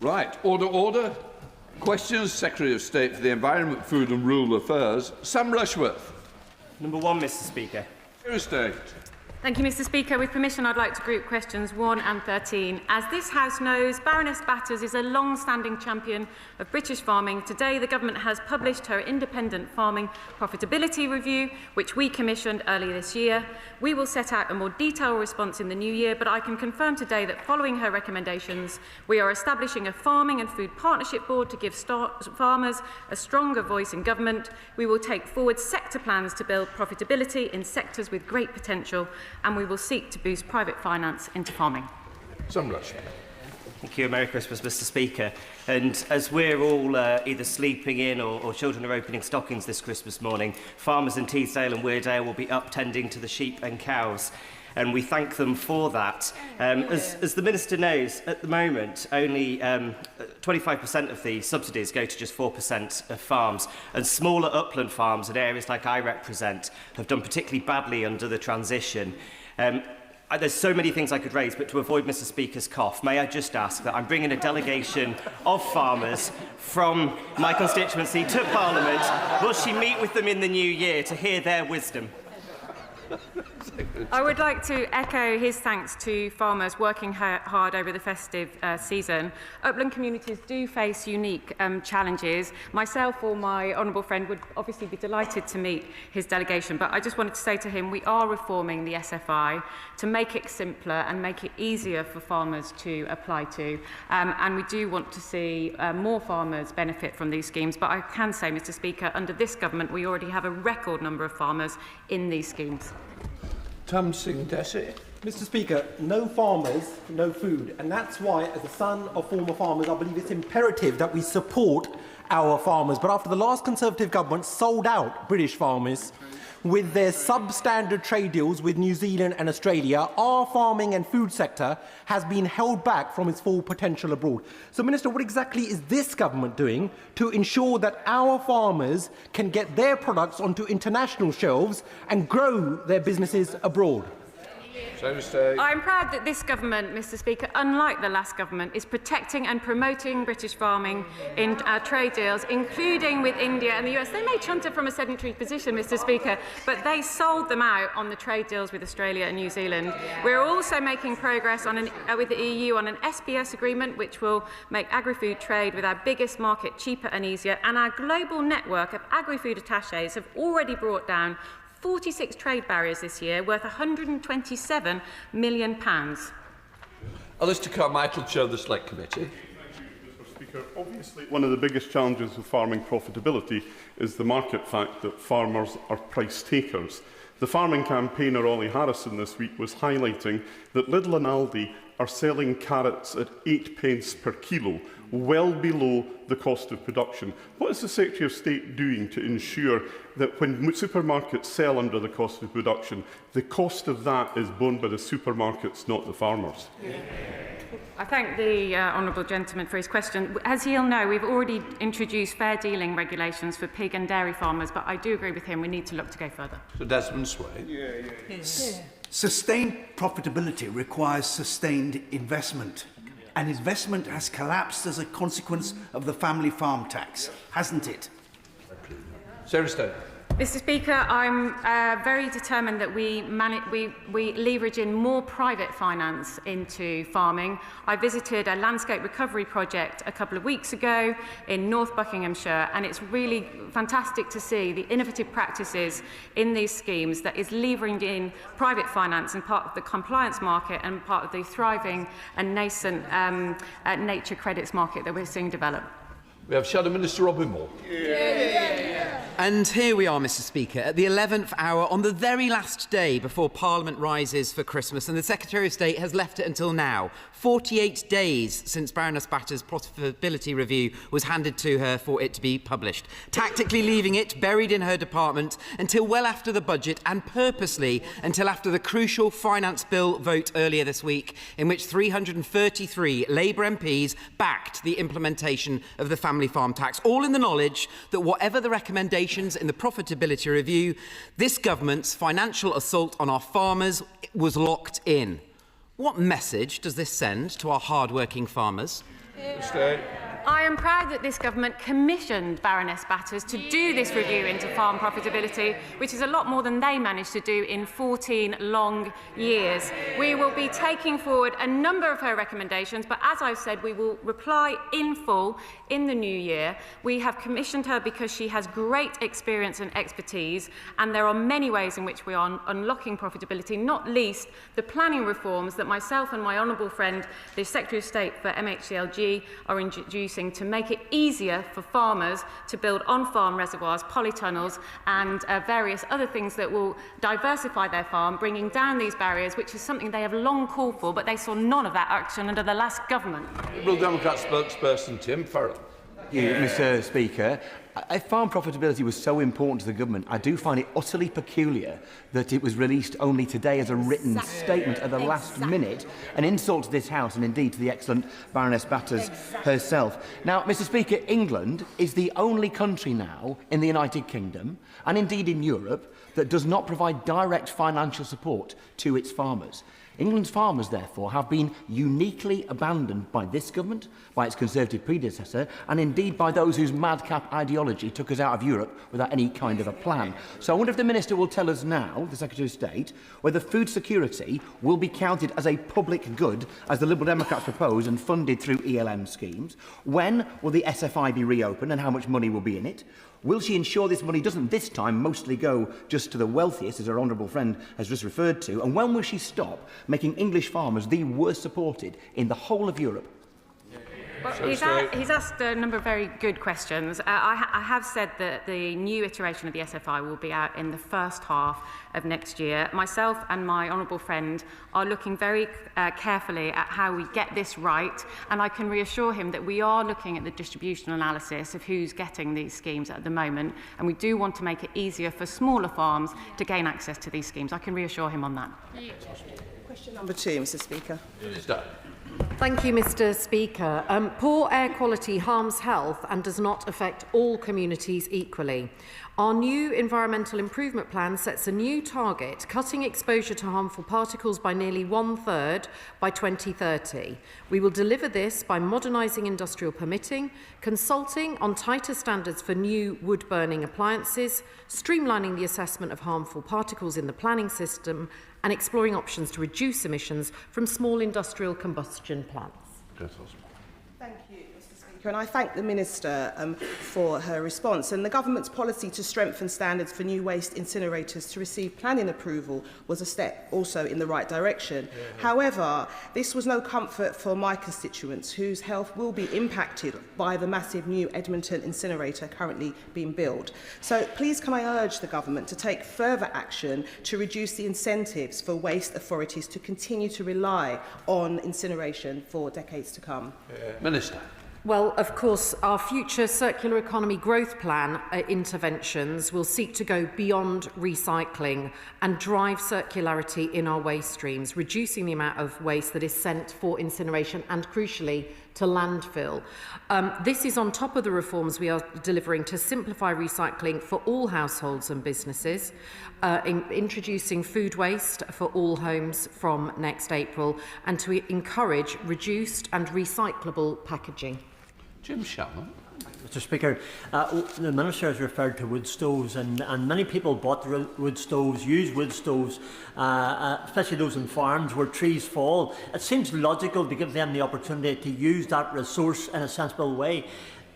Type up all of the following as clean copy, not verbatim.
Right. Order, order. Questions, Secretary of State for the Environment, Food and Rural Affairs, Sam Rushworth. Number 1, Mr Speaker. Secretary of State. Thank you, Mr Speaker. With permission, I'd like to group questions 1 and 13. As this House knows, Baroness Batters is a long-standing champion of British farming. Today, the Government has published her independent farming profitability review, which we commissioned earlier this year. We will set out a more detailed response in the new year, but I can confirm today that following her recommendations, we are establishing a Farming and Food Partnership Board to give farmers a stronger voice in government. We will take forward sector plans to build profitability in sectors with great potential, and we will seek to boost private finance into farming. Sam Rushworth. Thank you. Merry Christmas, Mr Speaker. And as we're all either sleeping in or children are opening stockings this Christmas morning, farmers in Teesdale and Weardale will be up tending to the sheep and cows. And we thank them for that. As the Minister knows, at the moment, only 25% of the subsidies go to just 4% of farms. And smaller upland farms in areas like I represent have done particularly badly under the transition. There's so many things I could raise, but to avoid Mr Speaker's cough, may I just ask that I'm bringing a delegation of farmers from my constituency to Parliament. Will she meet with them in the new year to hear their wisdom? I would like to echo his thanks to farmers working hard over the festive season. Upland communities do face unique challenges. Myself or my honourable friend would obviously be delighted to meet his delegation, but I just wanted to say to him we are reforming the SFI to make it simpler and make it easier for farmers to apply to. And we do want to see more farmers benefit from these schemes. But I can say, Mr Speaker, under this government we already have a record number of farmers in these schemes. Tam Singh Desi. Mr Speaker, no farmers, no food. And that's why, as a son of former farmers, I believe it's imperative that we support our farmers. But after the last Conservative government sold out British farmers with their substandard trade deals with New Zealand and Australia, our farming and food sector has been held back from its full potential abroad. So, Minister, what exactly is this government doing to ensure that our farmers can get their products onto international shelves and grow their businesses abroad? I'm proud that this government, Mr Speaker, unlike the last government, is protecting and promoting British farming in trade deals, including with India and the US. They may chunter from a sedentary position, Mr Speaker, but they sold them out on the trade deals with Australia and New Zealand. We're also making progress on with the EU on an SPS agreement, which will make agri-food trade with our biggest market cheaper and easier, and our global network of agri-food attachés have already brought down 46 trade barriers this year, worth £127 million. Alistair Carmichael, Chair of the Select Committee. Mr Speaker, obviously one of the biggest challenges of farming profitability is the market fact that farmers are price takers. The farming campaigner Ollie Harrison this week was highlighting that Lidl and Aldi are selling carrots at 8 pence per kilo, well below the cost of production. What is the Secretary of State doing to ensure that when supermarkets sell under the cost of production, the cost of that is borne by the supermarkets, not the farmers? I thank the honourable gentleman for his question. As he'll know, we've already introduced fair dealing regulations for pig and dairy farmers, but I do agree with him, we need to look to go further. So Desmond Sway. Sustained profitability requires sustained investment. And investment has collapsed as a consequence of the family farm tax, hasn't it? Sarah Stone. Mr Speaker, I'm very determined that we leverage in more private finance into farming. I visited a landscape recovery project a couple of weeks ago in North Buckinghamshire, and it's really fantastic to see the innovative practices in these schemes that is leveraging in private finance and part of the compliance market and part of the thriving and nascent nature credits market that we're seeing develop. We have Shadow Minister Robin Moore. And here we are, Mr Speaker, at the 11th hour, on the very last day before Parliament rises for Christmas, and the Secretary of State has left it until now, 48 days since Baroness Batter's profitability review was handed to her for it to be published, tactically leaving it buried in her department until well after the budget, and purposely until after the crucial finance bill vote earlier this week, in which 333 Labour MPs backed the implementation of the family farm tax, all in the knowledge that whatever the recommendations in the profitability review, this government's financial assault on our farmers was locked in. What message does this send to our hard-working farmers? Stay. I am proud that this government commissioned Baroness Batters to do this review into farm profitability, which is a lot more than they managed to do in 14 long years. We will be taking forward a number of her recommendations, but as I've said, we will reply in full in the new year. We have commissioned her because she has great experience and expertise, and there are many ways in which we are unlocking profitability, not least the planning reforms that myself and my honourable friend, the Secretary of State for MHCLG, are introducing to make it easier for farmers to build on-farm reservoirs, polytunnels and various other things that will diversify their farm, bringing down these barriers, which is something they have long called for, but they saw none of that action under the last government. Liberal Democrat spokesperson Tim Farrell. Thank you, Mr. Speaker. If farm profitability was so important to the government, I do find it utterly peculiar that it was released only today as a written statement at the last minute, an insult to this House and indeed to the excellent Baroness Batters herself. Now, Mr. Speaker, England is the only country now in the United Kingdom, and indeed in Europe, that does not provide direct financial support to its farmers. England's farmers, therefore, have been uniquely abandoned by this government, by its Conservative predecessor, and indeed by those whose madcap ideology took us out of Europe without any kind of a plan. So I wonder if the Minister will tell us now, the Secretary of State, whether food security will be counted as a public good, as the Liberal Democrats propose, and funded through ELM schemes. When will the SFI be reopened and how much money will be in it? Will she ensure this money doesn't this time mostly go just to the wealthiest, as her honourable friend has just referred to? And when will she stop making English farmers the worst supported in the whole of Europe? Well, he's asked a number of very good questions. I have said that the new iteration of the SFI will be out in the first half of next year. Myself and my honourable friend are looking very carefully at how we get this right, and I can reassure him that we are looking at the distribution analysis of who's getting these schemes at the moment, and we do want to make it easier for smaller farms to gain access to these schemes. I can reassure him on that. Question number 2, Mr. Speaker. Minister. Thank you, Mr. Speaker. Poor air quality harms health and does not affect all communities equally. Our new environmental improvement plan sets a new target, cutting exposure to harmful particles by nearly 1/3 by 2030. We will deliver this by modernising industrial permitting, consulting on tighter standards for new wood-burning appliances, streamlining the assessment of harmful particles in the planning system, and exploring options to reduce emissions from small industrial combustion plants. Thank you, Mr. Speaker, and I thank the Minister for her response. And the government's policy to strengthen standards for new waste incinerators to receive planning approval was a step also in the right direction. However, this was no comfort for my constituents, whose health will be impacted by the massive new Edmonton incinerator currently being built. So please can I urge the government to take further action to reduce the incentives for waste authorities to continue to rely on incineration for decades to come? Minister. Well, of course, our future circular economy growth plan interventions will seek to go beyond recycling and drive circularity in our waste streams, reducing the amount of waste that is sent for incineration and, crucially, to landfill. This is on top of the reforms we are delivering to simplify recycling for all households and businesses, introducing food waste for all homes from next April, and to encourage reduced and recyclable packaging. Jim Shannon. Mr. Speaker, the Minister has referred to wood stoves, and many people bought wood stoves, use wood stoves, especially those on farms where trees fall. It seems logical to give them the opportunity to use that resource in a sensible way.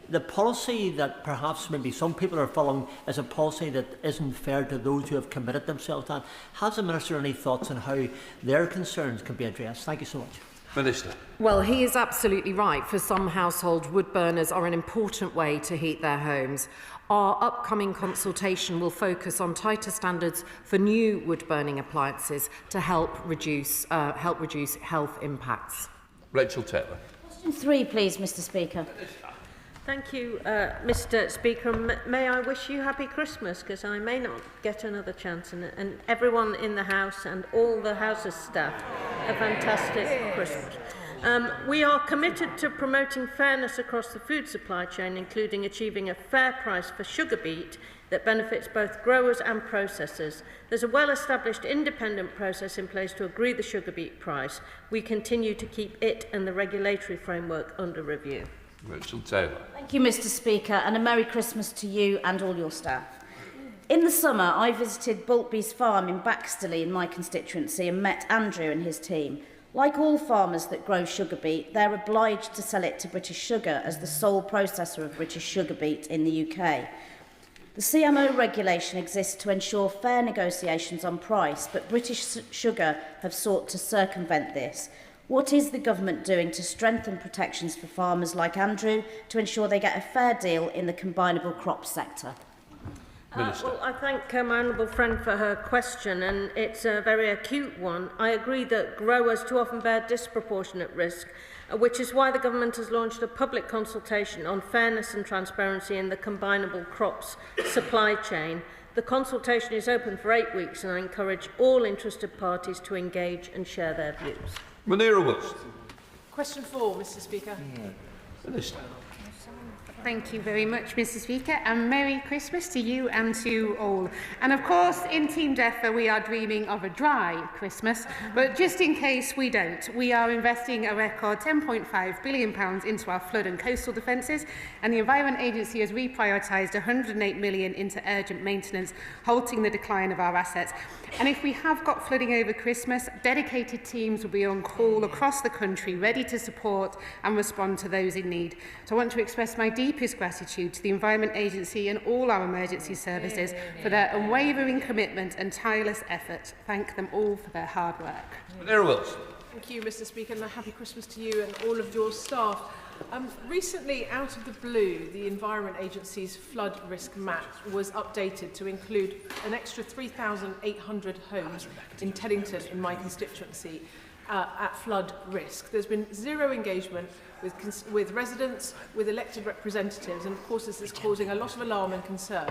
The policy that perhaps maybe some people are following is a policy that isn't fair to those who have committed themselves to that. Has the Minister any thoughts on how their concerns can be addressed? Thank you so much. Minister. Well, he is absolutely right. For some households, wood burners are an important way to heat their homes. Our upcoming consultation will focus on tighter standards for new wood-burning appliances to help reduce health impacts. Rachel Taylor. Question 3, please, Mr. Speaker. Thank you, Mr. Speaker. May I wish you happy Christmas, because I may not get another chance, and everyone in the House and all the House's staff a fantastic Christmas. We are committed to promoting fairness across the food supply chain, including achieving a fair price for sugar beet that benefits both growers and processors. There's a well-established independent process in place to agree the sugar beet price. We continue to keep it and the regulatory framework under review. Rachel Taylor. Thank you, Mr. Speaker, and a Merry Christmas to you and all your staff. In the summer, I visited Bultby's farm in Baxterley in my constituency and met Andrew and his team. Like all farmers that grow sugar beet, they're obliged to sell it to British Sugar as the sole processor of British sugar beet in the UK. The CMO regulation exists to ensure fair negotiations on price, but British Sugar have sought to circumvent this. What is the government doing to strengthen protections for farmers like Andrew to ensure they get a fair deal in the combinable crop sector? Well, I thank my honourable friend for her question, and it's a very acute one. I agree that growers too often bear disproportionate risk, which is why the government has launched a public consultation on fairness and transparency in the combinable crops supply chain. The consultation is open for 8 weeks, and I encourage all interested parties to engage and share their views. Munira Wilson. Question 4, Mr. Speaker. Minister. Thank you very much, Mr. Speaker, and Merry Christmas to you and to all. And of course, in Team DEFRA, we are dreaming of a dry Christmas, but just in case we don't, we are investing a record £10.5 billion into our flood and coastal defences, and the Environment Agency has reprioritised £108 million into urgent maintenance, halting the decline of our assets. And if we have got flooding over Christmas, dedicated teams will be on call across the country, ready to support and respond to those in need. So I want to express my deepest gratitude to the Environment Agency and all our emergency services for their unwavering commitment and tireless effort. Thank them all for their hard work. Munira Wilson. Thank you, Mr. Speaker, and a happy Christmas to you and all of your staff. Recently, out of the blue, the Environment Agency's flood risk map was updated to include an extra 3,800 homes in Teddington, in my constituency, at flood risk. There's been zero engagement with residents, with elected representatives, and of course this is causing a lot of alarm and concern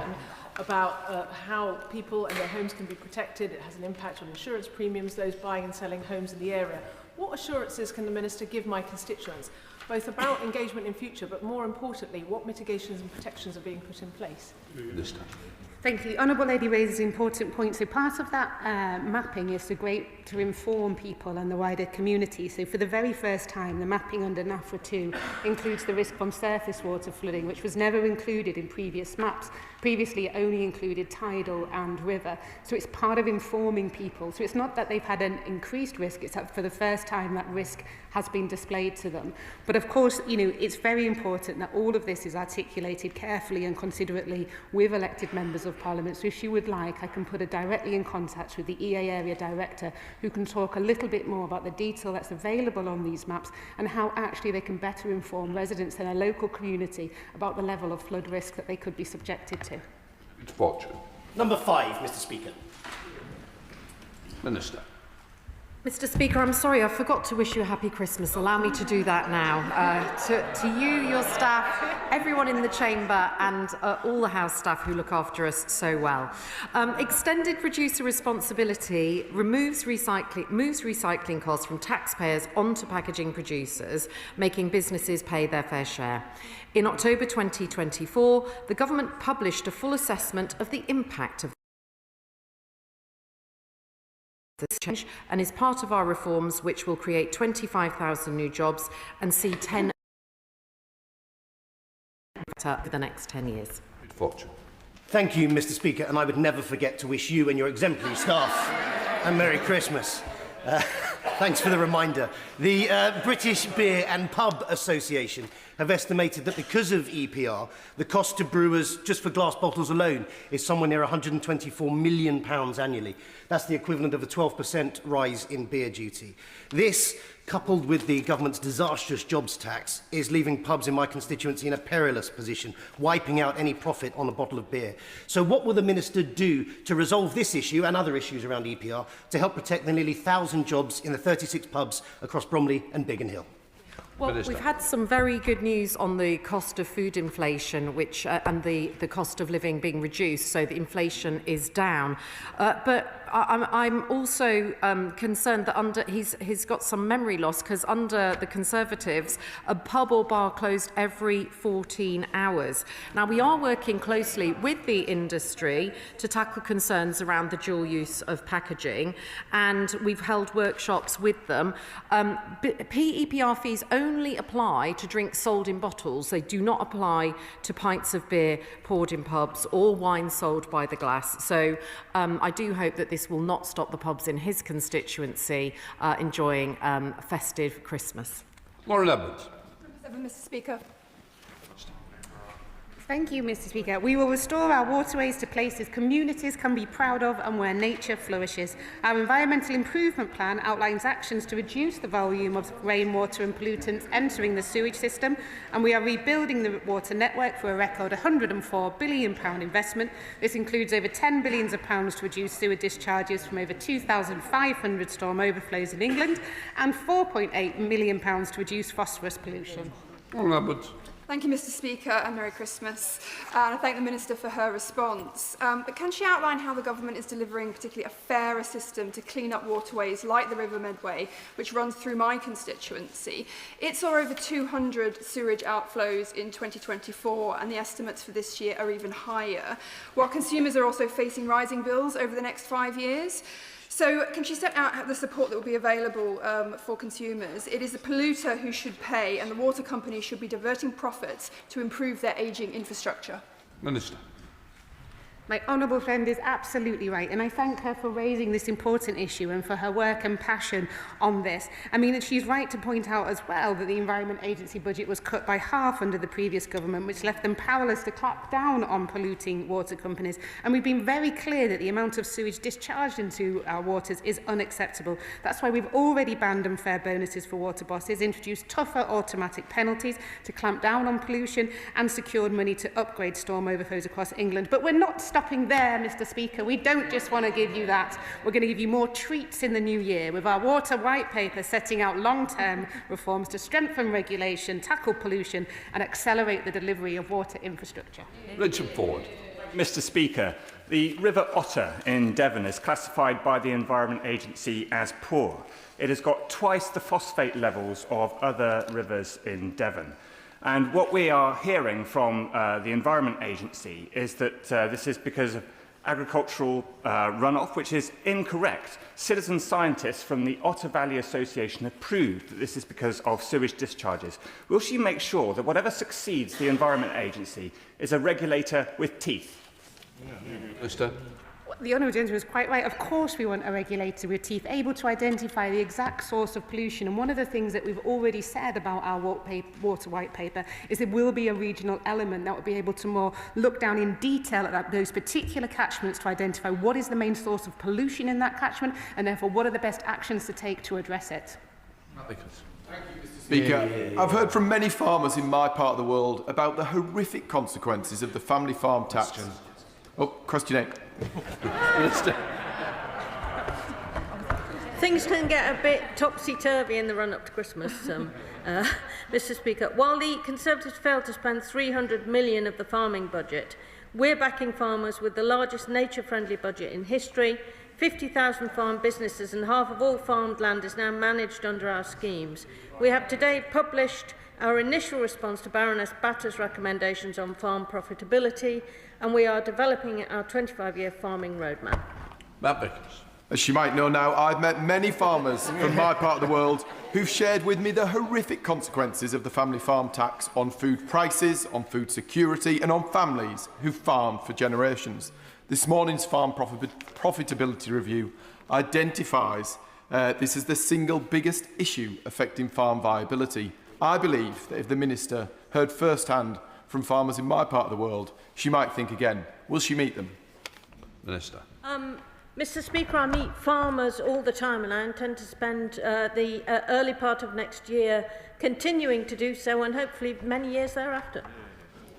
about how people and their homes can be protected. It has an impact on insurance premiums, those buying and selling homes in the area. What assurances can the Minister give my constituents, both about engagement in future, but more importantly, what mitigations and protections are being put in place? Minister. Thank you. The Honourable Lady raises important points. So part of that mapping is to inform people and the wider community. So for the very first time, the mapping under NAFRA 2 includes the risk from surface water flooding, which was never included in previous maps. Previously, it only included tidal and river. So it's part of informing people. So it's not that they've had an increased risk, it's that for the first time that risk has been displayed to them. But of course, you know, it's very important that all of this is articulated carefully and considerately with elected members of Parliament. So if you would like, I can put her directly in contact with the EA Area Director, who can talk a little bit more about the detail that's available on these maps and how actually they can better inform residents in a local community about the level of flood risk that they could be subjected to. It's fortune. Number 5, Mr. Speaker. Minister. Mr. Speaker, I'm sorry, I forgot to wish you a happy Christmas. Allow me to do that now. To you, your staff, everyone in the chamber and all the House staff who look after us so well. Extended producer responsibility moves recycling costs from taxpayers onto packaging producers, making businesses pay their fair share. In October 2024, the government published a full assessment of the impact of this change and is part of our reforms, which will create 25,000 new jobs and see 10 for the next 10 years. Fortune. Thank you, Mr. Speaker, and I would never forget to wish you and your exemplary staff a Merry Christmas. Thanks for the reminder. The British Beer and Pub Association have estimated that because of EPR, the cost to brewers just for glass bottles alone is somewhere near £124 million annually. That's the equivalent of a 12% rise in beer duty. This, coupled with the government's disastrous jobs tax, is leaving pubs in my constituency in a perilous position, wiping out any profit on a bottle of beer. So what will the Minister do to resolve this issue and other issues around EPR to help protect the nearly 1,000 jobs in the 36 pubs across Bromley and Biggin Hill? Well, we've had some very good news on the cost of food inflation, which and the cost of living being reduced, so the inflation is down. But I'm also concerned that he's got some memory loss, because under the Conservatives, a pub or bar closed every 14 hours. Now, we are working closely with the industry to tackle concerns around the dual use of packaging, and we've held workshops with them. PEPR fees only apply to drinks sold in bottles. They do not apply to pints of beer poured in pubs or wine sold by the glass. So I do hope that this will not stop the pubs in his constituency enjoying a festive Christmas. Lauren Edwards. Mr. Speaker. Thank you, Mr. Speaker. We will restore our waterways to places communities can be proud of and where nature flourishes. Our environmental improvement plan outlines actions to reduce the volume of rainwater and pollutants entering the sewage system, and we are rebuilding the water network for a record £104 billion investment. This includes over £10 billion to reduce sewer discharges from over 2,500 storm overflows in England and £4.8 million to reduce phosphorus pollution. Thank you, Mr. Speaker, and Merry Christmas. And I thank the Minister for her response. But can she outline how the government is delivering particularly a fairer system to clean up waterways like the River Medway, which runs through my constituency? It saw over 200 sewage outflows in 2024, and the estimates for this year are even higher, while consumers are also facing rising bills over the next 5 years. So can she set out the support that will be available for consumers? It is the polluter who should pay, and the water companies should be diverting profits to improve their ageing infrastructure. Minister. My honourable friend is absolutely right, and I thank her for raising this important issue and for her work and passion on this. I mean, she's right to point out as well that the Environment Agency budget was cut by half under the previous government, which left them powerless to crack down on polluting water companies. And we've been very clear that the amount of sewage discharged into our waters is unacceptable. That's why we've already banned unfair bonuses for water bosses, introduced tougher automatic penalties to clamp down on pollution, and secured money to upgrade storm overflows across England. But we're not stopping there, Mr. Speaker. We don't just want to give you that. We're going to give you more treats in the new year with our Water White Paper setting out long-term reforms to strengthen regulation, tackle pollution and accelerate the delivery of water infrastructure. Richard Ford. Mr. Speaker, the River Otter in Devon is classified by the Environment Agency as poor. It has got twice the phosphate levels of other rivers in Devon. And what we are hearing from the Environment Agency is that this is because of agricultural runoff, which is incorrect. Citizen scientists from the Otter Valley Association have proved that this is because of sewage discharges. Will she make sure that whatever succeeds the Environment Agency is a regulator with teeth? Minister. The honourable gentleman is quite right. Of course we want a regulator with teeth, able to identify the exact source of pollution. And one of the things that we've already said about our Water White Paper is there will be a regional element that will be able to more look down in detail at those particular catchments to identify what is the main source of pollution in that catchment, and therefore what are the best actions to take to address it. Speaker, I've heard from many farmers in my part of the world about the horrific consequences of the family farm tax. Question 8. Things can get a bit topsy-turvy in the run-up to Christmas, Mr. Speaker. While the Conservatives failed to spend £300 million of the farming budget, we're backing farmers with the largest nature-friendly budget in history. 50,000 farm businesses and half of all farmed land is now managed under our schemes. We have today published our initial response to Baroness Batter's recommendations on farm profitability, and we are developing our 25-year farming roadmap. As you might know now, I've met many farmers from my part of the world who've shared with me the horrific consequences of the family farm tax on food prices, on food security and on families who farmed for generations. This morning's farm profitability review identifies this as the single biggest issue affecting farm viability. I believe that if the Minister heard first-hand from farmers in my part of the world, she might think again. Will she meet them? Minister. Mr. Speaker, I meet farmers all the time, and I intend to spend the early part of next year continuing to do so, and hopefully many years thereafter.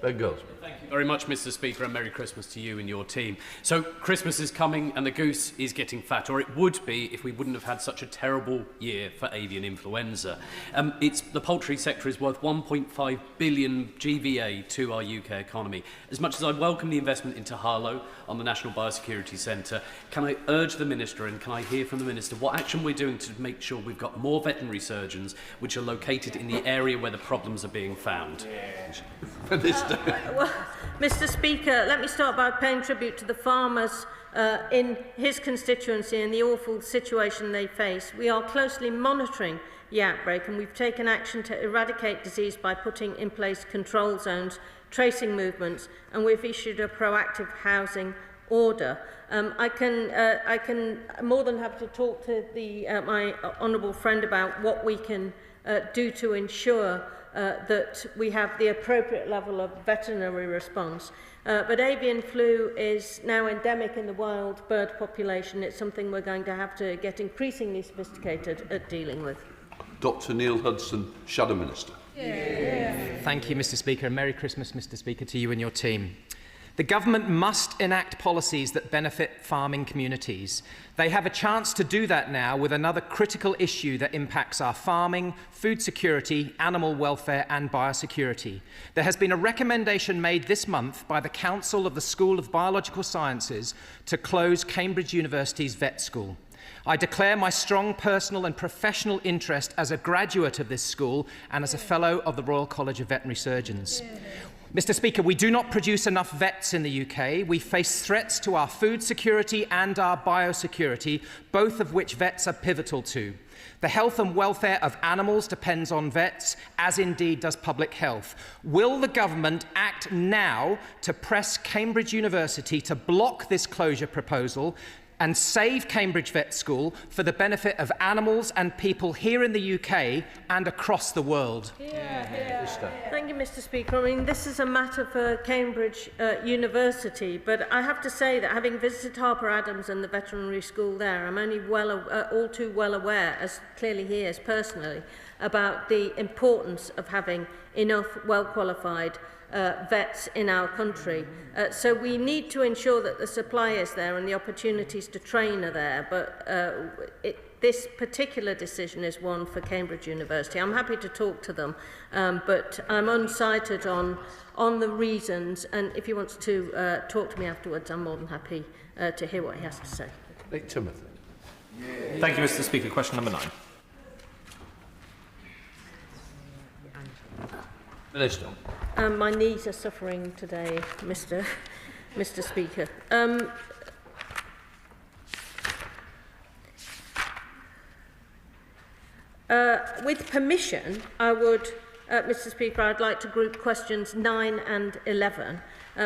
Ben Goldsmith. Thank you very much, Mr. Speaker, and Merry Christmas to you and your team. So, Christmas is coming and the goose is getting fat, or it would be if we wouldn't have had such a terrible year for avian influenza. The poultry sector is worth 1.5 billion GVA to our UK economy. As much as I welcome the investment into Harlow on the National Biosecurity Centre, can I urge the Minister and can I hear from the Minister what action we're doing to make sure we've got more veterinary surgeons which are located in the area where the problems are being found? Minister. Well, Mr. Speaker, let me start by paying tribute to the farmers in his constituency and the awful situation they face. We are closely monitoring the outbreak and we've taken action to eradicate disease by putting in place control zones, tracing movements, and we've issued a proactive housing order. I can more than happy to talk to my honourable friend about what we can do to ensure that we have the appropriate level of veterinary response. But avian flu is now endemic in the wild bird population. It's something we're going to have to get increasingly sophisticated at dealing with. Dr Neil Hudson, Shadow Minister. Thank you, Mr. Speaker, and Merry Christmas, Mr. Speaker, to you and your team. The government must enact policies that benefit farming communities. They have a chance to do that now with another critical issue that impacts our farming, food security, animal welfare and biosecurity. There has been a recommendation made this month by the Council of the School of Biological Sciences to close Cambridge University's vet school. I declare my strong personal and professional interest as a graduate of this school and as a Fellow of the Royal College of Veterinary Surgeons. Mr. Speaker, we do not produce enough vets in the UK. We face threats to our food security and our biosecurity, both of which vets are pivotal to. The health and welfare of animals depends on vets, as indeed does public health. Will the government act now to press Cambridge University to block this closure proposal and save Cambridge Vet School for the benefit of animals and people here in the UK and across the world? Thank you, Mr. Speaker. I mean, this is a matter for Cambridge University, but I have to say that having visited Harper Adams and the veterinary school there, I'm only all too well aware, as clearly he is personally, about the importance of having enough well-qualified vets in our country. So we need to ensure that the supply is there and the opportunities to train are there, but this particular decision is one for Cambridge University. I'm happy to talk to them, but I'm unsighted on the reasons, and if he wants to talk to me afterwards, I'm more than happy to hear what he has to say. Nick Timothy. Thank you, Mr. Speaker. Question number 9. Minister. My knees are suffering today, Mr. Speaker. With permission, I would, Mr. Speaker, I'd like to group questions 9 and 11.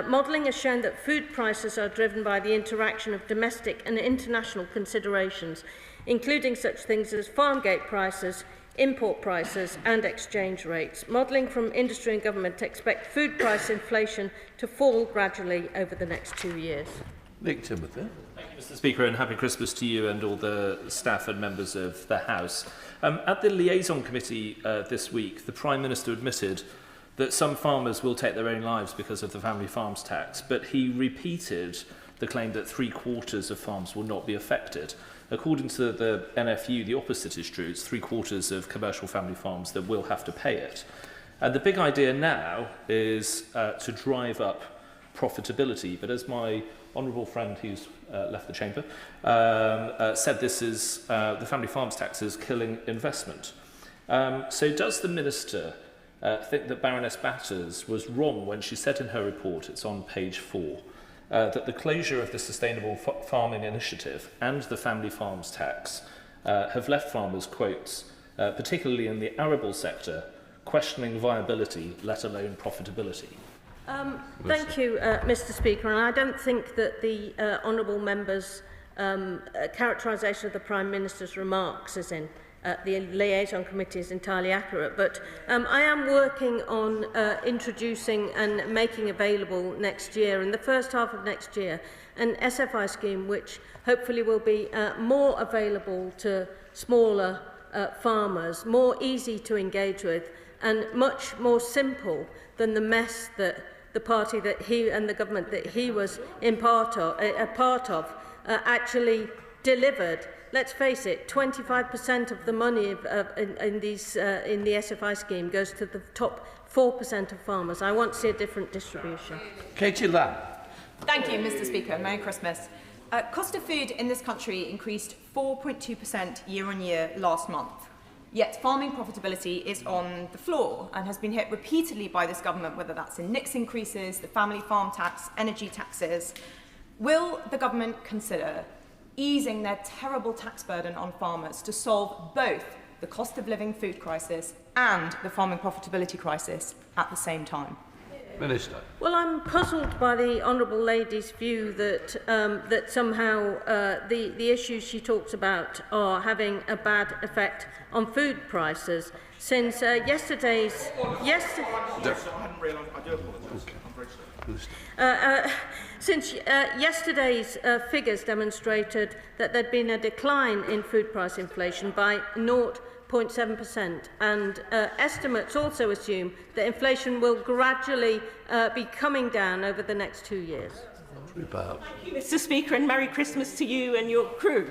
Modelling has shown that food prices are driven by the interaction of domestic and international considerations, including such things as farm gate prices, import prices and exchange rates. Modelling from industry and government expect food price inflation to fall gradually over the next 2 years. Nick Timothy. Thank you, Mr. Speaker, and happy Christmas to you and all the staff and members of the House. At the liaison committee this week, the Prime Minister admitted that some farmers will take their own lives because of the family farms tax, but he repeated the claim that 3/4 of farms will not be affected. According to the NFU, the opposite is true. It's 3/4 of commercial family farms that will have to pay it. And the big idea now is to drive up profitability. But as my honourable friend who's left the chamber said, this is the family farms tax is killing investment. So does the Minister think that Baroness Batters was wrong when she said in her report, it's on page 4, that the closure of the Sustainable Farming Initiative and the Family Farms Tax have left farmers, quotes, particularly in the arable sector, questioning viability, let alone profitability? Thank you, Mr. Speaker. And I don't think that the honourable member's characterisation of the Prime Minister's remarks as in the liaison committee is entirely accurate, but I am working on introducing and making available next year, in the first half of next year, an SFI scheme which hopefully will be more available to smaller farmers, more easy to engage with, and much more simple than the mess that the party that he and the government that he was a part of actually delivered. Let's face it, 25% of the money in the SFI scheme goes to the top 4% of farmers. I want to see a different distribution. Katie Lamb. Thank you, Mr. Speaker. Merry Christmas. Cost of food in this country increased 4.2% year-on-year last month. Yet farming profitability is on the floor and has been hit repeatedly by this government, whether that's in NICS increases, the family farm tax, energy taxes. Will the government consider easing their terrible tax burden on farmers to solve both the cost of living food crisis and the farming profitability crisis at the same time? Minister. Well, I'm puzzled by the honourable lady's view that that somehow the issues she talks about are having a bad effect on food prices. Since yesterday's figures demonstrated that there'd been a decline in food price inflation by 0.7%, and estimates also assume that inflation will gradually be coming down over the next 2 years. Thank you, Mr. Speaker, and Merry Christmas to you and your crew.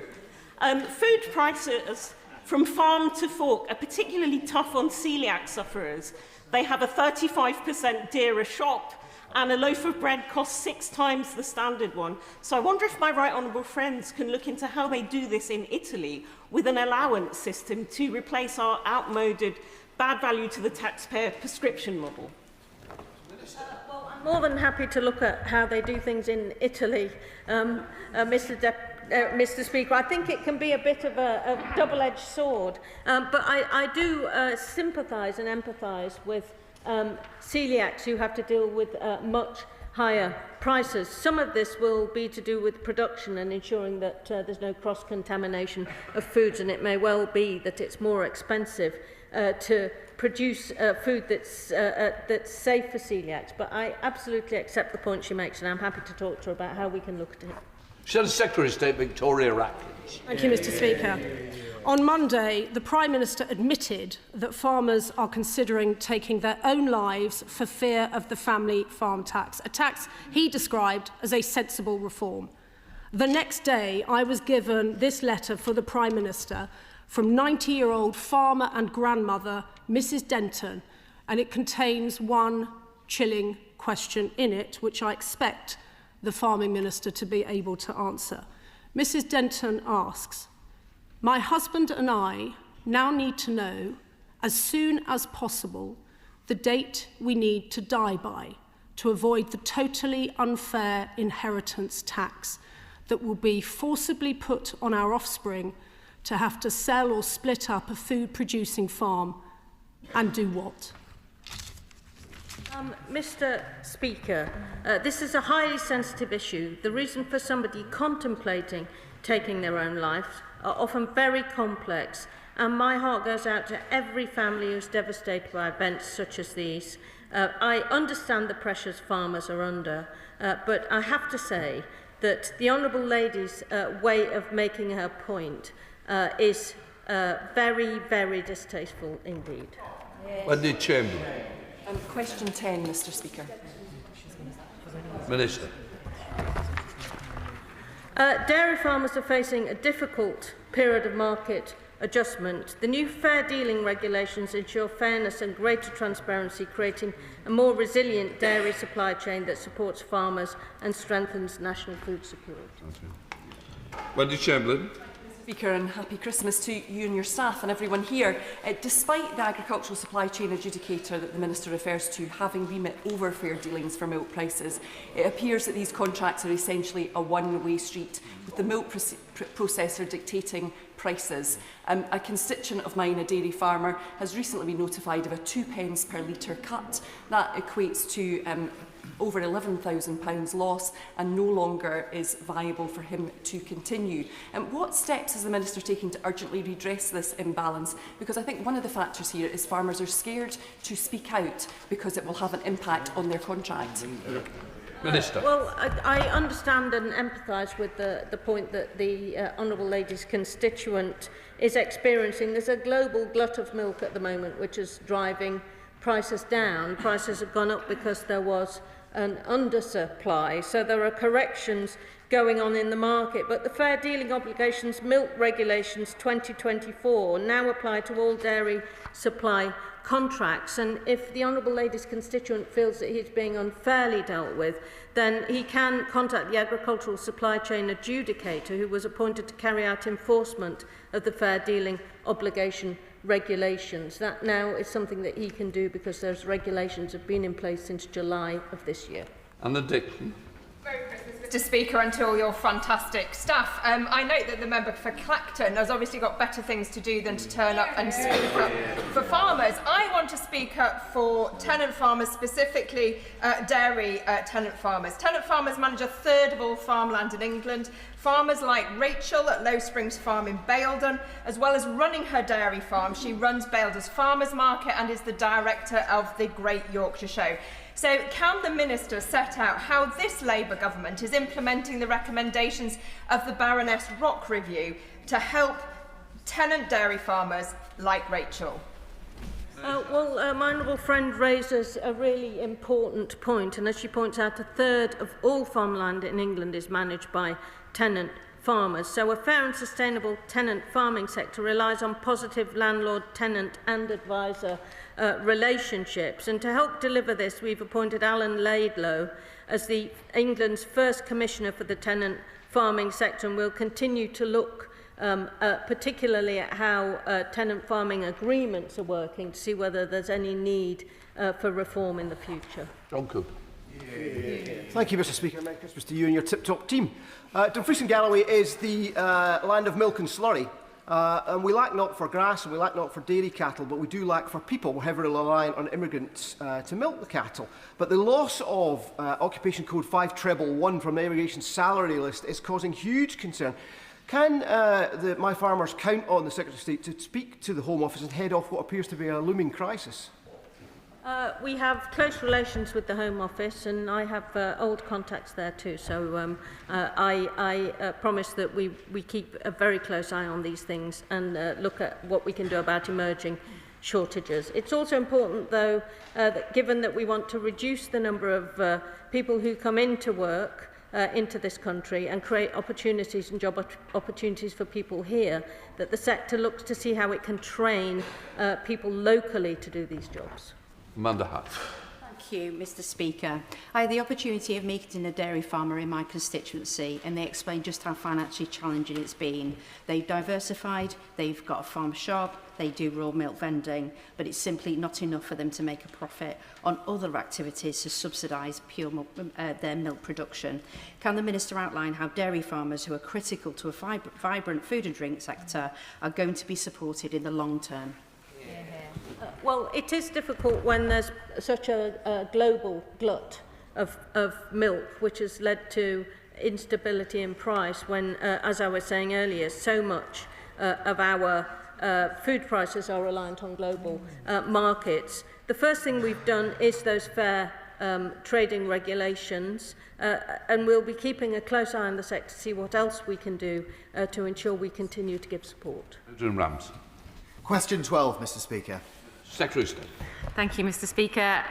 Food prices from farm to fork are particularly tough on celiac sufferers. They have a 35% dearer shop, and a loaf of bread costs 6 times the standard one. So I wonder if my right honourable friends can look into how they do this in Italy with an allowance system to replace our outmoded, bad value to the taxpayer prescription model. Well, I'm more than happy to look at how they do things in Italy, Mr. Speaker. I think it can be a bit of a double-edged sword, but I do sympathise and empathise with celiacs who have to deal with much higher prices. Some of this will be to do with production and ensuring that there's no cross-contamination of foods, and it may well be that it's more expensive to produce food that's safe for celiacs. But I absolutely accept the point she makes, and I'm happy to talk to her about how we can look at it. Secretary of State Victoria Rackins. Thank you, Mr. Speaker. On Monday, the Prime Minister admitted that farmers are considering taking their own lives for fear of the family farm tax, a tax he described as a sensible reform. The next day, I was given this letter for the Prime Minister from 90-year-old farmer and grandmother Mrs. Denton, and it contains one chilling question in it, which I expect the Farming Minister to be able to answer. Mrs. Denton asks, "My husband and I now need to know, as soon as possible, the date we need to die by to avoid the totally unfair inheritance tax that will be forcibly put on our offspring to have to sell or split up a food-producing farm, and do what?" Mr. Speaker, this is a highly sensitive issue. The reason for somebody contemplating taking their own life are often very complex, and my heart goes out to every family who's devastated by events such as these. I understand the pressures farmers are under, but I have to say that the Honourable Lady's way of making her point is very, very distasteful indeed. Yes. Wendy Chamberlain. Question 10, Mr. Speaker. Minister. Dairy farmers are facing a difficult period of market adjustment. The new fair dealing regulations ensure fairness and greater transparency, creating a more resilient dairy supply chain that supports farmers and strengthens national food security. Wendy Chamberlain. Speaker, and happy Christmas to you and your staff and everyone here. Despite the agricultural supply chain adjudicator that the Minister refers to having remit over fair dealings for milk prices, it appears that these contracts are essentially a one-way street, with the milk processor dictating prices. A constituent of mine, a dairy farmer, has recently been notified of a 2 pence per litre cut. That equates to over £11,000 loss and no longer is viable for him to continue. What steps is the Minister taking to urgently redress this imbalance? Because I think one of the factors here is farmers are scared to speak out because it will have an impact on their contract. Minister. Well, I understand and empathise with the point that the Honourable Lady's constituent is experiencing. There's a global glut of milk at the moment which is driving prices down. Prices have gone up because there was an undersupply. So there are corrections going on in the market, but the Fair Dealing Obligations Milk Regulations 2024 now apply to all dairy supply contracts, and if the Honourable Lady's constituent feels that he's being unfairly dealt with, then he can contact the Agricultural Supply Chain Adjudicator, who was appointed to carry out enforcement of the Fair Dealing Obligation regulations. That now is something that he can do because those regulations have been in place since July of this year. Anna Dixon. Mr. Speaker, and to all your fantastic staff. I note that the member for Clacton has obviously got better things to do than to turn up and speak up for farmers. I want to speak up for tenant farmers, specifically dairy tenant farmers. Tenant farmers manage a third of all farmland in England. Farmers like Rachel at Low Springs Farm in Baildon, as well as running her dairy farm, she runs Baildon's Farmers Market and is the director of the Great Yorkshire Show. So can the Minister set out how this Labour government is implementing the recommendations of the Baroness Rock Review to help tenant dairy farmers like Rachel? Well, my honourable friend raises a really important point, and as she points out, a third of all farmland in England is managed by tenant farmers. So a fair and sustainable tenant farming sector relies on positive landlord, tenant and advisor relationships. And to help deliver this, we've appointed Alan Laidlow as England's first commissioner for the tenant farming sector, and we'll continue to look particularly at how tenant farming agreements are working to see whether there's any need for reform in the future. John Cooper. Thank you, Mr. Speaker. Merry Christmas to you and your tip-top team. Dumfries and Galloway is the land of milk and slurry. And we lack not for grass and we lack not for dairy cattle, but we do lack for people. We're heavily reliant on immigrants to milk the cattle. But the loss of Occupation Code 511 from the irrigation salary list is causing huge concern. Can my farmers count on the Secretary of State to speak to the Home Office and head off what appears to be a looming crisis? We have close relations with the Home Office, and I have old contacts there too. So I promise that we keep a very close eye on these things and look at what we can do about emerging shortages. It's also important, though, that given that we want to reduce the number of people who come into work into this country and create opportunities and job opportunities for people here, that the sector looks to see how it can train people locally to do these jobs. Amanda Hutt. Thank you, Mr. Speaker. I had the opportunity of meeting a dairy farmer in my constituency, and they explained just how financially challenging it's been. They've diversified, they've got a farm shop, they do raw milk vending, but it's simply not enough for them to make a profit on other activities to subsidise their milk production. Can the Minister outline how dairy farmers who are critical to a vibrant food and drink sector are going to be supported in the long term? Well, it is difficult when there's such a global glut of milk, which has led to instability in price when, as I was saying earlier, so much of our food prices are reliant on global markets. The first thing we've done is those fair trading regulations, and we'll be keeping a close eye on the sector to see what else we can do to ensure we continue to give support. Adrian Ramsey. Question 12, Mr. Speaker. Secretary of State. Thank you, Mr. Speaker.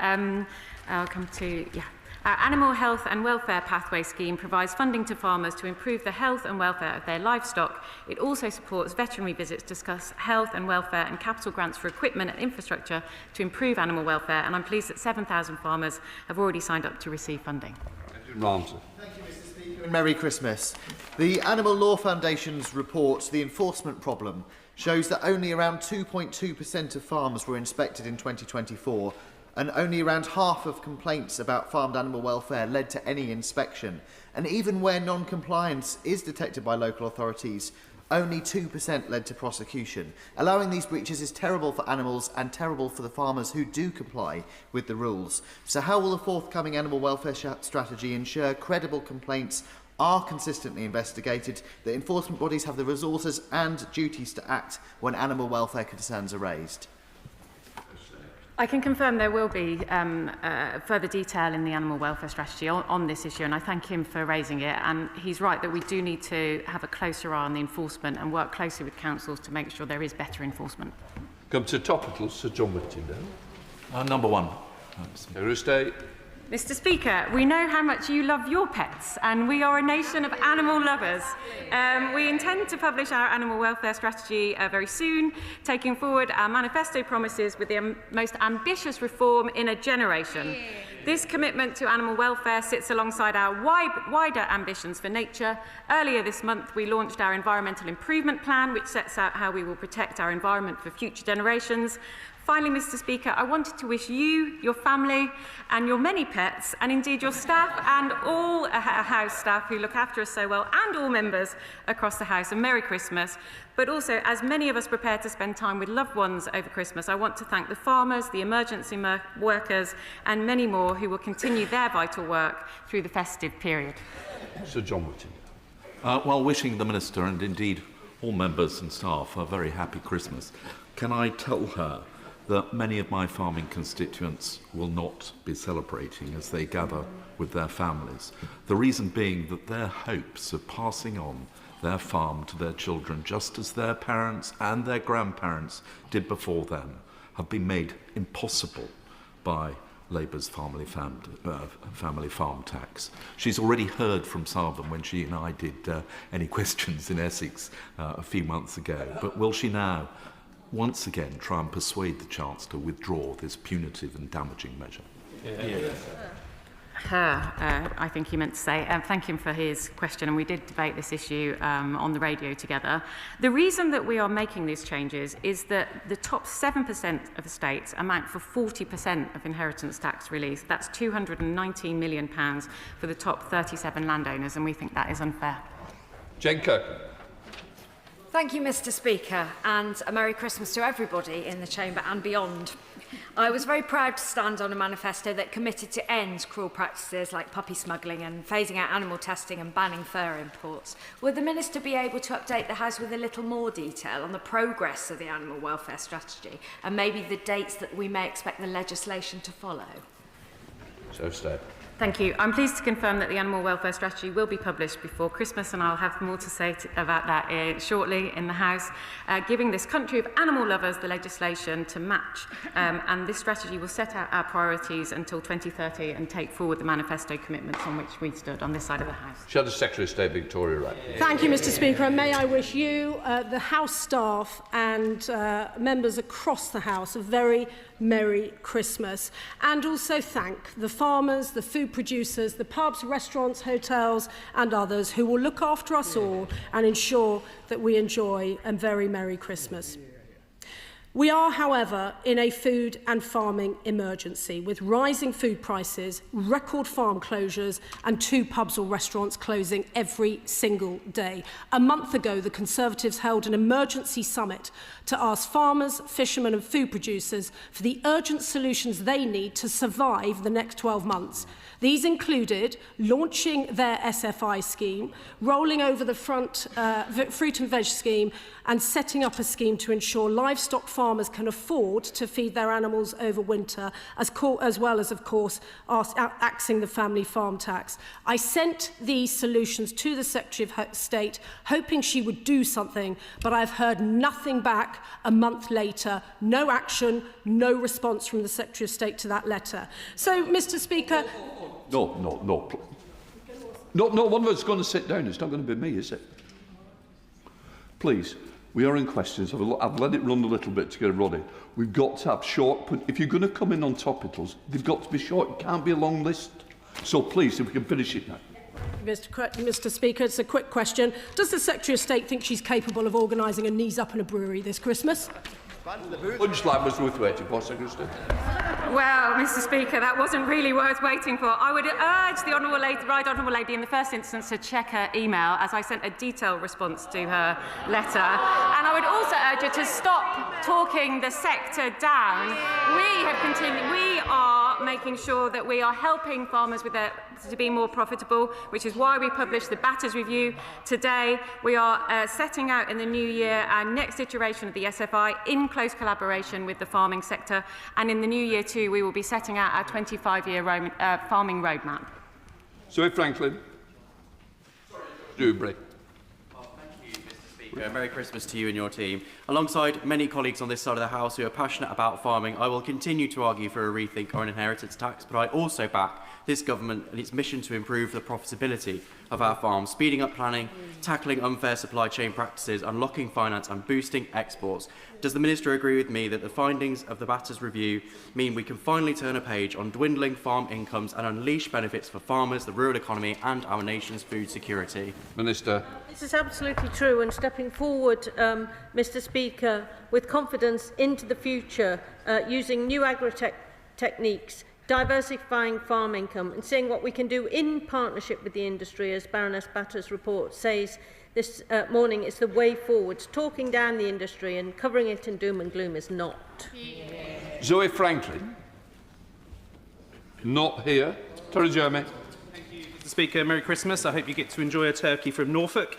I'll come to, Our Animal Health and Welfare Pathway Scheme provides funding to farmers to improve the health and welfare of their livestock. It also supports veterinary visits to discuss health and welfare and capital grants for equipment and infrastructure to improve animal welfare, and I'm pleased that 7,000 farmers have already signed up to receive funding. Adrian Ramsey. Thank you, Mr. Speaker, and Merry Christmas. The Animal Law Foundation's report, The Enforcement Problem, shows that only around 2.2% of farms were inspected in 2024, and only around half of complaints about farmed animal welfare led to any inspection. And even where non-compliance is detected by local authorities, only 2% led to prosecution. Allowing these breaches is terrible for animals and terrible for the farmers who do comply with the rules. So how will the forthcoming animal welfare strategy ensure credible complaints are consistently investigated, that enforcement bodies have the resources and duties to act when animal welfare concerns are raised? I can confirm there will be further detail in the animal welfare strategy on this issue, and I thank him for raising it. And he's right that we do need to have a closer eye on the enforcement and work closely with councils to make sure there is better enforcement. Come to topicals, Sir John Whittingdale. Number one. Secretary of State. Mr. Speaker, we know how much you love your pets, and we are a nation of animal lovers. We intend to publish our animal welfare strategy very soon, taking forward our manifesto promises with the most ambitious reform in a generation. This commitment to animal welfare sits alongside our wider ambitions for nature. Earlier this month, we launched our Environmental Improvement Plan, which sets out how we will protect our environment for future generations. Finally, Mr. Speaker, I wanted to wish you, your family and your many pets, and indeed your staff and all House staff who look after us so well, and all members across the House, a Merry Christmas. But also, as many of us prepare to spend time with loved ones over Christmas, I want to thank the farmers, the emergency workers and many more who will continue their vital work through the festive period. Sir John Whitting. While wishing the Minister and indeed all members and staff a very happy Christmas, can I tell her that many of my farming constituents will not be celebrating as they gather with their families. The reason being that their hopes of passing on their farm to their children, just as their parents and their grandparents did before them, have been made impossible by Labour's family farm tax. She's already heard from Sarban when she and I did any questions in Essex a few months ago, but will she now once again try and persuade the Chancellor to withdraw this punitive and damaging measure? I think he meant to say. Thank him for his question, and we did debate this issue on the radio together. The reason that we are making these changes is that the top 7% of estates amount for 40% of inheritance tax release. That's £219 million for the top 37 landowners, and we think that is unfair. Jane Kirkham. Thank you, Mr. Speaker, and a Merry Christmas to everybody in the Chamber and beyond. I was very proud to stand on a manifesto that committed to end cruel practices like puppy smuggling and phasing out animal testing and banning fur imports. Will the Minister be able to update the House with a little more detail on the progress of the animal welfare strategy and maybe the dates that we may expect the legislation to follow? So stay. Thank you. I'm pleased to confirm that the Animal Welfare Strategy will be published before Christmas, and I'll have more to say about that shortly in the House, giving this country of animal lovers the legislation to match. And this strategy will set out our priorities until 2030 and take forward the manifesto commitments on which we stood on this side of the House. Shadow Secretary of State Victoria Wright. Thank you, Mr. Speaker, and may I wish you, the House staff and members across the House a very Merry Christmas, and also thank the farmers, the food producers, the pubs, restaurants, hotels and others who will look after us all and ensure that we enjoy a very Merry Christmas. We are, however, in a food and farming emergency with rising food prices, record farm closures and 2 pubs or restaurants closing every single day. A month ago, the Conservatives held an emergency summit to ask farmers, fishermen and food producers for the urgent solutions they need to survive the next 12 months. These included launching their SFI scheme, rolling over the fruit and veg scheme and setting up a scheme to ensure livestock farmers can afford to feed their animals over winter, as well as, of course, axing the family farm tax. I sent these solutions to the Secretary of State, hoping she would do something, but I've heard nothing back a month later. No action, no response from the Secretary of State to that letter. So, Mr. Speaker... No, one of us is going to sit down. It's not going to be me, is it? Please, we are in questions. I've let it run a little bit to get ready. We've got to have short... If you're going to come in on topicals, they've got to be short. It can't be a long list. So please, if we can finish it now. Mr. Speaker, it's a quick question. Does the Secretary of State think she's capable of organising a knees up in a brewery this Christmas? Punchline was worth waiting for, Secretary of State. Well, Mr. Speaker, that wasn't really worth waiting for. I would urge the Right Honourable Lady in the first instance to check her email, as I sent a detailed response to her letter. And I would also urge her to stop talking the sector down. We are making sure that we are helping farmers to be more profitable, which is why we published the Batters Review today. We are setting out in the new year our next iteration of the SFI in close collaboration with the farming sector, and in the new year too we will be setting out our 25-year farming roadmap. Zoe Franklin. Dewberry. Thank you, Mr. Merry Christmas to you and your team. Alongside many colleagues on this side of the House who are passionate about farming, I will continue to argue for a rethink on inheritance tax, but I also back this government and its mission to improve the profitability of our farms, speeding up planning, tackling unfair supply chain practices, unlocking finance and boosting exports. Does the Minister agree with me that the findings of the Batters review mean we can finally turn a page on dwindling farm incomes and unleash benefits for farmers, the rural economy and our nation's food security? Minister. This is absolutely true, and stepping forward, Mr Speaker, with confidence into the future, using new agri-tech techniques, diversifying farm income and seeing what we can do in partnership with the industry, as Baroness Batter's report says this morning, is the way forward. Talking down the industry and covering it in doom and gloom is not. Zoe Franklin. Not here. Terry Jeremy. Mr Speaker, Merry Christmas. I hope you get to enjoy a turkey from Norfolk.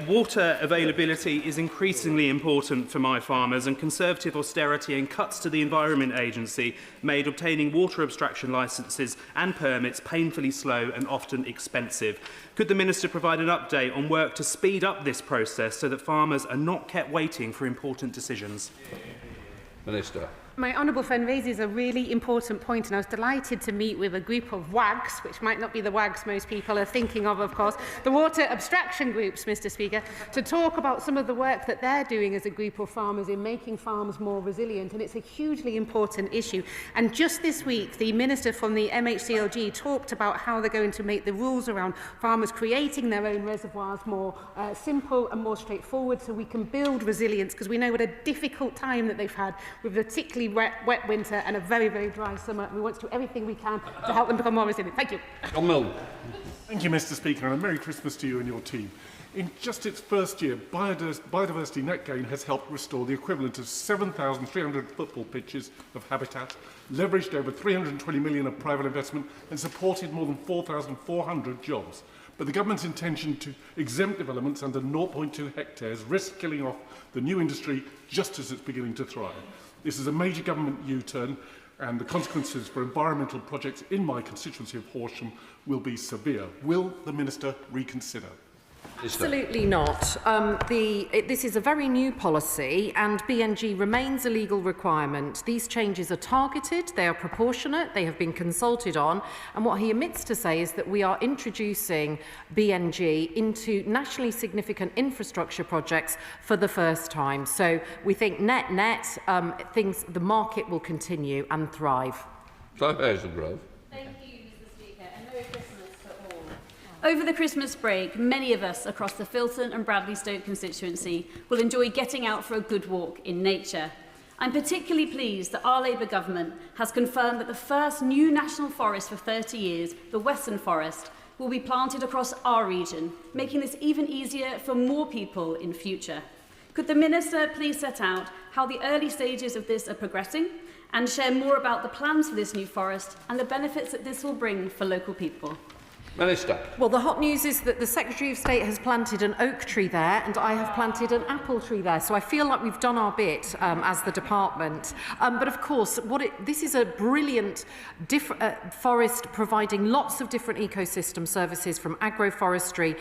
Water availability is increasingly important for my farmers, and Conservative austerity and cuts to the Environment Agency made obtaining water abstraction licences and permits painfully slow and often expensive. Could the Minister provide an update on work to speed up this process so that farmers are not kept waiting for important decisions? Minister. My honourable friend raises a really important point, and I was delighted to meet with a group of WAGs, which might not be the WAGs most people are thinking of course, the water abstraction groups, Mr Speaker, to talk about some of the work that they're doing as a group of farmers in making farms more resilient, and it's a hugely important issue. And just this week, the Minister from the MHCLG talked about how they're going to make the rules around farmers creating their own reservoirs more simple and more straightforward, so we can build resilience, because we know what a difficult time that they've had with particularly wet winter and a very, very dry summer. We want to do everything we can to help them become more resilient. Thank you. John Milne. Thank you, Mr Speaker, and a Merry Christmas to you and your team. In just its first year, biodiversity net gain has helped restore the equivalent of 7,300 football pitches of habitat, leveraged over 320 million of private investment and supported more than 4,400 jobs. But the government's intention to exempt developments under 0.2 hectares risks killing off the new industry just as it's beginning to thrive. This is a major government U-turn, and the consequences for environmental projects in my constituency of Horsham will be severe. Will the Minister reconsider? Absolutely not. This is a very new policy, and BNG remains a legal requirement. These changes are targeted, they are proportionate, they have been consulted on, and what he omits to say is that we are introducing BNG into nationally significant infrastructure projects for the first time. So we think net, the market will continue and thrive. So Hazelgrove. Thank you, Mr Speaker, and Merry Christmas to all. Over the Christmas break, many of us across the Filton and Bradley Stoke constituency will enjoy getting out for a good walk in nature. I'm particularly pleased that our Labour government has confirmed that the first new national forest for 30 years, the Western Forest, will be planted across our region, making this even easier for more people in future. Could the Minister please set out how the early stages of this are progressing and share more about the plans for this new forest and the benefits that this will bring for local people? Minister. Well, the hot news is that the Secretary of State has planted an oak tree there, and I have planted an apple tree there. So I feel like we've done our bit as the department. But of course, this is a brilliant forest providing lots of different ecosystem services, from agroforestry,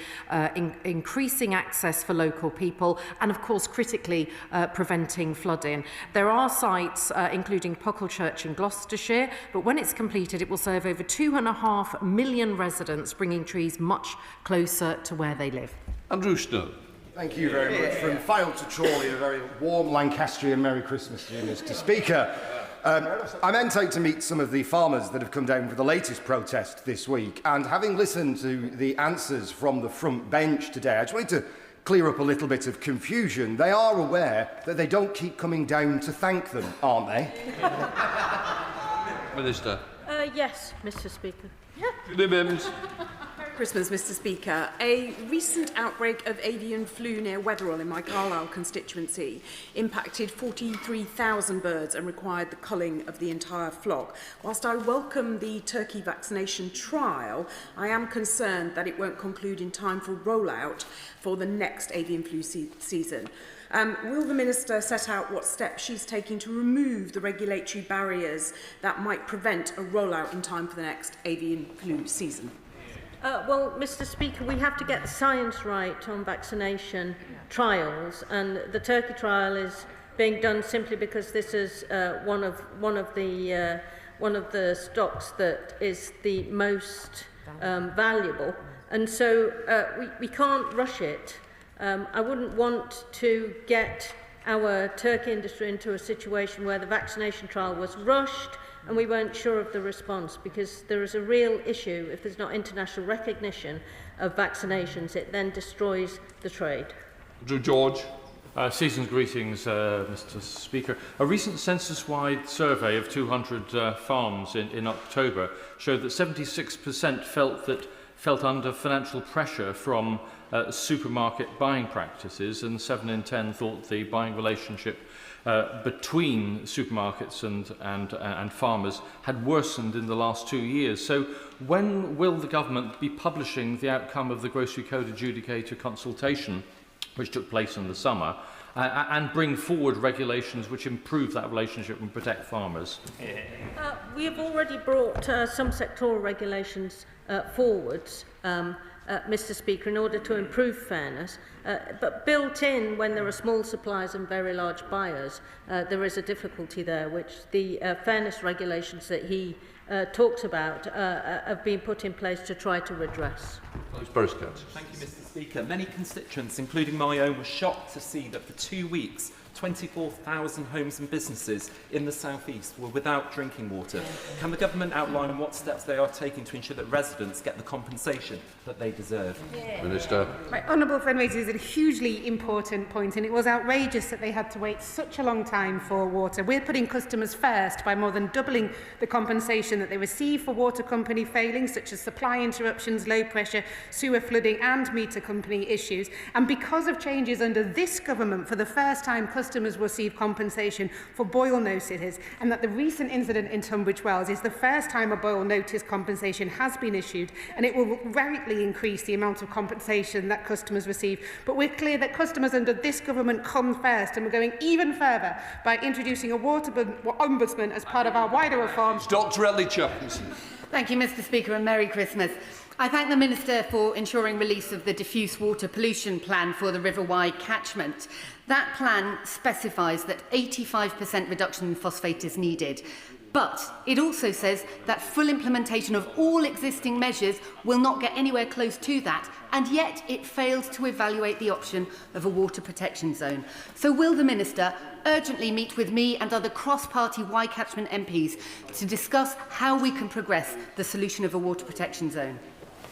increasing access for local people, and of course, critically preventing flooding. There are sites, including Pucklechurch in Gloucestershire, but when it's completed, it will serve over 2.5 million residents, bringing trees much closer to where they live. Andrew Snow. Thank you very much. From Fyle to Chorley, a very warm Lancastrian Merry Christmas to you, Mr Speaker. I'm entertained to meet some of the farmers that have come down for the latest protest this week, and having listened to the answers from the front bench today, I just wanted to clear up a little bit of confusion. They are aware that they don't keep coming down to thank them, aren't they? Minister. Yes, Mr Speaker. Merry Christmas, Mr Speaker. A recent outbreak of avian flu near Wetherall in my Carlisle constituency impacted 43,000 birds and required the culling of the entire flock. Whilst I welcome the turkey vaccination trial, I am concerned that it won't conclude in time for rollout for the next avian flu season. Will the Minister set out what steps she's taking to remove the regulatory barriers that might prevent a rollout in time for the next avian flu season? Well, Mr. Speaker, we have to get the science right on vaccination trials, and the turkey trial is being done simply because this is one of the stocks that is the most valuable, and so we can't rush it. I wouldn't want to get our turkey industry into a situation where the vaccination trial was rushed and we weren't sure of the response, because there is a real issue. If there's not international recognition of vaccinations, it then destroys the trade. George. Season's greetings, Mr. Speaker. A recent census-wide survey of 200 farms in October showed that 76% felt under financial pressure from supermarket buying practices, and 7 in 10 thought the buying relationship between supermarkets and farmers had worsened in the last 2 years. So when will the government be publishing the outcome of the Grocery Code Adjudicator consultation, which took place in the summer, and bring forward regulations which improve that relationship and protect farmers? We have already brought some sectoral regulations forwards, Mr. Speaker, in order to improve fairness. But built in, when there are small suppliers and very large buyers, there is a difficulty there, which the fairness regulations that he talks about have been put in place to try to redress. Thank you, Mr. Speaker. Many constituents, including my own, were shocked to see that for 2 weeks, 24,000 homes and businesses in the South East were without drinking water. Can the government outline what steps they are taking to ensure that residents get the compensation that they deserve? Minister. My honourable friend raises a hugely important point, and it was outrageous that they had to wait such a long time for water. We're putting customers first by more than doubling the compensation that they receive for water company failings, such as supply interruptions, low pressure, sewer flooding and meter company issues. And because of changes under this government, for the first time, customers will receive compensation for boil notices, and that the recent incident in Tunbridge Wells is the first time a boil notice compensation has been issued, and it will greatly increase the amount of compensation that customers receive. But we're clear that customers under this government come first, and we're going even further by introducing a water ombudsman as part of our wider reforms. Dr. Ellie Chappinson. Thank you, Mr. Speaker, and Merry Christmas. I thank the Minister for ensuring release of the diffuse water pollution plan for the River Wye catchment. That plan specifies that 85% reduction in phosphate is needed. But it also says that full implementation of all existing measures will not get anywhere close to that, and yet it fails to evaluate the option of a water protection zone. So will the Minister urgently meet with me and other cross-party Wye catchment MPs to discuss how we can progress the solution of a water protection zone?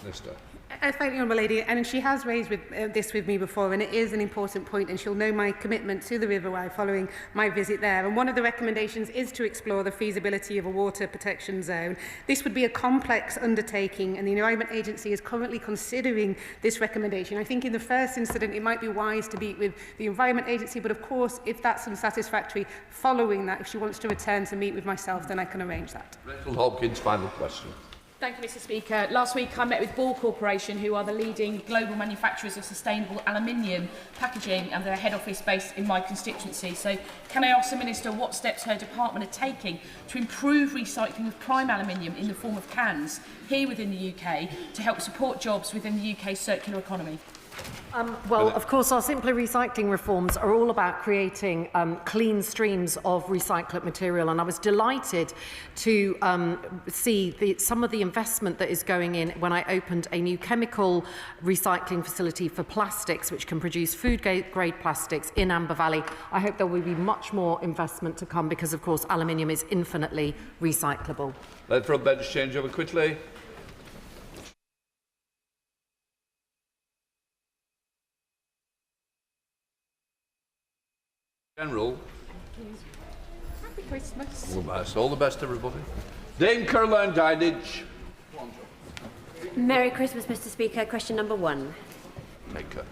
Minister. I thank the Honourable Lady, and she has raised this with me before, and it is an important point, and she'll know my commitment to the River Wye following my visit there. And one of the recommendations is to explore the feasibility of a water protection zone. This would be a complex undertaking, and the Environment Agency is currently considering this recommendation. I think in the first incident it might be wise to meet with the Environment Agency, but of course, if that's unsatisfactory, following that, if she wants to return to meet with myself, then I can arrange that. Rachel Hopkins, final question. Thank you, Mr. Speaker. Last week I met with Ball Corporation, who are the leading global manufacturers of sustainable aluminium packaging, and their head office based in my constituency. So can I ask the Minister what steps her department are taking to improve recycling of prime aluminium in the form of cans here within the UK to help support jobs within the UK's circular economy? Well, of course, our Simpler Recycling reforms are all about creating clean streams of recycled material, and I was delighted to see some of the investment that is going in when I opened a new chemical recycling facility for plastics, which can produce food-grade plastics in Amber Valley. I hope there will be much more investment to come because, of course, aluminium is infinitely recyclable. Let front bench change over quickly. General. Happy Christmas. All the best, everybody. Dame Caroline Dinage. Merry Christmas, Mr. Speaker. Question number 1. Maker.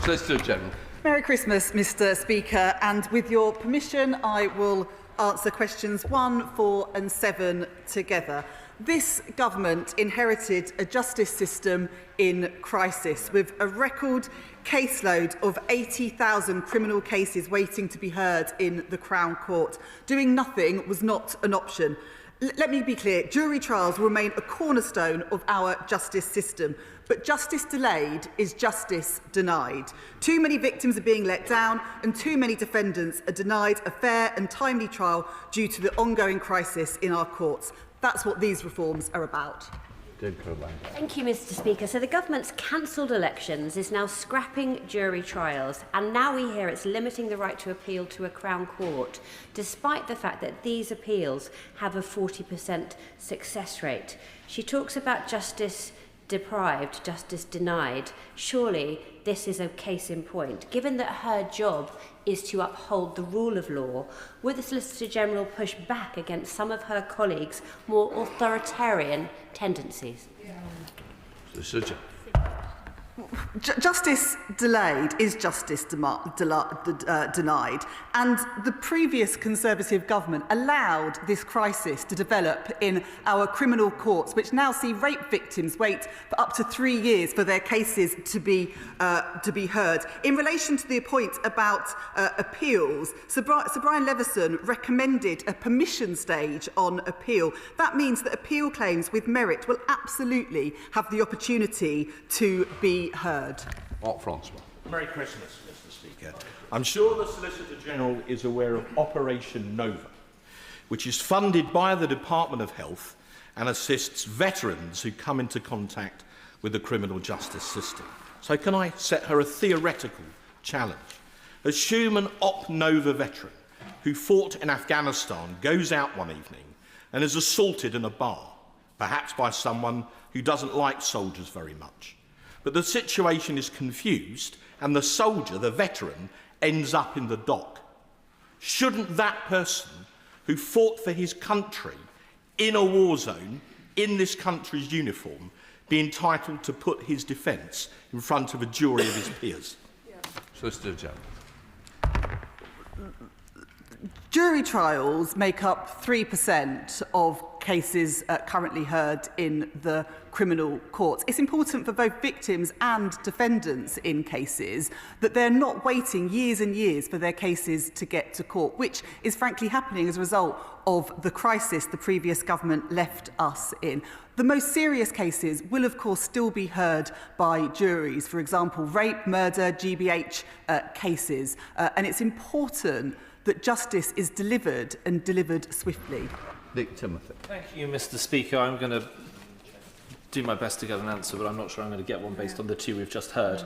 Solicitor General. Merry Christmas, Mr. Speaker, and with your permission, I will answer questions 1, 4 and 7 together. This government inherited a justice system in crisis with a record caseload of 80,000 criminal cases waiting to be heard in the Crown Court. Doing nothing was not an option. Let me be clear, jury trials will remain a cornerstone of our justice system, but justice delayed is justice denied. Too many victims are being let down and too many defendants are denied a fair and timely trial due to the ongoing crisis in our courts. That's what these reforms are about. Thank you, Mr. Speaker. So the government's cancelled elections is now scrapping jury trials, and now we hear it's limiting the right to appeal to a Crown Court, despite the fact that these appeals have a 40% success rate. She talks about justice deprived, justice denied. Surely this is a case in point. Given that her job is to uphold the rule of law, would the Solicitor General push back against some of her colleagues' more authoritarian tendencies? Solicitor. Justice delayed is justice denied, and the previous Conservative government allowed this crisis to develop in our criminal courts, which now see rape victims wait for up to 3 years for their cases to be heard. In relation to the point about appeals, Sir Brian Leveson recommended a permission stage on appeal. That means that appeal claims with merit will absolutely have the opportunity to be heard. Francois. Merry Christmas, Mr. Speaker. I'm sure the Solicitor General is aware of Operation Nova, which is funded by the Department of Health and assists veterans who come into contact with the criminal justice system. So can I set her a theoretical challenge? Assume an Op Nova veteran who fought in Afghanistan goes out one evening and is assaulted in a bar, perhaps by someone who doesn't like soldiers very much. But the situation is confused and the soldier, the veteran, ends up in the dock. Shouldn't that person who fought for his country in a war zone, in this country's uniform, be entitled to put his defence in front of a jury of his peers? Solicitor General. Jury trials make up 3% of cases currently heard in the criminal courts. It's important for both victims and defendants in cases that they're not waiting years and years for their cases to get to court, which is frankly happening as a result of the crisis the previous government left us in. The most serious cases will, of course, still be heard by juries, for example, rape, murder, GBH cases, and it's important that justice is delivered and delivered swiftly. Nick Timothy. Thank you, Mr. Speaker. I'm going to do my best to get an answer, but I'm not sure I'm going to get one based on the two we've just heard.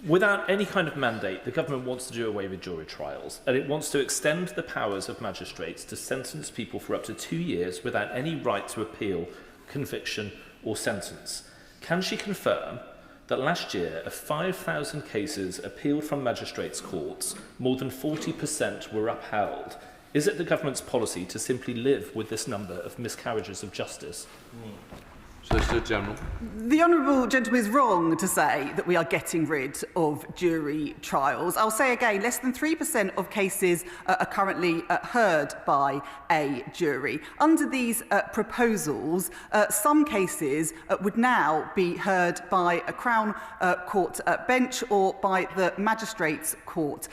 Without any kind of mandate, the government wants to do away with jury trials, and it wants to extend the powers of magistrates to sentence people for up to 2 years without any right to appeal, conviction or sentence. Can she confirm that last year, of 5,000 cases appealed from magistrates' courts, more than 40% were upheld? Is it the government's policy to simply live with this number of miscarriages of justice? Solicitor General. The honourable gentleman is wrong to say that we are getting rid of jury trials. I'll say again, less than 3% of cases are currently heard by a jury. Under these proposals, some cases would now be heard by a Crown Court bench or by the Magistrates' Court.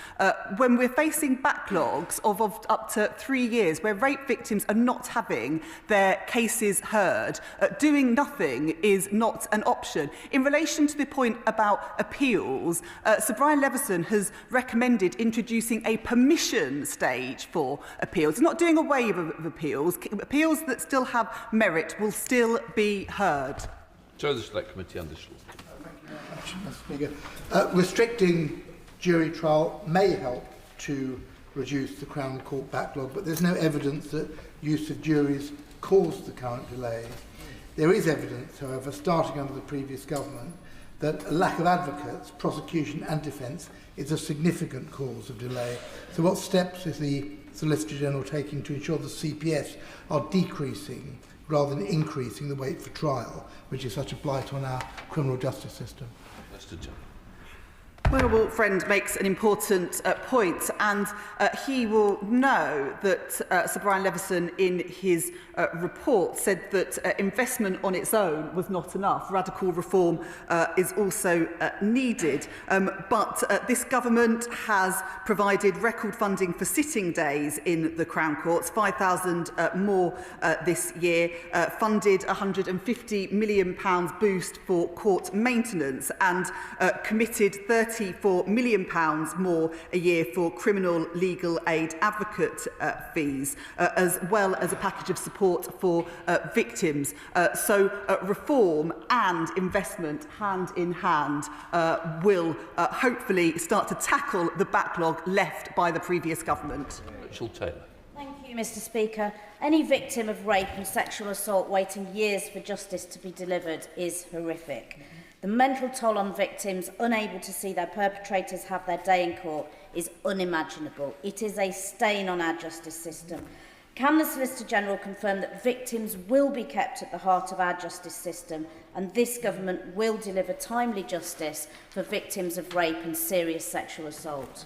When we're facing backlogs of up to 3 years, where rape victims are not having their cases heard, doing nothing is not an option. In relation to the point about appeals, Sir Brian Leveson has recommended introducing a permission stage for appeals. Not doing away with appeals. Appeals that still have merit will still be heard. Chair of the Select Committee, Andy Shaw. Thank you very much, Mr. Speaker. Restricting jury trial may help to reduce the Crown Court backlog, but there's no evidence that use of juries caused the current delay. There is evidence, however, starting under the previous government, that a lack of advocates, prosecution and defence is a significant cause of delay. So what steps is the Solicitor General taking to ensure the CPS are decreasing rather than increasing the wait for trial, which is such a blight on our criminal justice system? Mr. General. My honourable friend makes an important point, and he will know that Sir Brian Leveson in his report said that investment on its own was not enough. Radical reform is also needed. But this government has provided record funding for sitting days in the Crown Courts, 5,000 more this year, funded £150 million boost for court maintenance, and committed £34 million more a year for criminal legal aid advocate fees, as well as a package of support for victims. So reform and investment, hand in hand, will hopefully start to tackle the backlog left by the previous government. Rachel Taylor. Thank you, Mr. Speaker. Any victim of rape and sexual assault waiting years for justice to be delivered is horrific. The mental toll on victims unable to see their perpetrators have their day in court is unimaginable. It is a stain on our justice system. Can the Solicitor General confirm that victims will be kept at the heart of our justice system and this government will deliver timely justice for victims of rape and serious sexual assault?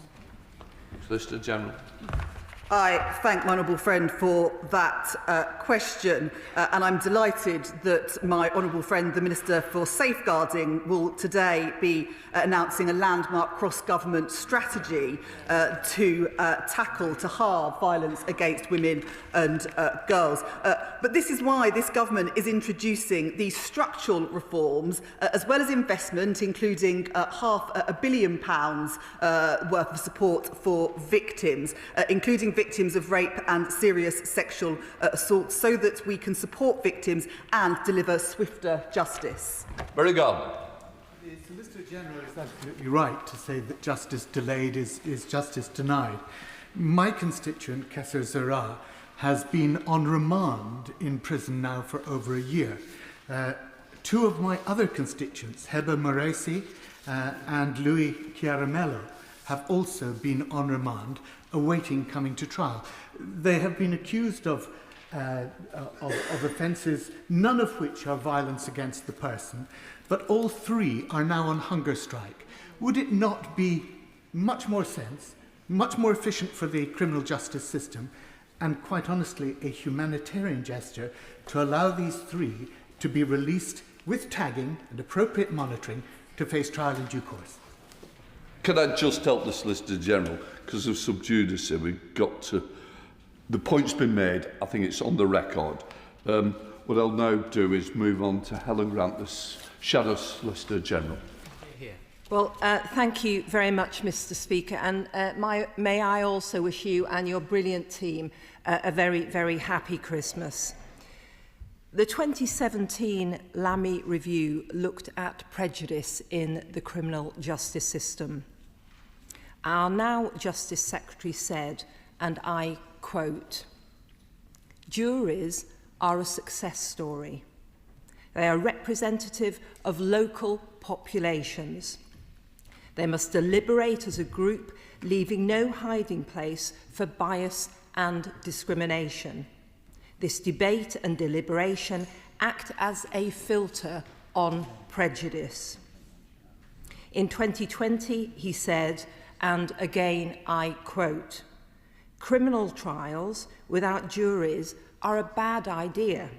Solicitor General. I thank my honourable friend for that question, and I'm delighted that my honourable friend, the Minister for Safeguarding, will today be announcing a landmark cross-government strategy to halve violence against women and girls. But this is why this government is introducing these structural reforms, as well as investment, including £500 million worth of support for victims, including victims of rape and serious sexual assault, so that we can support victims and deliver swifter justice. Very good. The Solicitor General is absolutely right to say that justice delayed is justice denied. My constituent, Kesser Zara, has been on remand in prison now for over a year. Two of my other constituents, Heba Moresi and Louis Chiaramello, have also been on remand, awaiting coming to trial. They have been accused of offences, none of which are violence against the person, but all three are now on hunger strike. Would it not be much more sense, much more efficient for the criminal justice system, and quite honestly a humanitarian gesture, to allow these three to be released with tagging and appropriate monitoring to face trial in due course? Can I just help the Solicitor General? Because of sub judice, we've got to... The point's been made. I think it's on the record. What I'll now do is move on to Helen Grant, the Shadow Solicitor General. Well, thank you very much, Mr. Speaker, and may I also wish you and your brilliant team a very, very happy Christmas. The 2017 Lamy Review looked at prejudice in the criminal justice system. Our now Justice Secretary said, and I quote, "Juries are a success story. They are representative of local populations. They must deliberate as a group, leaving no hiding place for bias and discrimination. This debate and deliberation act as a filter on prejudice." In 2020, he said, and again I quote, "Criminal trials without juries are a bad idea.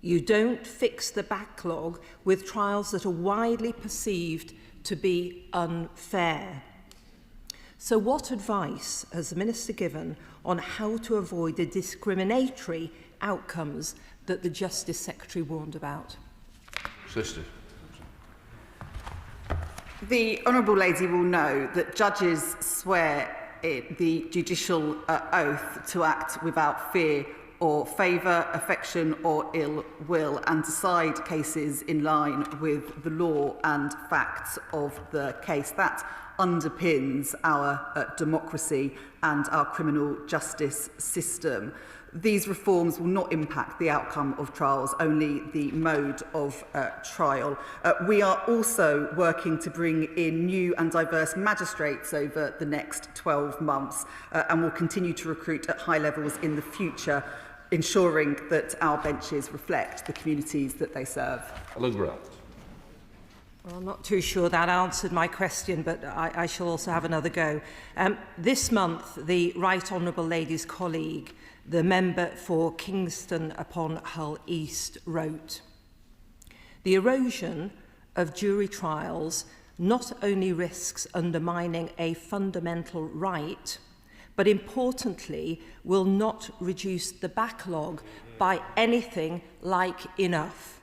You don't fix the backlog with trials that are widely perceived to be unfair." So what advice has the Minister given on how to avoid the discriminatory outcomes that the Justice Secretary warned about? Sister. The Honourable Lady will know that judges swear the judicial oath to act without fear or favour, affection or ill will, and decide cases in line with the law and facts of the case. That underpins our democracy and our criminal justice system. These reforms will not impact the outcome of trials, only the mode of trial. We are also working to bring in new and diverse magistrates over the next 12 months and will continue to recruit at high levels in the future, ensuring that our benches reflect the communities that they serve. Helen Grant. Well, I'm not too sure that answered my question, but I shall also have another go. This month, the Right Honourable Lady's colleague, the member for Kingston upon Hull East, wrote, "The erosion of jury trials not only risks undermining a fundamental right, but importantly will not reduce the backlog by anything like enough."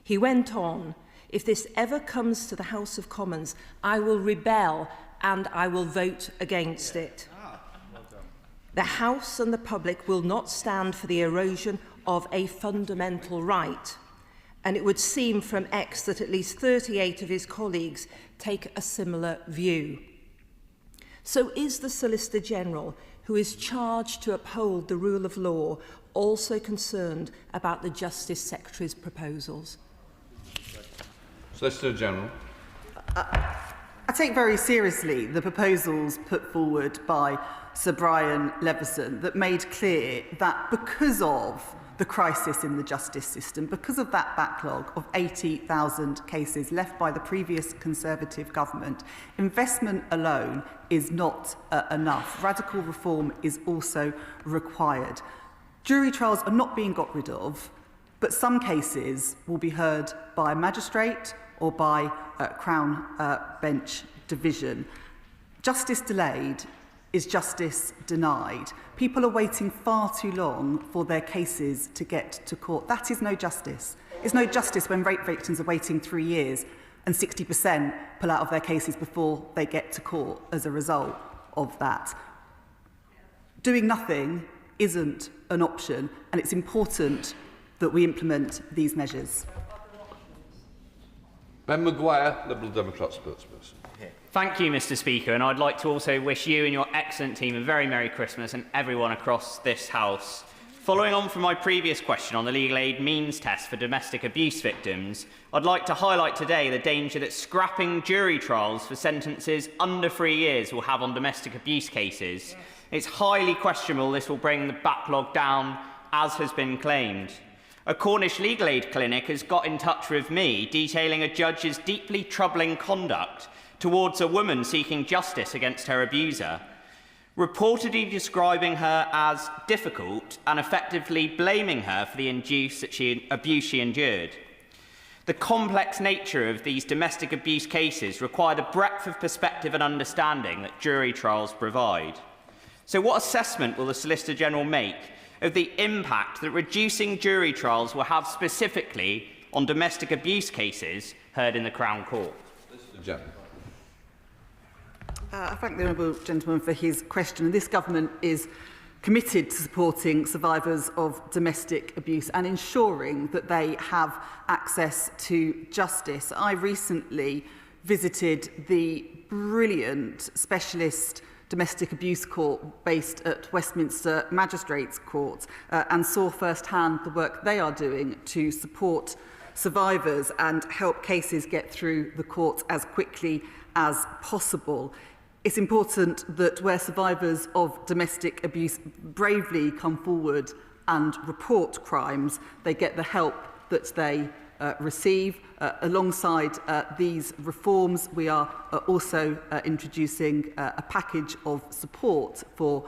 He went on, "If this ever comes to the House of Commons, I will rebel and I will vote against it. The House and the public will not stand for the erosion of a fundamental right." And it would seem from X that at least 38 of his colleagues take a similar view. So is the Solicitor General, who is charged to uphold the rule of law, also concerned about the Justice Secretary's proposals? Solicitor General. I take very seriously the proposals put forward by Sir Brian Leveson that made clear that because of the crisis in the justice system, because of that backlog of 80,000 cases left by the previous Conservative government, investment alone is not enough. Radical reform is also required. Jury trials are not being got rid of, but some cases will be heard by a magistrate or by Crown Bench division. Justice delayed is justice denied. People are waiting far too long for their cases to get to court. That is no justice. It's no justice when rape victims are waiting 3 years and 60% pull out of their cases before they get to court as a result of that. Doing nothing isn't an option, and it's important that we implement these measures. Ben Maguire, Liberal Democrat spokesperson. Thank you, Mr. Speaker, and I'd like to also wish you and your excellent team a very Merry Christmas and everyone across this House. Following on from my previous question on the legal aid means test for domestic abuse victims, I'd like to highlight today the danger that scrapping jury trials for sentences under 3 years will have on domestic abuse cases. It's highly questionable this will bring the backlog down, as has been claimed. A Cornish legal aid clinic has got in touch with me detailing a judge's deeply troubling conduct towards a woman seeking justice against her abuser, reportedly describing her as difficult and effectively blaming her for the abuse she endured. The complex nature of these domestic abuse cases require the breadth of perspective and understanding that jury trials provide. So what assessment will the Solicitor General make of the impact that reducing jury trials will have specifically on domestic abuse cases heard in the Crown Court? Solicitor General. I thank the honourable gentleman for his question. This government is committed to supporting survivors of domestic abuse and ensuring that they have access to justice. I recently visited the brilliant specialist domestic abuse court based at Westminster Magistrates Court and saw firsthand the work they are doing to support survivors and help cases get through the courts as quickly as possible. It's important that where survivors of domestic abuse bravely come forward and report crimes, they get the help that they receive. Alongside these reforms, we are also introducing a package of support for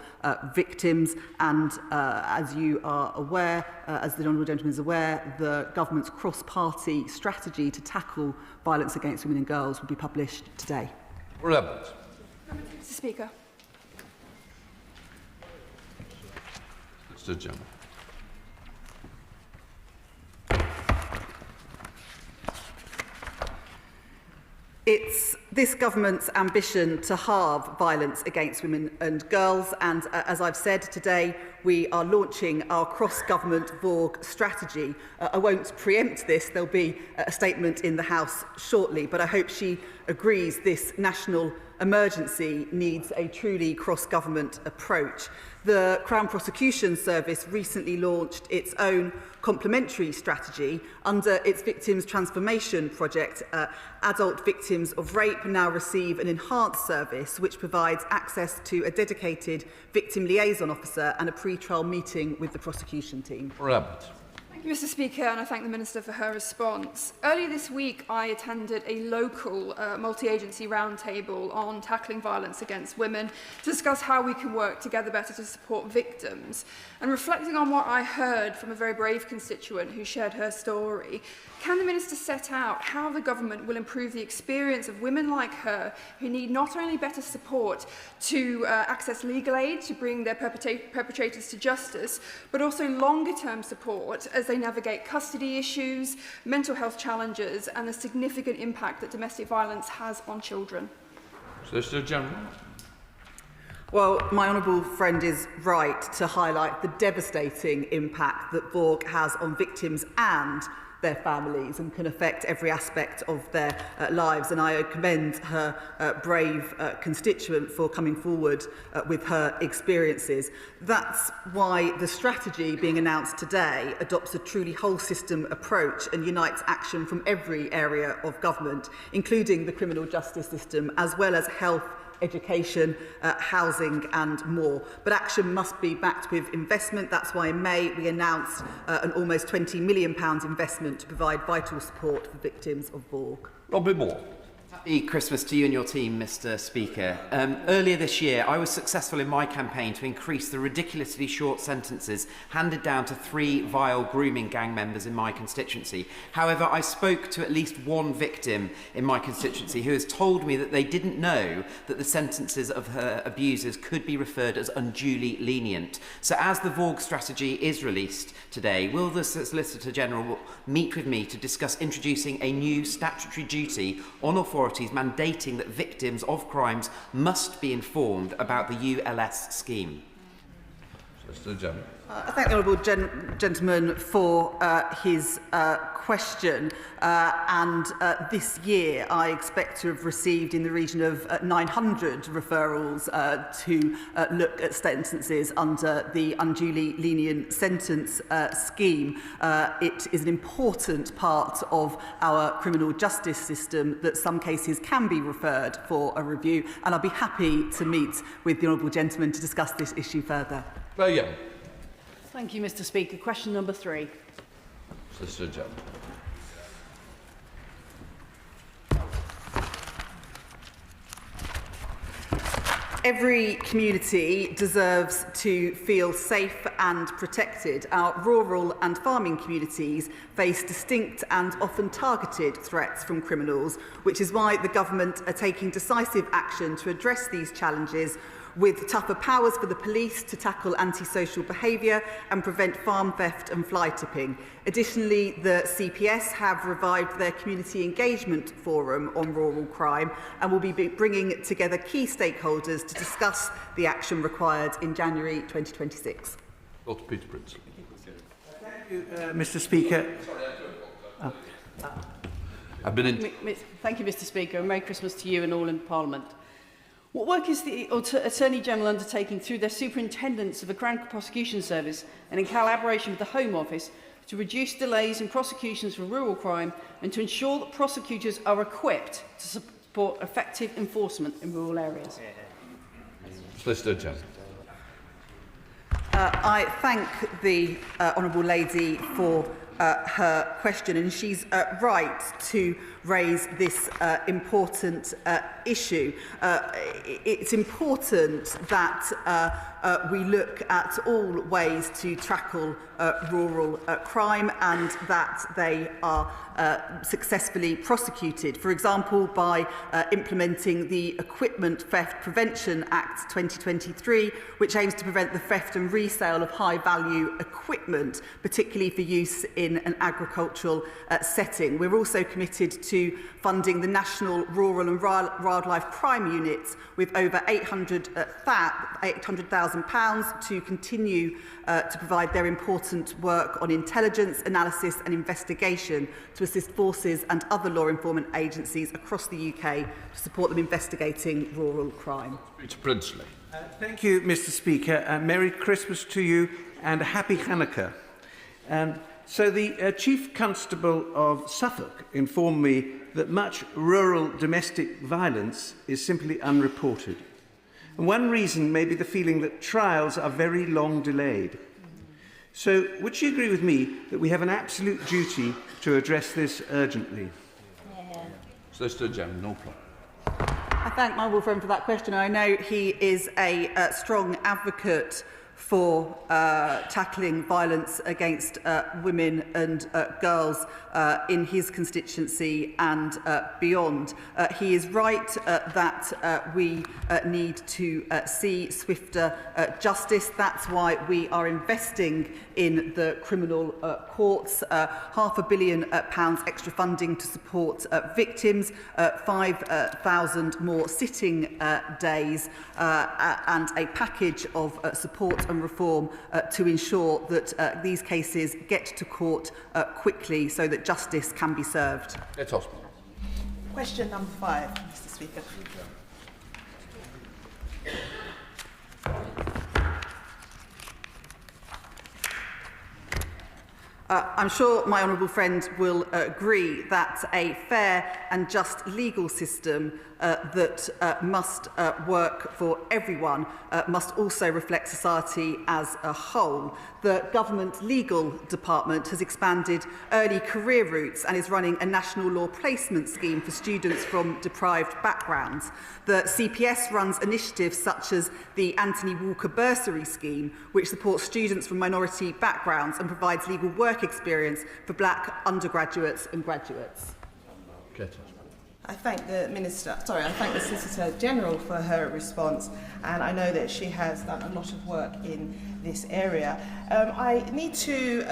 victims, and as you are aware, as the honourable gentleman is aware, the government's cross-party strategy to tackle violence against women and girls will be published today. Mr. Speaker. Mr. General. It's this government's ambition to halve violence against women and girls, and as I've said today, we are launching our cross-government VORG strategy. I won't preempt this, there'll be a statement in the House shortly, but I hope she agrees this national emergency needs a truly cross-government approach. The Crown Prosecution Service recently launched its own complementary strategy under its Victims Transformation Project. Adult victims of rape now receive an enhanced service which provides access to a dedicated victim liaison officer and a pre-trial meeting with the prosecution team. Rabbit. Thank you, Mr. Speaker, and I thank the Minister for her response. Earlier this week, I attended a local multi-agency roundtable on tackling violence against women to discuss how we can work together better to support victims. And reflecting on what I heard from a very brave constituent who shared her story, can the Minister set out how the government will improve the experience of women like her who need not only better support to access legal aid to bring their perpetrators to justice, but also longer-term support as they navigate custody issues, mental health challenges, and the significant impact that domestic violence has on children? Solicitor General. Well, my honourable friend is right to highlight the devastating impact that VAWG has on victims and their families and can affect every aspect of their lives. And I commend her brave constituent for coming forward with her experiences. That's why the strategy being announced today adopts a truly whole system approach and unites action from every area of government, including the criminal justice system, as well as health, education, housing and more. But action must be backed with investment. That's why in May we announced an almost £20 million investment to provide vital support for victims of VAWG. Robin Moore. Happy Christmas to you and your team, Mr. Speaker. Earlier this year, I was successful in my campaign to increase the ridiculously short sentences handed down to 3 vile grooming gang members in my constituency. However, I spoke to at least one victim in my constituency who has told me that they didn't know that the sentences of her abusers could be referred as unduly lenient. So as the VAWG strategy is released today, will the Solicitor General meet with me to discuss introducing a new statutory duty on authorities mandating that victims of crimes must be informed about the ULS scheme? Solicitor General. I thank the honourable gentleman for his question. This year, I expect to have received in the region of 900 referrals to look at sentences under the unduly lenient sentence scheme. It is an important part of our criminal justice system that some cases can be referred for a review, and I'll be happy to meet with the honourable gentleman to discuss this issue further. Young. Thank you, Mr. Speaker. Question number 3. Solicitor General. Every community deserves to feel safe and protected. Our rural and farming communities face distinct and often targeted threats from criminals, which is why the government are taking decisive action to address these challenges with tougher powers for the police to tackle antisocial behaviour and prevent farm theft and fly tipping. Additionally, the CPS have revived their community engagement forum on rural crime and will be bringing together key stakeholders to discuss the action required in January 2026. Dr. Peter Prinsley. Thank you, Mr. Speaker. Thank you, Mr. Speaker, and Merry Christmas to you and all in Parliament. What work is the Attorney General undertaking through their Superintendents of the Crown Prosecution Service and in collaboration with the Home Office to reduce delays in prosecutions for rural crime and to ensure that prosecutors are equipped to support effective enforcement in rural areas? Solicitor General. I thank the honourable lady for her question, and she's right to raise this important issue. It's important that we look at all ways to tackle rural crime and that they are successfully prosecuted. For example, by implementing the Equipment Theft Prevention Act 2023, which aims to prevent the theft and resale of high-value equipment, particularly for use in an agricultural setting. We're also committed to funding the National Rural and Wildlife Crime Units with over £800,000 to continue to provide their important work on intelligence, analysis and investigation to assist forces and other law enforcement agencies across the UK to support them investigating rural crime. Peter Prinsley. Thank you, Mr. Speaker. Merry Christmas to you and Happy Hanukkah. So the Chief Constable of Suffolk informed me that much rural domestic violence is simply unreported. And one reason may be the feeling that trials are very long delayed. So would she agree with me that we have an absolute duty to address this urgently? Solicitor General, no problem. I thank my honourable friend for that question. I know he is a strong advocate for tackling violence against women and girls in his constituency and beyond. He is right that we need to see swifter justice. That's why we are investing in the criminal courts, £500 million extra funding to support victims, 5,000 more sitting days, and a package of support and reform to ensure that these cases get to court quickly so that justice can be served. Question number 5, Mr. Speaker. I'm sure my honourable friend will agree that a fair and just legal system that must work for everyone must also reflect society as a whole. The Government Legal Department has expanded early career routes and is running a national law placement scheme for students from deprived backgrounds. The CPS runs initiatives such as the Anthony Walker Bursary Scheme, which supports students from minority backgrounds and provides legal work experience for black undergraduates and graduates. I thank the I thank the Solicitor General for her response, and I know that she has done a lot of work in this area. I need to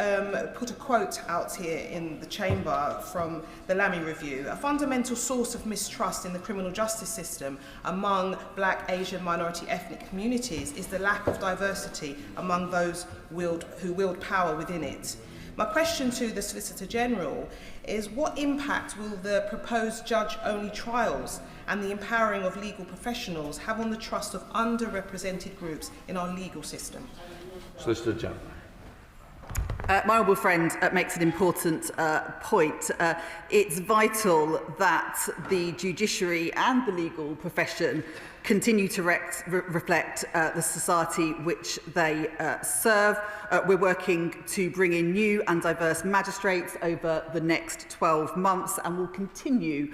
put a quote out here in the chamber from the Lammy Review. A fundamental source of mistrust in the criminal justice system among black, Asian, minority ethnic communities is the lack of diversity among those who wield power within it. My question to the Solicitor General is, what impact will the proposed judge-only trials and the empowering of legal professionals have on the trust of underrepresented groups in our legal system? Solicitor General. My honourable friend makes an important point. It's vital that the judiciary and the legal profession continue to reflect the society which they serve. We're working to bring in new and diverse magistrates over the next 12 months and will continue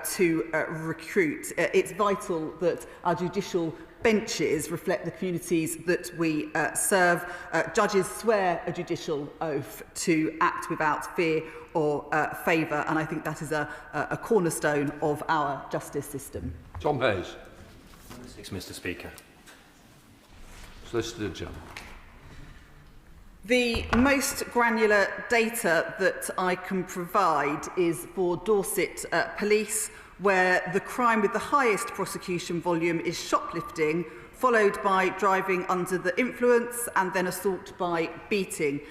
to recruit. It's vital that our judicial benches reflect the communities that we serve. Judges swear a judicial oath to act without fear or favour, and I think that is a cornerstone of our justice system. Tom Hayes. Mr. Speaker. Solicitor General. The most granular data that I can provide is for Dorset Police, where the crime with the highest prosecution volume is shoplifting, followed by driving under the influence and then assault by beating.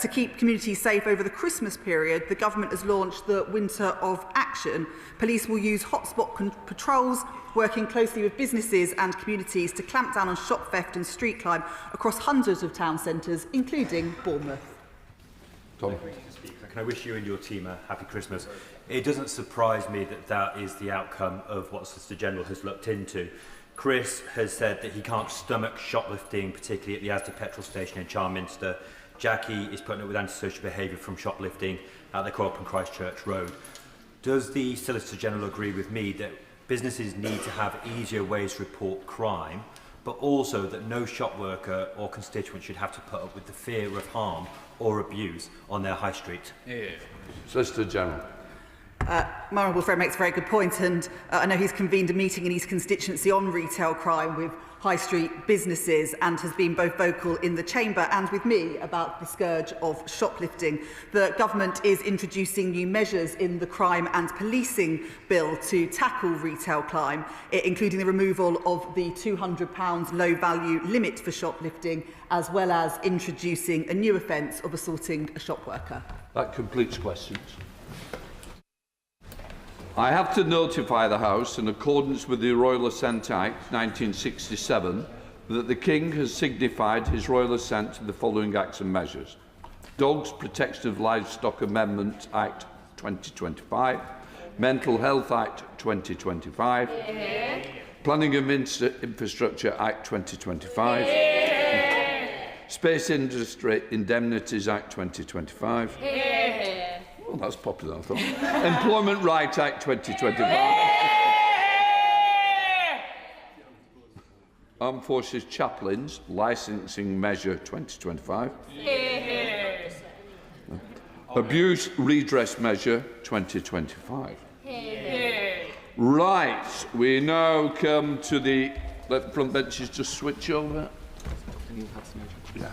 To keep communities safe over the Christmas period, the government has launched the Winter of Action. Police will use hotspot patrols, working closely with businesses and communities to clamp down on shop theft and street crime across hundreds of town centres, including Bournemouth. Tom. Can I wish you and your team a happy Christmas? It doesn't surprise me that that is the outcome of what Solicitor General has looked into. Chris has said that he can't stomach shoplifting, particularly at the Asda petrol station in Charminster. Jackie is putting up with antisocial behaviour from shoplifting at the Co-op and Christchurch Road. Does the Solicitor General agree with me that businesses need to have easier ways to report crime, but also that no shop worker or constituent should have to put up with the fear of harm or abuse on their high street? Solicitor General. My honourable friend makes a very good point, and I know he's convened a meeting in his constituency on retail crime with high street businesses and has been both vocal in the chamber and with me about the scourge of shoplifting. The government is introducing new measures in the Crime and Policing Bill to tackle retail crime, including the removal of the £200 low value limit for shoplifting, as well as introducing a new offence of assaulting a shop worker. That completes questions. I have to notify the House, in accordance with the Royal Assent Act 1967, that the King has signified his royal assent to the following acts and measures: Dogs Protection of Livestock Amendment Act 2025, Mental Health Act 2025, Planning and Infrastructure Act 2025, Space Industry Indemnities Act 2025. Well, that's popular, I thought. Employment Right Act 2025. Armed Forces Chaplains Licensing Measure 2025. Abuse Redress Measure 2025. Right, we now come to the... Let front benches just switch over. Yeah.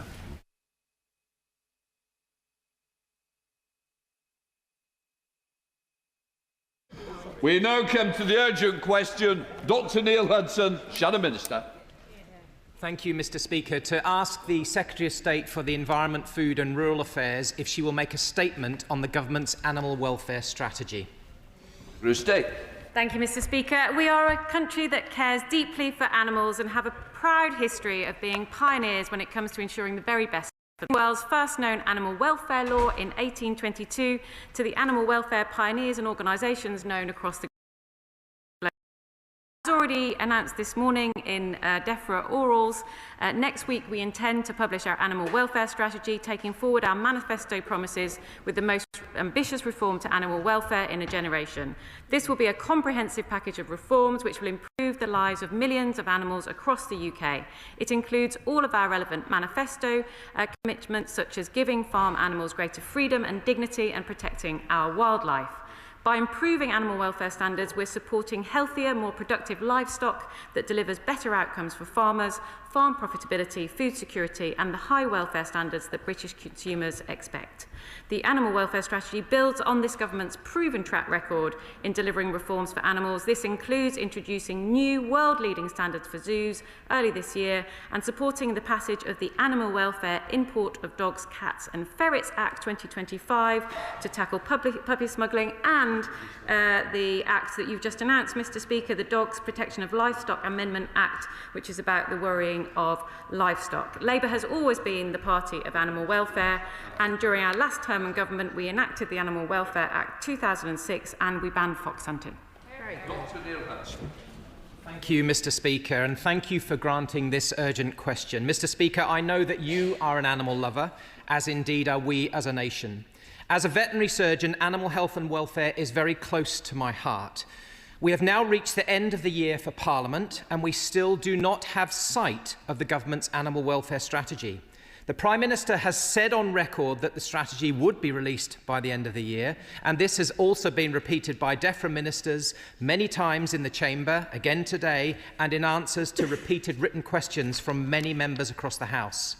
We now come to the urgent question. Dr. Neil Hudson, Shadow Minister. Thank you, Mr. Speaker. To ask the Secretary of State for the Environment, Food and Rural Affairs if she will make a statement on the government's animal welfare strategy. State. Thank you, Mr. Speaker. We are a country that cares deeply for animals and have a proud history of being pioneers when it comes to ensuring the very best. From the world's first known animal welfare law in 1822 to the animal welfare pioneers and organisations known across the globe. As already announced this morning in DEFRA orals, next week we intend to publish our animal welfare strategy, taking forward our manifesto promises with the most ambitious reform to animal welfare in a generation. This will be a comprehensive package of reforms which will improve the lives of millions of animals across the UK. It includes all of our relevant manifesto commitments, such as giving farm animals greater freedom and dignity and protecting our wildlife. By improving animal welfare standards, we're supporting healthier, more productive livestock that delivers better outcomes for farmers, farm profitability, food security, and the high welfare standards that British consumers expect. The animal welfare strategy builds on this government's proven track record in delivering reforms for animals. This includes introducing new world-leading standards for zoos early this year and supporting the passage of the Animal Welfare Import of Dogs, Cats and Ferrets Act 2025 to tackle puppy smuggling, and the act that you've just announced, Mr. Speaker, the Dogs Protection of Livestock Amendment Act, which is about the worrying of livestock. Labour has always been the party of animal welfare, and during our last term in government we enacted the Animal Welfare Act 2006 and we banned fox hunting. Thank you, Mr. Speaker, and thank you for granting this urgent question. Mr. Speaker, I know that you are an animal lover, as indeed are we as a nation. As a veterinary surgeon, animal health and welfare is very close to my heart. We have now reached the end of the year for Parliament, and we still do not have sight of the government's animal welfare strategy. The Prime Minister has said on record that the strategy would be released by the end of the year, and this has also been repeated by DEFRA ministers many times in the Chamber, again today, and in answers to repeated written questions from many members across the House.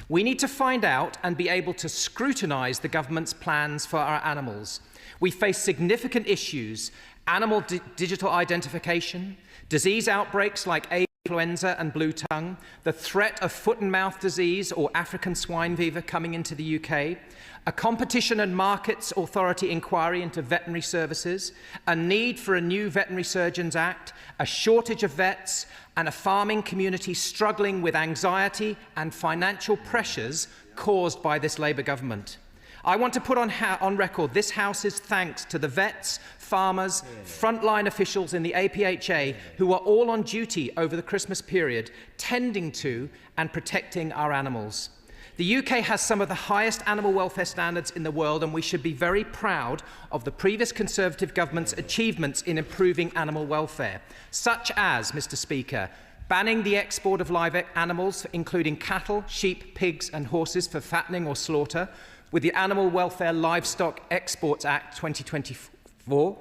We need to find out and be able to scrutinise the government's plans for our animals. We face significant issues: animal digital identification, disease outbreaks like influenza and blue tongue, the threat of foot and mouth disease or African swine fever coming into the UK, a Competition and Markets Authority inquiry into veterinary services, a need for a new Veterinary Surgeons Act, a shortage of vets, and a farming community struggling with anxiety and financial pressures caused by this Labour government. I want to put on record this House's thanks to the vets, farmers, frontline officials in the APHA who are all on duty over the Christmas period, tending to and protecting our animals. The UK has some of the highest animal welfare standards in the world, and we should be very proud of the previous Conservative government's achievements in improving animal welfare, such as, Mr. Speaker, banning the export of live animals, including cattle, sheep, pigs and horses for fattening or slaughter, with the Animal Welfare Livestock Exports Act 2024,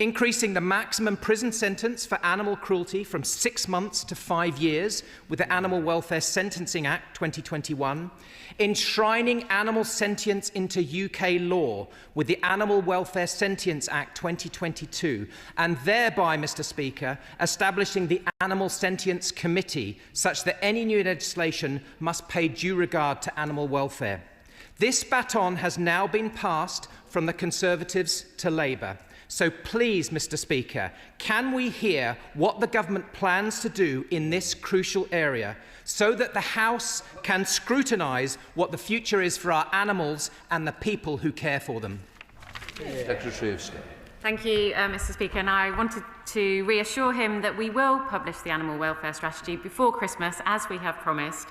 increasing the maximum prison sentence for animal cruelty from 6 months to 5 years with the Animal Welfare Sentencing Act 2021, enshrining animal sentience into UK law with the Animal Welfare Sentience Act 2022, and thereby, Mr. Speaker, establishing the Animal Sentience Committee such that any new legislation must pay due regard to animal welfare. This baton has now been passed from the Conservatives to Labour. So please, Mr. Speaker, can we hear what the government plans to do in this crucial area so that the House can scrutinise what the future is for our animals and the people who care for them? Secretary of State. Thank you, Mr. Speaker. And I wanted to reassure him that we will publish the animal welfare strategy before Christmas, as we have promised.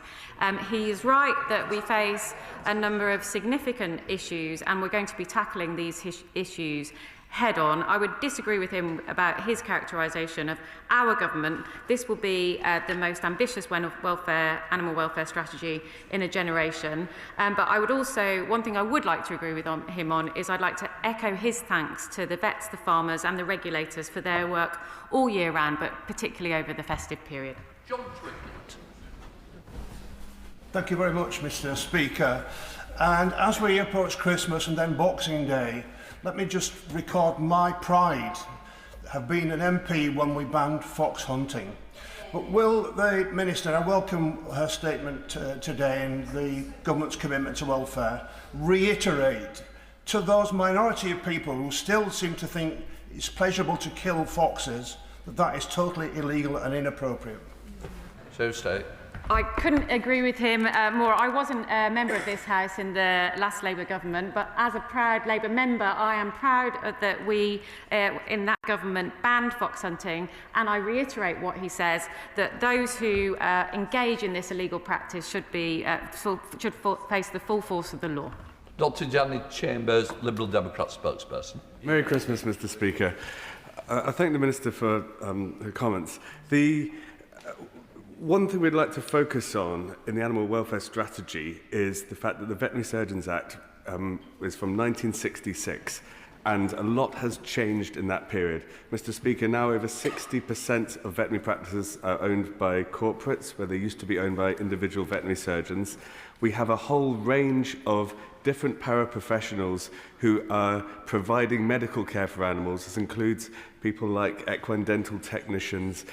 He is right that we face a number of significant issues, and we're going to be tackling these issues head on. I would disagree with him about his characterisation of our government. This will be the most ambitious animal welfare strategy in a generation. But I would also, one thing I would like to agree with him on is I'd like to echo his thanks to the vets, the farmers and the regulators for their work all year round, but particularly over the festive period. John Strickland. Thank you very much, Mr. Speaker. And as we approach Christmas and then Boxing Day, let me just record my pride have been an MP when we banned fox hunting. But will the Minister, I welcome her statement today and the government's commitment to welfare, reiterate to those minority of people who still seem to think it's pleasurable to kill foxes that that is totally illegal and inappropriate? So state. I couldn't agree with him more. I wasn't a member of this House in the last Labour government, but as a proud Labour member, I am proud that we, in that government, banned fox hunting, and I reiterate what he says, that those who engage in this illegal practice should face the full force of the law. Dr. Janet Chambers, Liberal Democrat spokesperson. Merry Christmas, Mr. Speaker. I thank the Minister for her comments. One thing we'd like to focus on in the animal welfare strategy is the fact that the Veterinary Surgeons Act is from 1966, and a lot has changed in that period. Mr. Speaker, now over 60% of veterinary practices are owned by corporates, where they used to be owned by individual veterinary surgeons. We have a whole range of different paraprofessionals who are providing medical care for animals. This includes people like equine dental technicians,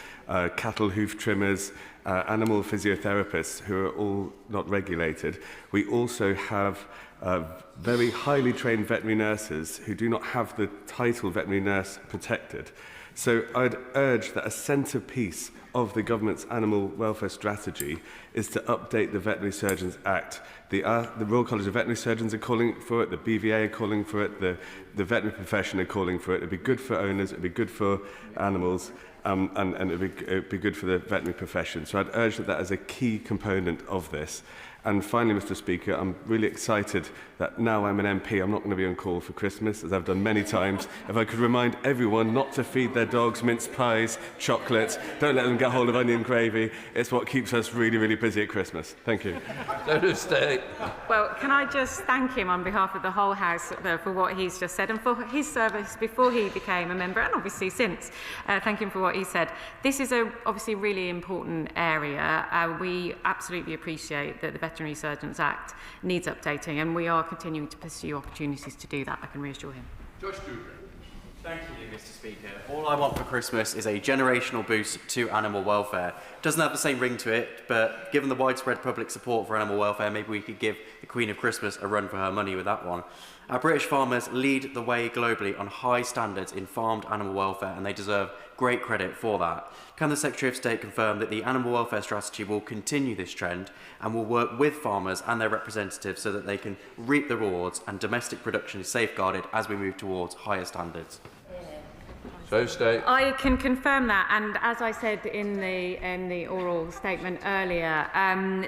cattle hoof trimmers, animal physiotherapists who are all not regulated. We also have very highly trained veterinary nurses who do not have the title veterinary nurse protected. So I'd urge that a centrepiece of the government's animal welfare strategy is to update the Veterinary Surgeons Act. The Royal College of Veterinary Surgeons are calling for it, the BVA are calling for it, the veterinary profession are calling for it. It'd be good for owners, it'd be good for animals, and it'd be good for the veterinary profession. So I'd urge that is a key component of this. And finally, Mr. Speaker, I'm really excited that now I'm an MP, I'm not going to be on call for Christmas, as I've done many times. If I could remind everyone not to feed their dogs mince pies, chocolates, don't let them get hold of onion gravy. It's what keeps us really, really busy at Christmas. Thank you. Well, can I just thank him on behalf of the whole House for what he's just said and for his service before he became a member, and obviously since. Thank him for what he said. This is obviously a really important area. We absolutely appreciate that the Veterinary Surgeons Act needs updating, and we are continuing to pursue opportunities to do that, I can reassure him. Thank you, Mr. Speaker. All I want for Christmas is a generational boost to animal welfare. It doesn't have the same ring to it, but given the widespread public support for animal welfare, maybe we could give the Queen of Christmas a run for her money with that one. Our British farmers lead the way globally on high standards in farmed animal welfare, and they deserve great credit for that. Can the Secretary of State confirm that the animal welfare strategy will continue this trend and will work with farmers and their representatives so that they can reap the rewards and domestic production is safeguarded as we move towards higher standards? I can confirm that, and as I said in the oral statement earlier,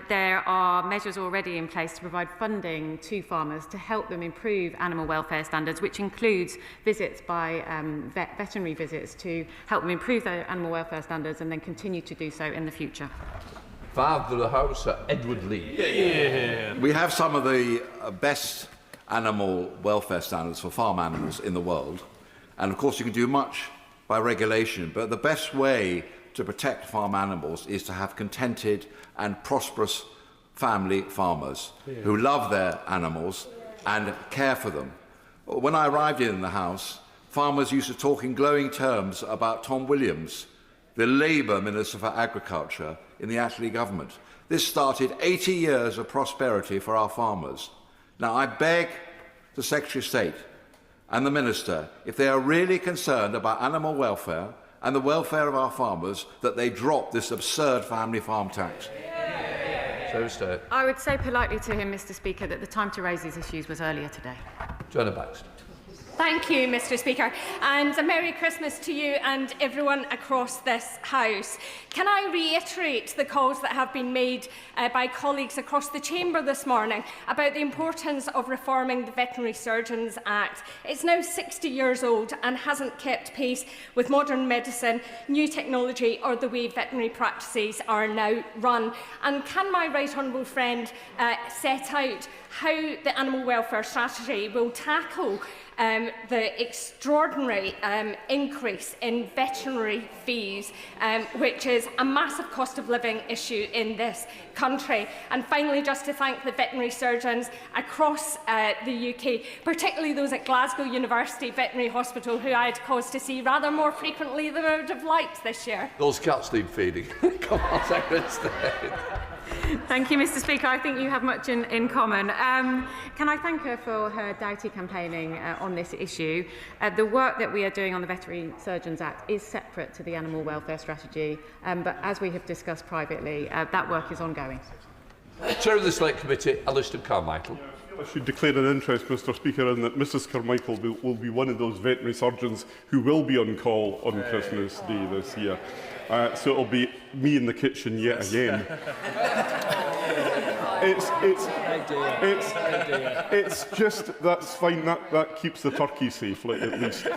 there are measures already in place to provide funding to farmers to help them improve animal welfare standards, which includes visits by veterinary visits to help them improve their animal welfare standards and then continue to do so in the future. Father of the House, Edward Lee. We have some of the best animal welfare standards for farm animals in the world. And of course you can do much by regulation, but the best way to protect farm animals is to have contented and prosperous family farmers who love their animals and care for them. When I arrived in the House, farmers used to talk in glowing terms about Tom Williams, the Labour Minister for Agriculture in the Attlee government. This started 80 years of prosperity for our farmers. Now I beg the Secretary of State and the Minister, if they are really concerned about animal welfare and the welfare of our farmers, that they drop this absurd family farm tax. I would say politely to him, Mr. Speaker, that the time to raise these issues was earlier today. Joanna Baxter. Thank you, Mr. Speaker, and a Merry Christmas to you and everyone across this House. Can I reiterate the calls that have been made by colleagues across the Chamber this morning about the importance of reforming the Veterinary Surgeons Act? It's now 60 years old and hasn't kept pace with modern medicine, new technology or the way veterinary practices are now run. And can my right honourable friend set out how the animal welfare strategy will tackle the extraordinary increase in veterinary fees, which is a massive cost of living issue in this country. And finally, just to thank the veterinary surgeons across the UK, particularly those at Glasgow University Veterinary Hospital, who I had cause to see rather more frequently than I would have liked this year. Those cats need feeding. Come on, Secretary. Thank you, Mr. Speaker. I think you have much in common. Can I thank her for her doughty campaigning on this issue? The work that we are doing on the Veterinary Surgeons Act is separate to the animal welfare strategy, but as we have discussed privately, that work is ongoing. Chair of the Select Committee, Alistair Carmichael. I should declare an interest, Mr. Speaker, in that Mrs Carmichael will be one of those veterinary surgeons who will be on call on Christmas Day this year. So it'll be me in the kitchen yet again. It's just, that's fine, that keeps the turkey safe, at least.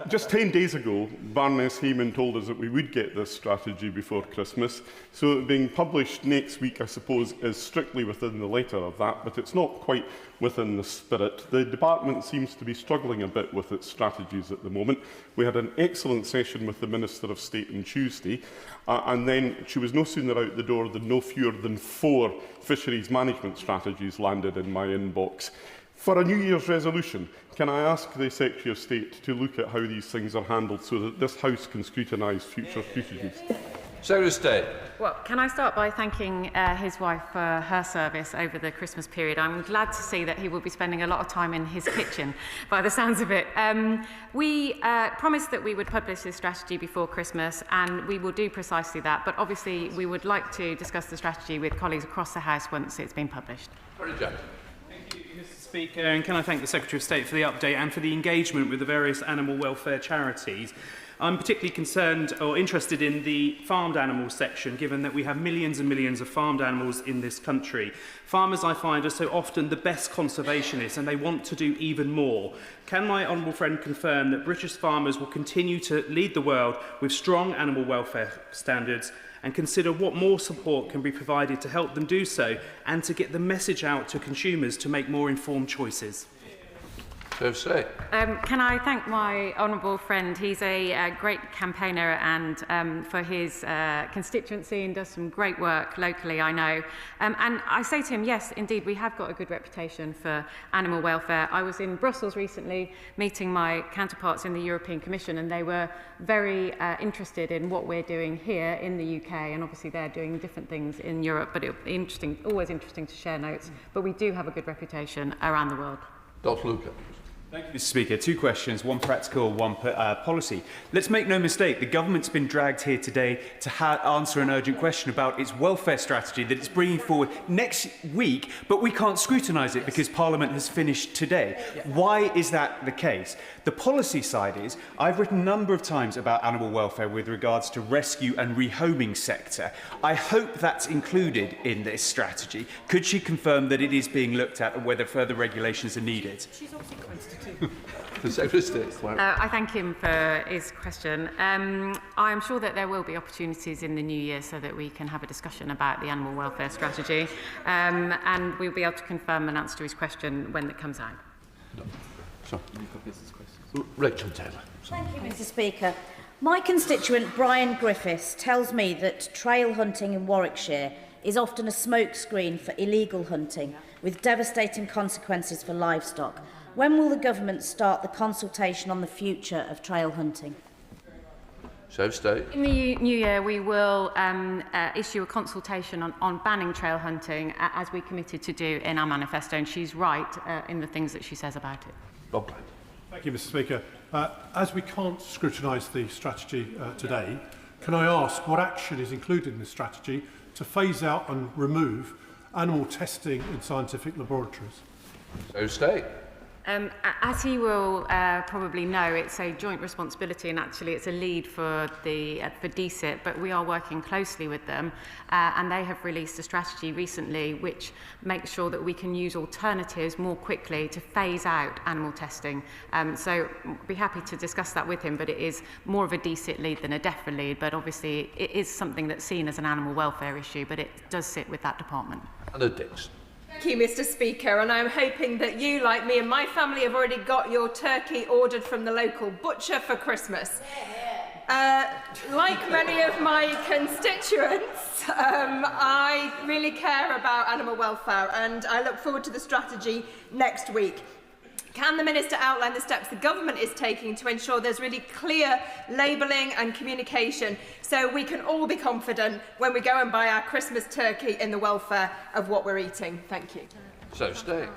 Just 10 days ago, Baroness Hayman told us that we would get this strategy before Christmas, so being published next week, I suppose, is strictly within the letter of that, but it's not quite within the spirit. The department seems to be struggling a bit with its strategies at the moment. We had an excellent session with the Minister of State on Tuesday, and then she was no sooner out the door than no fewer than 4 fisheries management strategies landed in my inbox. For a New Year's resolution, can I ask the Secretary of State to look at how these things are handled so that this House can scrutinise future strategies? Secretary of State. Well, can I start by thanking his wife for her service over the Christmas period? I'm glad to see that he will be spending a lot of time in his kitchen, by the sounds of it. We promised that we would publish this strategy before Christmas, and we will do precisely that. But obviously, we would like to discuss the strategy with colleagues across the House once it's been published. Thank you, Mr. Speaker, and can I thank the Secretary of State for the update and for the engagement with the various animal welfare charities. I'm particularly concerned or interested in the farmed animals section, given that we have millions and millions of farmed animals in this country. Farmers, I find, are so often the best conservationists, and they want to do even more. Can my honourable friend confirm that British farmers will continue to lead the world with strong animal welfare standards, and consider what more support can be provided to help them do so, and to get the message out to consumers to make more informed choices? Can I thank my honourable friend? He's a great campaigner and for his constituency, and does some great work locally, I know. And I say to him, yes, indeed, we have got a good reputation for animal welfare. I was in Brussels recently meeting my counterparts in the European Commission, and they were very interested in what we're doing here in the UK, and obviously they're doing different things in Europe, but it'll be interesting, always interesting to share notes. But we do have a good reputation around the world. Dr. Luca. Thank you, Mr. Speaker. 2 questions, one practical, one policy. Let's make no mistake, the government's been dragged here today to answer an urgent question about its welfare strategy that it's bringing forward next week, but we can't scrutinise it because Parliament has finished today. Why is that the case? The policy side is, I've written a number of times about animal welfare with regards to rescue and rehoming sector. I hope that's included in this strategy. Could she confirm that it is being looked at and whether further regulations are needed? She's also I thank him for his question. I am sure that there will be opportunities in the new year so that we can have a discussion about the animal welfare strategy, and we'll be able to confirm an answer to his question when it comes out. Rachel Taylor. Thank you, Mr. Speaker. My constituent Brian Griffiths tells me that trail hunting in Warwickshire is often a smokescreen for illegal hunting, with devastating consequences for livestock. When will the government start the consultation on the future of trail hunting? State. In the new year, we will issue a consultation on banning trail hunting, as we committed to do in our manifesto, and she's right in the things that she says about it. Bob. Thank you, Mr. Speaker. As we can't scrutinise the strategy today, can I ask what action is included in the strategy to phase out and remove animal testing in scientific laboratories? State. As he will probably know, it's a joint responsibility, and actually it's a lead for DCIT, but we are working closely with them, and they have released a strategy recently which makes sure that we can use alternatives more quickly to phase out animal testing. So I'd be happy to discuss that with him, but it is more of a DCIT lead than a DEFRA lead, but obviously it is something that's seen as an animal welfare issue, but it does sit with that department. Anna Dix. Thank you, Mr. Speaker, and I'm hoping that you, like me and my family, have already got your turkey ordered from the local butcher for Christmas. Like many of my constituents, I really care about animal welfare, and I look forward to the strategy next week. Can the Minister outline the steps the government is taking to ensure there's really clear labelling and communication so we can all be confident when we go and buy our Christmas turkey in the welfare of what we're eating? Thank you. So stay.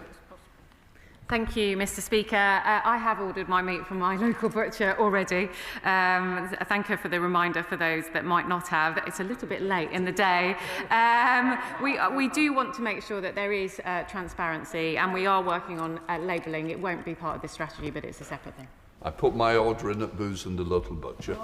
Thank you, Mr. Speaker. I have ordered my meat from my local butcher already. Thank you for the reminder for those that might not have. It's a little bit late in the day. We do want to make sure that there is transparency, and we are working on labelling. It won't be part of this strategy, but it's a separate thing. I put my order in at Booze and the Local Butcher.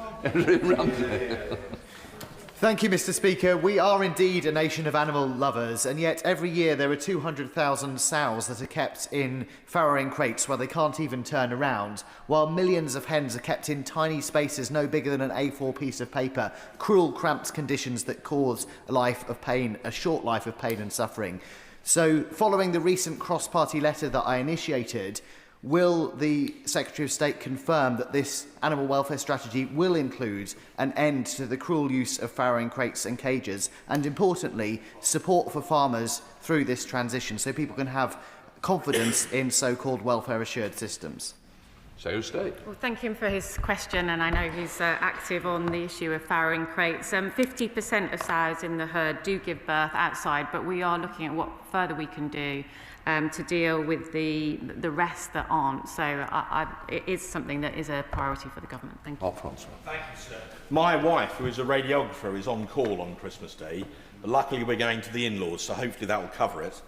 Thank you, Mr. Speaker. We are indeed a nation of animal lovers, and yet every year there are 200,000 sows that are kept in farrowing crates where they can't even turn around, while millions of hens are kept in tiny spaces no bigger than an A4 piece of paper, cruel, cramped conditions that cause a life of pain, a short life of pain and suffering. So, following the recent cross-party letter that I initiated, will the Secretary of State confirm that this animal welfare strategy will include an end to the cruel use of farrowing crates and cages, and importantly, support for farmers through this transition so people can have confidence in so-called welfare assured systems? Secretary of State. Well, thank him for his question, and I know he's active on the issue of farrowing crates. 50% of sows in the herd do give birth outside, but we are looking at what further we can do to deal with the rest that aren't. So it is something that is a priority for the government. Thank you. Francois. Thank you, sir. My wife, who is a radiographer, is on call on Christmas Day. Luckily, we're going to the in-laws, so hopefully that will cover it.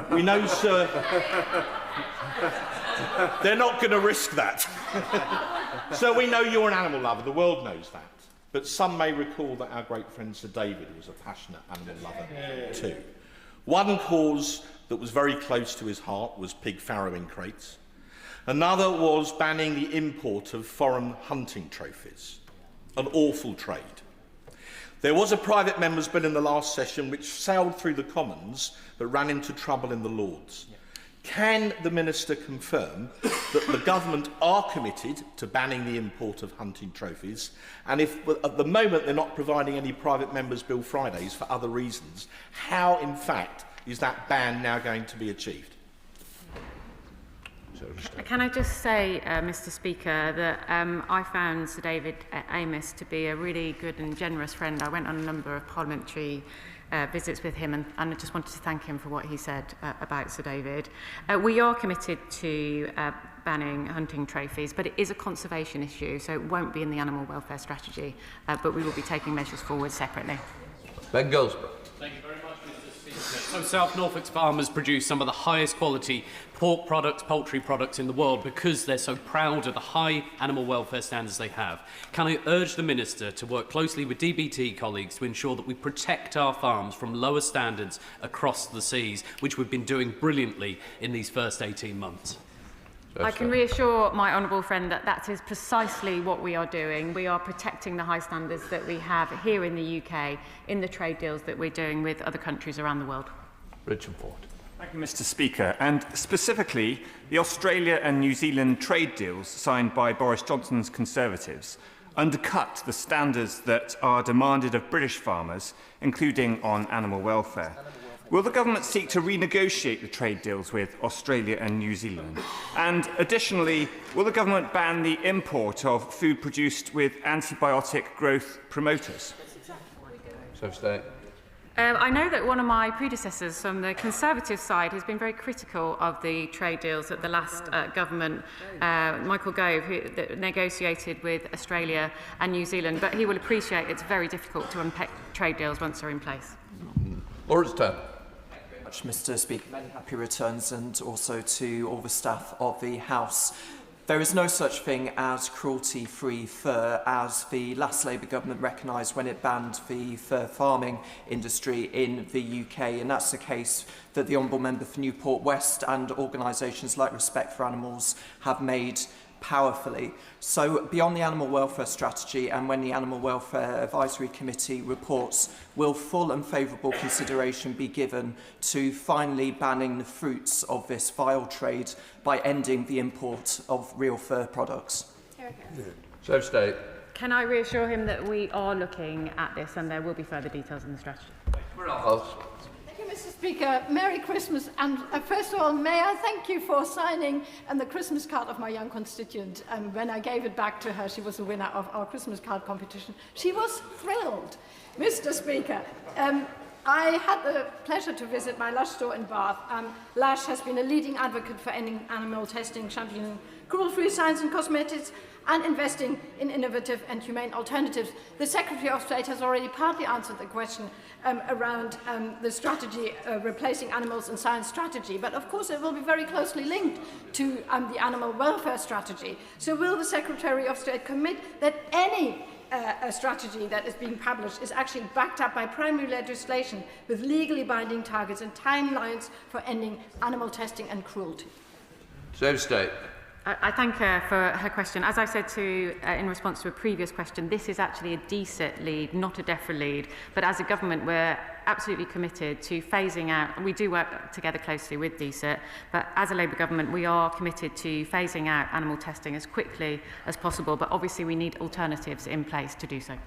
We know, sir, they're not going to risk that. So we know you're an animal lover. The world knows that. But some may recall that our great friend Sir David was a passionate animal lover too. One cause that was very close to his heart was pig farrowing crates. Another was banning the import of foreign hunting trophies, an awful trade. There was a private member's bill in the last session which sailed through the Commons but ran into trouble in the Lords. Can the Minister confirm that the government are committed to banning the import of hunting trophies, and if at the moment they're not providing any private members' bill Fridays for other reasons, how in fact is that ban now going to be achieved? Can I just say, Mr. Speaker, that I found Sir David Amos to be a really good and generous friend. I went on a number of parliamentary visits with him, and I just wanted to thank him for what he said about Sir David. We are committed to banning hunting trophies, but it is a conservation issue, so it won't be in the animal welfare strategy, but we will be taking measures forward separately. Ben Goldsborough. Thank you very much, Mr. Speaker. So South Norfolk's farmers produce some of the highest quality pork products, poultry products in the world because they're so proud of the high animal welfare standards they have. Can I urge the Minister to work closely with DBT colleagues to ensure that we protect our farms from lower standards across the seas, which we've been doing brilliantly in these first 18 months? I can reassure my honourable friend that that is precisely what we are doing. We are protecting the high standards that we have here in the UK in the trade deals that we're doing with other countries around the world. Richard Ford. Thank you, Mr. Speaker. And specifically, the Australia and New Zealand trade deals signed by Boris Johnson's Conservatives undercut the standards that are demanded of British farmers, including on animal welfare. Will the government seek to renegotiate the trade deals with Australia and New Zealand? And additionally, will the government ban the import of food produced with antibiotic growth promoters? I know that one of my predecessors from the Conservative side has been very critical of the trade deals that the last government, Michael Gove, that negotiated with Australia and New Zealand, but he will appreciate it's very difficult to unpick trade deals once they're in place. Lawrence Turner. much, Mr. Speaker. Many happy returns, and also to all the staff of the House. There is no such thing as cruelty-free fur, as the last Labour government recognised when it banned the fur farming industry in the UK, and that's the case that the Honourable Member for Newport West and organisations like Respect for Animals have made powerfully. So beyond the animal welfare strategy, and when the Animal Welfare Advisory Committee reports, will full and favourable consideration be given to finally banning the fruits of this vile trade by ending the import of real fur products? So state. Can I reassure him that we are looking at this and there will be further details in the strategy? Thank you, Mr. Speaker. Merry Christmas. And first of all, may I thank you for signing the Christmas card of my young constituent. When I gave it back to her, she was the winner of our Christmas card competition. She was thrilled. Mr. Speaker, I had the pleasure to visit my Lush store in Bath. Lush has been a leading advocate for ending animal testing, championing cruelty-free science and cosmetics, and investing in innovative and humane alternatives. The Secretary of State has already partly answered the question around the strategy replacing animals in science strategy, but of course it will be very closely linked to the animal welfare strategy. So will the Secretary of State commit that any a strategy that is being published is actually backed up by primary legislation with legally binding targets and timelines for ending animal testing and cruelty? So state. I thank her for her question. As I said in response to a previous question, this is actually a DSET lead, not a DEFRA lead. But as a government, we're absolutely committed to phasing out, and we do work together closely with DSET, but as a Labour government, we are committed to phasing out animal testing as quickly as possible. But obviously, we need alternatives in place to do so.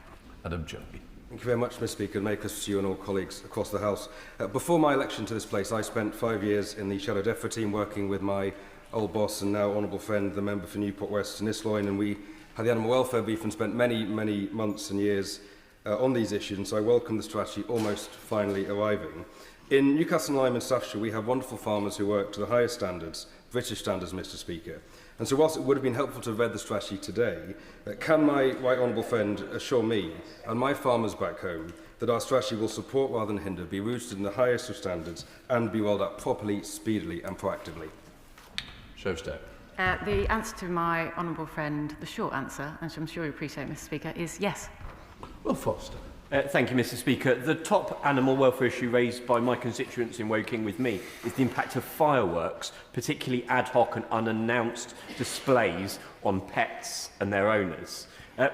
Adam Joby. Thank you very much, Mr. Speaker, and Merry Christmas to you and all colleagues across the House. Before my election to this place, I spent 5 years in the Shadow DEFRA team working with my old boss and now honourable friend, the member for Newport West and Isloin, and we had the animal welfare beef and spent many months and years on these issues, and so I welcome the strategy almost finally arriving. In Newcastle and Lyme and Staffordshire, we have wonderful farmers who work to the highest standards, British standards, Mr. Speaker. And so whilst it would have been helpful to have read the strategy today, can my right honourable friend assure me and my farmers back home that our strategy will support rather than hinder, be rooted in the highest of standards and be rolled out properly, speedily and proactively? The answer to my honourable friend, the short answer, and I'm sure you appreciate, Mr. Speaker, is yes. Will Foster. Thank you, Mr. Speaker. The top animal welfare issue raised by my constituents in Woking with me is the impact of fireworks, particularly ad hoc and unannounced displays on pets and their owners.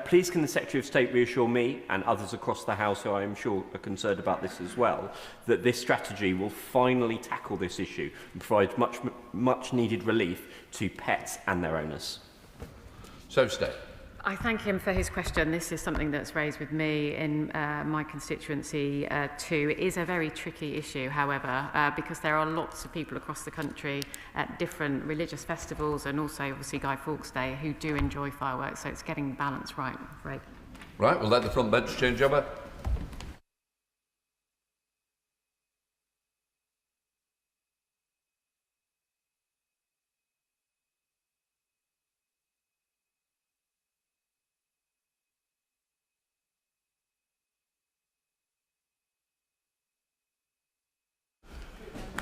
Please can the Secretary of State reassure me and others across the House who I am sure are concerned about this as well, that this strategy will finally tackle this issue and provide much needed relief to pets and their owners? So state. I thank him for his question. This is something that's raised with me in my constituency too. It is a very tricky issue, however, because there are lots of people across the country at different religious festivals and also obviously Guy Fawkes Day who do enjoy fireworks, so it's getting the balance right, I'm afraid. Right, we'll let the front bench change over.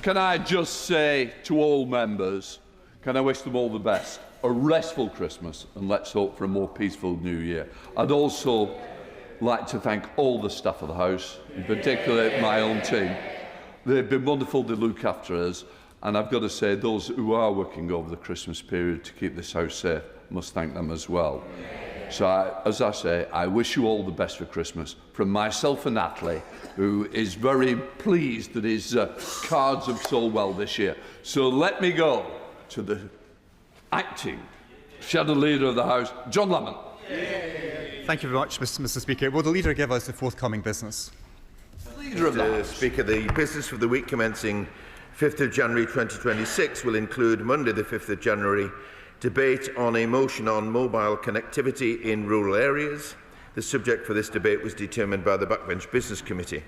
Can I just say to all members, can I wish them all the best, a restful Christmas, and let's hope for a more peaceful New Year. I'd also like to thank all the staff of the House, in particular my own team. They've been wonderful to look after us, and I've got to say those who are working over the Christmas period to keep this House safe, must thank them as well. So, as I say, I wish you all the best for Christmas. From myself and Natalie, who is very pleased that his cards have sold well this year. So let me go to the acting Shadow Leader of the House, John Lamont. Thank you very much, Mr. Speaker. Will the Leader give us the forthcoming business? Leader of the House. Speaker, the business of the week commencing 5th of January 2026 will include Monday the 5th of January debate on a motion on mobile connectivity in rural areas. The subject for this debate was determined by the Backbench Business Committee.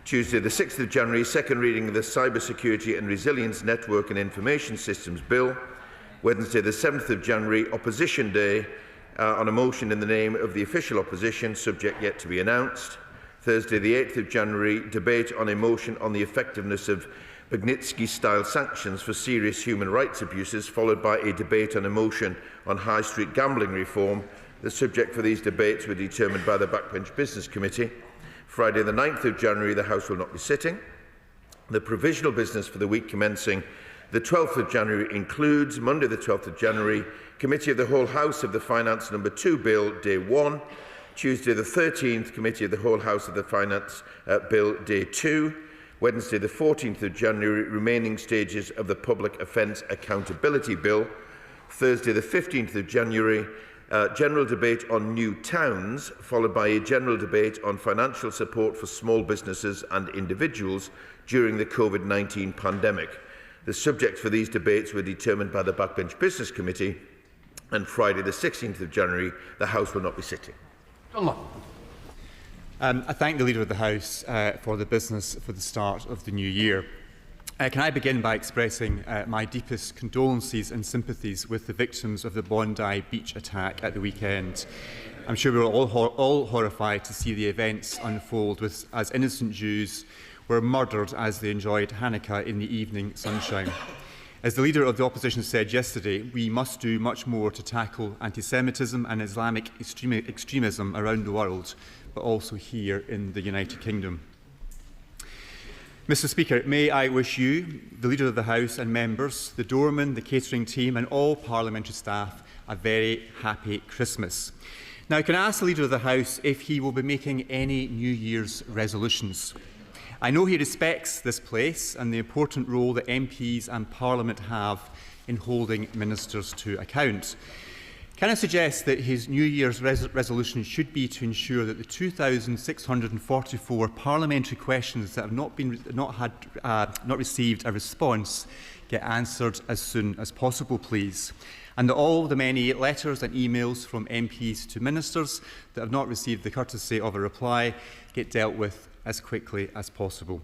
Tuesday the 6th of January, second reading of the Cyber Security and Resilience Network and Information Systems Bill. Wednesday the 7th of January, Opposition Day on a motion in the name of the official opposition, subject yet to be announced. Thursday the 8th of January, debate on a motion on the effectiveness of Magnitsky-style sanctions for serious human rights abuses, followed by a debate on a motion on high street gambling reform. The subject for these debates were determined by the Backbench Business Committee. Friday the 9th of January, the House will not be sitting. The provisional business for the week commencing the 12th of January includes Monday the 12th of January, Committee of the Whole House of the Finance No. 2 Bill, Day 1, Tuesday the 13th, Committee of the Whole House of the Finance Bill, Day 2, Wednesday the 14th of January, remaining stages of the Public Offence Accountability Bill, Thursday the 15th of January, general debate on new towns, followed by a general debate on financial support for small businesses and individuals during the COVID-19 pandemic. The subjects for these debates were determined by the Backbench Business Committee, and Friday the 16th of January, the House will not be sitting. I thank the Leader of the House for the business for the start of the new year. Can I begin by expressing my deepest condolences and sympathies with the victims of the Bondi Beach attack at the weekend. I'm sure we were all horrified to see the events unfold as innocent Jews were murdered as they enjoyed Hanukkah in the evening sunshine. As the Leader of the Opposition said yesterday, we must do much more to tackle anti-Semitism and Islamic extremism around the world, but also here in the United Kingdom. Mr. Speaker, may I wish you, the Leader of the House and members, the doorman, the catering team and all parliamentary staff a very happy Christmas. Now, can I ask the Leader of the House if he will be making any New Year's resolutions? I know he respects this place and the important role that MPs and Parliament have in holding ministers to account. Can I suggest that his New Year's resolution should be to ensure that the 2,644 parliamentary questions that have not received a response get answered as soon as possible, please, and that all the many letters and emails from MPs to ministers that have not received the courtesy of a reply get dealt with as quickly as possible.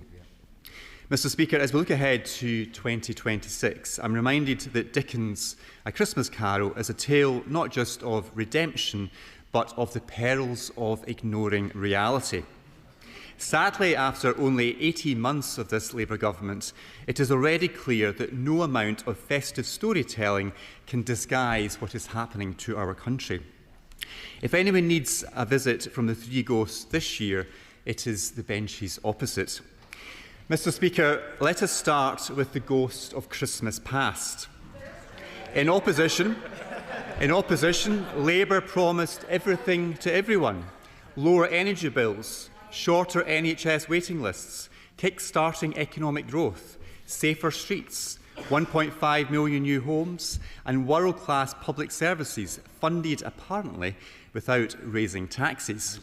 Mr. Speaker, as we look ahead to 2026, I'm reminded that Dickens' A Christmas Carol is a tale not just of redemption, but of the perils of ignoring reality. Sadly, after only 18 months of this Labour government, it is already clear that no amount of festive storytelling can disguise what is happening to our country. If anyone needs a visit from the three ghosts this year, it is the benches opposite. Mr. Speaker, let us start with the ghost of Christmas past. In opposition, Labour promised everything to everyone: lower energy bills, shorter NHS waiting lists, kick-starting economic growth, safer streets, 1.5 million new homes and world-class public services funded apparently without raising taxes.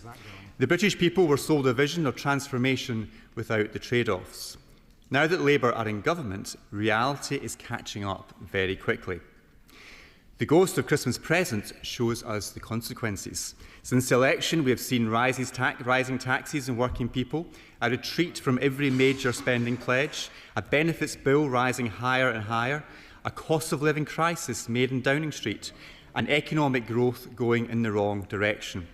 The British people were sold a vision of transformation without the trade-offs. Now that Labour are in government, reality is catching up very quickly. The ghost of Christmas present shows us the consequences. Since the election, we have seen rising taxes on working people, a retreat from every major spending pledge, a benefits bill rising higher and higher, a cost of living crisis made in Downing Street, and economic growth going in the wrong direction.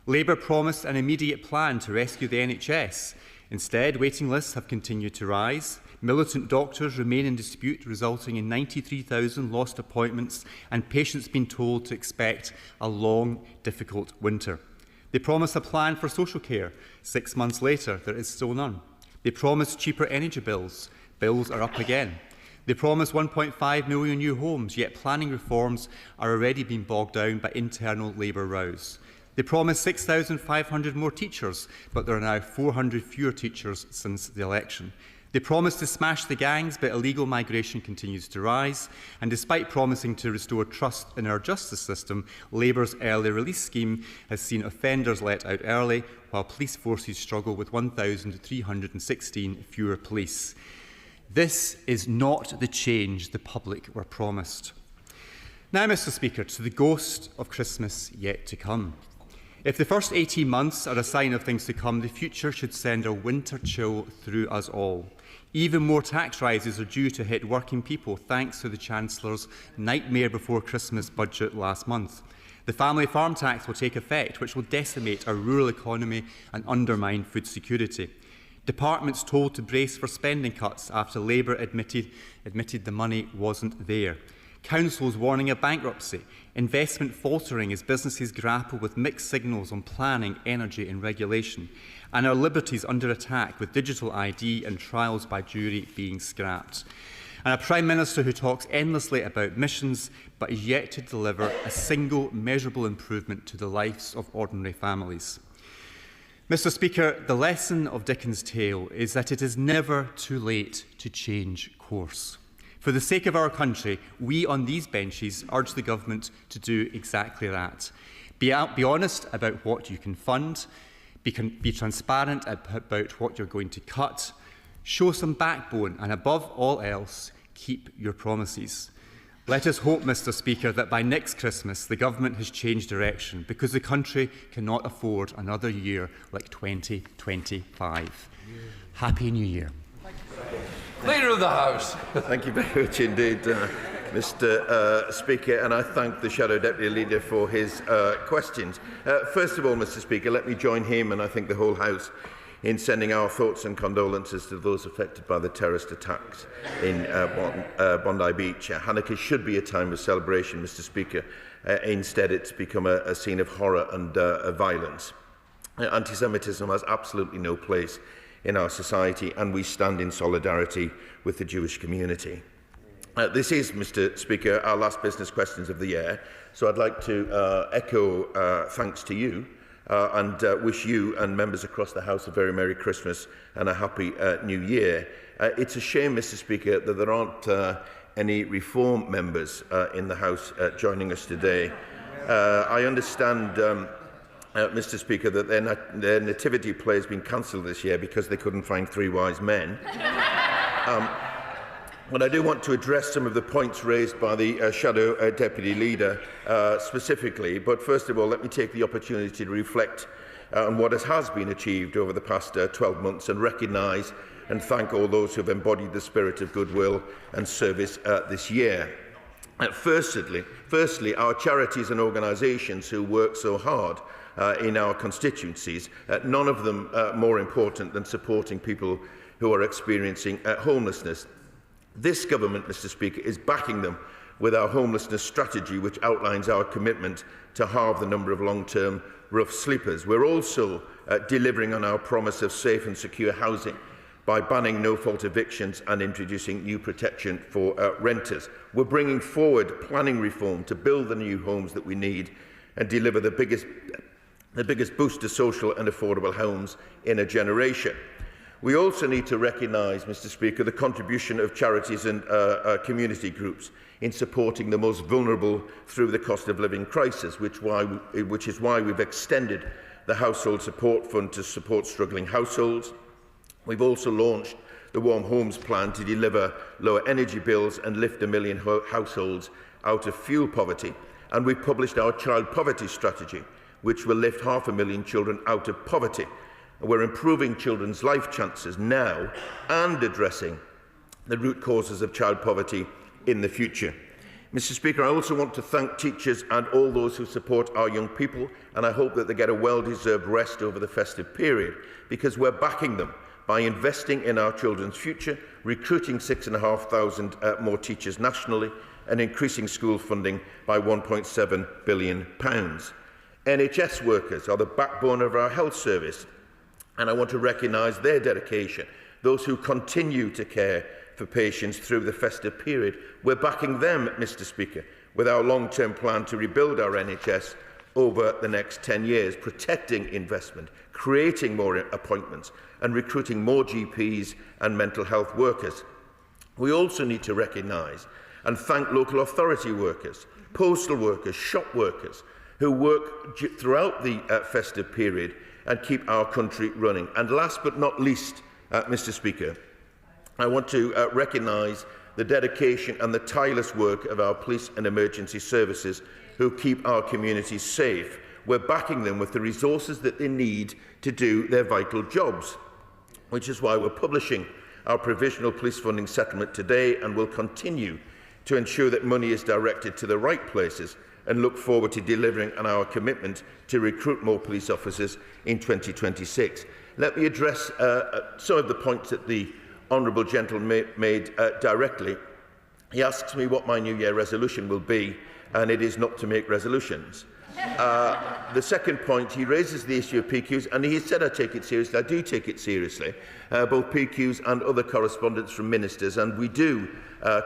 Labour promised an immediate plan to rescue the NHS. Instead, waiting lists have continued to rise. Militant doctors remain in dispute, resulting in 93,000 lost appointments and patients being told to expect a long, difficult winter. They promised a plan for social care. 6 months later, there is still none. They promised cheaper energy bills. Bills are up again. They promised 1.5 million new homes, yet planning reforms are already being bogged down by internal Labour rows. They promised 6,500 more teachers, but there are now 400 fewer teachers since the election. They promised to smash the gangs, but illegal migration continues to rise. And despite promising to restore trust in our justice system, Labour's early release scheme has seen offenders let out early, while police forces struggle with 1,316 fewer police. This is not the change the public were promised. Now, Mr. Speaker, to the ghost of Christmas yet to come. If the first 18 months are a sign of things to come, the future should send a winter chill through us all. Even more tax rises are due to hit working people thanks to the Chancellor's nightmare before Christmas budget last month. The family farm tax will take effect, which will decimate our rural economy and undermine food security. Departments told to brace for spending cuts after Labour admitted the money wasn't there. Councils warning of bankruptcy. Investment faltering as businesses grapple with mixed signals on planning, energy and regulation. And our liberties under attack with digital ID and trials by jury being scrapped. And a Prime Minister who talks endlessly about missions but is yet to deliver a single measurable improvement to the lives of ordinary families. Mr. Speaker, the lesson of Dickens' tale is that it is never too late to change course. For the sake of our country, we on these benches urge the Government to do exactly that. Be honest about what you can fund, be transparent about what you're going to cut, show some backbone and, above all else, keep your promises. Let us hope, Mr. Speaker, that by next Christmas the Government has changed direction, because the country cannot afford another year like 2025. Happy New Year. Leader of the House. Thank you very much indeed, Mr. Speaker, and I thank the Shadow Deputy Leader for his questions. First of all, Mr. Speaker, let me join him and I think the whole House in sending our thoughts and condolences to those affected by the terrorist attacks in Bondi Beach. Hanukkah should be a time of celebration, Mr. Speaker. Instead, it's become a scene of horror and violence. Anti-Semitism has absolutely no place in our society, and we stand in solidarity with the Jewish community. This is, Mr. Speaker, our last business questions of the year, so I'd like to echo thanks to you and wish you and members across the House a very Merry Christmas and a Happy New Year. It's a shame, Mr. Speaker, that there aren't any Reform members in the House joining us today. I understand, Mr. Speaker, that their nativity play has been cancelled this year because they couldn't find three wise men. But I do want to address some of the points raised by the Shadow Deputy Leader specifically. But first of all, let me take the opportunity to reflect on what has been achieved over the past 12 months and recognise and thank all those who have embodied the spirit of goodwill and service this year. Firstly, our charities and organisations who work so hard in our constituencies, none of them more important than supporting people who are experiencing homelessness. This Government, Mr. Speaker, is backing them with our homelessness strategy, which outlines our commitment to halve the number of long-term rough sleepers. We're also delivering on our promise of safe and secure housing by banning no-fault evictions and introducing new protection for renters. We're bringing forward planning reform to build the new homes that we need and deliver the biggest boost to social and affordable homes in a generation. We also need to recognise, Mr. Speaker, the contribution of charities and community groups in supporting the most vulnerable through the cost of living crisis, which is why we've extended the Household Support Fund to support struggling households. We've also launched the Warm Homes Plan to deliver lower energy bills and lift 1 million households out of fuel poverty. And we've published our Child Poverty Strategy, which will lift 500,000 children out of poverty. We're improving children's life chances now and addressing the root causes of child poverty in the future. Mr. Speaker, I also want to thank teachers and all those who support our young people, and I hope that they get a well-deserved rest over the festive period, because we're backing them by investing in our children's future, recruiting 6,500 more teachers nationally, and increasing school funding by £1.7 billion. NHS workers are the backbone of our health service, and I want to recognise their dedication, those who continue to care for patients through the festive period. We're backing them, Mr. Speaker, with our long-term plan to rebuild our NHS over the next 10 years, protecting investment, creating more appointments and recruiting more GPs and mental health workers. We also need to recognise and thank local authority workers, postal workers, shop workers, who work throughout the festive period and keep our country running. And last but not least, Mr. Speaker, I want to recognise the dedication and the tireless work of our police and emergency services who keep our communities safe. We're backing them with the resources that they need to do their vital jobs, which is why we're publishing our provisional police funding settlement today, and will continue to ensure that money is directed to the right places, and look forward to delivering on our commitment to recruit more police officers in 2026. Let me address some of the points that the honourable gentleman made directly. He asks me what my New Year resolution will be, and it is not to make resolutions. The second point, he raises the issue of PQs, and he said I take it seriously. I do take it seriously, both PQs and other correspondence from ministers, and we do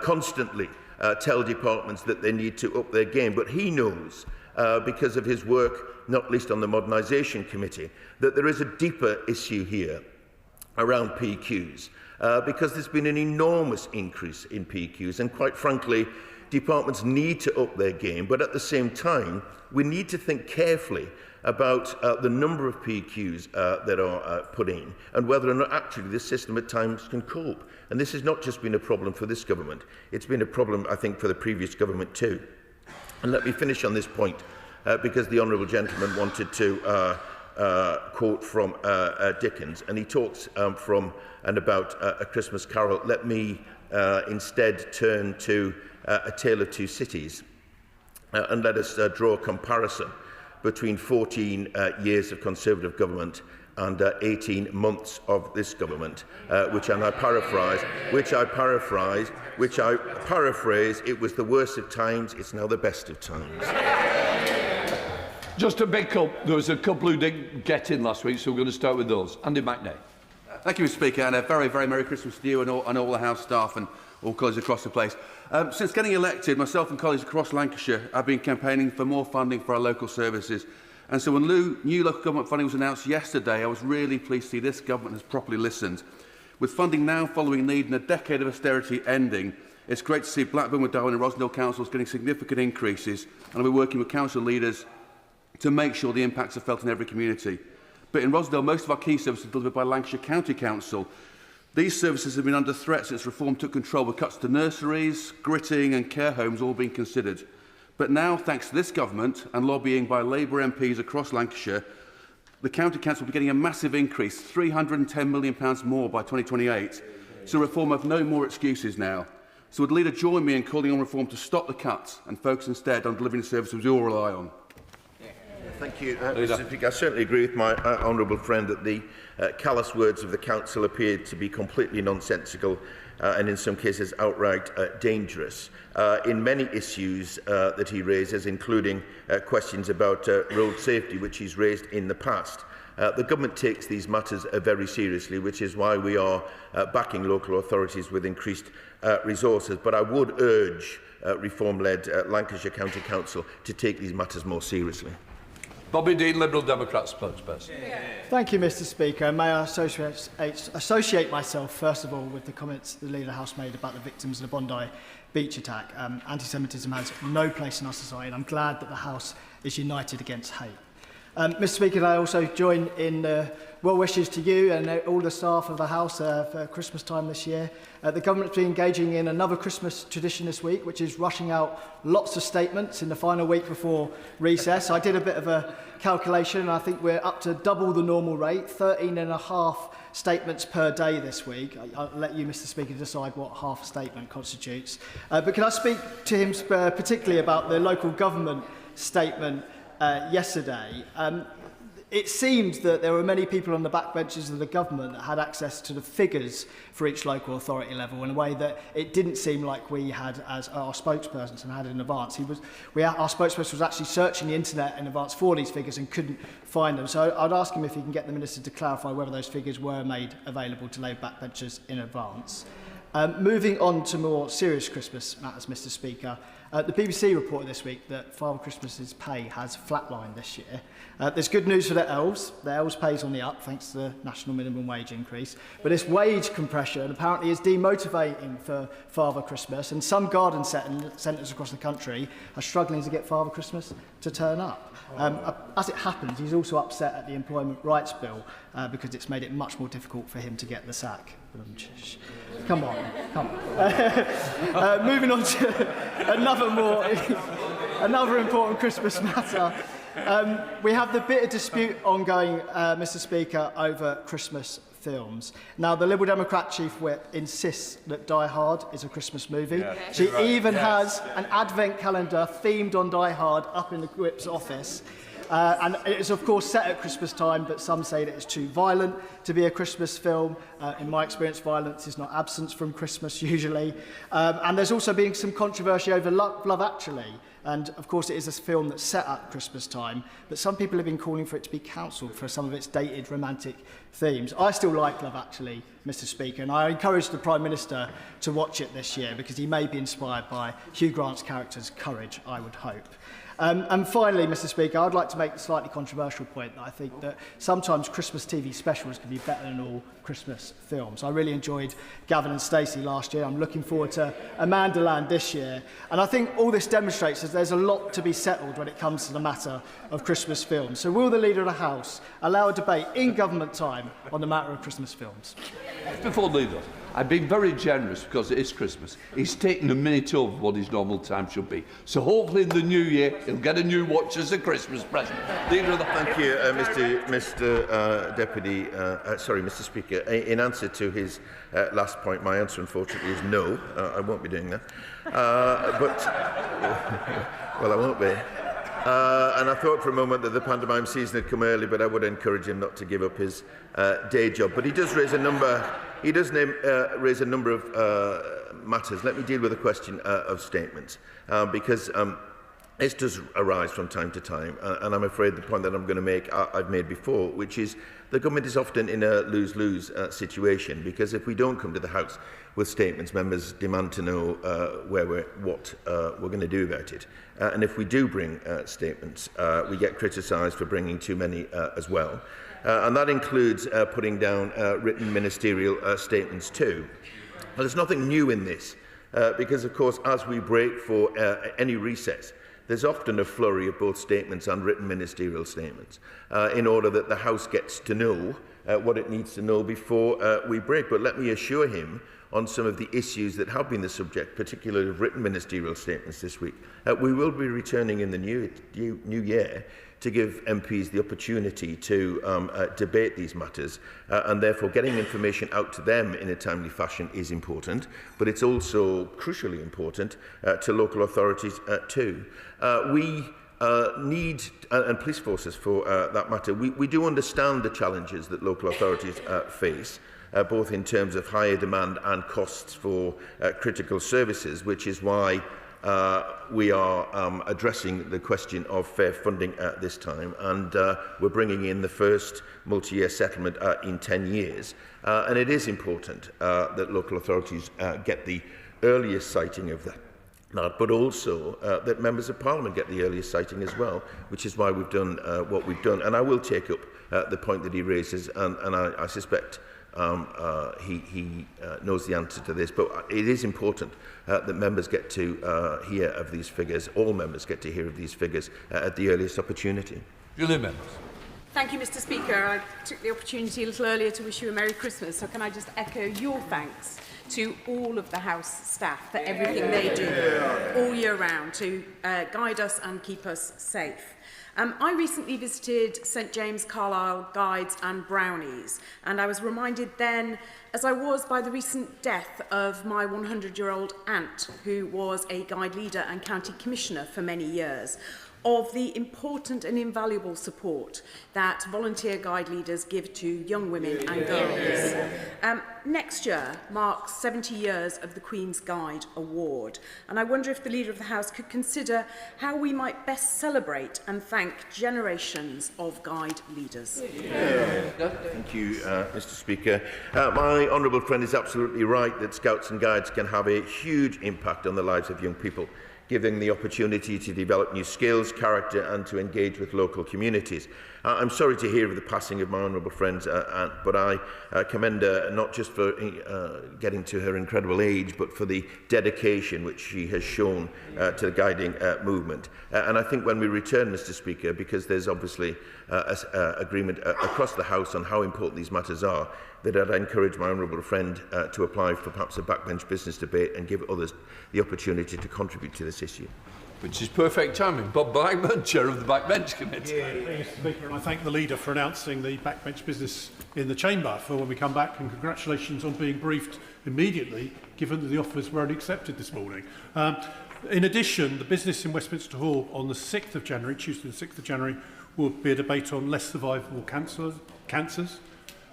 constantly tell departments that they need to up their game. But he knows, because of his work, not least on the Modernisation Committee, that there is a deeper issue here around PQs, because there's been an enormous increase in PQs, and quite frankly, departments need to up their game, but at the same time, we need to think carefully about the number of PQs that are put in and whether or not actually this system at times can cope. And this has not just been a problem for this government, it's been a problem, I think, for the previous government too. And let me finish on this point, because the honourable gentleman wanted to quote from Dickens, and he talks from and about A Christmas Carol. Let me instead turn to A Tale of Two Cities, and let us draw a comparison between 14 years of Conservative government and 18 months of this government, which I paraphrase, it was the worst of times, it's now the best of times. Just to pick up, there was a couple who didn't get in last week, so we're going to start with those. Andy McNay. Thank you, Mr. Speaker, and a very, very Merry Christmas to you and all the House staff and all colleagues across the place. Since getting elected, myself and colleagues across Lancashire have been campaigning for more funding for our local services. And so when new local government funding was announced yesterday, I was really pleased to see this government has properly listened. With funding now following need and a decade of austerity ending, it's great to see Blackburn, Darwen and Rosendale councils getting significant increases, and I'll be working with council leaders to make sure the impacts are felt in every community. But in Rosendale, most of our key services are delivered by Lancashire County Council. These services have been under threat since reform took control, with cuts to nurseries, gritting and care homes all being considered. But now, thanks to this government and lobbying by Labour MPs across Lancashire, the County Council will be getting a massive increase, £310 million more by 2028. So reform have no more excuses now. So would the Leader join me in calling on reform to stop the cuts and focus instead on delivering the services we all rely on? Thank you, Mr. Speaker. I certainly agree with my honourable friend that the callous words of the Council appeared to be completely nonsensical and in some cases outright dangerous in many issues that he raises, including questions about road safety, which he's raised in the past. The government takes these matters very seriously, which is why we are backing local authorities with increased resources. But I would urge reform-led Lancashire County Council to take these matters more seriously. Bobby Dean, Liberal Democrat spokesperson. Thank you, Mr. Speaker. May I associate myself, first of all, with the comments the Leader of the House made about the victims of the Bondi beach attack. Anti-Semitism has no place in our society, and I'm glad that the House is united against hate. Mr. Speaker, I also join in well wishes to you and all the staff of the House for Christmas time this year. The government's been engaging in another Christmas tradition this week, which is rushing out lots of statements in the final week before recess. I did a bit of a calculation, and I think we're up to double the normal rate, 13.5 statements per day this week. I'll let you, Mr. Speaker, decide what half a statement constitutes. But can I speak to him particularly about the local government statement yesterday? It seemed that there were many people on the backbenches of the government that had access to the figures for each local authority level in a way that it didn't seem like we had as our spokespersons and had in advance. Our spokesperson was actually searching the internet in advance for these figures and couldn't find them. So I'd ask him if he can get the Minister to clarify whether those figures were made available to Labour backbenchers in advance. Moving on to more serious Christmas matters, Mr. Speaker. The BBC reported this week that Father Christmas's pay has flatlined this year. There's good news for the elves. The elves' pay's on the up thanks to the national minimum wage increase. But this wage compression apparently is demotivating for Father Christmas, and some garden centres across the country are struggling to get Father Christmas to turn up. As it happens, he's also upset at the Employment Rights Bill because it's made it much more difficult for him to get the sack. Come on. Moving on to another important Christmas matter. We have the bitter dispute ongoing, Mr. Speaker, over Christmas films. Now, the Liberal Democrat Chief Whip insists that Die Hard is a Christmas movie. Yeah, she even has an advent calendar themed on Die Hard up in the Whip's office. And it's of course set at Christmas time, but some say that it's too violent to be a Christmas film. In my experience, violence is not absence from Christmas usually. And there's also been some controversy over Love Actually. And of course it is a film that's set at Christmas time, but some people have been calling for it to be cancelled for some of its dated romantic themes. I still like Love Actually, Mr. Speaker, and I encourage the Prime Minister to watch it this year because he may be inspired by Hugh Grant's character's courage, I would hope. And finally, Mr. Speaker, I'd like to make a slightly controversial point that I think that sometimes Christmas TV specials can be better than all Christmas films. I really enjoyed Gavin and Stacey last year. I'm looking forward to Amanda Land this year. And I think all this demonstrates that there's a lot to be settled when it comes to the matter of Christmas films. So will the Leader of the House allow a debate in government time on the matter of Christmas films? Before Leader, I've been very generous because it is Christmas. He's taken a minute over what his normal time should be. So hopefully in the new year, he'll get a new watch as a Christmas present. Leader of the House. Thank you, Mr. Speaker. In answer to his last point, my answer unfortunately is no. I won't be doing that. Well, I won't be. And I thought for a moment that the pantomime season had come early, but I would encourage him not to give up his day job. But he does raise a number. He does raise a number of matters. Let me deal with the question of statements, because this does arise from time to time, and I'm afraid the point that I'm going to make I've made before, which is the government is often in a lose-lose situation, because if we don't come to the House with statements, members demand to know what we're going to do about it. And if we do bring statements, we get criticised for bringing too many as well. And that includes putting down written ministerial statements too. Well, there's nothing new in this, because of course, as we break for any recess, there's often a flurry of both statements and written ministerial statements in order that the House gets to know what it needs to know before we break. But let me assure him on some of the issues that have been the subject, particularly of written ministerial statements this week, we will be returning in the new year to give MPs the opportunity to debate these matters, and therefore getting information out to them in a timely fashion is important, but it's also crucially important to local authorities too. We need, and police forces for that matter, we do understand the challenges that local authorities face, both in terms of higher demand and costs for critical services, which is why we are addressing the question of fair funding at this time, and we're bringing in the first multi-year settlement in 10 years. And it is important that local authorities get the earliest sighting of that, but also that members of Parliament get the earliest sighting as well, which is why we've done what we've done. And I will take up the point that he raises, and I suspect he knows the answer to this, but it is important that members get to hear of these figures, all members get to hear of these figures at the earliest opportunity. Julie Members. Thank you, Mr. Speaker. I took the opportunity a little earlier to wish you a Merry Christmas, so can I just echo your thanks to all of the House staff for everything they do all year round to guide us and keep us safe. I recently visited St James Carlisle Guides and Brownies, and I was reminded then, as I was by the recent death of my 100-year-old aunt, who was a guide leader and county commissioner for many years, of the important and invaluable support that volunteer guide leaders give to young women and girls. Next year marks 70 years of the Queen's Guide Award, and I wonder if the Leader of the House could consider how we might best celebrate and thank generations of guide leaders. Thank you, Mr. Speaker. My honourable friend is absolutely right that Scouts and Guides can have a huge impact on the lives of young people, giving the opportunity to develop new skills, character, and to engage with local communities. I'm sorry to hear of the passing of my honourable friend's aunt, but I commend her not just for getting to her incredible age, but for the dedication which she has shown to the guiding movement. And I think when we return, Mr. Speaker, because there's obviously agreement across the House on how important these matters are, that I'd encourage my honourable friend to apply for perhaps a backbench business debate and give others the opportunity to contribute to this issue. Which is perfect timing. Bob Blackburn, Chair of the Backbench Committee. Mr. Speaker, and I thank the Leader for announcing the backbench business in the Chamber for when we come back, and congratulations on being briefed immediately, given that the offers weren't accepted this morning. In addition, the business in Westminster Hall on the 6th of January, Tuesday the 6th of January, will be a debate on less survivable cancers.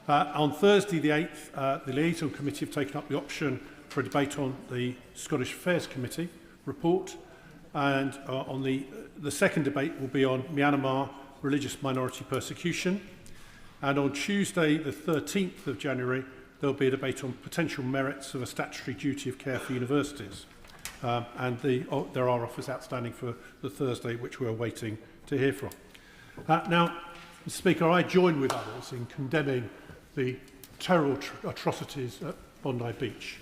On Thursday the 8th, the Liaison Committee have taken up the option for a debate on the Scottish Affairs Committee report, and on the second debate will be on Myanmar religious minority persecution. And on Tuesday the 13th of January there will be a debate on potential merits of a statutory duty of care for universities. There are offers outstanding for the Thursday which we're waiting to hear from. Now, Mr. Speaker, I join with others in condemning the terrible atrocities at Bondi Beach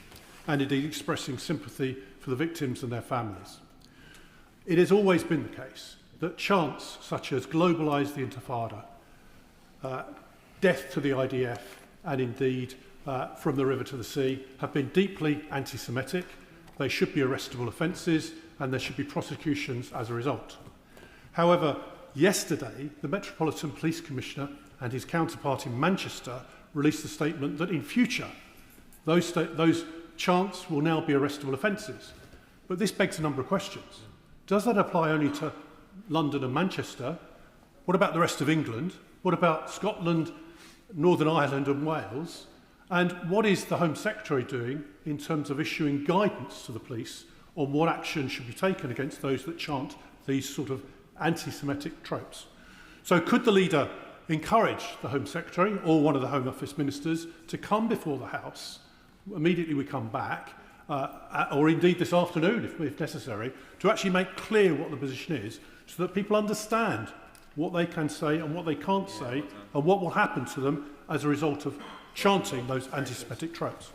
and indeed expressing sympathy for the victims and their families. It has always been the case that chants such as globalise the Intifada, death to the IDF and indeed from the river to the sea have been deeply anti-Semitic. They should be arrestable offences and there should be prosecutions as a result. However, yesterday the Metropolitan Police Commissioner and his counterpart in Manchester released a statement that in future those chants will now be arrestable offences. But this begs a number of questions. Does that apply only to London and Manchester? What about the rest of England? What about Scotland, Northern Ireland and Wales? And what is the Home Secretary doing in terms of issuing guidance to the police on what action should be taken against those that chant these sort of anti-Semitic tropes? So could the leader encourage the Home Secretary or one of the Home Office ministers to come before the House immediately we come back, or indeed this afternoon if necessary, to actually make clear what the position is so that people understand what they can say and what they can't say and what will happen to them as a result of chanting those anti-Semitic tropes.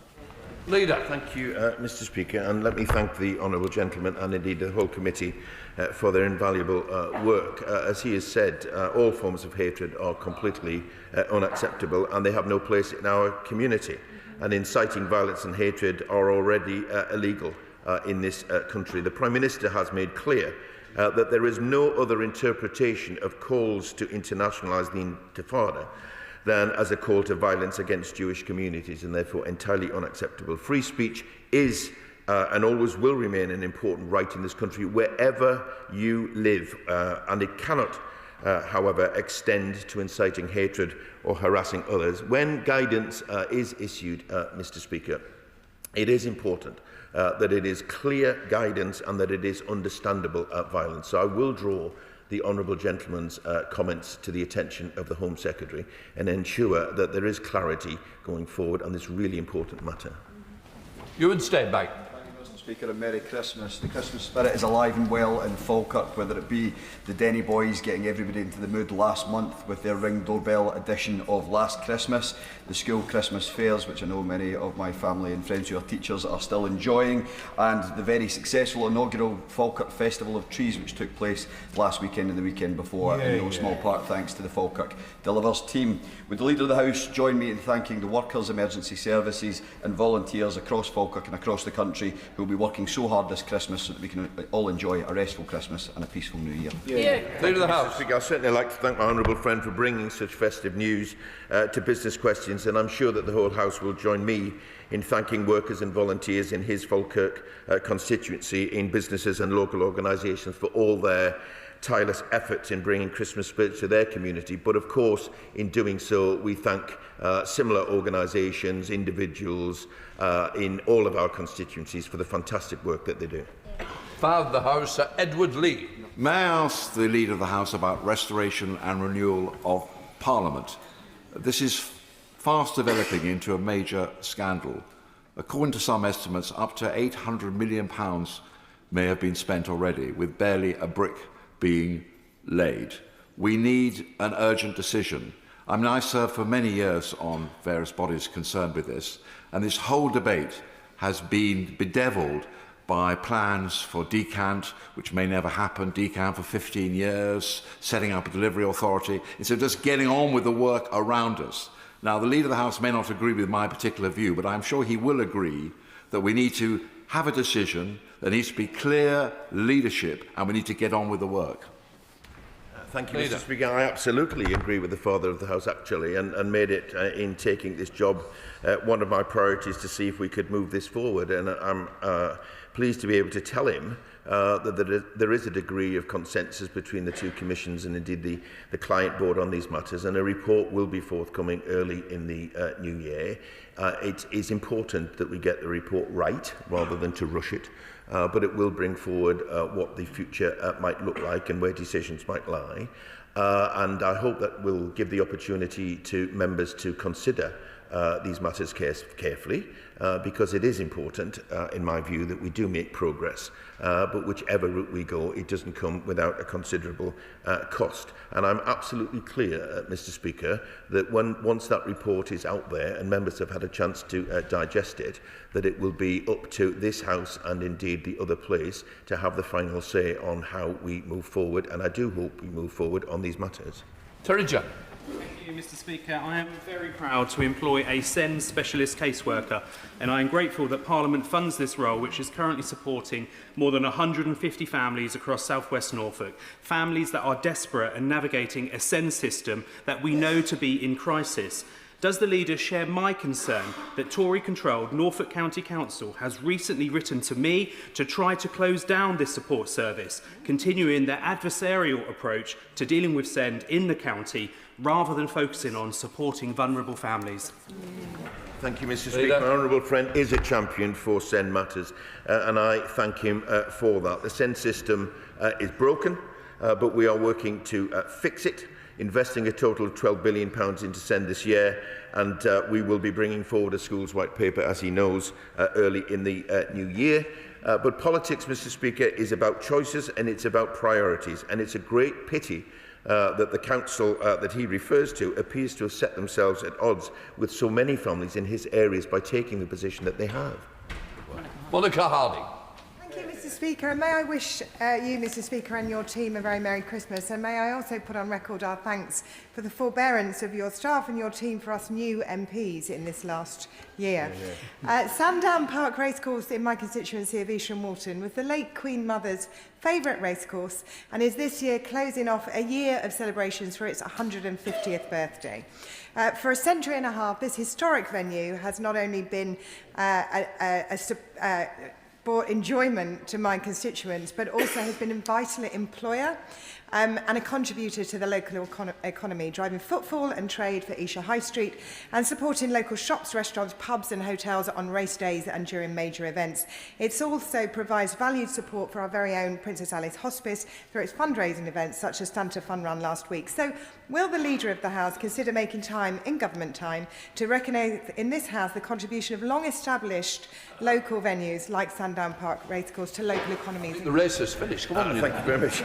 Leader. Thank you, Mr. Speaker, and let me thank the honourable gentleman and indeed the whole committee for their invaluable work. As he has said, all forms of hatred are completely unacceptable and they have no place in our community. And inciting violence and hatred are already illegal in this country. The Prime Minister has made clear that there is no other interpretation of calls to internationalise the Intifada than as a call to violence against Jewish communities and therefore entirely unacceptable. Free speech is and always will remain an important right in this country wherever you live, and it cannot however extend to inciting hatred or harassing others. When guidance is issued, Mr. Speaker, it is important that it is clear guidance and that it is understandable violence. So I will draw the honourable gentleman's comments to the attention of the Home Secretary and ensure that there is clarity going forward on this really important matter. Ewan Steinbeck. Speaker, and Merry Christmas. The Christmas spirit is alive and well in Falkirk, whether it be the Denny Boys getting everybody into the mood last month with their ring doorbell edition of Last Christmas, the school Christmas fairs, which I know many of my family and friends who are teachers are still enjoying, and the very successful inaugural Falkirk Festival of Trees, which took place last weekend and the weekend before, in no small part thanks to the Falkirk Delivers team. Would the Leader of the House join me in thanking the workers, emergency services and volunteers across Falkirk and across the country who will be working so hard this Christmas so that we can all enjoy a restful Christmas and a peaceful New Year. Leader of the House. I'd certainly like to thank my honourable friend for bringing such festive news to business questions, and I'm sure that the whole House will join me in thanking workers and volunteers in his Falkirk constituency, in businesses and local organisations for all their tireless efforts in bringing Christmas spirit to their community. But of course, in doing so, we thank similar organisations, individuals in all of our constituencies for the fantastic work that they do. Father of the House, Sir Edward Lee. May I ask the Leader of the House about restoration and renewal of Parliament? This is fast developing into a major scandal. According to some estimates, up to £800 million may have been spent already, with barely a brick being laid. We need an urgent decision. I mean, I served for many years on various bodies concerned with this, and this whole debate has been bedevilled by plans for decant, which may never happen, decant for 15 years, setting up a delivery authority, instead of just getting on with the work around us. Now, the Leader of the House may not agree with my particular view, but I'm sure he will agree that we need to have a decision, there needs to be clear leadership, and we need to get on with the work. Thank you, Mr. Speaker. I absolutely agree with the Father of the House, actually, and made it, in taking this job, one of my priorities to see if we could move this forward. And I'm pleased to be able to tell him that there is a degree of consensus between the two commissions and indeed the client board on these matters, and a report will be forthcoming early in the new year. It is important that we get the report right rather than to rush it, but it will bring forward what the future might look like and where decisions might lie. And I hope that will give the opportunity to members to consider these matters carefully, because it is important, in my view, that we do make progress. But whichever route we go, it doesn't come without a considerable cost. And I'm absolutely clear, Mr. Speaker, that once that report is out there and members have had a chance to digest it, that it will be up to this House and indeed the other place to have the final say on how we move forward. And I do hope we move forward on these matters. Terry Jack. Thank you, Mr. Speaker. I am very proud to employ a SEND specialist caseworker, and I am grateful that Parliament funds this role, which is currently supporting more than 150 families across South West Norfolk, families that are desperate and navigating a SEND system that we know to be in crisis. Does the leader share my concern that Tory-controlled Norfolk County Council has recently written to me to try to close down this support service, continuing their adversarial approach to dealing with SEND in the county, rather than focusing on supporting vulnerable families? Thank you, Mr. Speaker. My honourable friend is a champion for SEND matters, and I thank him for that. The SEND system is broken, but we are working to fix it, investing a total of £12 billion into SEND this year, and we will be bringing forward a schools white paper, as he knows, early in the new year. But politics, Mr. Speaker, is about choices and it's about priorities, and it's a great pity that the council that he refers to appears to have set themselves at odds with so many families in his areas by taking the position that they have. Monica Harding. Thank you, Mr. Speaker, and may I wish you, Mr. Speaker, and your team a very Merry Christmas, and may I also put on record our thanks for the forbearance of your staff and your team for us new MPs in this last year. Sandown Park Racecourse in my constituency of East Walton was the late Queen Mother's favourite racecourse and is this year closing off a year of celebrations for its 150th birthday. For a century and a half, this historic venue has not only been brought enjoyment to my constituents, but also has been a vital employer and a contributor to the local economy, driving footfall and trade for Esher High Street and supporting local shops, restaurants, pubs and hotels on race days and during major events. It also provides valued support for our very own Princess Alice Hospice through its fundraising events such as Santa Fun Run last week. So will the Leader of the House consider making time in government time to recognise in this House the contribution of long-established local venues like Sandown Park Racecourse to local economies? The race has finished. Come on, thank you very much.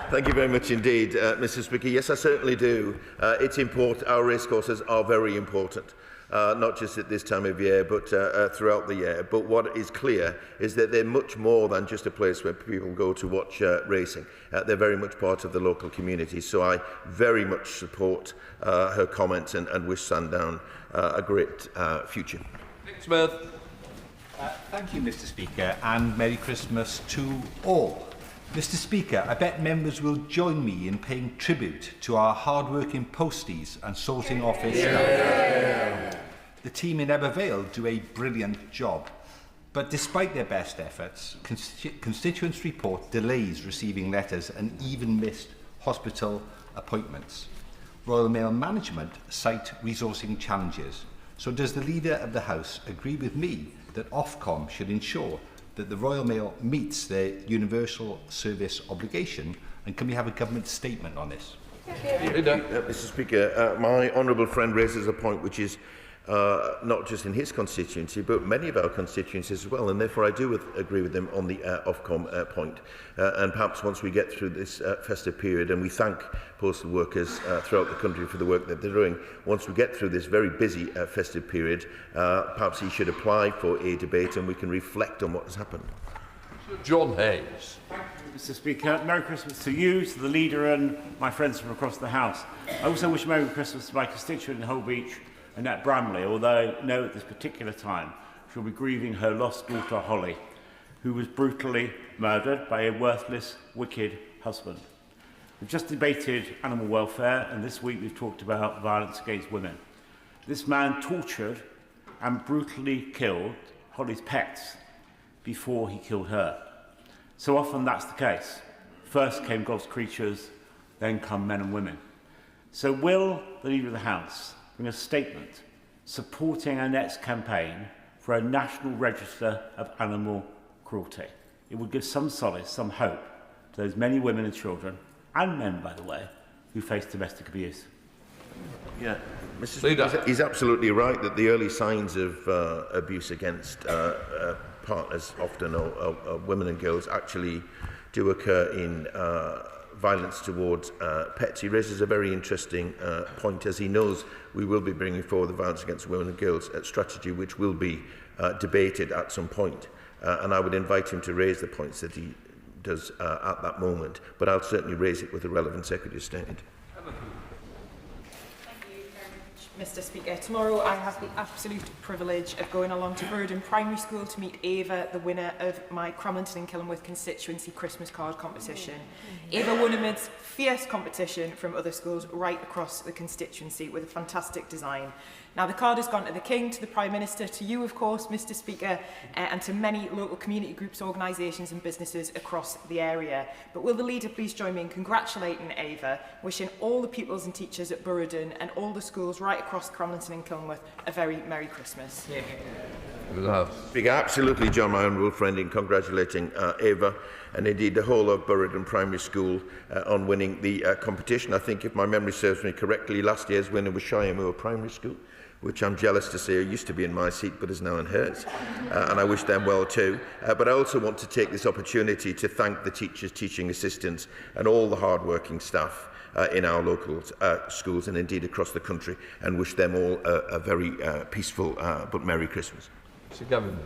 Thank you very much indeed, Mr. Speaker. Yes, I certainly do. It's important. Our racecourses are very important. Not just at this time of year, but throughout the year. But what is clear is that they're much more than just a place where people go to watch racing. They're very much part of the local community. So I very much support her comments and wish Sandown a great future. Smith. Thank you, Mr. Speaker, and Merry Christmas to all. Mr. Speaker, I bet members will join me in paying tribute to our hard-working posties and sorting office staff. The team in Ebervale do a brilliant job, but despite their best efforts, constituents report delays receiving letters and even missed hospital appointments. Royal Mail management cite resourcing challenges. So does the Leader of the House agree with me that Ofcom should ensure that the Royal Mail meets their universal service obligation, and can we have a government statement on this? Mr. Speaker, my honourable friend raises a point which is not just in his constituency, but many of our constituencies as well, and therefore I do agree with them on the Ofcom point. And perhaps once we get through this festive period, and we thank postal workers throughout the country for the work that they're doing, once we get through this very busy festive period, perhaps he should apply for a debate and we can reflect on what has happened. John Hayes. Mr. Speaker, Merry Christmas to you, to the Leader and my friends from across the House. I also wish Merry Christmas to my constituent in Holbeach, Annette Bramley, although I know at this particular time she'll be grieving her lost daughter Holly, who was brutally murdered by a worthless, wicked husband. We've just debated animal welfare, and this week we've talked about violence against women. This man tortured and brutally killed Holly's pets before he killed her. So often that's the case. First came God's creatures, then come men and women. So will the Leader of the House bring a statement supporting Annette's campaign for a national register of animal cruelty? It would give some solace, some hope to those many women and children, and men, by the way, who face domestic abuse. Yeah, Mr. Speaker, he's absolutely right that the early signs of abuse against partners, often or women and girls, actually do occur in violence towards pets. He raises a very interesting point, as he knows we will be bringing forward the violence against women and girls strategy, which will be debated at some point. And I would invite him to raise the points that he does at that moment, but I'll certainly raise it with the relevant Secretary of State. Mr. Speaker, tomorrow I have the absolute privilege of going along to Burden Primary School to meet Ava, the winner of my Cramlington and Killingworth constituency Christmas card competition. Ava won amidst fierce competition from other schools right across the constituency with a fantastic design. Now, the card has gone to the King, to the Prime Minister, to you, of course, Mr. Speaker, and to many local community groups, organisations and businesses across the area. But will the Leader please join me in congratulating Ava, wishing all the pupils and teachers at Burden and all the schools right across Cramlington and Killingworth a very Merry Christmas. Speaker, absolutely join my honourable friend in congratulating Ava and indeed the whole of Burden Primary School on winning the competition. I think, if my memory serves me correctly, last year's winner was Shiremoor Primary School, which I'm jealous to say used to be in my seat but is now in hers, and I wish them well too. But I also want to take this opportunity to thank the teachers, teaching assistants and all the hard-working staff in our local schools and indeed across the country, and wish them all a very peaceful but Merry Christmas. Sir Gavin.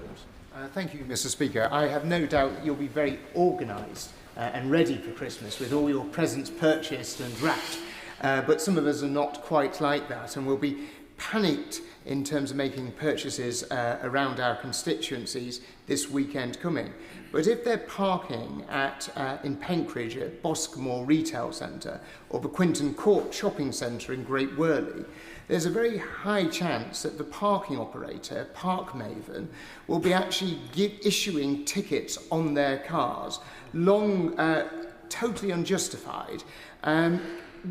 Thank you, Mr. Speaker. I have no doubt you'll be very organised and ready for Christmas with all your presents purchased and wrapped, but some of us are not quite like that, and will be panicked in terms of making purchases around our constituencies this weekend coming. But if they're parking in Penkridge at Boscombe Retail Centre or the Quinton Court Shopping Centre in Great Worley, there's a very high chance that the parking operator, Park Maven, will be actually issuing tickets on their cars, totally unjustified.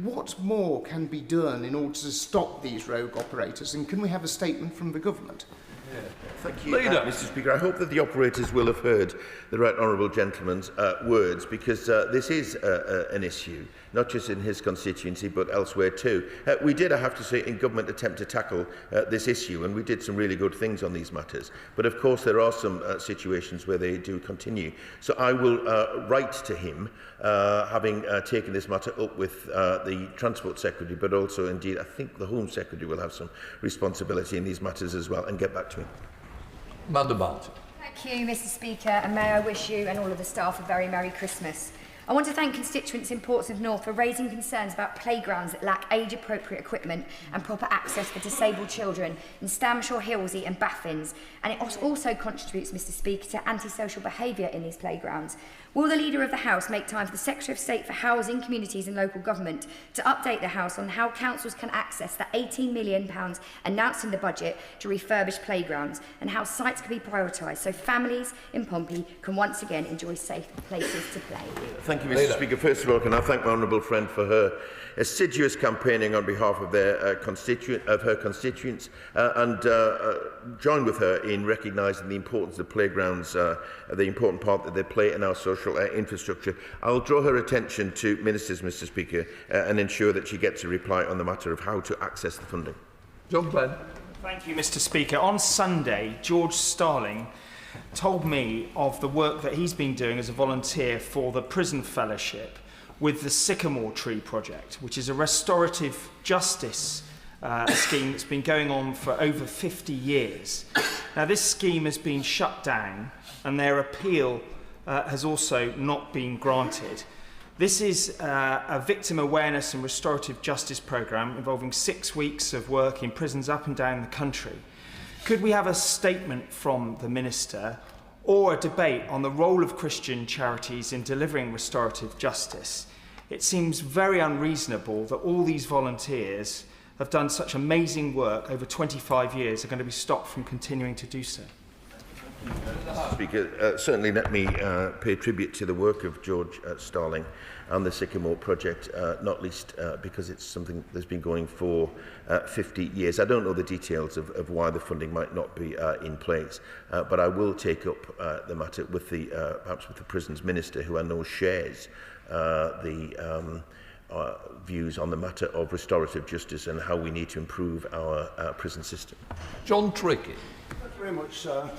What more can be done in order to stop these rogue operators, and can we have a statement from the government? Thank you, Mr. Speaker. I hope that the operators will have heard the right honourable gentleman's words, because this is an issue, not just in his constituency but elsewhere too. We did, I have to say, in government attempt to tackle this issue, and we did some really good things on these matters. But of course there are some situations where they do continue. So I will write to him, having taken this matter up with the Transport Secretary, but also indeed I think the Home Secretary will have some responsibility in these matters as well, and get back to him. Madam Barton. Thank you, Mr. Speaker, and may I wish you and all of the staff a very Merry Christmas. I want to thank constituents in Portsmouth North for raising concerns about playgrounds that lack age-appropriate equipment and proper access for disabled children in Stamshore, Hilsey and Baffins, and it also contributes, Mr. Speaker, to antisocial behaviour in these playgrounds. Will the Leader of the House make time for the Secretary of State for Housing, Communities and Local Government to update the House on how councils can access the £18 million announced in the budget to refurbish playgrounds, and how sites can be prioritised so families in Pompey can once again enjoy safe places to play? Thank you, Mr. Speaker. First of all, can I thank my honourable friend for her assiduous campaigning on behalf of her constituents, and join with her in recognising the importance of playgrounds, the important part that they play in our social infrastructure. I'll draw her attention to ministers, Mr. Speaker, and ensure that she gets a reply on the matter of how to access the funding. John Glenn. Thank you, Mr. Speaker. On Sunday, George Starling told me of the work that he's been doing as a volunteer for the Prison Fellowship with the Sycamore Tree Project, which is a restorative justice scheme that's been going on for over 50 years. Now, this scheme has been shut down and their appeal has also not been granted. This is a victim awareness and restorative justice programme involving 6 weeks of work in prisons up and down the country. Could we have a statement from the Minister or a debate on the role of Christian charities in delivering restorative justice? it seems very unreasonable that all these volunteers have done such amazing work over 25 years are going to be stopped from continuing to do so. Speaker, certainly let me pay tribute to the work of George Starling and the Sycamore project, not least because it's something that's been going for 50 years. I don't know the details of why the funding might not be in place, but I will take up the matter with perhaps with the Prisons Minister, who I know shares the views on the matter of restorative justice and how we need to improve our prison system. John Trickey. Thank you very much, sir.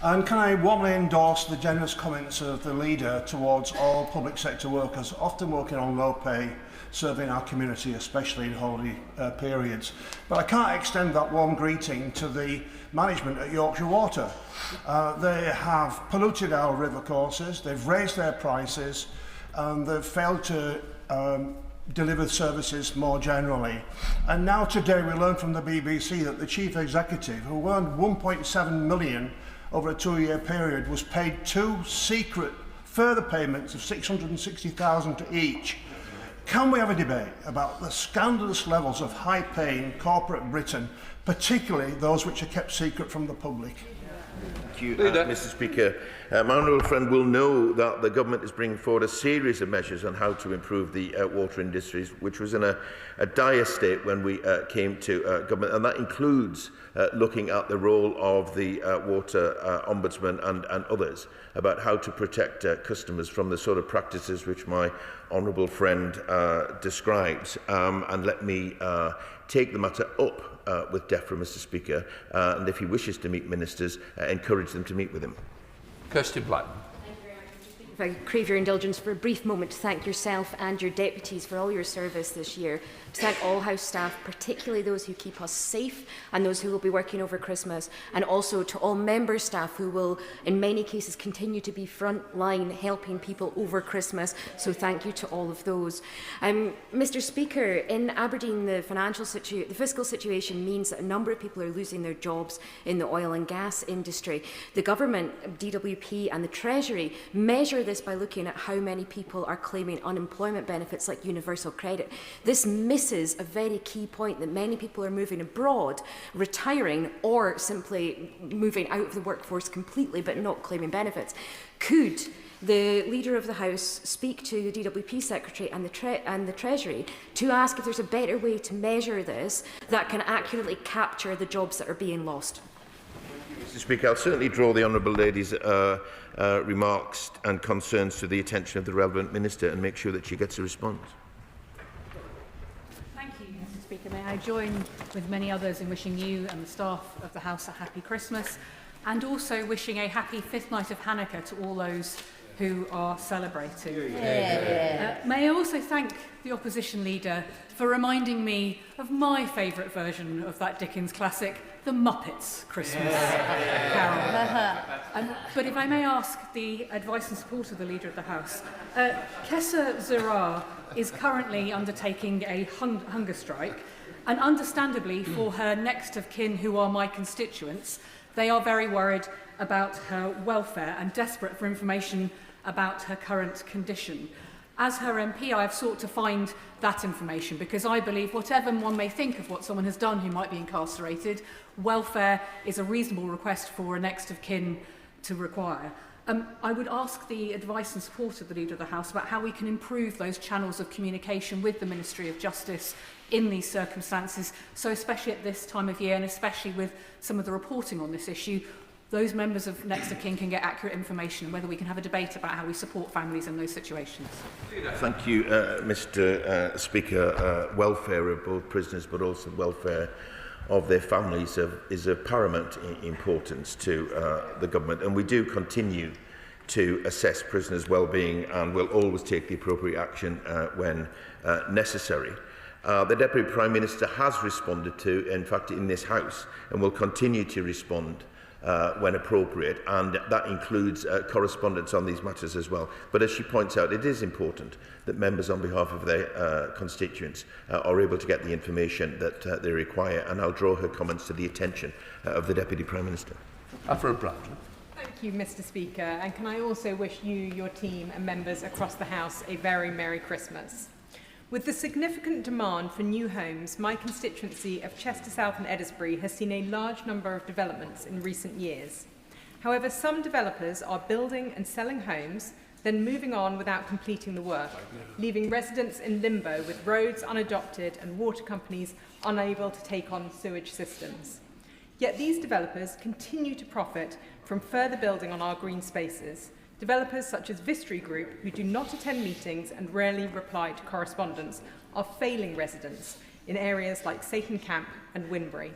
And can I warmly endorse the generous comments of the leader towards all public sector workers, often working on low pay, serving our community, especially in holiday periods. But I can't extend that warm greeting to the management at Yorkshire Water. They have polluted our river courses, they've raised their prices, and they've failed to deliver services more generally. And now today we learned from the BBC that the chief executive, who earned 1.7 million over a 2-year period, was paid 2 secret further payments of 660,000 to each. Can we have a debate about the scandalous levels of high pay in corporate Britain, particularly those which are kept secret from the public? Thank you, Mr. Speaker. My honourable friend will know that the government is bringing forward a series of measures on how to improve the water industries, which was in a dire state when we came to government, and that includes looking at the role of the water ombudsman and others about how to protect customers from the sort of practices which my honourable friend describes. And let me take the matter up with DEFRA, Mr. Speaker, and if he wishes to meet ministers, encourage them to meet with him. Kirsty Blackman. If I could crave your indulgence for a brief moment to thank yourself and your deputies for all your service this year, to thank all House staff, particularly those who keep us safe and those who will be working over Christmas, and also to all member staff who will, in many cases, continue to be front line helping people over Christmas. So thank you to all of those. Mr. Speaker, in Aberdeen, the fiscal situation means that a number of people are losing their jobs in the oil and gas industry. The government, DWP and the Treasury measure this by looking at how many people are claiming unemployment benefits like universal credit. This misses a very key point that many people are moving abroad, retiring, or simply moving out of the workforce completely but not claiming benefits. Could the Leader of the House speak to the DWP Secretary and the Treasury to ask if there's a better way to measure this that can accurately capture the jobs that are being lost? Mr. Speaker, I'll certainly draw the honourable lady's remarks and concerns to the attention of the relevant minister and make sure that she gets a response. Thank you, Mr. Speaker. May I join with many others in wishing you and the staff of the House a happy Christmas, and also wishing a happy 5th night of Hanukkah to all those who are celebrating. May I also thank the opposition leader for reminding me of my favourite version of that Dickens classic, The Muppets Christmas Carol. But if I may ask the advice and support of the Leader of the House, Kessa Zira is currently undertaking a hunger strike, and understandably for her next of kin who are my constituents, they are very worried about her welfare and desperate for information about her current condition. As her MP, I have sought to find that information because I believe whatever one may think of what someone has done who might be incarcerated, welfare is a reasonable request for a next of kin to require. I would ask the advice and support of the Leader of the House about how we can improve those channels of communication with the Ministry of Justice in these circumstances, so especially at this time of year and especially with some of the reporting on this issue, those members of next of kin can get accurate information, and whether we can have a debate about how we support families in those situations. Thank you, Mr. Speaker. Welfare of both prisoners but also welfare of their families is of paramount importance to the government, and we do continue to assess prisoners' well-being and will always take the appropriate action when necessary. The Deputy Prime Minister has responded to, in fact, in this House, and will continue to respond when appropriate, and that includes correspondence on these matters as well. But as she points out, it is important that members on behalf of their constituents are able to get the information that they require, and I'll draw her comments to the attention of the Deputy Prime Minister. After Bradley. Thank you, Mr. Speaker, and can I also wish you, your team and members across the House a very Merry Christmas. With the significant demand for new homes, my constituency of Chester South and Eddisbury has seen a large number of developments in recent years. However, some developers are building and selling homes, then moving on without completing the work, leaving residents in limbo with roads unadopted and water companies unable to take on sewage systems. Yet these developers continue to profit from further building on our green spaces. Developers such as Vistry Group, who do not attend meetings and rarely reply to correspondence, are failing residents in areas like Satan Camp and Winbury.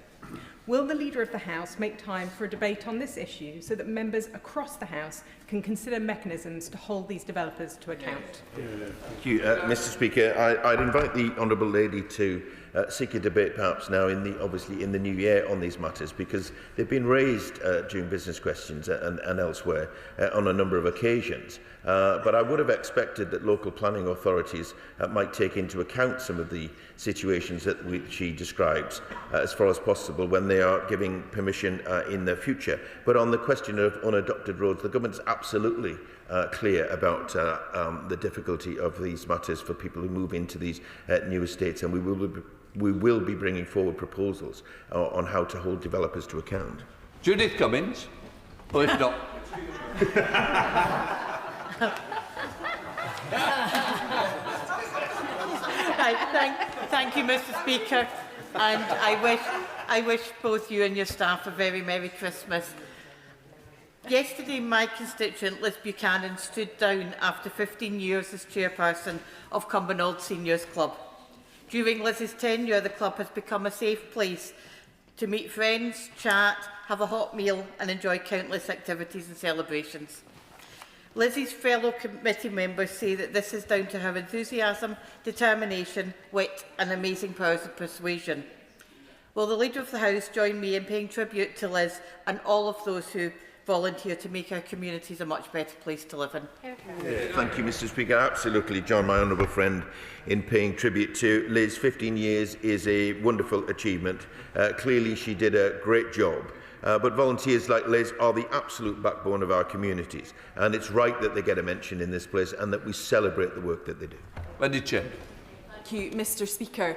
Will the Leader of the House make time for a debate on this issue so that members across the House can consider mechanisms to hold these developers to account? Thank you, Mr. Speaker. I'd invite the Honourable Lady to seek a debate perhaps now obviously in the new year on these matters, because they've been raised during business questions and elsewhere on a number of occasions. But I would have expected that local planning authorities might take into account some of the situations that she describes as far as possible when they are giving permission in the future. But on the question of unadopted roads, the government is absolutely clear about the difficulty of these matters for people who move into these new estates, and we will be bringing forward proposals on how to hold developers to account. Judith Cummins, or if not... Thank you, Mr. Speaker, and I wish both you and your staff a very Merry Christmas. Yesterday, my constituent Liz Buchanan stood down after 15 years as chairperson of Cumbernauld Seniors Club. During Liz's tenure, the club has become a safe place to meet friends, chat, have a hot meal and enjoy countless activities and celebrations. Lizzie's fellow committee members say that this is down to her enthusiasm, determination, wit and amazing powers of persuasion. Will the Leader of the House join me in paying tribute to Liz and all of those who volunteer to make our communities a much better place to live in? Thank you, Mr. Speaker. I absolutely join my honourable friend in paying tribute to Liz. 15 years is a wonderful achievement. Clearly, she did a great job. But volunteers like Liz are the absolute backbone of our communities, and it's right that they get a mention in this place and that we celebrate the work that they do. Lady Chair. Thank you, Mr. Speaker.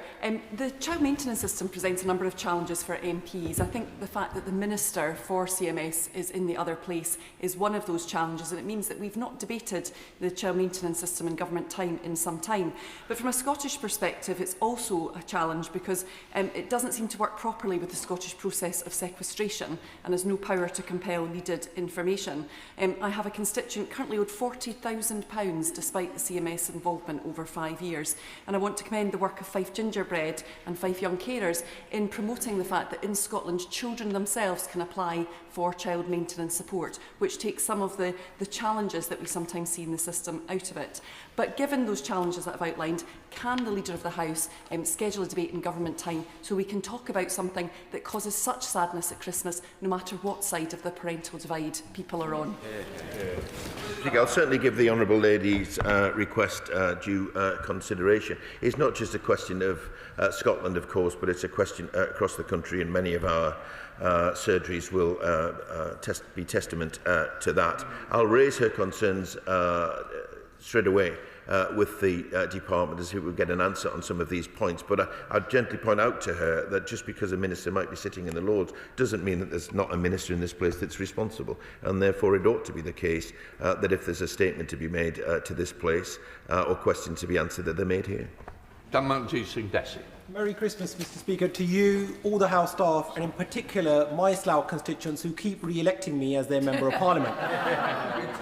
The child maintenance system presents a number of challenges for MPs. I think the fact that the Minister for CMS is in the other place is one of those challenges, and it means that we've not debated the child maintenance system in government time in some time. But from a Scottish perspective, it's also a challenge because it doesn't seem to work properly with the Scottish process of sequestration and has no power to compel needed information. I have a constituent currently owed £40,000 despite the CMS involvement over 5 years, and I want to commend the work of Fife Gingerbread and Fife Young Carers in promoting the fact that in Scotland children themselves can apply for child maintenance support, which takes some of the challenges that we sometimes see in the system out of it. But given those challenges that I've outlined, can the Leader of the House schedule a debate in government time so we can talk about something that causes such sadness at Christmas, no matter what side of the parental divide people are on? I'll certainly give the Honourable Lady's request due consideration. It's not just a question of Scotland, of course, but it's a question across the country, and many of our surgeries will be testament to that. I'll raise her concerns straight away with the department as if we get an answer on some of these points. But I'd gently point out to her that just because a minister might be sitting in the Lords doesn't mean that there's not a minister in this place that's responsible. And therefore it ought to be the case that if there's a statement to be made to this place or questions to be answered, that they're made here. Merry Christmas, Mr. Speaker, to you, all the House staff, and in particular my Slough constituents who keep re-electing me as their Member of Parliament.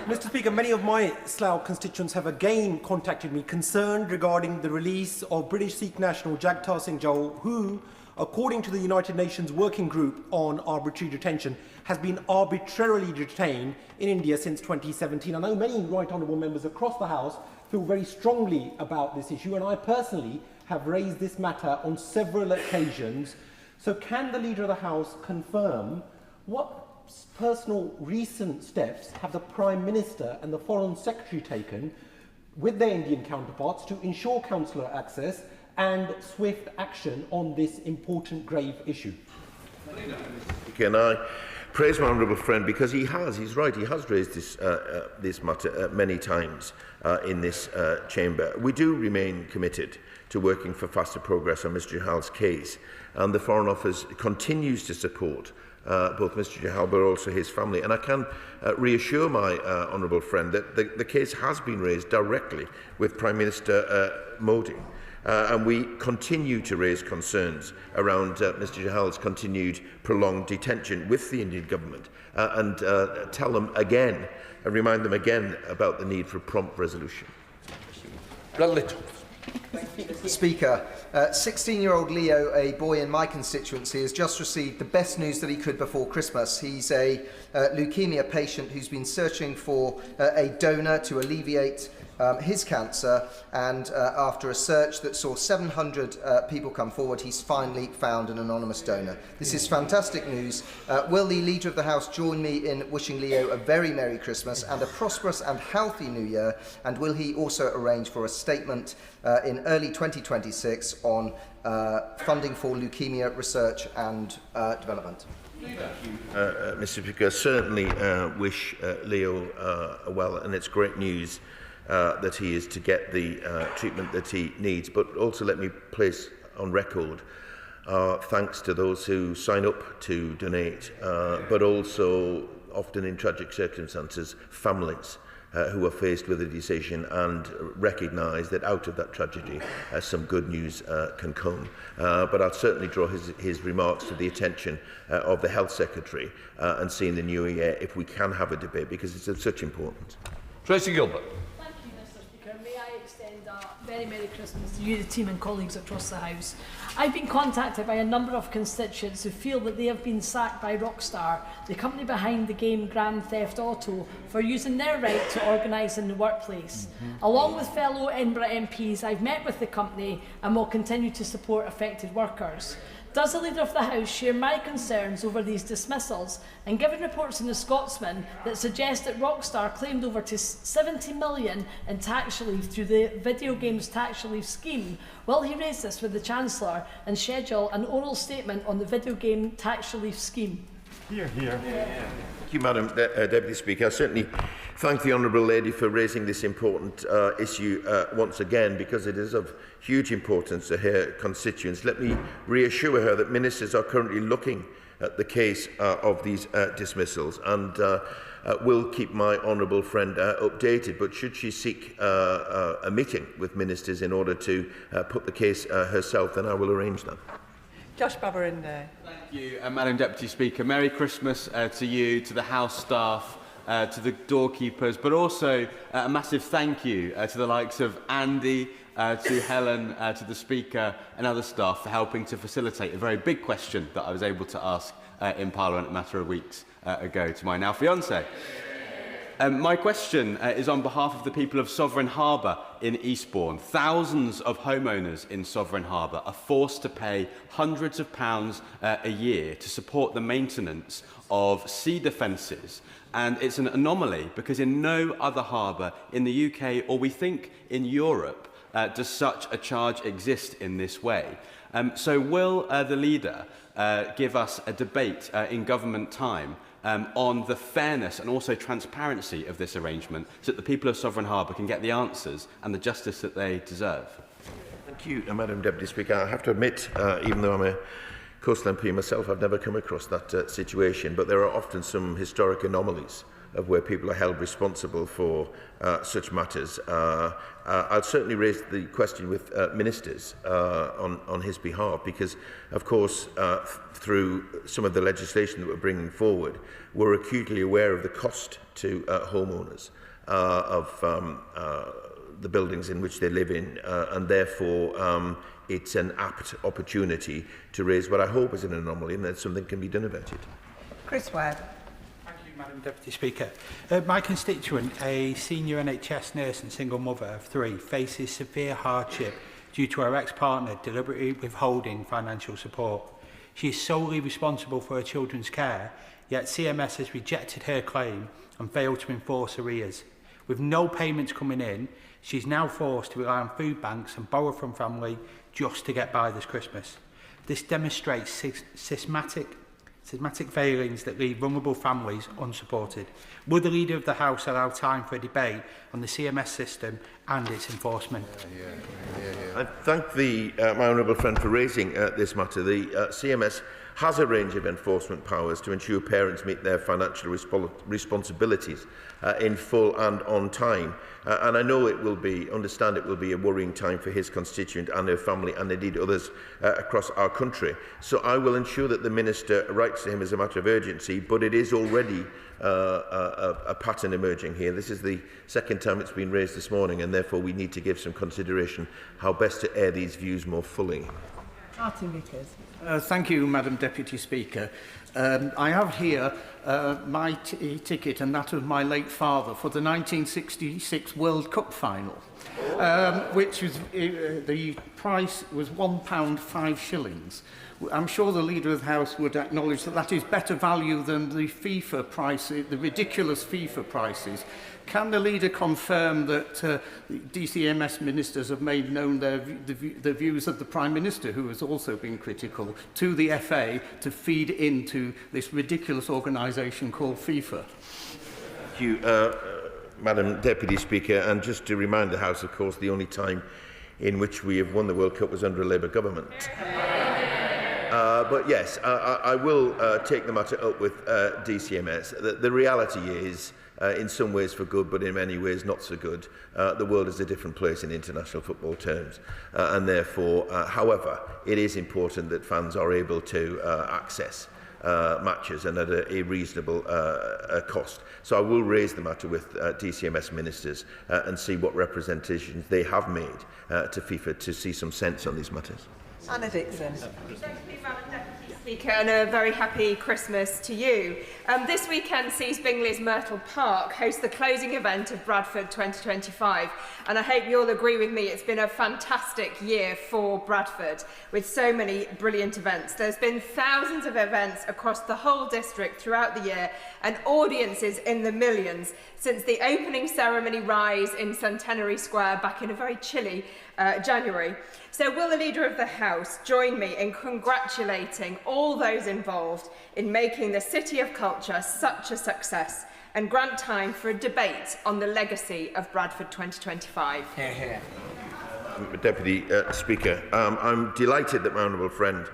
Mr. Speaker, many of my Slough constituents have again contacted me concerned regarding the release of British Sikh national Jagtar Singh Johal, who, according to the United Nations Working Group on Arbitrary Detention, has been arbitrarily detained in India since 2017. I know many right honourable members across the House feel very strongly about this issue, and I personally have raised this matter on several occasions. So can the Leader of the House confirm what personal recent steps have the Prime Minister and the Foreign Secretary taken with their Indian counterparts to ensure consular access and swift action on this important grave issue? Can I praise my honourable friend because he's right, he has raised this matter many times in this chamber. We do remain committed to working for faster progress on Mr Jahal's case, and the Foreign Office continues to support both Mr Jahal but also his family. And I can reassure my honourable friend that the case has been raised directly with Prime Minister Modi. And we continue to raise concerns around Mr Jahal's continued prolonged detention with the Indian government and tell them again and remind them again about the need for prompt resolution. Speaker, 16-year-old Leo, a boy in my constituency, has just received the best news that he could before Christmas. He's a leukemia patient who's been searching for a donor to alleviate his cancer, and after a search that saw 700 people come forward, he's finally found an anonymous donor. This is fantastic news. Will the Leader of the House join me in wishing Leo a very Merry Christmas and a prosperous and healthy New Year, and will he also arrange for a statement in early 2026 on funding for leukemia research and development? Mr Speaker, certainly wish Leo well, and it's great news that he is to get the treatment that he needs. But also let me place on record thanks to those who sign up to donate, but also often in tragic circumstances, families who are faced with a decision and recognise that out of that tragedy some good news can come. But I'll certainly draw his remarks to the attention of the Health Secretary and see in the new year if we can have a debate, because it's of such importance. Tracy Gilbert. May I extend a very Merry Christmas to you, the team and colleagues across the House. I've been contacted by a number of constituents who feel that they have been sacked by Rockstar, the company behind the game Grand Theft Auto, for using their right to organise in the workplace. Along with fellow Edinburgh MPs, I've met with the company and will continue to support affected workers. Does the Leader of the House share my concerns over these dismissals? And given reports in the Scotsman that suggest that Rockstar claimed over to 70 million in tax relief through the video games tax relief scheme, will he raise this with the Chancellor and schedule an oral statement on the video game tax relief scheme? Hear, hear. Thank you, Madam Deputy Speaker. I certainly thank the Honourable Lady for raising this important issue once again, because it is of huge importance to her constituents. Let me reassure her that ministers are currently looking at the case of these dismissals and will keep my honourable friend updated. But should she seek a meeting with ministers in order to put the case herself, then I will arrange that. Josh Babbering. Thank you, Madam Deputy Speaker. Merry Christmas to you, to the House staff, to the doorkeepers, but also a massive thank you to the likes of Andy, to Helen, to the Speaker and other staff for helping to facilitate a very big question that I was able to ask in Parliament a matter of weeks ago to my now fiancée. My question is on behalf of the people of Sovereign Harbour in Eastbourne. Thousands of homeowners in Sovereign Harbour are forced to pay hundreds of pounds a year to support the maintenance of sea defences. And it's an anomaly because in no other harbour in the UK, or we think in Europe, does such a charge exist in this way. So will the Leader give us a debate in government time on the fairness and also transparency of this arrangement, so that the people of Sovereign Harbour can get the answers and the justice that they deserve? Thank you, Madam Deputy Speaker. I have to admit, even though I'm a coastal MP myself, I've never come across that situation, but there are often some historic anomalies of where people are held responsible for such matters. I'll certainly raise the question with ministers on his behalf, because, of course, through some of the legislation that we're bringing forward, we're acutely aware of the cost to homeowners of the buildings in which they live in, and therefore it's an apt opportunity to raise what I hope is an anomaly and that something can be done about it. Chris Webb. Madam Deputy Speaker. My constituent, a senior NHS nurse and single mother of 3, faces severe hardship due to her ex-partner deliberately withholding financial support. She is solely responsible for her children's care, yet CMS has rejected her claim and failed to enforce arrears. With no payments coming in, she's now forced to rely on food banks and borrow from family just to get by this Christmas. This demonstrates systematic systematic failings that leave vulnerable families unsupported. Will the Leader of the House allow time for a debate on the CMS system and its enforcement? I thank my honourable friend for raising this matter. The CMS has a range of enforcement powers to ensure parents meet their financial responsibilities in full and on time. And I know understand it will be a worrying time for his constituent and her family, and indeed others across our country. So I will ensure that the Minister writes to him as a matter of urgency, but it is already a pattern emerging here. This is the second time it's been raised this morning, and therefore we need to give some consideration how best to air these views more fully. Martin Vickers. Thank you, Madam Deputy Speaker. I have here my ticket and that of my late father for the 1966 World Cup final, which was the price was £1.05. I'm sure the Leader of the House would acknowledge that that is better value than the FIFA price, the ridiculous FIFA prices. Can the Leader confirm that DCMS ministers have made known the views of the Prime Minister, who has also been critical, to the FA to feed into this ridiculous organisation called FIFA? Thank you, Madam Deputy Speaker. And just to remind the House, of course, the only time in which we have won the World Cup was under a Labour government. But yes, I will take the matter up with DCMS. The reality is, in some ways for good, but in many ways not so good, the world is a different place in international football terms. And therefore, however, it is important that fans are able to access matches and at a reasonable cost. So I will raise the matter with DCMS ministers and see what representations they have made to FIFA to see some sense on these matters. Anna Dixon. Speaker, and a very happy Christmas to you. This weekend sees Bingley's Myrtle Park host the closing event of Bradford 2025, and I hope you'll agree with me, it's been a fantastic year for Bradford with so many brilliant events. There's been thousands of events across the whole district throughout the year and audiences in the millions since the opening ceremony rise in Centenary Square back in a very chilly January. So will the Leader of the House join me in congratulating all those involved in making the City of Culture such a success and grant time for a debate on the legacy of Bradford 2025? Hear, hear. Deputy Speaker, I'm delighted that my honourable friend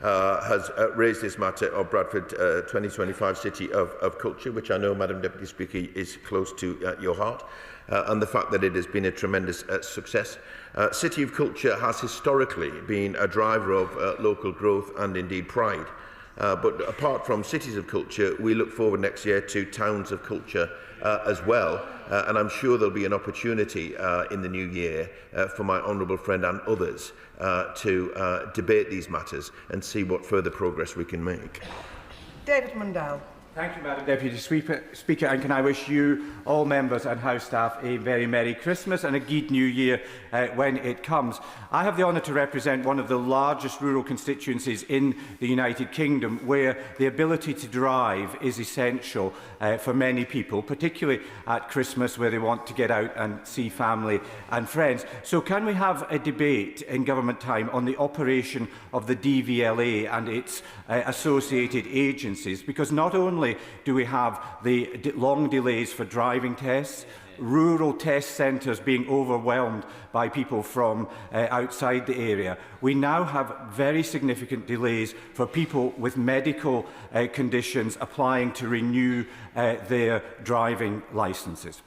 has raised this matter of Bradford 2025 City of Culture, which I know, Madam Deputy Speaker, is close to your heart, and the fact that it has been a tremendous success. City of Culture has historically been a driver of local growth and indeed pride. But apart from Cities of Culture, we look forward next year to Towns of Culture as well. And I'm sure there'll be an opportunity in the new year for my honourable friend and others to debate these matters and see what further progress we can make. David Mundell. Thank you, Madam Deputy Speaker, and can I wish you, all members and House staff, a very Merry Christmas and a good New Year when it comes. I have the honour to represent one of the largest rural constituencies in the United Kingdom, where the ability to drive is essential for many people, particularly at Christmas, where they want to get out and see family and friends. So can we have a debate in government time on the operation of the DVLA and its associated agencies? Because not only do we have the long delays for driving tests, rural test centres being overwhelmed by people from outside the area, we now have very significant delays for people with medical conditions applying to renew their driving licences.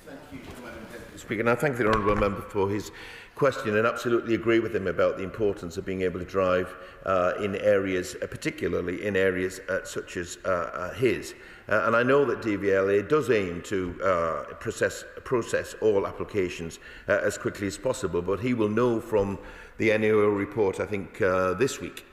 Thank you, Madam Deputy Speaker, and I thank the honourable member for his question and absolutely agree with him about the importance of being able to drive in areas, particularly in areas such as his. And I know that DVLA does aim to process all applications as quickly as possible, but he will know from the NAO report, I think this week,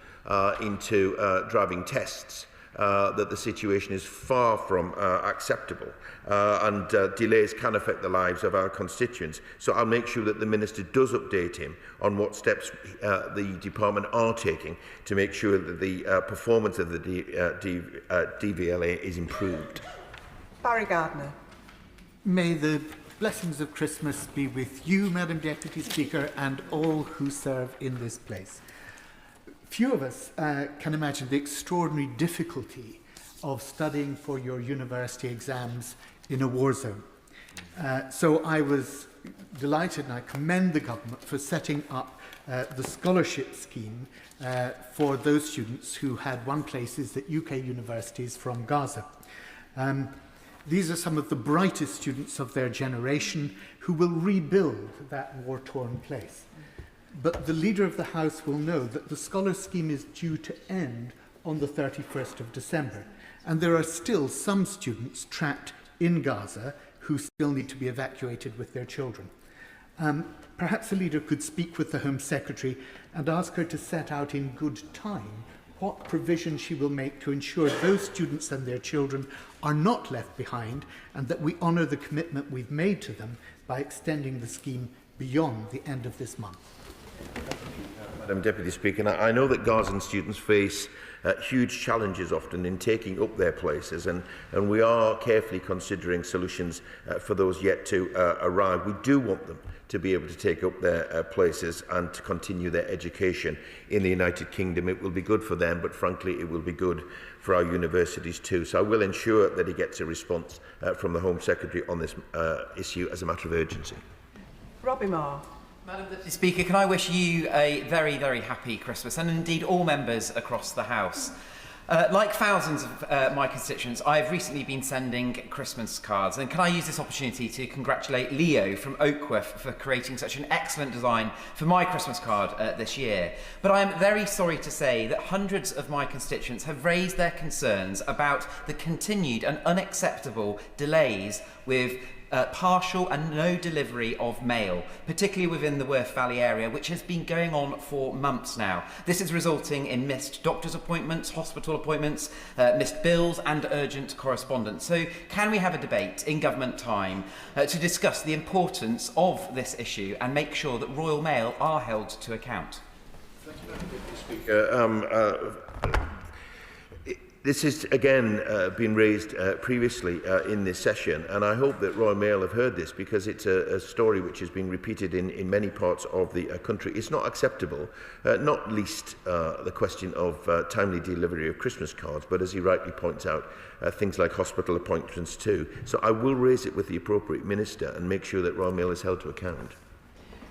into driving tests, that the situation is far from acceptable and delays can affect the lives of our constituents. So I'll make sure that the Minister does update him on what steps the Department are taking to make sure that the performance of the DVLA is improved. Barry Gardner. May the blessings of Christmas be with you, Madam Deputy Speaker, and all who serve in this place. Few of us can imagine the extraordinary difficulty of studying for your university exams in a war zone. So I was delighted, and I commend the government for setting up the scholarship scheme for those students who had won places at UK universities from Gaza. These are some of the brightest students of their generation who will rebuild that war-torn place. But the Leader of the House will know that the scholar scheme is due to end on the 31st of December, and there are still some students trapped in Gaza who still need to be evacuated with their children. Perhaps the Leader could speak with the Home Secretary and ask her to set out in good time what provision she will make to ensure those students and their children are not left behind, and that we honour the commitment we've made to them by extending the scheme beyond the end of this month. Madam Deputy Speaker, I know that Gazan students face huge challenges often in taking up their places, and we are carefully considering solutions for those yet to arrive. We do want them to be able to take up their places and to continue their education in the United Kingdom. It will be good for them, but frankly it will be good for our universities too. So I will ensure that he gets a response from the Home Secretary on this issue as a matter of urgency. Robbie Marr. Madam Deputy Speaker, can I wish you a very, very happy Christmas, and indeed all members across the House. Like thousands of my constituents, I've recently been sending Christmas cards, and can I use this opportunity to congratulate Leo from Oakworth for creating such an excellent design for my Christmas card this year. But I am very sorry to say that hundreds of my constituents have raised their concerns about the continued and unacceptable delays with partial and no delivery of mail, particularly within the Worth Valley area, which has been going on for months now. This is resulting in missed doctor's appointments, hospital appointments, missed bills and urgent correspondence. So can we have a debate in government time to discuss the importance of this issue and make sure that Royal Mail are held to account? Thank you, Madam Deputy Speaker. This has again been raised previously in this session, and I hope that Royal Mail have heard this, because it's a story which has been repeated in many parts of the country. It's not acceptable, not least the question of timely delivery of Christmas cards, but as he rightly points out, things like hospital appointments too. So I will raise it with the appropriate minister and make sure that Royal Mail is held to account.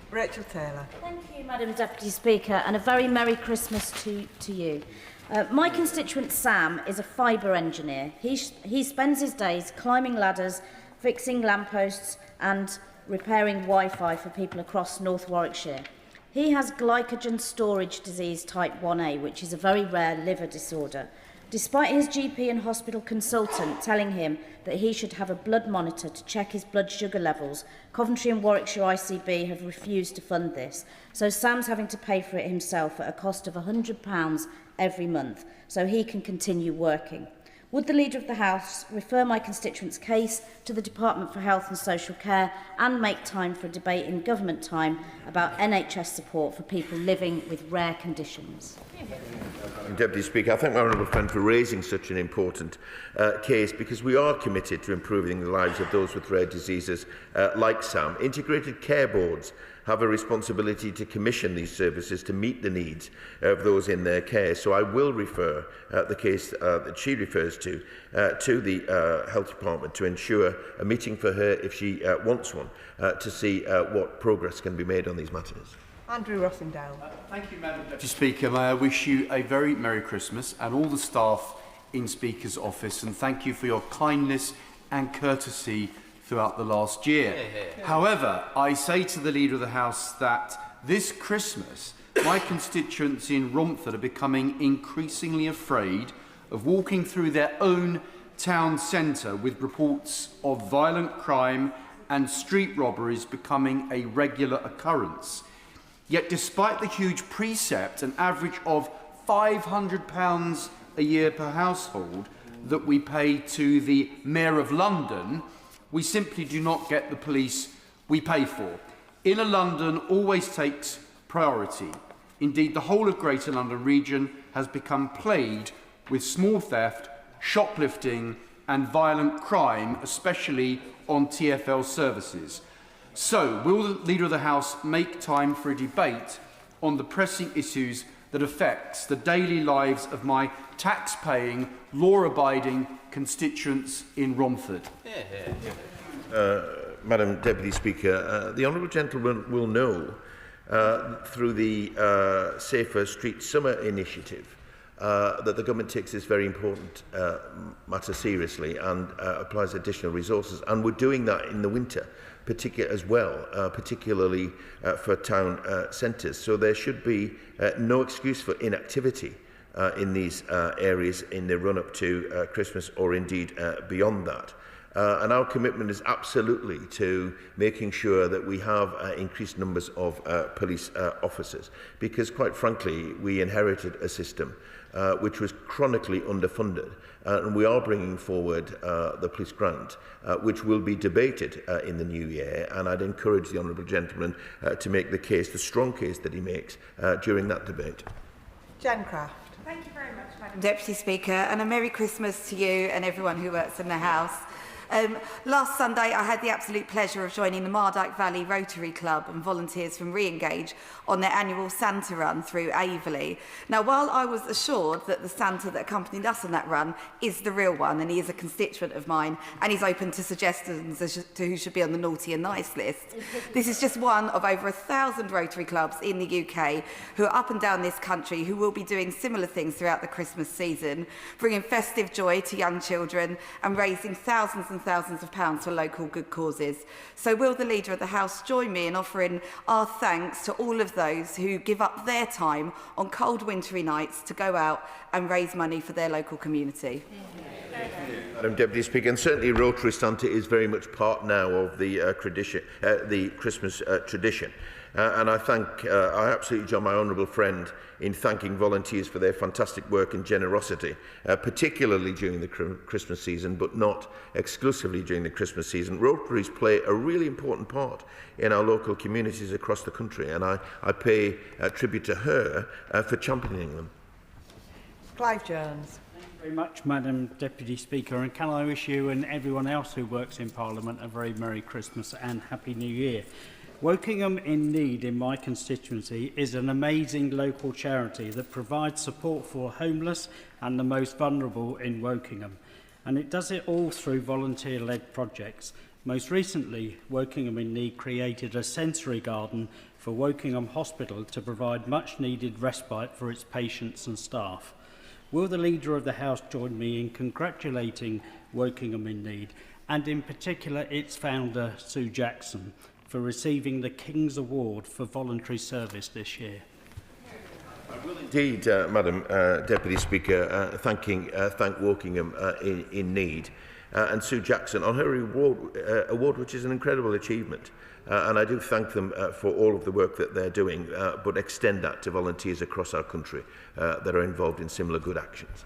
Rachel Taylor. Thank you, Madam Deputy Speaker, and a very Merry Christmas to you. My constituent Sam is a fibre engineer. He spends his days climbing ladders, fixing lampposts and repairing Wi-Fi for people across North Warwickshire. He has glycogen storage disease type 1A, which is a very rare liver disorder. Despite his GP and hospital consultant telling him that he should have a blood monitor to check his blood sugar levels, Coventry and Warwickshire ICB have refused to fund this. So Sam's having to pay for it himself at a cost of £100 every month, so he can continue working. Would the Leader of the House refer my constituent's case to the Department for Health and Social Care and make time for a debate in government time about NHS support for people living with rare conditions? Deputy Speaker, I thank my honourable friend for raising such an important case, because we are committed to improving the lives of those with rare diseases like Sam. Integrated care boards have a responsibility to commission these services to meet the needs of those in their care. So I will refer the case that she refers to the Health Department to ensure a meeting for her, if she wants one, to see what progress can be made on these matters. Andrew Rossendale. Thank you, Madam Deputy Speaker. May I wish you a very Merry Christmas and all the staff in Speaker's office, and thank you for your kindness and courtesy throughout the last year. However, I say to the Leader of the House that this Christmas, my constituents in Romford are becoming increasingly afraid of walking through their own town centre, with reports of violent crime and street robberies becoming a regular occurrence. Yet despite the huge precept, an average of £500 a year per household that we pay to the Mayor of London, we simply do not get the police we pay for. Inner London always takes priority. Indeed, the whole of Greater London region has become plagued with small theft, shoplifting and violent crime, especially on TfL services. So, will the Leader of the House make time for a debate on the pressing issues that affects the daily lives of my tax-paying, law-abiding constituents in Romford. Madam Deputy Speaker, the Honourable Gentleman will know through the Safer Street Summer initiative that the government takes this very important matter seriously and applies additional resources, and we're doing that in the winter as well, particularly for town centres. So there should be no excuse for inactivity in these areas in the run-up to Christmas, or indeed beyond that. And our commitment is absolutely to making sure that we have increased numbers of police officers, because quite frankly we inherited a system which was chronically underfunded, and we are bringing forward the police grant, which will be debated in the new year, and I'd encourage the Honourable Gentleman to make the case, the strong case that he makes during that debate. Jen Craft. Thank you very much, Madam Deputy Speaker, and a Merry Christmas to you and everyone who works in the House. Last Sunday, I had the absolute pleasure of joining the Mardyke Valley Rotary Club and volunteers from Re-Engage on their annual Santa run through Averley. Now, while I was assured that the Santa that accompanied us on that run is the real one, and he is a constituent of mine, and he's open to suggestions as to who should be on the naughty and nice list, this is just one of over 1,000 Rotary clubs in the UK who are up and down this country who will be doing similar things throughout the Christmas season, bringing festive joy to young children and raising thousands and thousands of pounds for local good causes. So will the Leader of the House join me in offering our thanks to all of those who give up their time on cold wintry nights to go out and raise money for their local community? Madam Deputy Speaker, and certainly Rotary Santa is very much part now of the Christmas tradition. And I absolutely join my honourable friend in thanking volunteers for their fantastic work and generosity, particularly during the Christmas season, but not exclusively during the Christmas season. Rotaries play a really important part in our local communities across the country, and I pay tribute to her for championing them. Clive Jones. Thank you very much, Madam Deputy Speaker, and can I wish you and everyone else who works in Parliament a very Merry Christmas and Happy New Year. Wokingham in Need in my constituency is an amazing local charity that provides support for homeless and the most vulnerable in Wokingham, and it does it all through volunteer-led projects. Most recently, Wokingham in Need created a sensory garden for Wokingham Hospital to provide much-needed respite for its patients and staff. Will the Leader of the House join me in congratulating Wokingham in Need, and in particular its founder, Sue Jackson, for receiving the King's Award for voluntary service this year? I will indeed, Madam Deputy Speaker, thank Wokingham in Need and Sue Jackson on her award, which is an incredible achievement. And I do thank them for all of the work that they're doing, but extend that to volunteers across our country that are involved in similar good actions.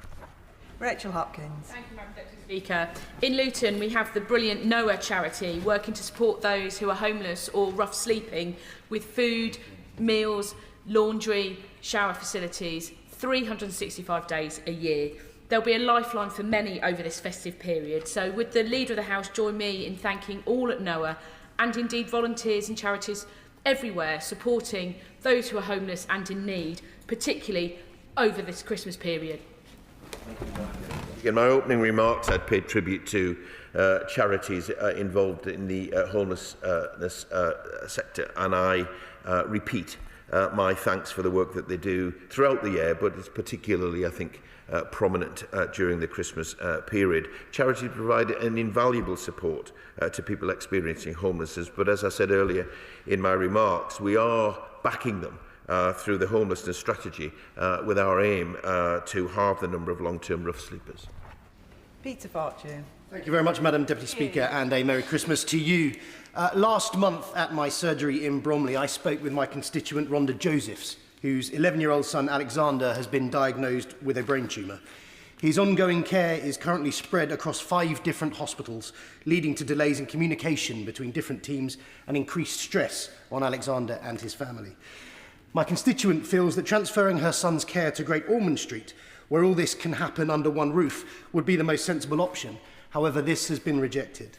Rachel Hopkins. Thank you, Madam Deputy Speaker. In Luton, we have the brilliant Noah charity working to support those who are homeless or rough sleeping with food, meals, laundry, shower facilities, 365 days a year. There'll be a lifeline for many over this festive period. So would the Leader of the House join me in thanking all at Noah and indeed volunteers and charities everywhere supporting those who are homeless and in need, particularly over this Christmas period? In my opening remarks, I'd paid tribute to charities involved in the homelessness sector, and I repeat my thanks for the work that they do throughout the year, but it's particularly, I think, prominent during the Christmas period. Charities provide an invaluable support to people experiencing homelessness, but as I said earlier in my remarks, we are backing them through the homelessness strategy with our aim to halve the number of long-term rough sleepers. Peter Fortune. Thank you very much, Madam Deputy Speaker, and a Merry Christmas to you. Last month at my surgery in Bromley, I spoke with my constituent Rhonda Josephs, whose 11-year-old son Alexander has been diagnosed with a brain tumour. His ongoing care is currently spread across 5 different hospitals, leading to delays in communication between different teams and increased stress on Alexander and his family. My constituent feels that transferring her son's care to Great Ormond Street, where all this can happen under one roof, would be the most sensible option. However, this has been rejected.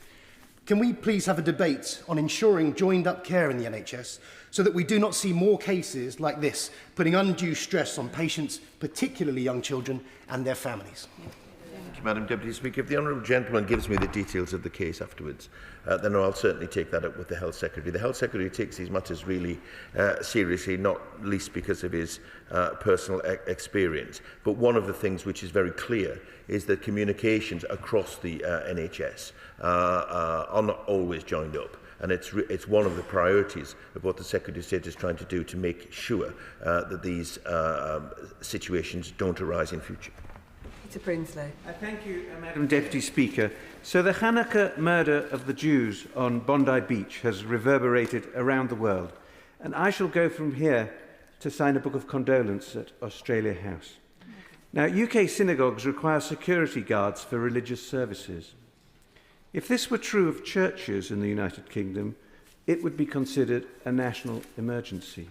Can we please have a debate on ensuring joined-up care in the NHS so that we do not see more cases like this, putting undue stress on patients, particularly young children, and their families? Thank you, Madam Deputy Speaker. If the honourable gentleman gives me the details of the case afterwards, then I'll certainly take that up with the Health Secretary. The Health Secretary takes these matters really seriously, not least because of his personal experience. But one of the things which is very clear is that communications across the NHS are not always joined up. And it's one of the priorities of what the Secretary of State is trying to do to make sure that these situations don't arise in future. Peter Prinsley. Thank you, Madam Deputy Speaker. So the Hanukkah murder of the Jews on Bondi Beach has reverberated around the world. And I shall go from here to sign a book of condolence at Australia House. Now, UK synagogues require security guards for religious services. If this were true of churches in the United Kingdom, it would be considered a national emergency.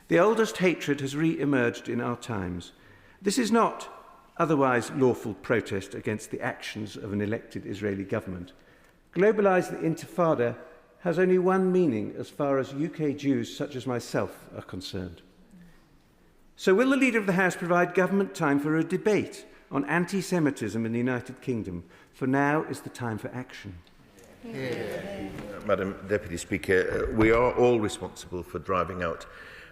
The oldest hatred has re-emerged in our times. This is not otherwise lawful protest against the actions of an elected Israeli government. Globalise the Intifada has only one meaning as far as UK Jews such as myself are concerned. So will the Leader of the House provide government time for a debate on anti-Semitism in the United Kingdom? For now is the time for action. Madam Deputy Speaker, we are all responsible for driving out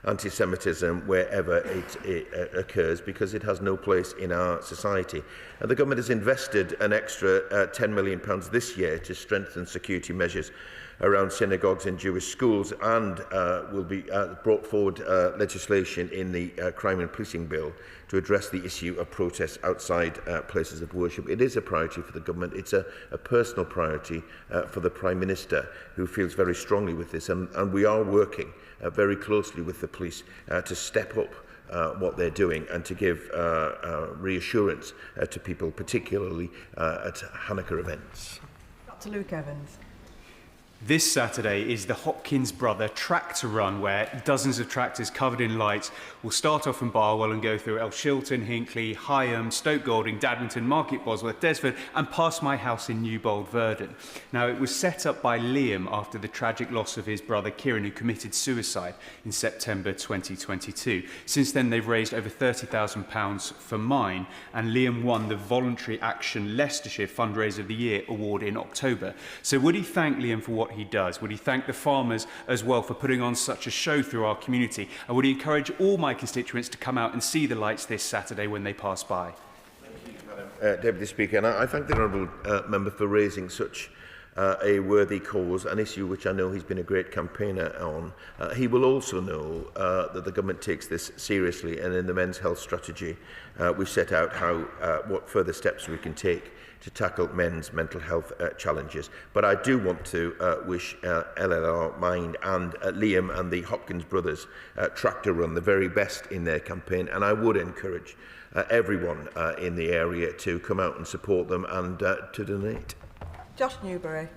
anti-Semitism wherever it occurs, because it has no place in our society. And the government has invested an extra £10 million this year to strengthen security measures around synagogues and Jewish schools, and will be brought forward legislation in the Crime and Policing Bill to address the issue of protests outside places of worship. It is a priority for the government. It's a personal priority for the Prime Minister, who feels very strongly with this, and we are working very closely with the police to step up what they're doing and to give reassurance to people, particularly at Hanukkah events. Dr. Luke Evans. This Saturday is the Hopkins Brother Tractor Run, where dozens of tractors covered in lights will start off in Barwell and go through Elshilton, Hinckley, Higham, Stoke Golding, Dadmington, Market Bosworth, Desford and past my house in Newbold Verdon. Now, it was set up by Liam after the tragic loss of his brother Kieran, who committed suicide in September 2022. Since then, they've raised over £30,000 for mine, and Liam won the Voluntary Action Leicestershire Fundraiser of the Year award in October. So would he thank Liam for what he does? Would he thank the farmers as well for putting on such a show through our community? And would he encourage all my constituents to come out and see the lights this Saturday when they pass by? Deputy Speaker, and I thank the Honourable Member for raising such a worthy cause, an issue which I know he's been a great campaigner on. He will also know that the government takes this seriously, and in the Men's Health Strategy we've set out what further steps we can take to tackle men's mental health challenges. But I do want to wish LLR Mind and Liam and the Hopkins Brothers Tractor Run the very best in their campaign, and I would encourage everyone in the area to come out and support them and to donate. Josh Newbury.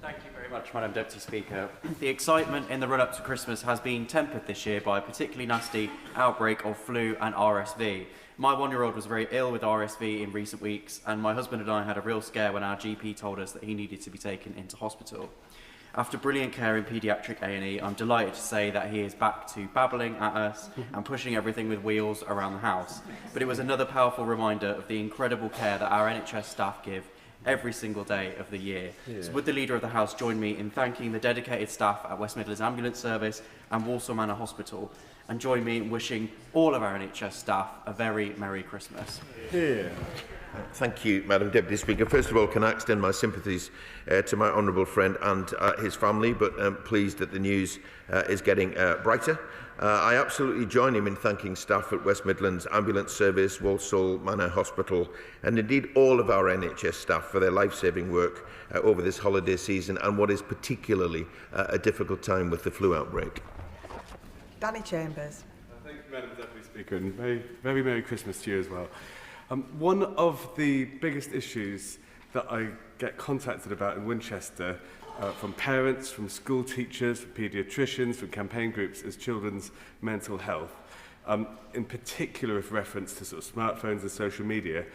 Thank you very much, Madam Deputy Speaker. The excitement in the run-up to Christmas has been tempered this year by a particularly nasty outbreak of flu and RSV. My one-year-old was very ill with RSV in recent weeks, and my husband and I had a real scare when our GP told us that he needed to be taken into hospital. After brilliant care in paediatric A&E, I'm delighted to say that he is back to babbling at us and pushing everything with wheels around the house. But it was another powerful reminder of the incredible care that our NHS staff give every single day of the year. Yeah. So would the Leader of the House join me in thanking the dedicated staff at West Midlands Ambulance Service and Walsall Manor Hospital, and join me in wishing all of our NHS staff a very Merry Christmas. Yeah. Thank you, Madam Deputy Speaker. First of all, can I extend my sympathies to my honourable friend and his family, but pleased that the news is getting brighter. I absolutely join him in thanking staff at West Midlands Ambulance Service, Walsall Manor Hospital, and indeed all of our NHS staff for their life-saving work over this holiday season and what is particularly a difficult time with the flu outbreak. Danny Chambers. Thank you, Madam Deputy Speaker, and very Merry Christmas to you as well. One of the biggest issues that I get contacted about in Winchester from parents, from school teachers, from paediatricians, from campaign groups is children's mental health, in particular with reference to sort of smartphones and social media.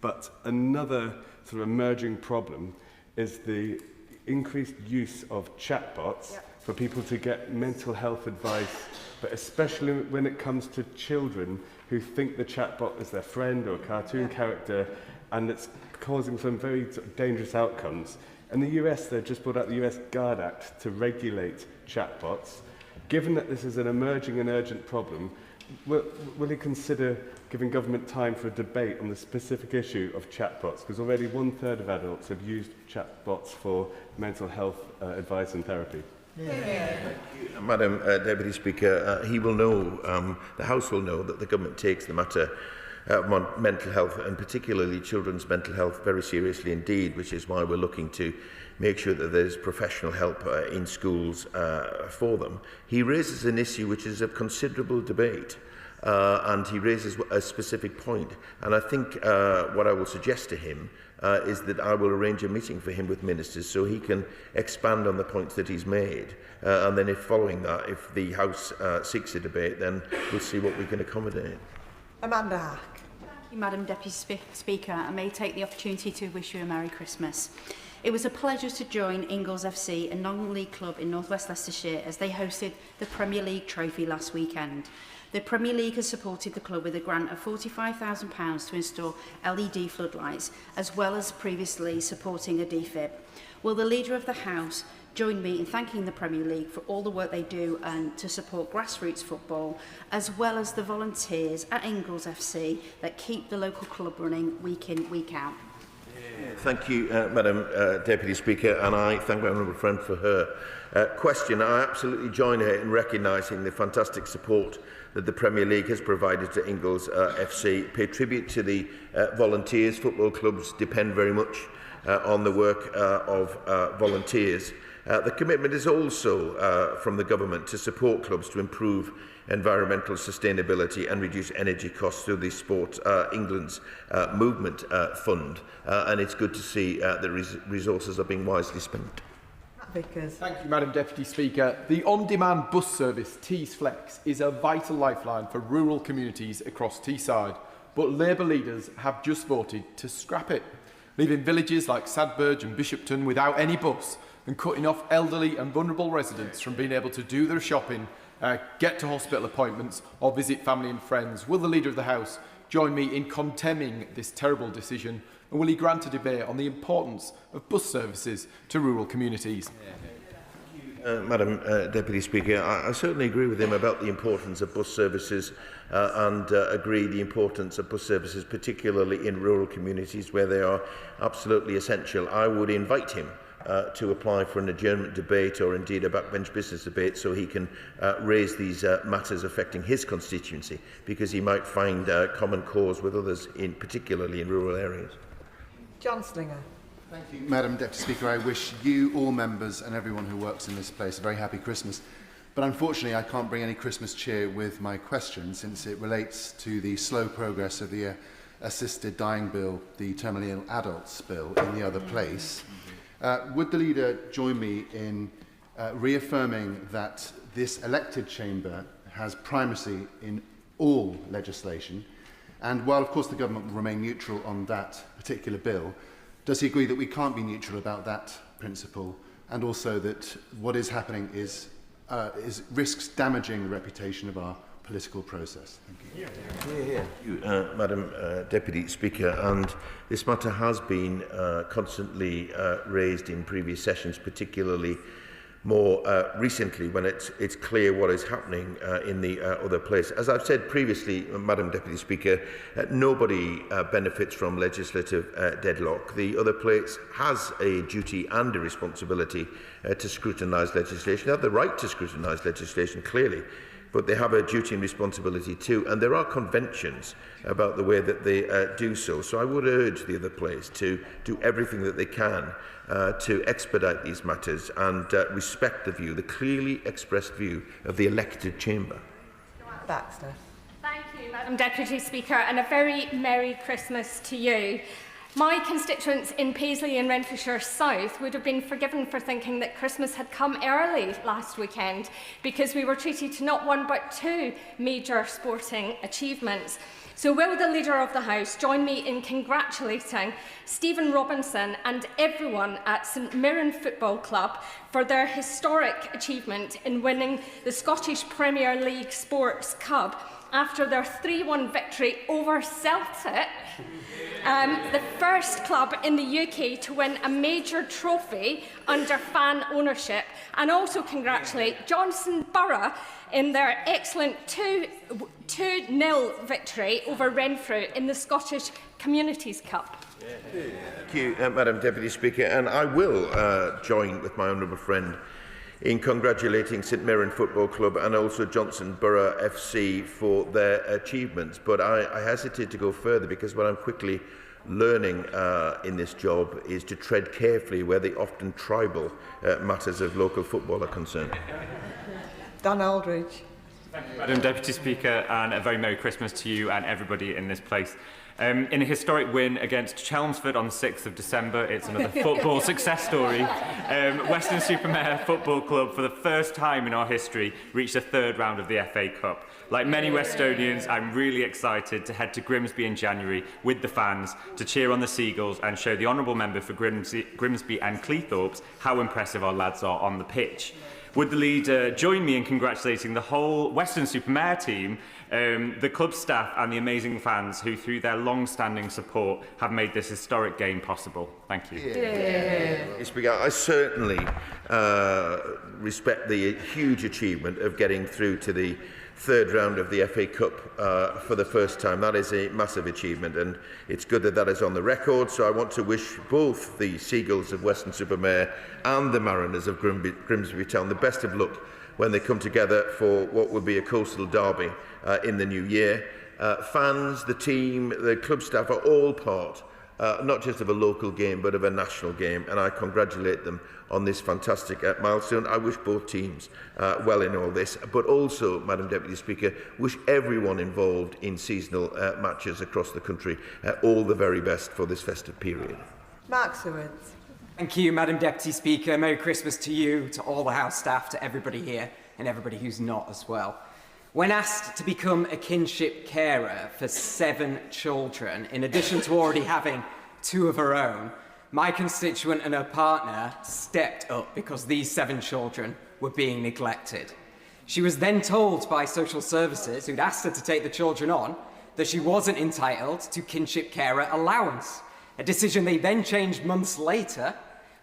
But another sort of emerging problem is the increased use of chatbots for people to get mental health advice, but especially when it comes to children who think the chatbot is their friend or a cartoon character, and it's causing some very sort of dangerous outcomes. In the US, they've just brought out the US Guard Act to regulate chatbots. Given that this is an emerging and urgent problem, will he consider giving government time for a debate on the specific issue of chatbots? Because already 1/3 of adults have used chatbots for mental health advice and therapy. Madam Deputy Speaker, he will know, the House will know that the government takes the matter of mental health, and particularly children's mental health, very seriously indeed, which is why we're looking to make sure that there's professional help in schools for them. He raises an issue which is of considerable debate, and he raises a specific point. And I think what I will suggest to him is that I will arrange a meeting for him with ministers so he can expand on the points that he's made. And then if following that, if the House seeks a debate, then we'll see what we can accommodate. Amanda Hack. Thank you, Madam Deputy Speaker. I may take the opportunity to wish you a Merry Christmas. It was a pleasure to join Ingalls FC, a non-league club in North West Leicestershire, as they hosted the Premier League trophy last weekend. The Premier League has supported the club with a grant of £45,000 to install LED floodlights, as well as previously supporting a DFIB. Will the Leader of the House join me in thanking the Premier League for all the work they do and to support grassroots football, as well as the volunteers at Ingalls FC that keep the local club running week in, week out? Thank you, Madam Deputy Speaker, and I thank my honourable friend for her question. I absolutely join her in recognising the fantastic support that the Premier League has provided to Ingalls FC. Pay tribute to the volunteers. Football clubs depend very much on the work of volunteers. The commitment is also from the government to support clubs to improve environmental sustainability and reduce energy costs through the Sport England's Movement Fund. And it's good to see that resources are being wisely spent. Vickers. Thank you, Madam Deputy Speaker. The on-demand bus service Tees Flex is a vital lifeline for rural communities across Teesside, but Labour leaders have just voted to scrap it, leaving villages like Sadburge and Bishopton without any bus and cutting off elderly and vulnerable residents from being able to do their shopping, get to hospital appointments or visit family and friends. Will the Leader of the House join me in condemning this terrible decision, and will he grant a debate on the importance of bus services to rural communities? Madam Deputy Speaker, I certainly agree with him about the importance of bus services and agree the importance of bus services, particularly in rural communities where they are absolutely essential. I would invite him to apply for an adjournment debate or indeed a backbench business debate so he can raise these matters affecting his constituency, because he might find common cause with others, particularly in rural areas. John Slinger. Thank you, Madam Deputy Speaker. I wish you, all members and everyone who works in this place a very happy Christmas. But unfortunately, I can't bring any Christmas cheer with my question, since it relates to the slow progress of the assisted dying bill, the terminally ill adults bill, in the other place. Would the Leader join me in reaffirming that this elected chamber has primacy in all legislation, and while of course the government will remain neutral on that particular bill, does he agree that we can't be neutral about that principle, and also that what is happening is risks damaging the reputation of our political process? Thank you. Madam Deputy Speaker, and this matter has been constantly raised in previous sessions, particularly more recently when it's clear what is happening in the other place. As I've said previously, Madam Deputy Speaker, nobody benefits from legislative deadlock. The other place has a duty and a responsibility to scrutinise legislation. They have the right to scrutinise legislation, clearly, but they have a duty and responsibility too, and there are conventions about the way that they do so. So I would urge the other place to do everything that they can to expedite these matters and respect the view, the clearly expressed view of the elected chamber. Baxter. Thank you, Madam Deputy Speaker, and a very Merry Christmas to you. My constituents in Paisley and Renfrewshire South would have been forgiven for thinking that Christmas had come early last weekend, because we were treated to not one but two major sporting achievements. So will the Leader of the House join me in congratulating Stephen Robinson and everyone at St Mirren Football Club for their historic achievement in winning the Scottish Premier League Sports Cup after their 3-1 victory over Celtic, the first club in the UK to win a major trophy under fan ownership, and also congratulate Johnson Borough in their excellent 2-0 victory over Renfrew in the Scottish Communities Cup. Thank you, Madam Deputy Speaker, and I will join with my honourable friend in congratulating St Mirren Football Club and also Johnson Borough FC for their achievements. But I hesitate to go further because what I'm quickly learning in this job is to tread carefully where the often tribal matters of local football are concerned. Dan Aldridge. Thank you, Madam Deputy Speaker, and a very Merry Christmas to you and everybody in this place. In a historic win against Chelmsford on the 6th of December, it's another football success story. Weston-super-Mare Football Club, for the first time in our history, reached the third round of the FA Cup. Like many Westonians, I'm really excited to head to Grimsby in January with the fans to cheer on the Seagulls and show the Honourable Member for Grimsby and Cleethorpes how impressive our lads are on the pitch. Would the leader join me in congratulating the whole Weston-super-Mare team, the club staff and the amazing fans who, through their long-standing support, have made this historic game possible? Thank you. I certainly respect the huge achievement of getting through to the third round of the FA Cup for the first time. That is a massive achievement, and it's good that that is on the record. So I want to wish both the Seagulls of Weston-super-Mare and the Mariners of Grimsby Town the best of luck when they come together for what will be a coastal derby in the new year. Fans, the team, the club staff are all part not just of a local game but of a national game, and I congratulate them on this fantastic milestone. I wish both teams well in all this, but also, Madam Deputy Speaker, wish everyone involved in seasonal matches across the country all the very best for this festive period. Mark Sewards. Thank you, Madam Deputy Speaker. Merry Christmas to you, to all the House staff, to everybody here, and everybody who's not as well. When asked to become a kinship carer for 7 children, in addition to already having 2 of her own, my constituent and her partner stepped up because these 7 children were being neglected. She was then told by social services, who'd asked her to take the children on, that she wasn't entitled to kinship carer allowance, a decision they then changed months later,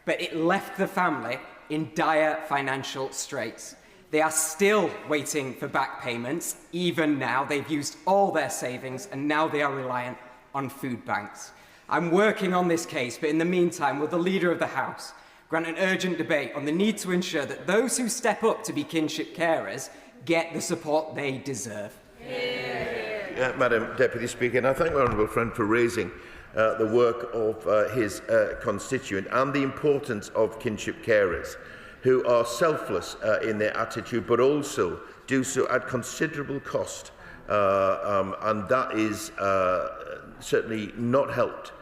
but it left the family in dire financial straits. They are still waiting for back payments. Even now, they've used all their savings and now they are reliant on food banks. I'm working on this case, but in the meantime, will the Leader of the House grant an urgent debate on the need to ensure that those who step up to be kinship carers get the support they deserve? Madam Deputy Speaker, and I thank my honourable friend for raising the work of his constituent and the importance of kinship carers, who are selfless in their attitude but also do so at considerable cost, and that is certainly not helped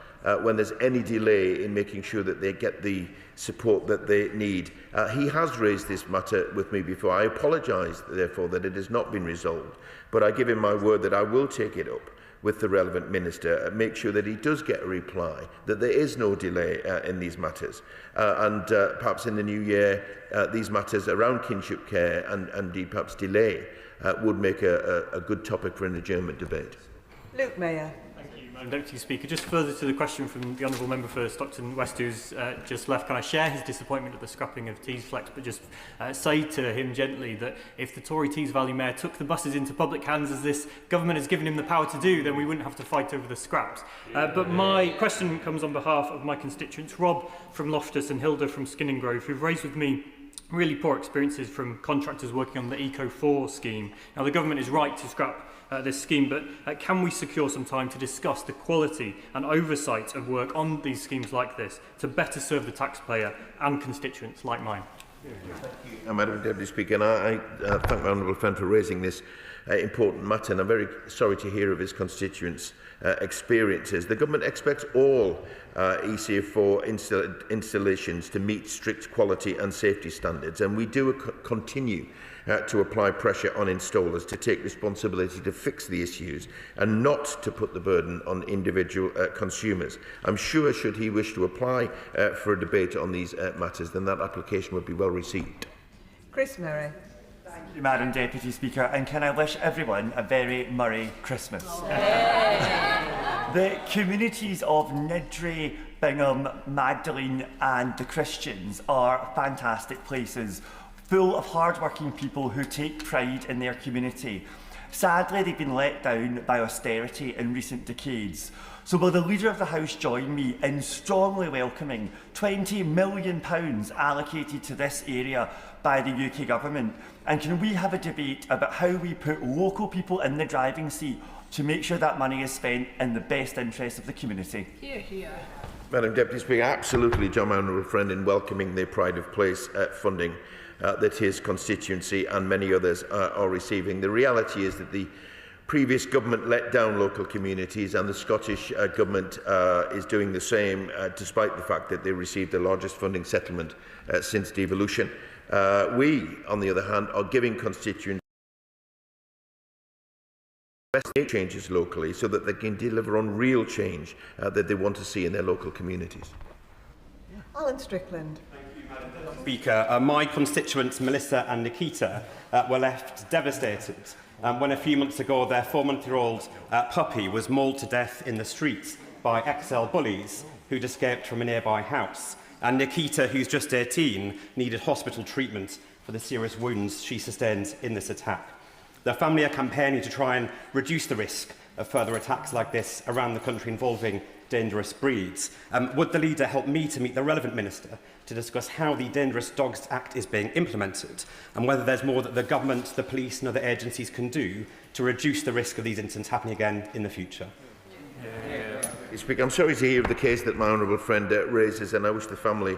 when there's any delay in making sure that they get the support that they need. He has raised this matter with me before. I apologise, therefore, that it has not been resolved, but I give him my word that I will take it up with the relevant minister and make sure that he does get a reply, that there is no delay in these matters, and perhaps in the new year these matters around kinship care and indeed perhaps delay would make a good topic for an adjournment debate. Luke Mayor. Madam Deputy Speaker, just further to the question from the Honourable Member for Stockton West, who's just left, can I share his disappointment at the scrapping of Teesflex, but just say to him gently that if the Tory Tees Valley Mayor took the buses into public hands, as this government has given him the power to do, then we wouldn't have to fight over the scraps. But my question comes on behalf of my constituents, Rob from Loftus and Hilda from Skinningrove, who've raised with me really poor experiences from contractors working on the Eco4 scheme. Now, the government is right to scrap this scheme, but can we secure some time to discuss the quality and oversight of work on these schemes like this to better serve the taxpayer and constituents like mine? Thank you, Madam Deputy Speaker, and I thank my honourable friend for raising this important matter, and I'm very sorry to hear of his constituents' experiences. The government expects all ECF4 installations to meet strict quality and safety standards, and we do continue to apply pressure on installers to take responsibility to fix the issues and not to put the burden on individual consumers. I'm sure should he wish to apply for a debate on these matters, then that application would be well received. Chris Murray. Thank you, Madam Deputy Speaker, and can I wish everyone a very Murray Christmas. The communities of Niddrie, Bingham, Magdalene and the Christians are fantastic places, full of hard-working people who take pride in their community. Sadly, they've been let down by austerity in recent decades. So will the Leader of the House join me in strongly welcoming £20 million allocated to this area by the UK Government? And can we have a debate about how we put local people in the driving seat to make sure that money is spent in the best interest of the community? Hear, hear. Madam Deputy Speaker, absolutely join my honourable friend in welcoming the Pride of Place funding that his constituency and many others are receiving. The reality is that the previous government let down local communities, and the Scottish Government is doing the same, despite the fact that they received the largest funding settlement since devolution. We, on the other hand, are giving constituencies changes locally so that they can deliver on real change that they want to see in their local communities. Alan Strickland. Speaker, my constituents Melissa and Nikita were left devastated when a few months ago their 4-month-old puppy was mauled to death in the streets by XL bullies who'd escaped from a nearby house. And Nikita, who's just 18, needed hospital treatment for the serious wounds she sustained in this attack. The family are campaigning to try and reduce the risk of further attacks like this around the country involving dangerous breeds. Would the leader help me to meet the relevant minister to discuss how the Dangerous Dogs Act is being implemented and whether there's more that the government, the police and other agencies can do to reduce the risk of these incidents happening again in the future? Speaker, I'm sorry to hear of the case that my honourable friend raises, and I wish the family,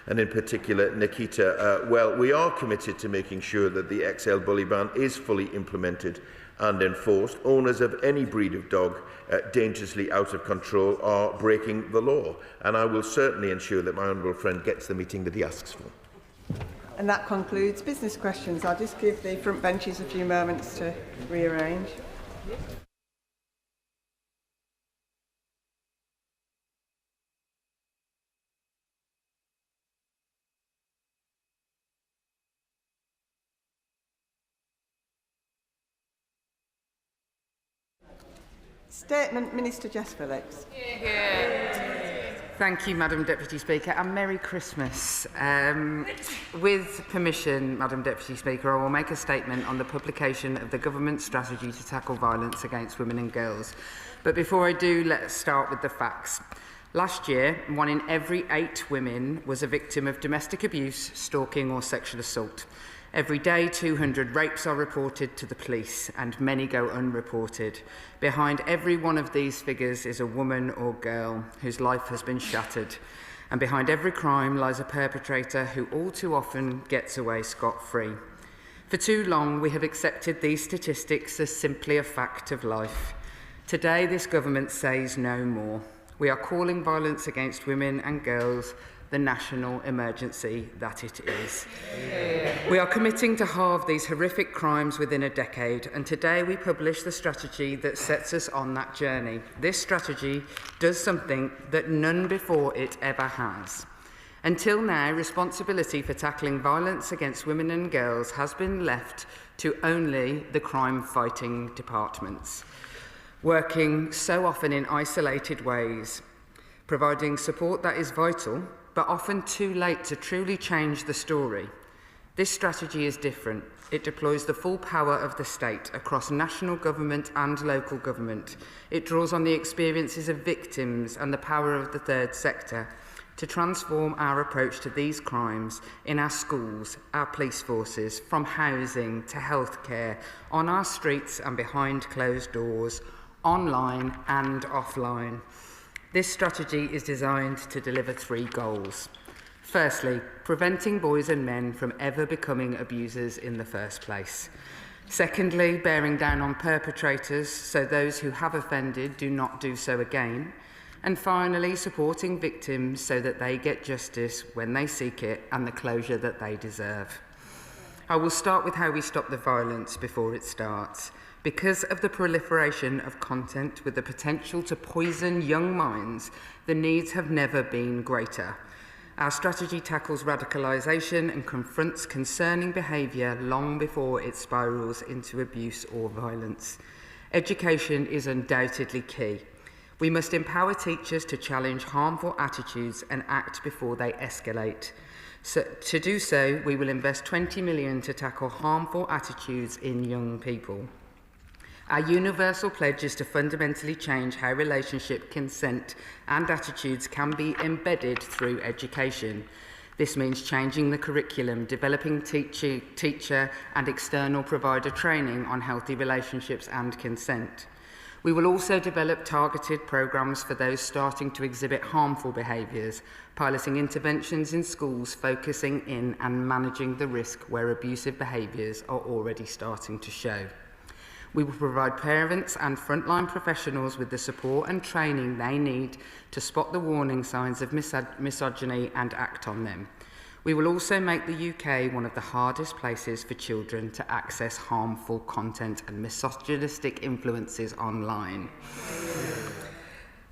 and in particular Nikita, well. We are committed to making sure that the XL bully ban is fully implemented and enforced. Owners of any breed of dog dangerously out of control are breaking the law, and I will certainly ensure that my honourable friend gets the meeting that he asks for. And that concludes business questions. I'll just give the front benches a few moments to rearrange. Statement, Minister Jess Phillips. Thank you, Madam Deputy Speaker, and Merry Christmas. With permission, Madam Deputy Speaker, I will make a statement on the publication of the Government strategy to tackle violence against women and girls. But before I do, let's start with the facts. Last year, 1 in every 8 women was a victim of domestic abuse, stalking or sexual assault. Every day, 200 rapes are reported to the police, and many go unreported. Behind every one of these figures is a woman or girl whose life has been shattered. And behind every crime lies a perpetrator who all too often gets away scot-free. For too long, we have accepted these statistics as simply a fact of life. Today, this government says no more. We are calling violence against women and girls the national emergency that it is. We are committing to halve these horrific crimes within a decade, and today we publish the strategy that sets us on that journey. This strategy does something that none before it ever has. Until now, responsibility for tackling violence against women and girls has been left to only the crime-fighting departments, working so often in isolated ways, providing support that is vital, but often too late to truly change the story. This strategy is different. It deploys the full power of the state across national government and local government. It draws on the experiences of victims and the power of the third sector to transform our approach to these crimes in our schools, our police forces, from housing to healthcare, on our streets and behind closed doors, online and offline. This strategy is designed to deliver 3 goals. Firstly, preventing boys and men from ever becoming abusers in the first place. Secondly, bearing down on perpetrators so those who have offended do not do so again. And finally, supporting victims so that they get justice when they seek it and the closure that they deserve. I will start with how we stop the violence before it starts. Because of the proliferation of content with the potential to poison young minds, the needs have never been greater. Our strategy tackles radicalisation and confronts concerning behaviour long before it spirals into abuse or violence. Education is undoubtedly key. We must empower teachers to challenge harmful attitudes and act before they escalate. So, to do so, we will invest 20 million to tackle harmful attitudes in young people. Our universal pledge is to fundamentally change how relationship, consent and attitudes can be embedded through education. This means changing the curriculum, developing teacher and external provider training on healthy relationships and consent. We will also develop targeted programmes for those starting to exhibit harmful behaviours, piloting interventions in schools focusing in and managing the risk where abusive behaviours are already starting to show. We will provide parents and frontline professionals with the support and training they need to spot the warning signs of misogyny and act on them. We will also make the UK one of the hardest places for children to access harmful content and misogynistic influences online.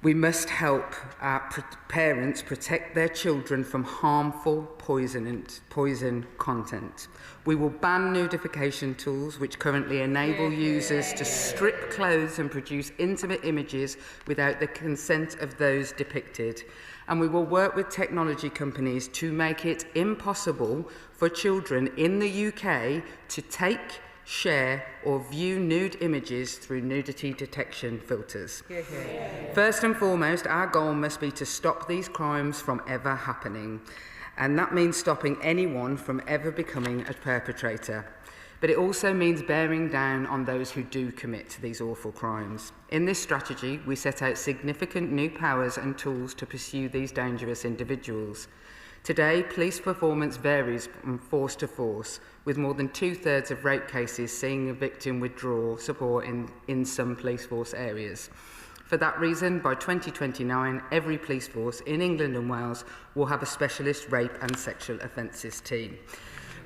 We must help our parents protect their children from harmful poison content. We will ban nudification tools which currently enable users to strip clothes and produce intimate images without the consent of those depicted. And we will work with technology companies to make it impossible for children in the UK to take, share or view nude images through nudity detection filters. First and foremost, our goal must be to stop these crimes from ever happening, and that means stopping anyone from ever becoming a perpetrator. But it also means bearing down on those who do commit these awful crimes. In this strategy, we set out significant new powers and tools to pursue these dangerous individuals. Today, police performance varies from force to force, with more than 2/3 of rape cases seeing a victim withdraw support in some police force areas. For that reason, by 2029, every police force in England and Wales will have a specialist rape and sexual offences team.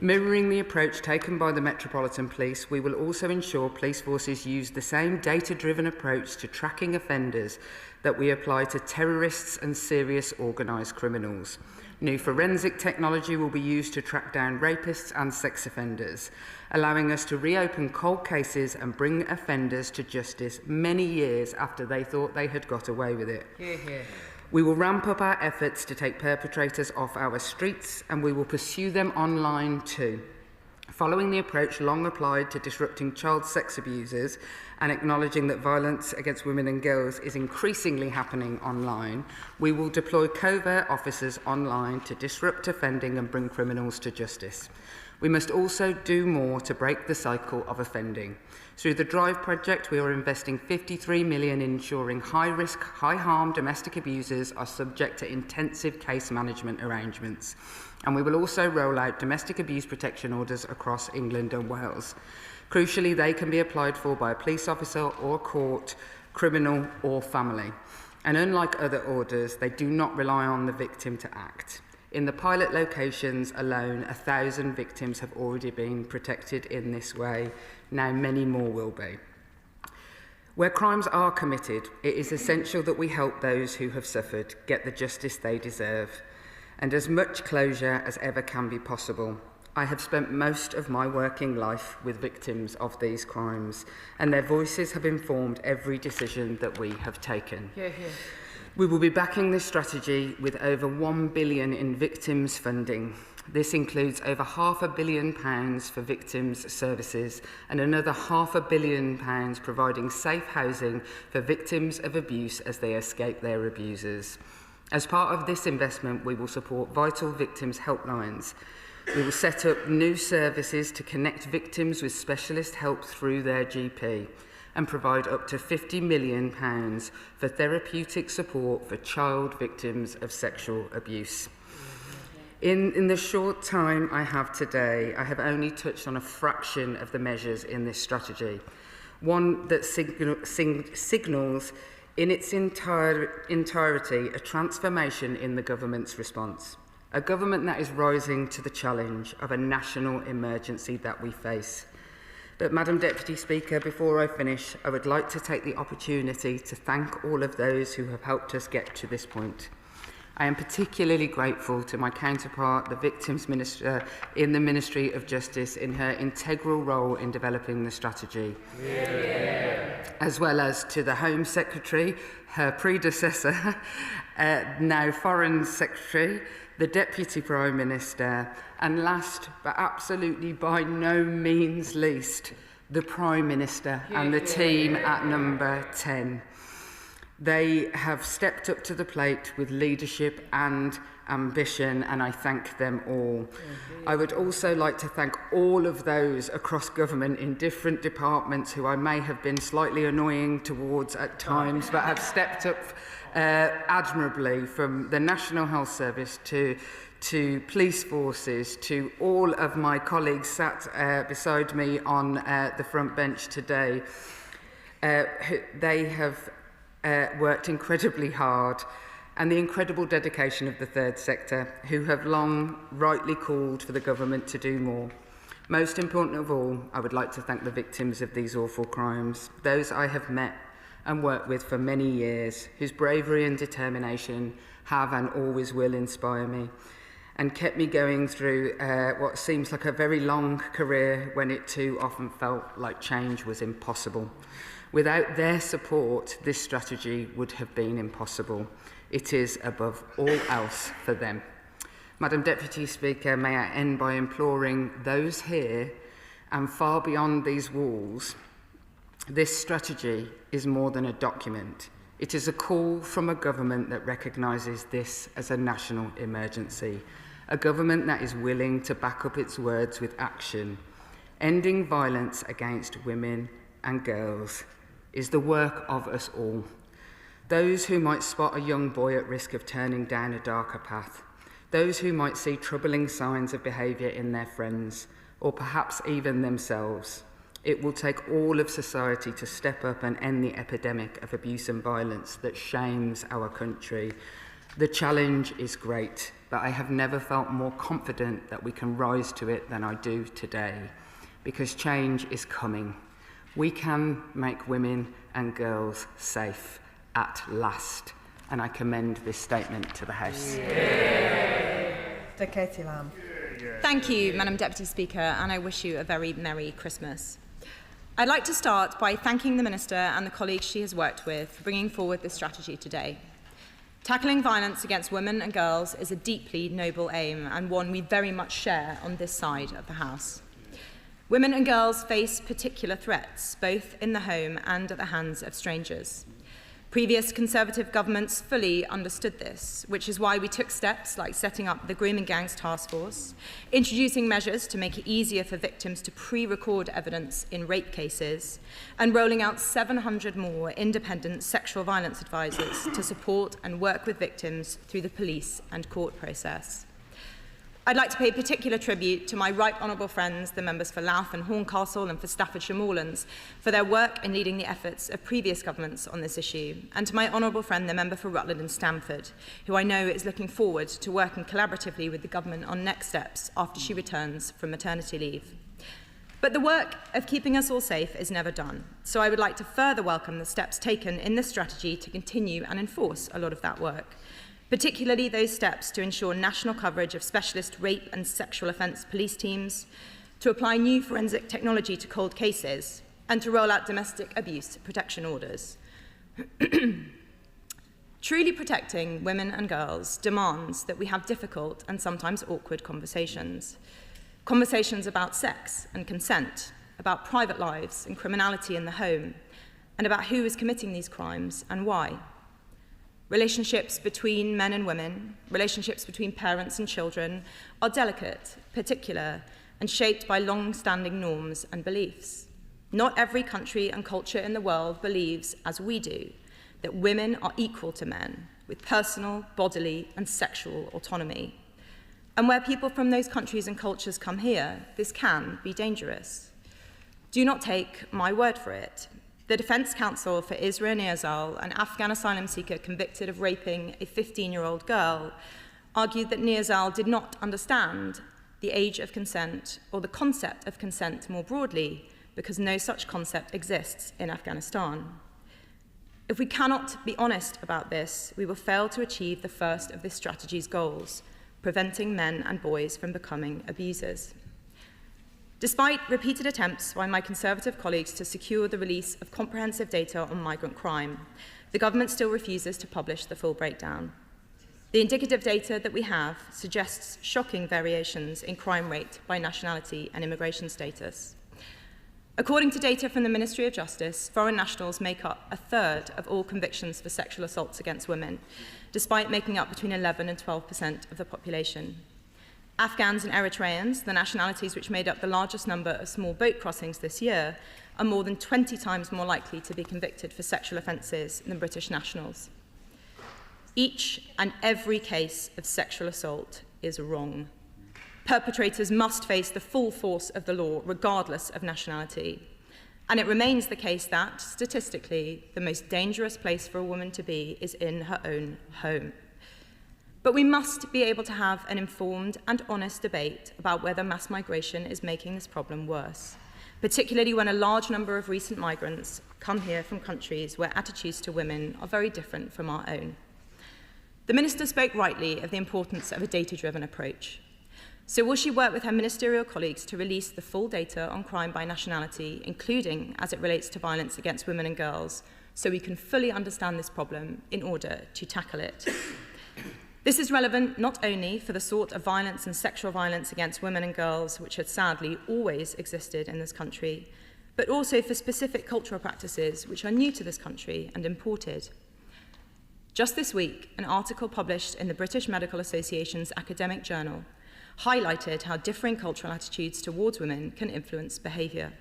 Mirroring the approach taken by the Metropolitan Police, we will also ensure police forces use the same data-driven approach to tracking offenders that we apply to terrorists and serious organised criminals. New forensic technology will be used to track down rapists and sex offenders, allowing us to reopen cold cases and bring offenders to justice many years after they thought they had got away with it. We will ramp up our efforts to take perpetrators off our streets, and we will pursue them online too. Following the approach long applied to disrupting child sex abusers and acknowledging that violence against women and girls is increasingly happening online, we will deploy covert officers online to disrupt offending and bring criminals to justice. We must also do more to break the cycle of offending. Through the DRIVE project, we are investing 53 million in ensuring high-risk, high-harm domestic abusers are subject to intensive case management arrangements. And we will also roll out domestic abuse protection orders across England and Wales. Crucially, they can be applied for by a police officer or court, criminal or family. And unlike other orders, they do not rely on the victim to act. In the pilot locations alone, 1,000 victims have already been protected in this way. Now many more will be. Where crimes are committed, it is essential that we help those who have suffered get the justice they deserve, and as much closure as ever can be possible. I have spent most of my working life with victims of these crimes, and their voices have informed every decision that we have taken. We will be backing this strategy with over £1 billion in victims funding. This includes over £500 million for victims' services and another £500 million providing safe housing for victims of abuse as they escape their abusers. As part of this investment, we will support vital victims' helplines. We will set up new services to connect victims with specialist help through their GP and provide up to £50 million for therapeutic support for child victims of sexual abuse. In the short time I have today, I have only touched on a fraction of the measures in this strategy, one that signals in its entirety a transformation in the government's response. A government that is rising to the challenge of a national emergency that we face. But, Madam Deputy Speaker, before I finish, I would like to take the opportunity to thank all of those who have helped us get to this point. I am particularly grateful to my counterpart, the Victims Minister in the Ministry of Justice, in her integral role in developing the strategy, as well as to the Home Secretary, her predecessor, now Foreign Secretary, the Deputy Prime Minister, and last but absolutely by no means least, the Prime Minister and the team at Number 10. They have stepped up to the plate with leadership and ambition, and I thank them all. I would also like to thank all of those across government in different departments who I may have been slightly annoying towards at times, but have stepped up admirably, from the National Health Service to police forces, to all of my colleagues sat beside me on the front bench today. They have worked incredibly hard, and the incredible dedication of the third sector, who have long rightly called for the government to do more. Most important of all, I would like to thank the victims of these awful crimes, those I have met and worked with for many years, whose bravery and determination have and always will inspire me, and kept me going through what seems like a very long career when it too often felt like change was impossible. Without their support, this strategy would have been impossible. It is above all else for them. Madam Deputy Speaker, may I end by imploring those here and far beyond these walls, this strategy is more than a document. It is a call from a government that recognises this as a national emergency, a government that is willing to back up its words with action. Ending violence against women and girls is the work of us all. Those who might spot a young boy at risk of turning down a darker path, those who might see troubling signs of behaviour in their friends, or perhaps even themselves. It will take all of society to step up and end the epidemic of abuse and violence that shames our country. The challenge is great, but I have never felt more confident that we can rise to it than I do today, because change is coming. We can make women and girls safe at last, and I commend this statement to the House. Katie Lamb. Thank you, Madam Deputy Speaker, and I wish you a very Merry Christmas. I'd like to start by thanking the Minister and the colleagues she has worked with for bringing forward this strategy today. Tackling violence against women and girls is a deeply noble aim, and one we very much share on this side of the House. Women and girls face particular threats, both in the home and at the hands of strangers. Previous Conservative governments fully understood this, which is why we took steps like setting up the Grooming Gangs Task Force, introducing measures to make it easier for victims to pre-record evidence in rape cases, and rolling out 700 more independent sexual violence advisors to support and work with victims through the police and court process. I'd like to pay particular tribute to my right honourable friends, the members for Louth and Horncastle and for Staffordshire Moorlands, for their work in leading the efforts of previous governments on this issue, and to my honourable friend, the member for Rutland and Stamford, who I know is looking forward to working collaboratively with the government on next steps after she returns from maternity leave. But the work of keeping us all safe is never done, so I would like to further welcome the steps taken in this strategy to continue and enforce a lot of that work, particularly those steps to ensure national coverage of specialist rape and sexual offence police teams, to apply new forensic technology to cold cases, and to roll out domestic abuse protection orders. Truly protecting women and girls demands that we have difficult and sometimes awkward conversations. Conversations about sex and consent, about private lives and criminality in the home, and about who is committing these crimes and why. Relationships between men and women, relationships between parents and children are delicate, particular, and shaped by long-standing norms and beliefs. Not every country and culture in the world believes, as we do, that women are equal to men, with personal, bodily, and sexual autonomy. And where people from those countries and cultures come here, this can be dangerous. Do not take my word for it. The Defence Counsel for Isra Niazal, an Afghan asylum seeker convicted of raping a 15-year-old girl, argued that Niyazal did not understand the age of consent or the concept of consent more broadly, because no such concept exists in Afghanistan. If we cannot be honest about this, we will fail to achieve the first of this strategy's goals, preventing men and boys from becoming abusers. Despite repeated attempts by my Conservative colleagues to secure the release of comprehensive data on migrant crime, the government still refuses to publish the full breakdown. The indicative data that we have suggests shocking variations in crime rate by nationality and immigration status. According to data from the Ministry of Justice, foreign nationals make up a third of all convictions for sexual assaults against women, despite making up between 11 and 12% of the population. Afghans and Eritreans, the nationalities which made up the largest number of small boat crossings this year, are more than 20 times more likely to be convicted for sexual offences than British nationals. Each and every case of sexual assault is wrong. Perpetrators must face the full force of the law, regardless of nationality. And it remains the case that, statistically, the most dangerous place for a woman to be is in her own home. But we must be able to have an informed and honest debate about whether mass migration is making this problem worse, particularly when a large number of recent migrants come here from countries where attitudes to women are very different from our own. The Minister spoke rightly of the importance of a data-driven approach. So will she work with her ministerial colleagues to release the full data on crime by nationality, including as it relates to violence against women and girls, so we can fully understand this problem in order to tackle it? This is relevant not only for the sort of violence and sexual violence against women and girls which had sadly always existed in this country, but also for specific cultural practices which are new to this country and imported. Just this week, an article published in the British Medical Association's academic journal highlighted how differing cultural attitudes towards women can influence behaviour.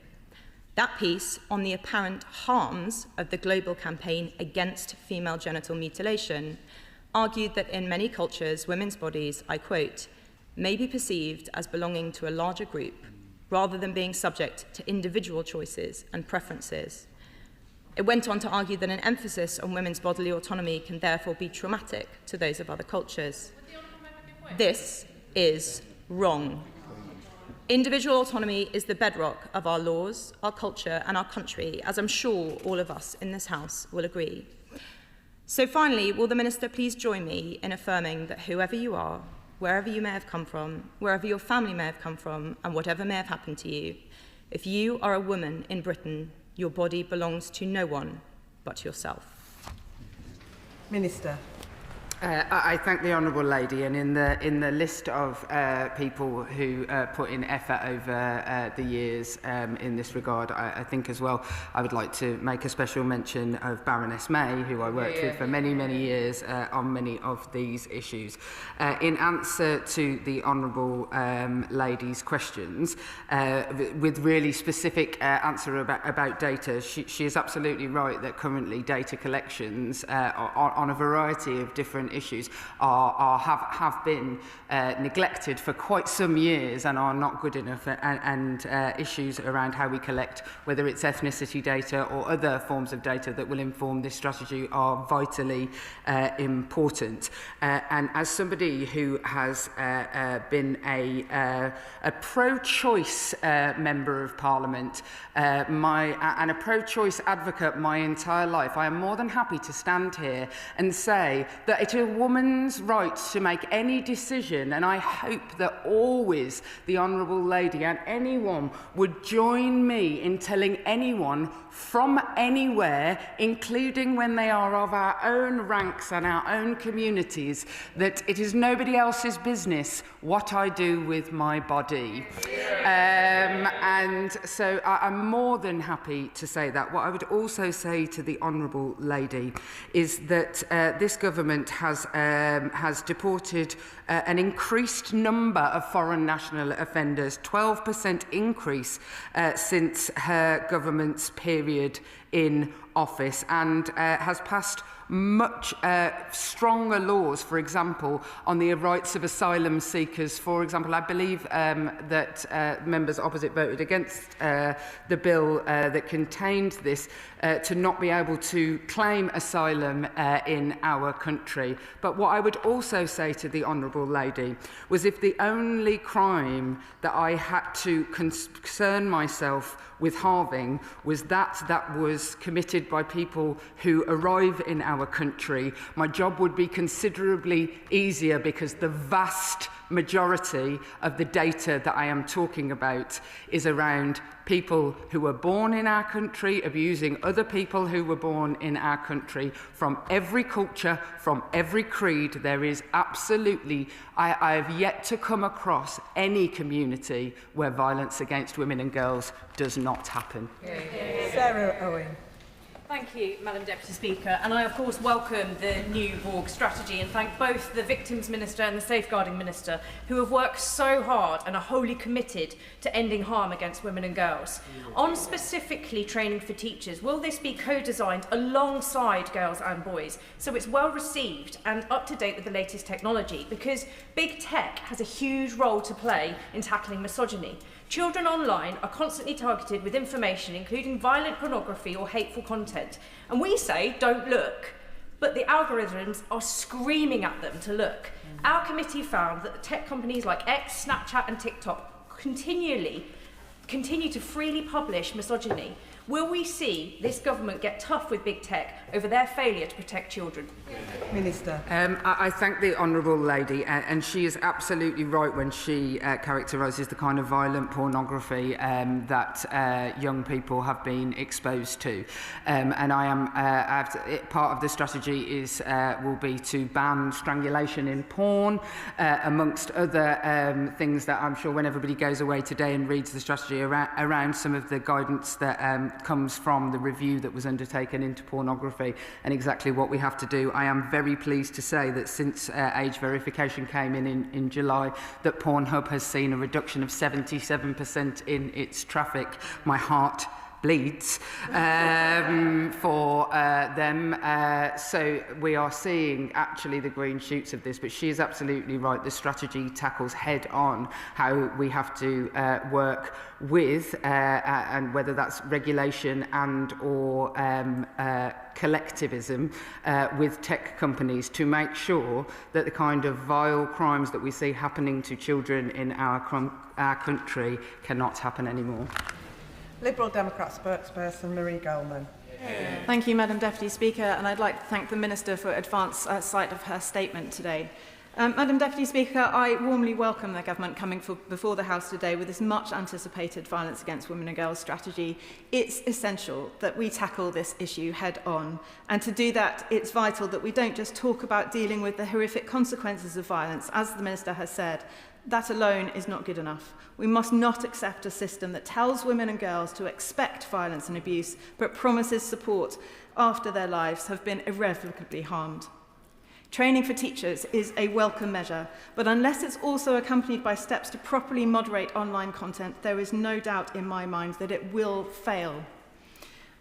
That piece on the apparent harms of the global campaign against female genital mutilation argued that in many cultures, women's bodies, I quote, may be perceived as belonging to a larger group rather than being subject to individual choices and preferences. It went on to argue that an emphasis on women's bodily autonomy can therefore be traumatic to those of other cultures. This is wrong. Individual autonomy is the bedrock of our laws, our culture, and our country, as I'm sure all of us in this House will agree. So finally, will the Minister please join me in affirming that whoever you are, wherever you may have come from, wherever your family may have come from, and whatever may have happened to you, if you are a woman in Britain, your body belongs to no one but yourself? Minister. I thank the Honourable Lady, and in the list of people who put in effort over the years in this regard, I think as well I would like to make a special mention of Baroness May, who I worked with for many, many years on many of these issues. In answer to the Honourable Lady's questions, with really specific answer about data, she is absolutely right that currently data collections on a variety of different issues have been neglected for quite some years and are not good enough, and issues around how we collect, whether it's ethnicity data or other forms of data that will inform this strategy, are vitally important. And as somebody who has been a pro-choice member of Parliament and a pro-choice advocate my entire life, I am more than happy to stand here and say that it is a woman's right to make any decision, and I hope that always the Honourable Lady and anyone would join me in telling anyone from anywhere, including when they are of our own ranks and our own communities, that it is nobody else's business what I do with my body. And so I'm more than happy to say that. What I would also say to the Honourable Lady is that this government has deported an increased number of foreign national offenders, 12% increase since her government's period in office, and has passed much stronger laws, for example, on the rights of asylum seekers. For example, I believe that members opposite voted against the bill that contained this, to not be able to claim asylum in our country. country. But what I would also say to the honourable lady was, if the only crime that I had to concern myself with halving was that was committed by people who arrive in our country, my job would be considerably easier, because the vast majority of the data that I am talking about is around people who were born in our country, abusing other people who were born in our country, from every culture, from every creed. There is absolutely, I have yet to come across any community where violence against women and girls does not happen. Sarah Owen. Thank you, Madam Deputy Speaker, and I of course welcome the new Borg strategy and thank both the Victims Minister and the Safeguarding Minister, who have worked so hard and are wholly committed to ending harm against women and girls. On specifically training for teachers, will this be co-designed alongside girls and boys, so it's well received and up to date with the latest technology? Because big tech has a huge role to play in tackling misogyny. Children online are constantly targeted with information including violent pornography or hateful content. And we say, don't look, but the algorithms are screaming at them to look. Our committee found that the tech companies like X, Snapchat and TikTok continue to freely publish misogyny. Will we see this government get tough with big tech over their failure to protect children? Minister. I thank the honourable lady, and she is absolutely right when she characterises the kind of violent pornography that young people have been exposed to. And I am part of the strategy will be to ban strangulation in porn, amongst other things that I'm sure when everybody goes away today and reads the strategy around some of the guidance that comes from the review that was undertaken into pornography and exactly what we have to do. I am very pleased to say that since age verification came in July, that Pornhub has seen a reduction of 77% in its traffic. My heart bleeds for them. So we are seeing actually the green shoots of this, but she is absolutely right. The strategy tackles head on how we have to work with, and whether that's regulation and or collectivism with tech companies, to make sure that the kind of vile crimes that we see happening to children in our country cannot happen anymore. Liberal Democrat spokesperson Marie Goldman. Thank you, Madam Deputy Speaker, and I'd like to thank the Minister for advance sight of her statement today. Madam Deputy Speaker, I warmly welcome the Government coming before the House today with this much anticipated violence against women and girls strategy. It's essential that we tackle this issue head on, and to do that it's vital that we don't just talk about dealing with the horrific consequences of violence, as the Minister has said. That alone is not good enough. We must not accept a system that tells women and girls to expect violence and abuse, but promises support after their lives have been irrevocably harmed. Training for teachers is a welcome measure, but unless it's also accompanied by steps to properly moderate online content, there is no doubt in my mind that it will fail.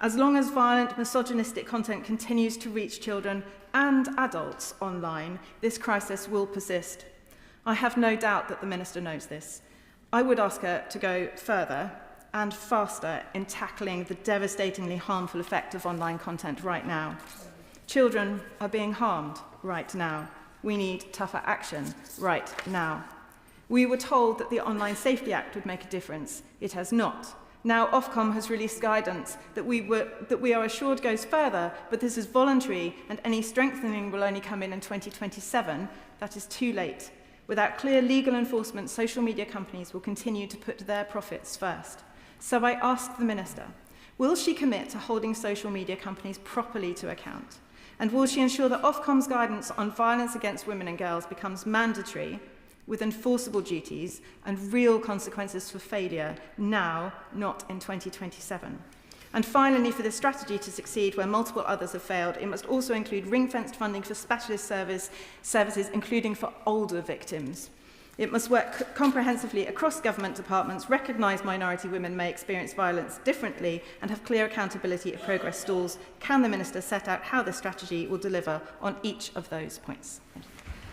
As long as violent, misogynistic content continues to reach children and adults online, this crisis will persist. I have no doubt that the Minister knows this. I would ask her to go further and faster in tackling the devastatingly harmful effect of online content right now. Children are being harmed right now. We need tougher action right now. We were told that the Online Safety Act would make a difference. It has not. Now Ofcom has released guidance that we are assured goes further, but this is voluntary and any strengthening will only come in 2027. That is too late. Without clear legal enforcement, social media companies will continue to put their profits first. So I ask the Minister, will she commit to holding social media companies properly to account? And will she ensure that Ofcom's guidance on violence against women and girls becomes mandatory, with enforceable duties and real consequences for failure now, not in 2027? And finally, for this strategy to succeed where multiple others have failed, it must also include ring-fenced funding for specialist services, including for older victims. It must work comprehensively across government departments, recognise minority women may experience violence differently, and have clear accountability if progress stalls. Can the Minister set out how this strategy will deliver on each of those points?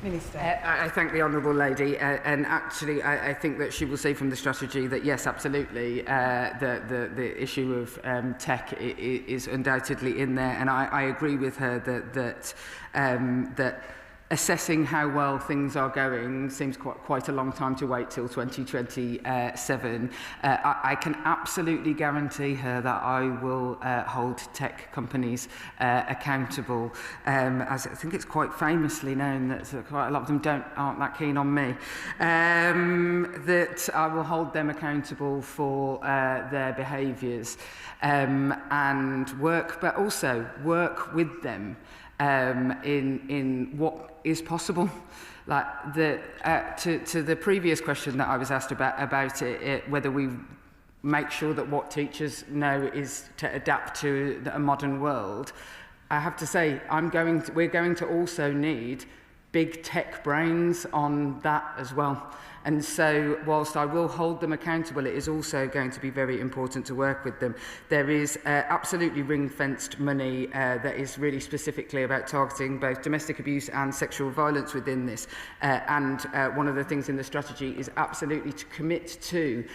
Minister. I thank the honourable lady, and actually I think that she will see from the strategy that yes, absolutely, the issue of tech is undoubtedly in there, and I agree with her that assessing how well things are going seems quite a long time to wait till 2027. I can absolutely guarantee her that I will hold tech companies accountable, as I think it's quite famously known that quite a lot of them aren't that keen on me, that I will hold them accountable for their behaviours and work, but also work with them in what is possible. Like to the previous question that I was asked about it, whether we make sure that what teachers know is to adapt to a modern world, I have to say we're going to also need big tech brains on that as well. And so whilst I will hold them accountable, it is also going to be very important to work with them. There is absolutely ring-fenced money that is really specifically about targeting both domestic abuse and sexual violence within this. And one of the things in the strategy is absolutely to commit to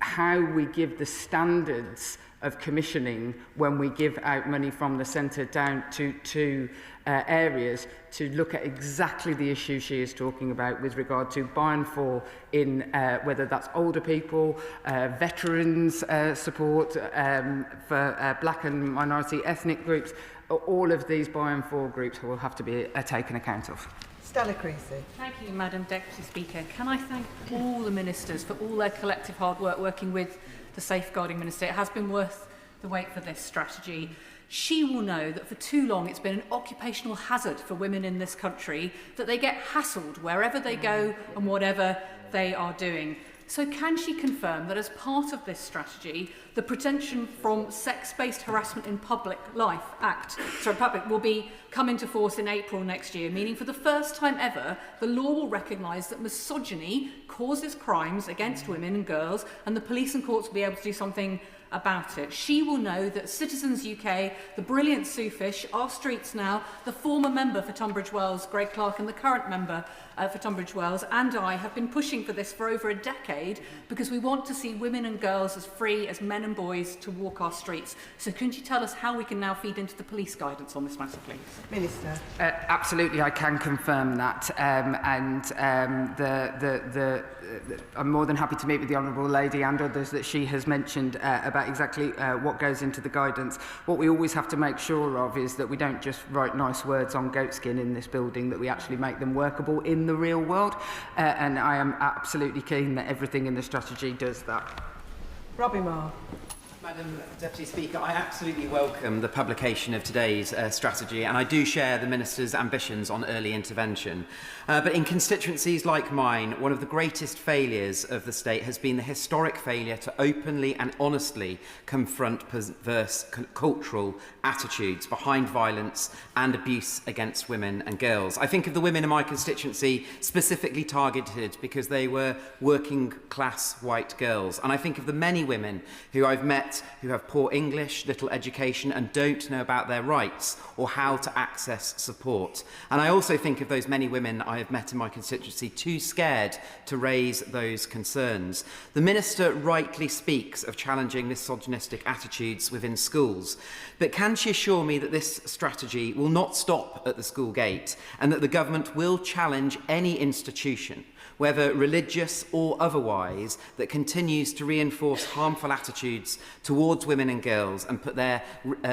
how we give the standards of commissioning when we give out money from the centre down to areas, to look at exactly the issue she is talking about with regard to buy and for in whether that's older people, veterans support for black and minority ethnic groups. All of these buy and for groups will have to be taken account of. Stella Creasy. Thank you, Madam Deputy Speaker. Can I thank all the ministers for all their collective hard work working with the Safeguarding Minister. It has been worth the wait for this strategy. She will know that for too long it's been an occupational hazard for women in this country that they get hassled wherever they go and whatever they are doing. So can she confirm that as part of this strategy, the Protection from Sex-Based Harassment in Public Life Act will be come into force in April next year, meaning for the first time ever, the law will recognise that misogyny causes crimes against women and girls, and the police and courts will be able to do something about it. She will know that Citizens UK, the brilliant Sue Fish, Our Streets Now, the former member for Tunbridge Wells, Greg Clark, and the current member for Tunbridge Wells, and I have been pushing for this for over a decade because we want to see women and girls as free as men and boys to walk our streets. So can you tell us how we can now feed into the police guidance on this matter, please? Minister. Absolutely, I can confirm that, I'm more than happy to meet with the Honourable Lady and others that she has mentioned about exactly what goes into the guidance. What we always have to make sure of is that we don't just write nice words on goatskin in this building, that we actually make them workable in the real world, and I am absolutely keen that everything in the strategy does that. Robbie Marr. Madam Deputy Speaker, I absolutely welcome the publication of today's strategy, and I do share the Minister's ambitions on early intervention. But in constituencies like mine, one of the greatest failures of the state has been the historic failure to openly and honestly confront perverse cultural attitudes behind violence and abuse against women and girls. I think of the women in my constituency specifically targeted because they were working class white girls, and I think of the many women who I've met who have poor English, little education, and don't know about their rights or how to access support. And I also think of those many women I have met in my constituency too scared to raise those concerns. The Minister rightly speaks of challenging misogynistic attitudes within schools, but can she assure me that this strategy will not stop at the school gate and that the government will challenge any institution, whether religious or otherwise, that continues to reinforce harmful attitudes towards women and girls and put their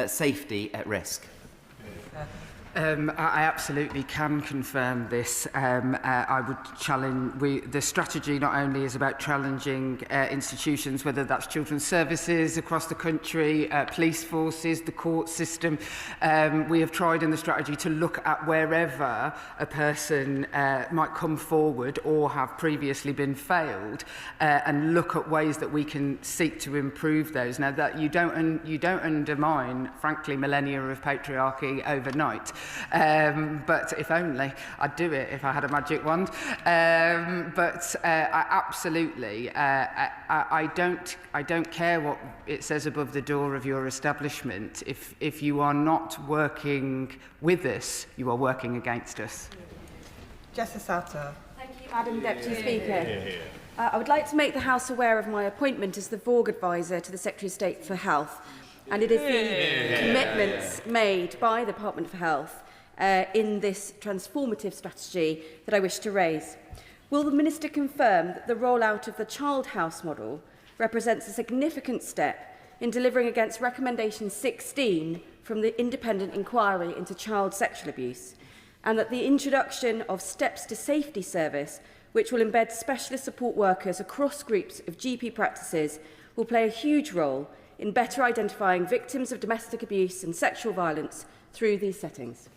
safety at risk? I absolutely can confirm this. I would challenge... the strategy not only is about challenging institutions, whether that's children's services across the country, police forces, the court system. We have tried in the strategy to look at wherever a person might come forward or have previously been failed, and look at ways that we can seek to improve those. Now, that you don't undermine, frankly, millennia of patriarchy overnight. But if only I'd do it if I had a magic wand. But I absolutely, I don't care what it says above the door of your establishment. If you are not working with us, you are working against us. Jessica Satter. Thank you, Madam Deputy Speaker. I would like to make the House aware of my appointment as the VORG Advisor to the Secretary of State for Health, and it is the commitments made by the Department for Health in this transformative strategy that I wish to raise. Will the Minister confirm that the rollout of the Child House model represents a significant step in delivering against Recommendation 16 from the Independent Inquiry into Child Sexual Abuse, and that the introduction of Steps to Safety service, which will embed specialist support workers across groups of GP practices, will play a huge role in better identifying victims of domestic abuse and sexual violence through these settings?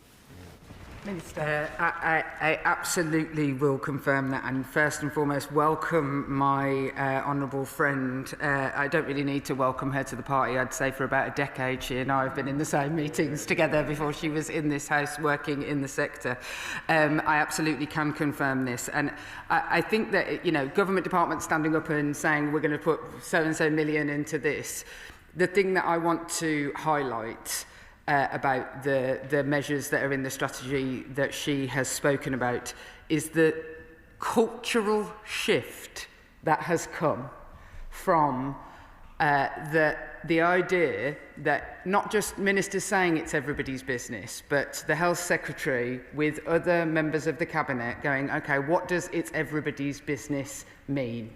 Minister. I absolutely will confirm that, and first and foremost welcome my honourable friend. I don't really need to welcome her to the party. I'd say for about a decade she and I have been in the same meetings together before she was in this house working in the sector. I absolutely can confirm this, and I think that, you know, government departments standing up and saying we're going to put so and so million into this. The thing that I want to highlight about the measures that are in the strategy that she has spoken about is the cultural shift that has come from the idea that not just ministers saying it's everybody's business, but the Health Secretary with other members of the Cabinet going, OK, what does it's everybody's business mean?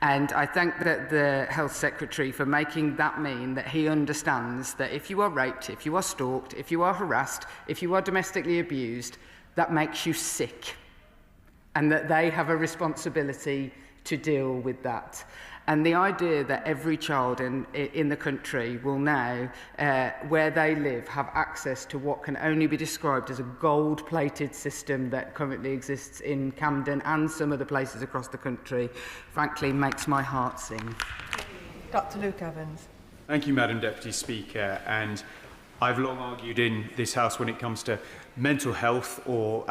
And I thank the Health Secretary for making that mean that he understands that if you are raped, if you are stalked, if you are harassed, if you are domestically abused, that makes you sick, and that they have a responsibility to deal with that. And the idea that every child in the country will now, where they live, have access to what can only be described as a gold-plated system that currently exists in Camden and some other places across the country, frankly, makes my heart sing. Dr. Luke Evans. Thank you, Madam Deputy Speaker. And I've long argued in this House when it comes to mental health or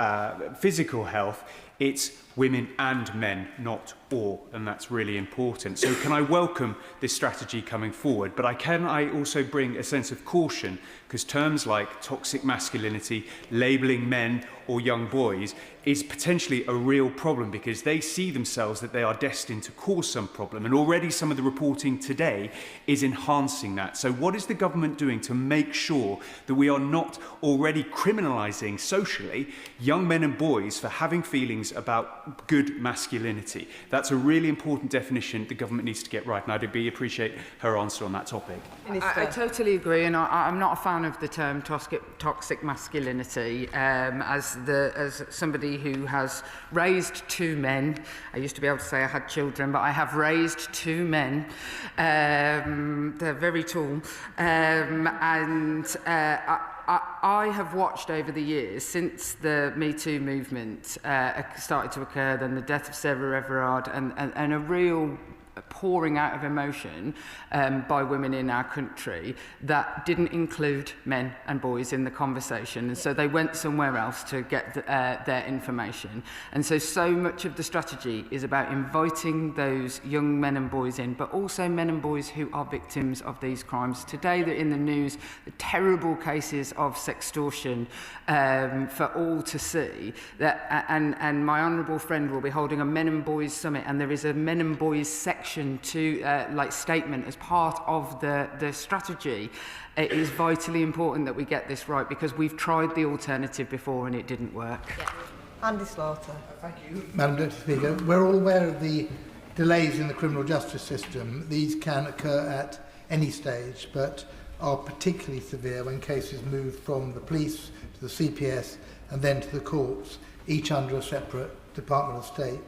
physical health, it's women and men, not or, and that's really important. So can I welcome this strategy coming forward, but I also bring a sense of caution, because terms like toxic masculinity, labelling men or young boys is potentially a real problem, because they see themselves that they are destined to cause some problem, and already some of the reporting today is enhancing that. So what is the government doing to make sure that we are not already criminalising socially young men and boys for having feelings about good masculinity? That's a really important definition the government needs to get right, and I'd appreciate her answer on that topic. I totally agree, and I'm not a fan of the term toxic masculinity. As somebody who has raised two men, I used to be able to say I had children, but I have raised two men. They're very tall, and I have watched over the years, since the Me Too movement started to occur, then the death of Sarah Everard, and a real pouring out of emotion by women in our country that didn't include men and boys in the conversation, and so they went somewhere else to get their information. And so much of the strategy is about inviting those young men and boys in, but also men and boys who are victims of these crimes. Today they're in the news, the terrible cases of sextortion for all to see. And my honourable friend will be holding a Men and Boys Summit, and there is a Men and Boys section to statement as part of the strategy. It is vitally important that we get this right, because we've tried the alternative before and it didn't work. Yeah. Andy Slaughter. Thank you, Madam Deputy Speaker. We're all aware of the delays in the criminal justice system. These can occur at any stage, but are particularly severe when cases move from the police to the CPS and then to the courts, each under a separate Department of State.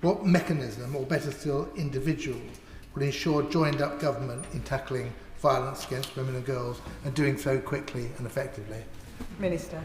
What mechanism, or better still, individual, will ensure joined-up government in tackling violence against women and girls, and doing so quickly and effectively? Minister.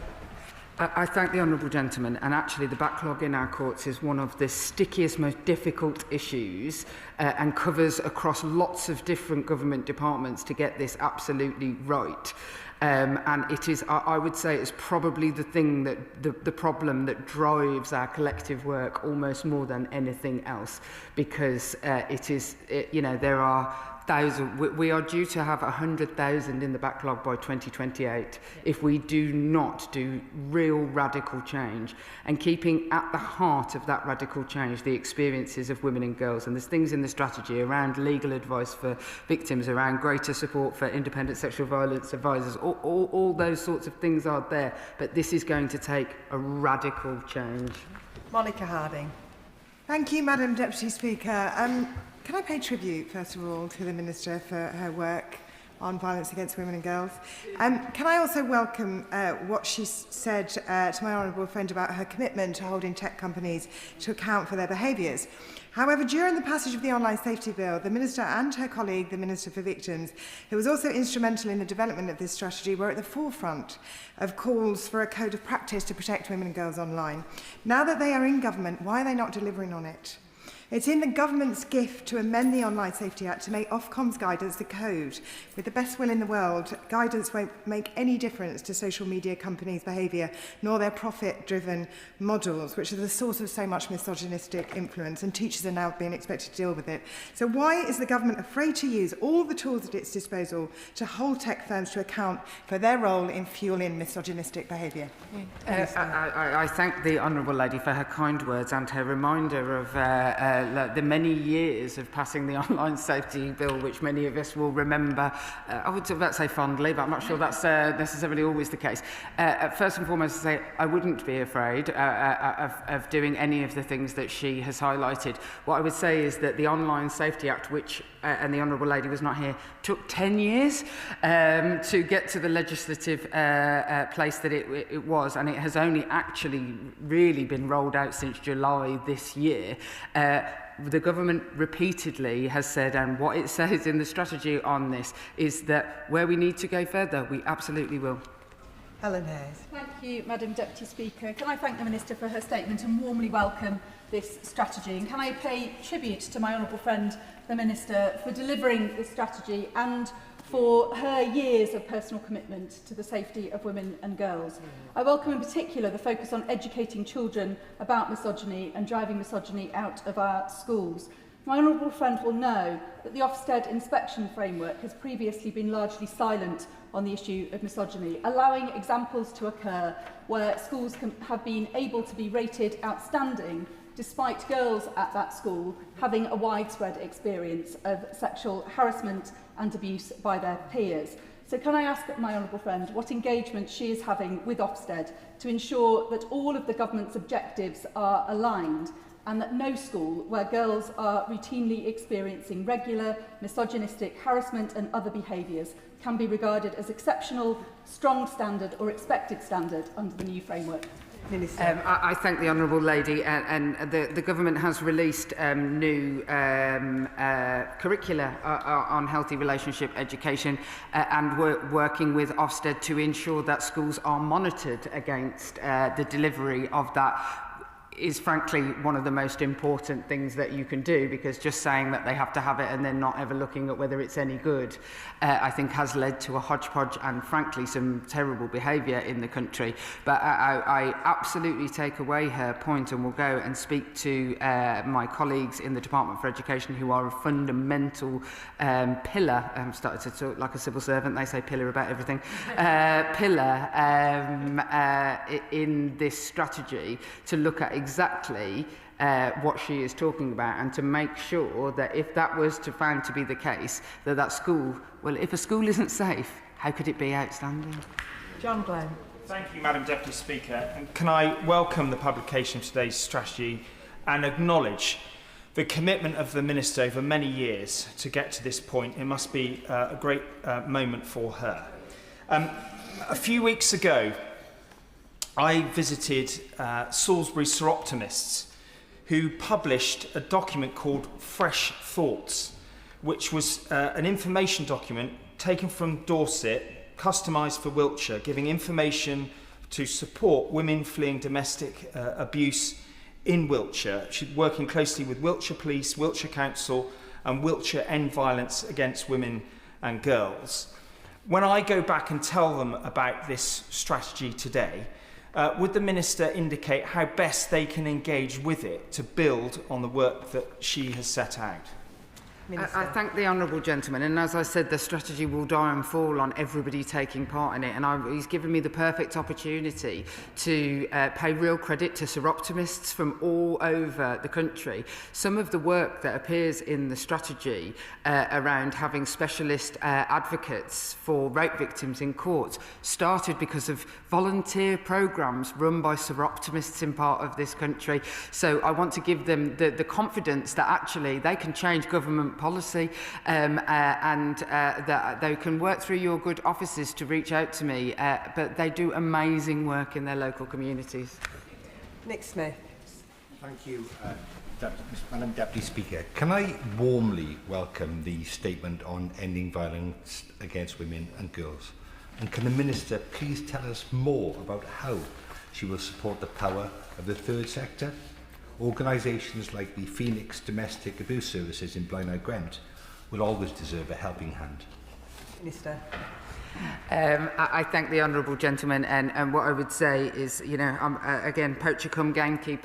I thank the honourable gentleman, and actually the backlog in our courts is one of the stickiest, most difficult issues, and covers across lots of different government departments to get this absolutely right. And it is, I would say, it's probably the thing that the problem that drives our collective work almost more than anything else, because there are We are due to have 100,000 in the backlog by 2028 if we do not do real radical change, and keeping at the heart of that radical change the experiences of women and girls. And there's things in the strategy around legal advice for victims, around greater support for independent sexual violence advisors, all those sorts of things are there, but this is going to take a radical change. Monica Harding. Thank you, Madam Deputy Speaker. Can I pay tribute, first of all, to the Minister for her work on violence against women and girls? Can I also welcome what she said to my honourable friend about her commitment to holding tech companies to account for their behaviours? However, during the passage of the Online Safety Bill, the Minister and her colleague, the Minister for Victims, who was also instrumental in the development of this strategy, were at the forefront of calls for a code of practice to protect women and girls online. Now that they are in government, why are they not delivering on it? It's in the government's gift to amend the Online Safety Act to make Ofcom's guidance the code. With the best will in the world, guidance won't make any difference to social media companies' behaviour, nor their profit-driven models, which are the source of so much misogynistic influence, and teachers are now being expected to deal with it. So why is the government afraid to use all the tools at its disposal to hold tech firms to account for their role in fuelling misogynistic behaviour? I thank the Honourable Lady for her kind words and her reminder of the many years of passing the Online Safety Bill, which many of us will remember, I would about say fondly, but I'm not sure that's necessarily always the case. First and foremost, to say I wouldn't be afraid of doing any of the things that she has highlighted. What I would say is that the Online Safety Act, which, and the Honourable Lady was not here, took 10 years to get to the legislative place that it was, and it has only actually really been rolled out since July this year. The government repeatedly has said, and what it says in the strategy on this, is that where we need to go further, we absolutely will. Helen Hayes. Thank you, Madam Deputy Speaker. Can I thank the Minister for her statement and warmly welcome this strategy? And can I pay tribute to my honourable friend, the Minister, for delivering this strategy and for her years of personal commitment to the safety of women and girls. I welcome in particular the focus on educating children about misogyny and driving misogyny out of our schools. My honourable friend will know that the Ofsted inspection framework has previously been largely silent on the issue of misogyny, allowing examples to occur where schools have been able to be rated outstanding despite girls at that school having a widespread experience of sexual harassment and abuse by their peers. So can I ask my honourable friend what engagement she is having with Ofsted to ensure that all of the government's objectives are aligned and that no school where girls are routinely experiencing regular misogynistic harassment and other behaviours can be regarded as exceptional, strong standard or expected standard under the new framework? I thank the Honourable Lady, and the government has released new curricula on healthy relationship education, and we're working with Ofsted to ensure that schools are monitored against the delivery of that. Is frankly one of the most important things that you can do, because just saying that they have to have it and then not ever looking at whether it's any good, I think has led to a hodgepodge and frankly some terrible behaviour in the country. But I absolutely take away her point and will go and speak to my colleagues in the Department for Education, who are a fundamental pillar. I'm starting to talk like a civil servant, they say pillar about everything, pillar in this strategy, to look at exactly what she is talking about, and to make sure that if that was found to be the case, that school, well, if a school isn't safe, how could it be outstanding? John Glenn. Thank you, Madam Deputy Speaker. And can I welcome the publication of today's strategy and acknowledge the commitment of the Minister over many years to get to this point. It must be a great moment for her. A few weeks ago, I visited Salisbury Seroptimists, who published a document called Fresh Thoughts, which was an information document taken from Dorset, customised for Wiltshire, giving information to support women fleeing domestic abuse in Wiltshire. She's working closely with Wiltshire Police, Wiltshire Council and Wiltshire End Violence Against Women and Girls. When I go back and tell them about this strategy today, would the Minister indicate how best they can engage with it to build on the work that she has set out? I thank the honourable gentleman, and as I said, the strategy will die and fall on everybody taking part in it, and he's given me the perfect opportunity to pay real credit to seroptimists from all over the country. Some of the work that appears in the strategy around having specialist advocates for rape victims in court started because of volunteer programmes run by seroptimists in part of this country. So I want to give them the confidence that actually they can change government policy and that they can work through your good offices to reach out to me, but they do amazing work in their local communities. Nick Smith. Thank you, Madam Deputy Speaker. Can I warmly welcome the statement on ending violence against women and girls? And can the Minister please tell us more about how she will support the power of the third sector? Organisations like the Phoenix Domestic Abuse Services in Blaenau Gwent will always deserve a helping hand. Minister. I thank the honourable gentleman, and what I would say is, you know, again, poacher come gamekeeper,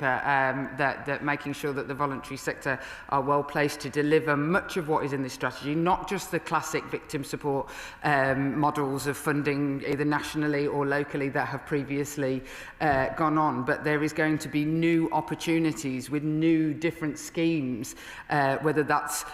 that making sure that the voluntary sector are well placed to deliver much of what is in this strategy, not just the classic victim support models of funding either nationally or locally that have previously gone on, but there is going to be new opportunities with new different schemes, whether that's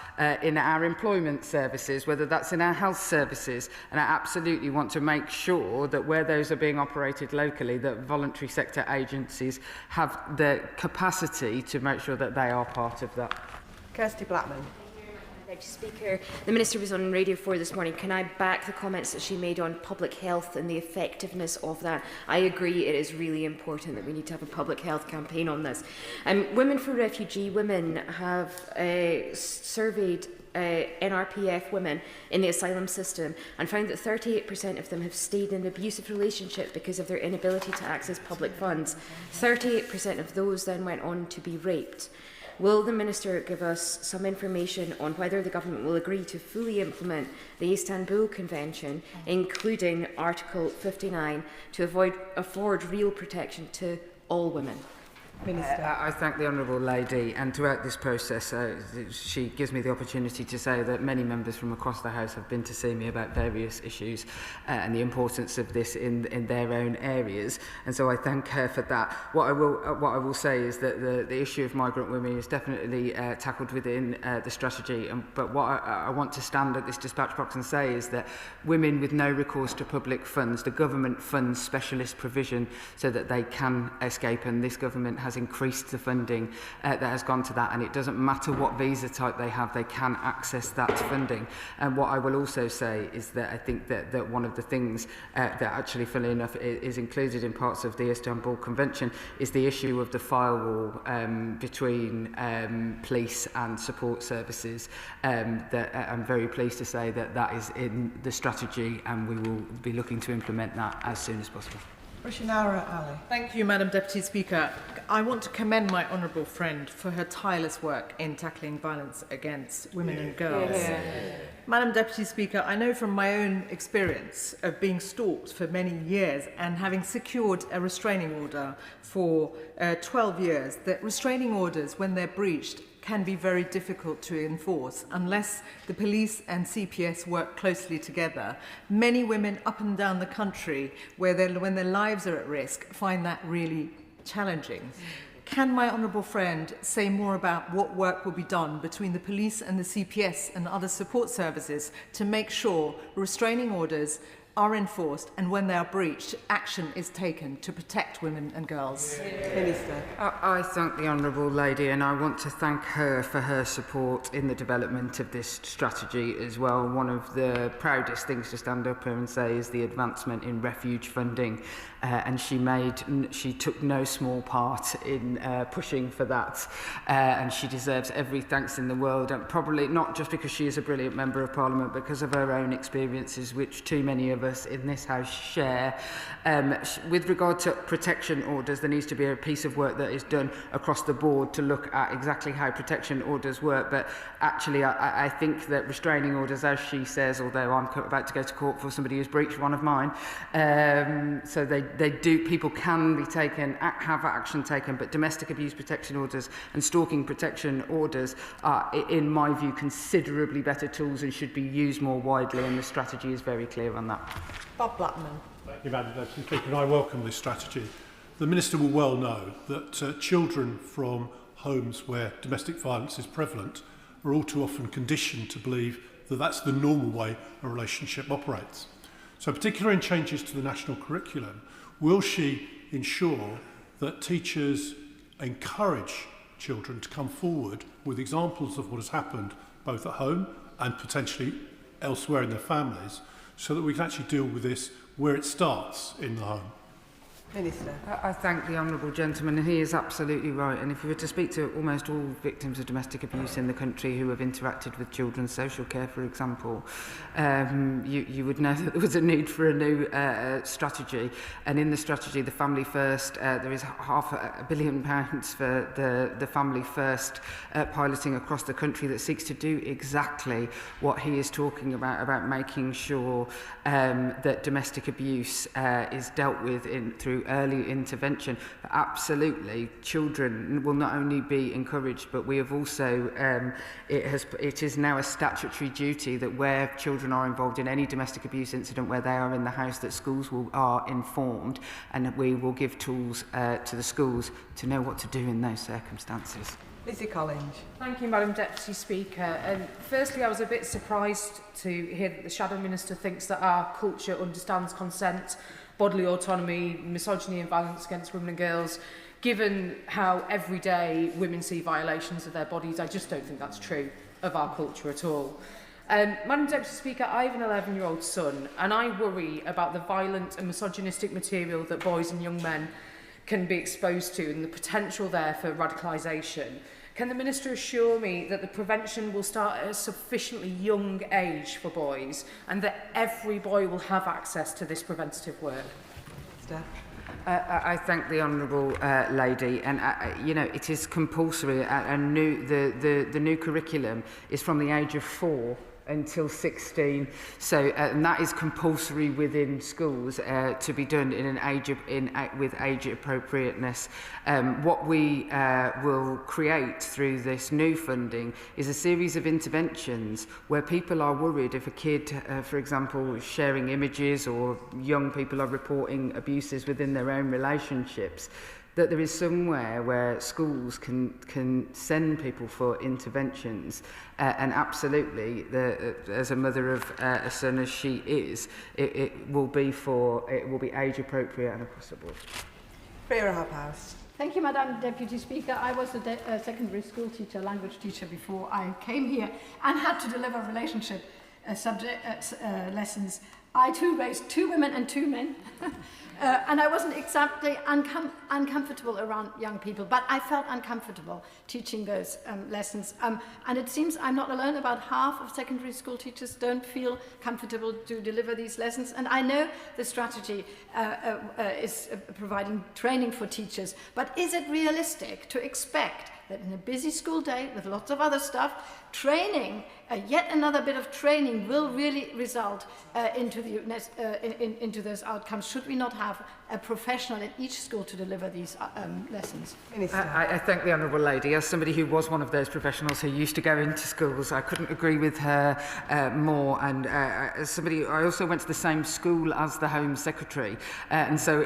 in our employment services, whether that's in our health services, and I absolutely want to make sure that where those are being operated locally, that voluntary sector agencies have the capacity to make sure that they are part of that. Kirsty Blackman. Deputy Speaker, the Minister was on Radio 4 this morning. Can I back the comments that she made on public health and the effectiveness of that? I agree it is really important that we need to have a public health campaign on this. Women for Refugee Women have surveyed NRPF women in the asylum system and found that 38% of them have stayed in an abusive relationship because of their inability to access public funds. 38% of those then went on to be raped. Will the Minister give us some information on whether the government will agree to fully implement the Istanbul Convention, including Article 59, to afford real protection to all women? I thank the honourable lady, and throughout this process she gives me the opportunity to say that many members from across the House have been to see me about various issues and the importance of this in their own areas, and so I thank her for that. What I will say is that the issue of migrant women is definitely tackled within the strategy, but what I want to stand at this dispatch box and say is that women with no recourse to public funds, the government funds specialist provision so that they can escape, and this government has increased the funding that has gone to that, and it doesn't matter what visa type they have, they can access that funding. And what I will also say is that I think that one of the things that actually, funnily enough, is included in parts of the Istanbul Convention is the issue of the firewall between police and support services. That I'm very pleased to say that is in the strategy, and we will be looking to implement that as soon as possible. Rushanara Ali. Thank you, Madam Deputy Speaker. I want to commend my honourable friend for her tireless work in tackling violence against women and girls. Madam Deputy Speaker, I know from my own experience of being stalked for many years and having secured a restraining order for 12 years, that restraining orders, when they're breached, can be very difficult to enforce unless the police and CPS work closely together. Many women up and down the country, when their lives are at risk, find that really challenging. Can my honourable friend say more about what work will be done between the police and the CPS and other support services to make sure restraining orders are enforced, and when they are breached, action is taken to protect women and girls? Minister. I thank the honourable lady, and I want to thank her for her support in the development of this strategy as well. One of the proudest things to stand up here and say is the advancement in refuge funding, and she took no small part in pushing for that, and she deserves every thanks in the world, and probably not just because she is a brilliant member of Parliament, because of her own experiences, which too many of of us in this House share. With regard to protection orders, there needs to be a piece of work that is done across the board to look at exactly how protection orders work. But actually, I think that restraining orders, as she says, although I'm about to go to court for somebody who's breached one of mine, so they do, people can be taken, have action taken, but domestic abuse protection orders and stalking protection orders are, in my view, considerably better tools and should be used more widely, and the strategy is very clear on that. Bob Blackman. Thank you, Madam Deputy Speaker, and I welcome this strategy. The Minister will well know that children from homes where domestic violence is prevalent are all too often conditioned to believe that that's the normal way a relationship operates. So, particularly in changes to the national curriculum, will she ensure that teachers encourage children to come forward with examples of what has happened both at home and potentially elsewhere in their families, so that we can actually deal with this where it starts, in the home? Minister. I thank the honourable gentleman, and he is absolutely right. And if you were to speak to almost all victims of domestic abuse in the country who have interacted with children's social care, for example, you would know that there was a need for a new strategy. And in the strategy, the Family First, there is £500 million for the Family First piloting across the country that seeks to do exactly what he is talking about making sure that domestic abuse is dealt with through early intervention. But absolutely, children will not only be encouraged, but we have also, it is now a statutory duty that where children are involved in any domestic abuse incident where they are in the house, that schools are informed, and we will give tools to the schools to know what to do in those circumstances. Lizzie Collins. Thank you, Madam Deputy Speaker. And firstly, I was a bit surprised to hear that the Shadow Minister thinks that our culture understands consent, bodily autonomy, misogyny and violence against women and girls. Given how every day women see violations of their bodies, I just don't think that's true of our culture at all. Madam Deputy Speaker, I have an 11-year-old son, and I worry about the violent and misogynistic material that boys and young men can be exposed to and the potential there for radicalisation. Can the Minister assure me that the prevention will start at a sufficiently young age for boys, and that every boy will have access to this preventative work? I thank the honourable lady, and you know, it is compulsory. The new curriculum is from the age of 4 until 16, so and that is compulsory within schools to be done in an with age appropriateness. What we will create through this new funding is a series of interventions where people are worried if a kid, for example, is sharing images, or young people are reporting abuses within their own relationships, that there is somewhere where schools can send people for interventions, and absolutely, as a mother of a son as she is, it will be age appropriate and across the board. Vera Hobhouse. Thank you, Madam Deputy Speaker. I was a secondary school teacher, language teacher, before I came here and had to deliver relationship lessons. I too raised 2 women and 2 men. And I wasn't exactly uncomfortable around young people, but I felt uncomfortable teaching those lessons. And it seems I'm not alone. About half of secondary school teachers don't feel comfortable to deliver these lessons. And I know the strategy is providing training for teachers, but is it realistic to expect that in a busy school day with lots of other stuff, training, yet another bit of training will really result into those outcomes? Should we not have a professional in each school to deliver these lessons? I thank the honourable lady. As somebody who was one of those professionals who used to go into schools, I couldn't agree with her more. And as somebody, I also went to the same school as the Home Secretary, and so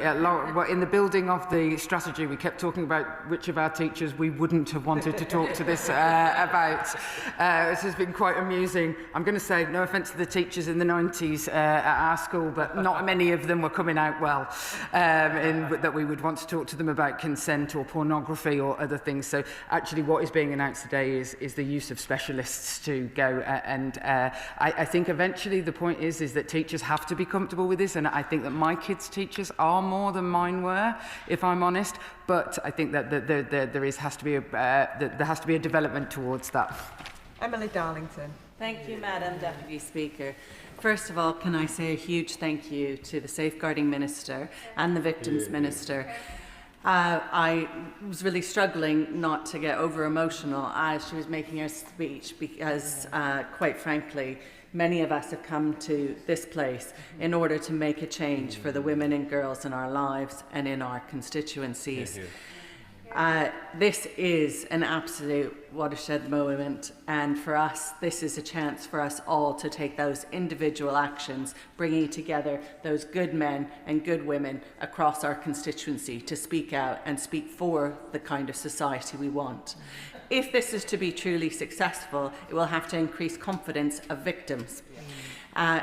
in the building of the strategy, we kept talking about which of our teachers we wouldn't have wanted to talk to this about. This has been quite amusing. I'm going to say, no offence to the teachers in the 90s at our school, but not many of them were coming out well, that we would want to talk to them about consent or pornography or other things. So actually what is being announced today is the use of specialists to go, I think eventually the point is that teachers have to be comfortable with this, and I think that my kids' teachers are more than mine were, if I'm honest, but I think that there has to be a development towards that. Emily Darlington. Thank you, Madam Deputy Speaker. First of all, can I say a huge thank you to the Safeguarding Minister and the Victims Minister. I was really struggling not to get over-emotional as she was making her speech because, quite frankly, many of us have come to this place in order to make a change for the women and girls in our lives and in our constituencies. This is an absolute watershed moment, and for us, this is a chance for us all to take those individual actions, bringing together those good men and good women across our constituency to speak out and speak for the kind of society we want. If this is to be truly successful, it will have to increase confidence of victims.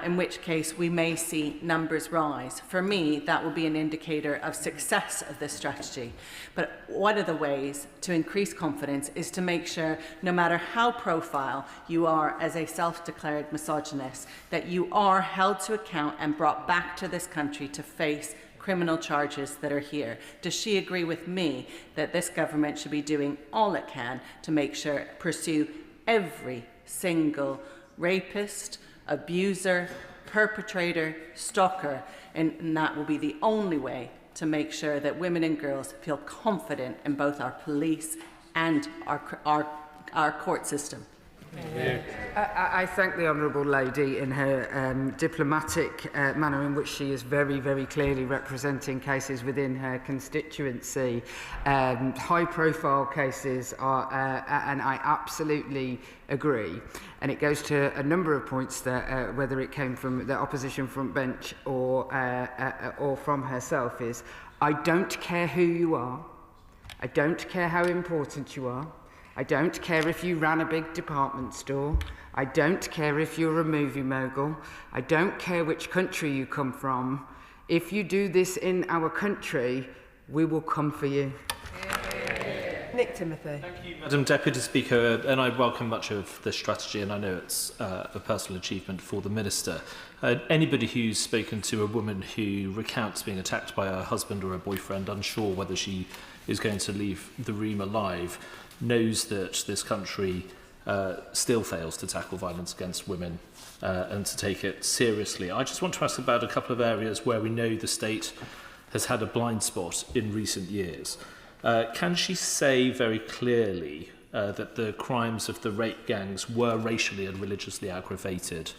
In which case we may see numbers rise. For me, that will be an indicator of success of this strategy. But one of the ways to increase confidence is to make sure, no matter how profile you are as a self-declared misogynist, that you are held to account and brought back to this country to face criminal charges that are here. Does she agree with me that this government should be doing all it can to make sure, pursue every single rapist, abuser, perpetrator, stalker, and that will be the only way to make sure that women and girls feel confident in both our police and our court system? I thank the Honourable Lady in her diplomatic manner in which she is very, very clearly representing cases within her constituency. High-profile cases are, and I absolutely agree. And it goes to a number of points that, whether it came from the opposition front bench or from herself, is I don't care who you are. I don't care how important you are. I don't care if you ran a big department store. I don't care if you're a movie mogul. I don't care which country you come from. If you do this in our country, we will come for you. Nick Timothy. Thank you, Madam Deputy Speaker, and I welcome much of this strategy, and I know it's a personal achievement for the Minister. Anybody who's spoken to a woman who recounts being attacked by her husband or a boyfriend, unsure whether she is going to leave the room alive, knows that this country still fails to tackle violence against women and to take it seriously. I just want to ask about a couple of areas where we know the state has had a blind spot in recent years. Can she say very clearly that the crimes of the rape gangs were racially and religiously aggravated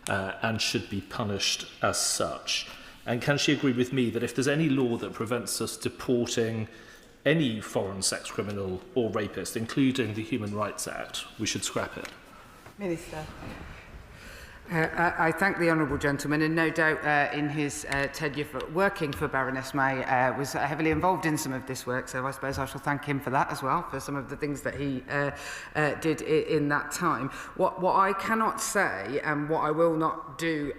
and should be punished as such? And can she agree with me that if there's any law that prevents us deporting any foreign sex criminal or rapist, including the Human Rights Act, we should scrap it? Minister. I thank the honourable gentleman, and no doubt in his tenure working for Baroness May was heavily involved in some of this work, so I suppose I shall thank him for that as well, for some of the things that he did in that time. What I cannot say, and what I will not do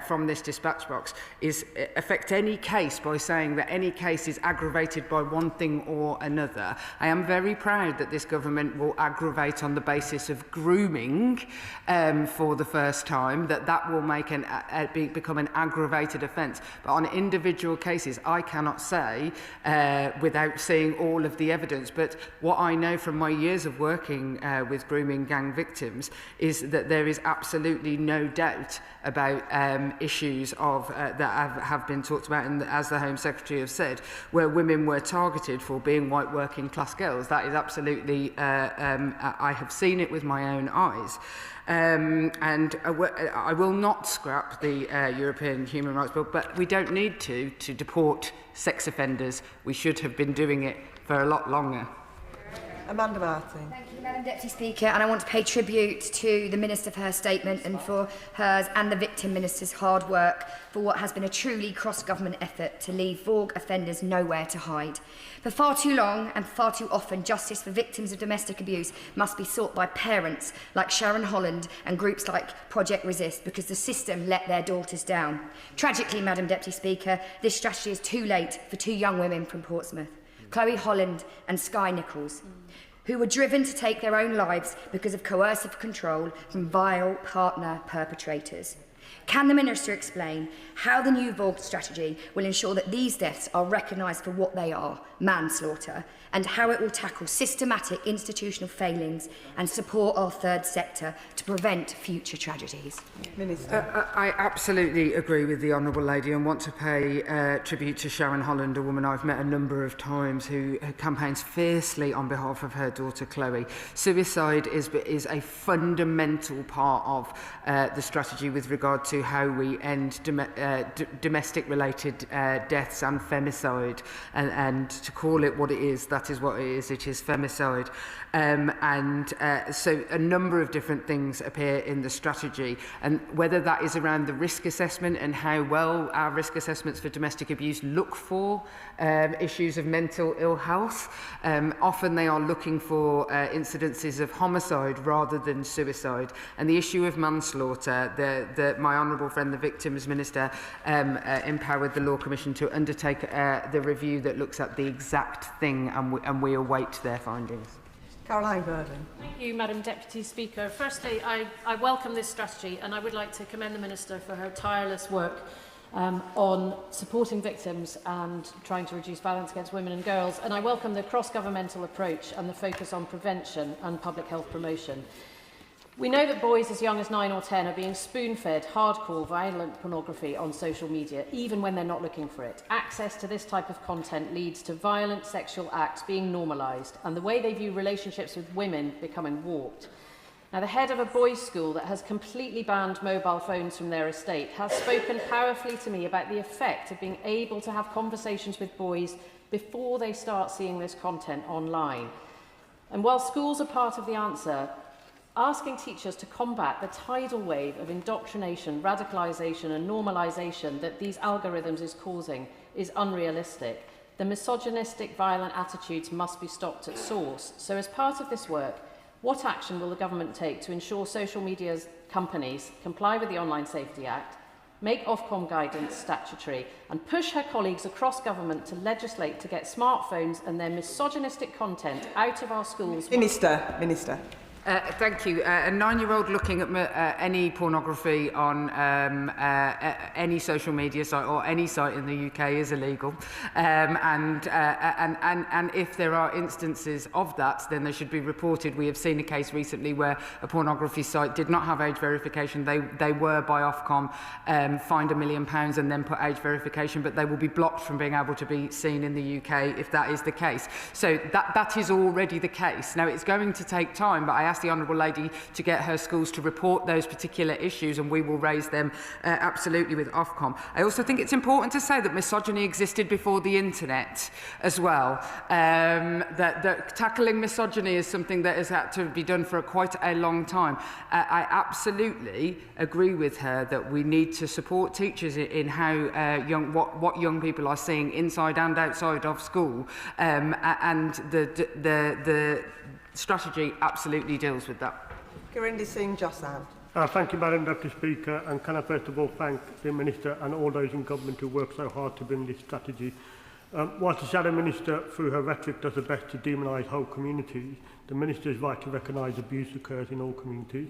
from this dispatch box, is affect any case by saying that any case is aggravated by one thing or another. I am very proud that this government will aggravate on the basis of grooming for the first time, that will make become an aggravated offence. But on individual cases, I cannot say without seeing all of the evidence. But what I know from my years of working with grooming gang victims is that there is absolutely no doubt about issues of that have been talked about, and as the Home Secretary has said, where women were targeted for being white working class girls. That is absolutely, I have seen it with my own eyes. And I will not scrap the European Human Rights Bill, but we don't need to deport sex offenders. We should have been doing it for a lot longer. Amanda Martin. Thank you, Madam Deputy Speaker, and I want to pay tribute to the Minister for her statement and for hers and the Victim Minister's hard work for what has been a truly cross-government effort to leave Vogue offenders nowhere to hide. For far too long and far too often, justice for victims of domestic abuse must be sought by parents like Sharon Holland and groups like Project Resist because the system let their daughters down. Tragically, Madam Deputy Speaker, this strategy is too late for two young women from Portsmouth, Chloe Holland and Skye Nichols, who were driven to take their own lives because of coercive control from vile partner perpetrators. Can the Minister explain how the new VOG strategy will ensure that these deaths are recognised for what they are, manslaughter, and how it will tackle systematic institutional failings and support our third sector to prevent future tragedies? Minister. I absolutely agree with the Honourable Lady and want to pay tribute to Sharon Holland, a woman I've met a number of times who campaigns fiercely on behalf of her daughter Chloe. Suicide is a fundamental part of the strategy with regard to how we end domestic-related deaths and femicide, and to call it what it is, that is what it is femicide. So a number of different things appear in the strategy, and whether that is around the risk assessment and how well our risk assessments for domestic abuse look for issues of mental ill health. Often they are looking for incidences of homicide rather than suicide, and the issue of manslaughter, my honourable friend the Victims Minister empowered the Law Commission to undertake the review that looks at the exact thing, and we await their findings. Caroline Burden. Thank you, Madam Deputy Speaker. Firstly, I welcome this strategy, and I would like to commend the Minister for her tireless work on supporting victims and trying to reduce violence against women and girls. And I welcome the cross-governmental approach and the focus on prevention and public health promotion. We know that boys as young as 9 or 10 are being spoon-fed hardcore violent pornography on social media, even when they're not looking for it. Access to this type of content leads to violent sexual acts being normalised and the way they view relationships with women becoming warped. Now, the head of a boys' school that has completely banned mobile phones from their estate has spoken powerfully to me about the effect of being able to have conversations with boys before they start seeing this content online. And while schools are part of the answer, asking teachers to combat the tidal wave of indoctrination, radicalisation and normalisation that these algorithms is causing is unrealistic. The misogynistic, violent attitudes must be stopped at source. So as part of this work, what action will the government take to ensure social media companies comply with the Online Safety Act, make Ofcom guidance statutory, and push her colleagues across government to legislate to get smartphones and their misogynistic content out of our schools? Minister. Thank you. A 9-year-old looking at any pornography on any social media site or any site in the UK is illegal. And if there are instances of that, then they should be reported. We have seen a case recently where a pornography site did not have age verification. They were by Ofcom fined £1 million and then put age verification, but they will be blocked from being able to be seen in the UK if that is the case. So that is already the case. Now, it's going to take time, but I asked the Honourable Lady to get her schools to report those particular issues, and we will raise them absolutely with Ofcom. I also think it's important to say that misogyny existed before the internet as well. That tackling misogyny is something that has had to be done for quite a long time. I absolutely agree with her that we need to support teachers in how what young people are seeing inside and outside of school, and the strategy absolutely deals with that. Gurinder Singh Josan. Thank you, Madam Deputy Speaker, and can I first of all thank the Minister and all those in government who worked so hard to bring this strategy. Whilst the Shadow Minister, through her rhetoric, does her best to demonise whole communities, the Minister is right to recognise abuse occurs in all communities.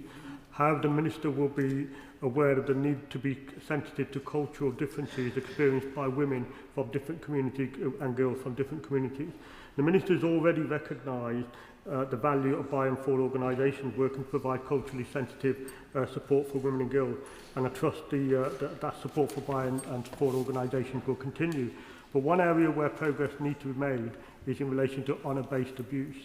However, the Minister will be aware of the need to be sensitive to cultural differences experienced by women from different communities and girls from different communities. The Minister has already recognised the value of by and for organisations working to provide culturally sensitive support for women and girls, and I trust that support for by and for organisations will continue. But one area where progress needs to be made is in relation to honour-based abuse.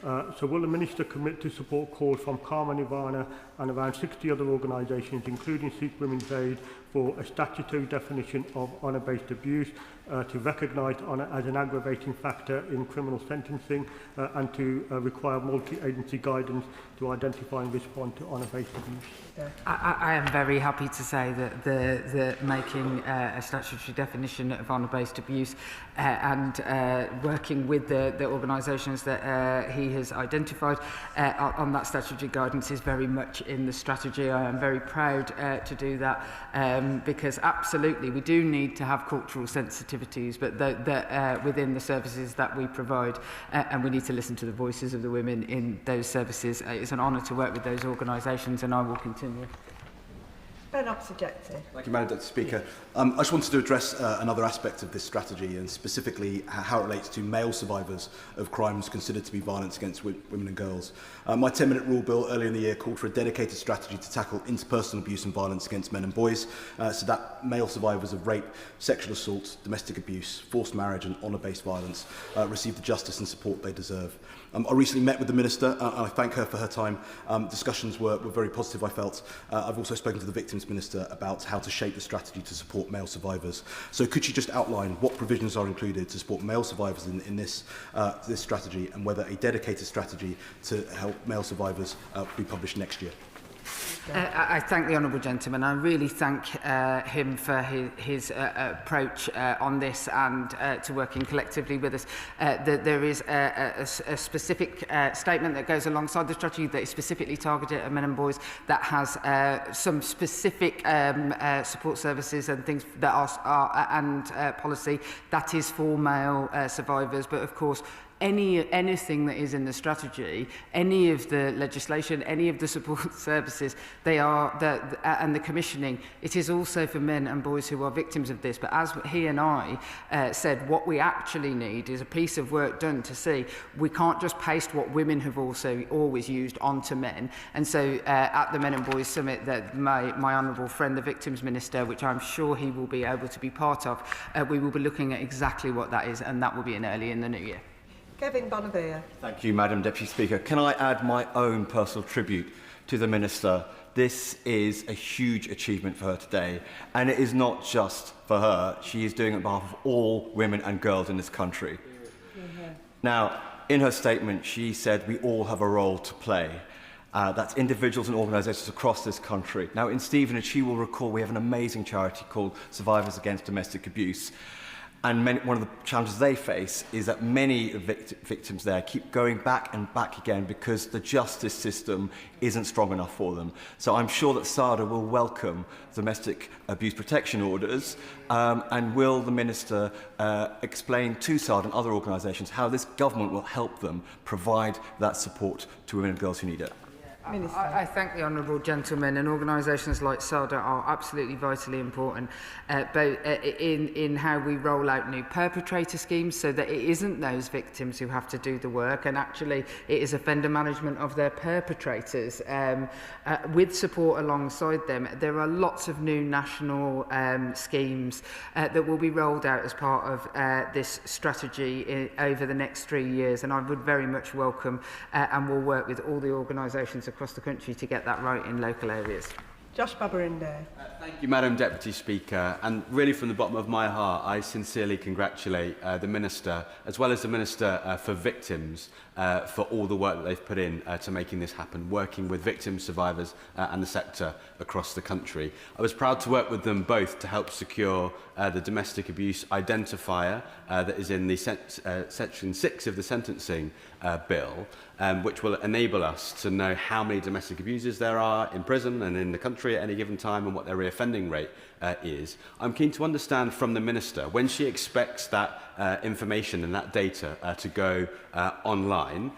So will the Minister commit to support calls from Karma Nirvana and around 60 other organisations, including Sikh Women's Aid, for a statutory definition of honour-based abuse, to recognise honour as an aggravating factor in criminal sentencing, and to require multi-agency guidance to identify and respond to honour-based abuse? I am very happy to say that the making a statutory definition of honour-based abuse and working with the organisations that he has identified on that statutory guidance is very much in the strategy. I am very proud to do that, because absolutely we do need to have cultural sensitivities, but within the services that we provide, and we need to listen to the voices of the women in those services. It's an honour to work with those organisations, and I will continue. Ben Oxyjecti. Thank you, Madam Deputy Speaker. I just wanted to address another aspect of this strategy, and specifically how it relates to male survivors of crimes considered to be violence against women and girls. My 10-minute rule bill earlier in the year called for a dedicated strategy to tackle interpersonal abuse and violence against men and boys, so that male survivors of rape, sexual assault, domestic abuse, forced marriage and honour-based violence receive the justice and support they deserve. I recently met with the Minister, and I thank her for her time. Discussions were very positive, I felt. I've also spoken to the Victims Minister about how to shape the strategy to support male survivors. So could you just outline what provisions are included to support male survivors in this strategy, and whether a dedicated strategy to help male survivors be published next year? I thank the honourable gentleman. I really thank him for his approach on this and to working collectively with us. There is a specific statement that goes alongside the strategy that is specifically targeted at men and boys, that has some specific support services and things that are and policy that is for male survivors. But of course, anything that is in the strategy, any of the legislation, any of the support services, they are and the commissioning, it is also for men and boys who are victims of this. But as he and I said, what we actually need is a piece of work done to see we can't just paste what women have also always used onto men. And so at the Men and Boys Summit that my honourable friend, the Victims Minister, which I'm sure he will be able to be part of, we will be looking at exactly what that is, and that will be early in the new year. Kevin Bonavia. Thank you, Madam Deputy Speaker. Can I add my own personal tribute to the Minister? This is a huge achievement for her today, and it is not just for her. She is doing it on behalf of all women and girls in this country. Now, in her statement, she said we all have a role to play. That's individuals and organisations across this country. Now, in Stevenage, she will recall we have an amazing charity called Survivors Against Domestic Abuse. And one of the challenges they face is that many victims there keep going back and back again because the justice system isn't strong enough for them. So I'm sure that SADA will welcome domestic abuse protection orders, and will the Minister explain to SADA and other organisations how this government will help them provide that support to women and girls who need it? I thank the honourable gentleman, and organisations like SADA are absolutely vitally important both in how we roll out new perpetrator schemes, so that it isn't those victims who have to do the work, and actually it is offender management of their perpetrators with support alongside them. There are lots of new national schemes that will be rolled out as part of this strategy over the next 3 years, and I would very much welcome and will work with all the organisations across the country to get that right in local areas. Josh Babarinde. Thank you, Madam Deputy Speaker. And really from the bottom of my heart, I sincerely congratulate the Minister, as well as the Minister for Victims, for all the work that they've put in to making this happen, working with victims, survivors and the sector across the country. I was proud to work with them both to help secure the domestic abuse identifier that is in the Section 6 of the Sentencing Bill, which will enable us to know how many domestic abusers there are in prison and in the country at any given time, and what their reoffending rate is. I'm keen to understand from the Minister when she expects that information and that data to go online,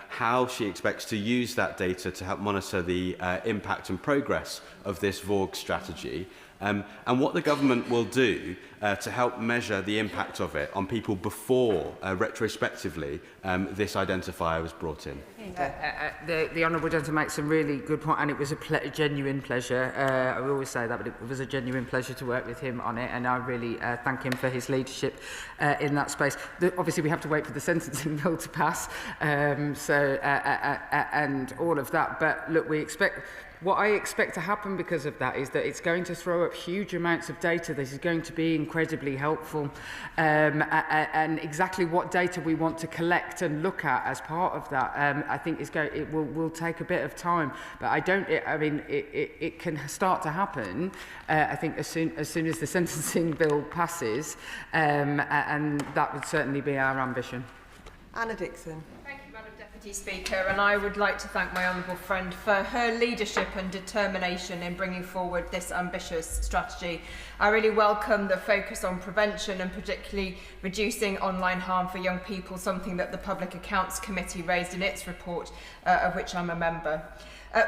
how she expects to use that data to help monitor the impact and progress of this VORG strategy, and what the government will do to help measure the impact of it on people before, retrospectively, this identifier was brought in. The honourable gentleman makes a really good point, and it was a genuine pleasure. I will always say that, but it was a genuine pleasure to work with him on it, and I really thank him for his leadership in that space. Obviously, we have to wait for the sentencing bill to pass, and all of that. But look, what I expect to happen because of that is that it's going to throw up huge amounts of data. This is going to be incredibly helpful, and exactly what data we want to collect and look at as part of that, I think it will take a bit of time. But it can start to happen. I think as soon as the sentencing bill passes, and that would certainly be our ambition. Anna Dixon. Thank you, Madam Deputy Speaker, and I would like to thank my honourable friend for her leadership and determination in bringing forward this ambitious strategy. I really welcome the focus on prevention and particularly reducing online harm for young people, something that the Public Accounts Committee raised in its report, of which I'm a member.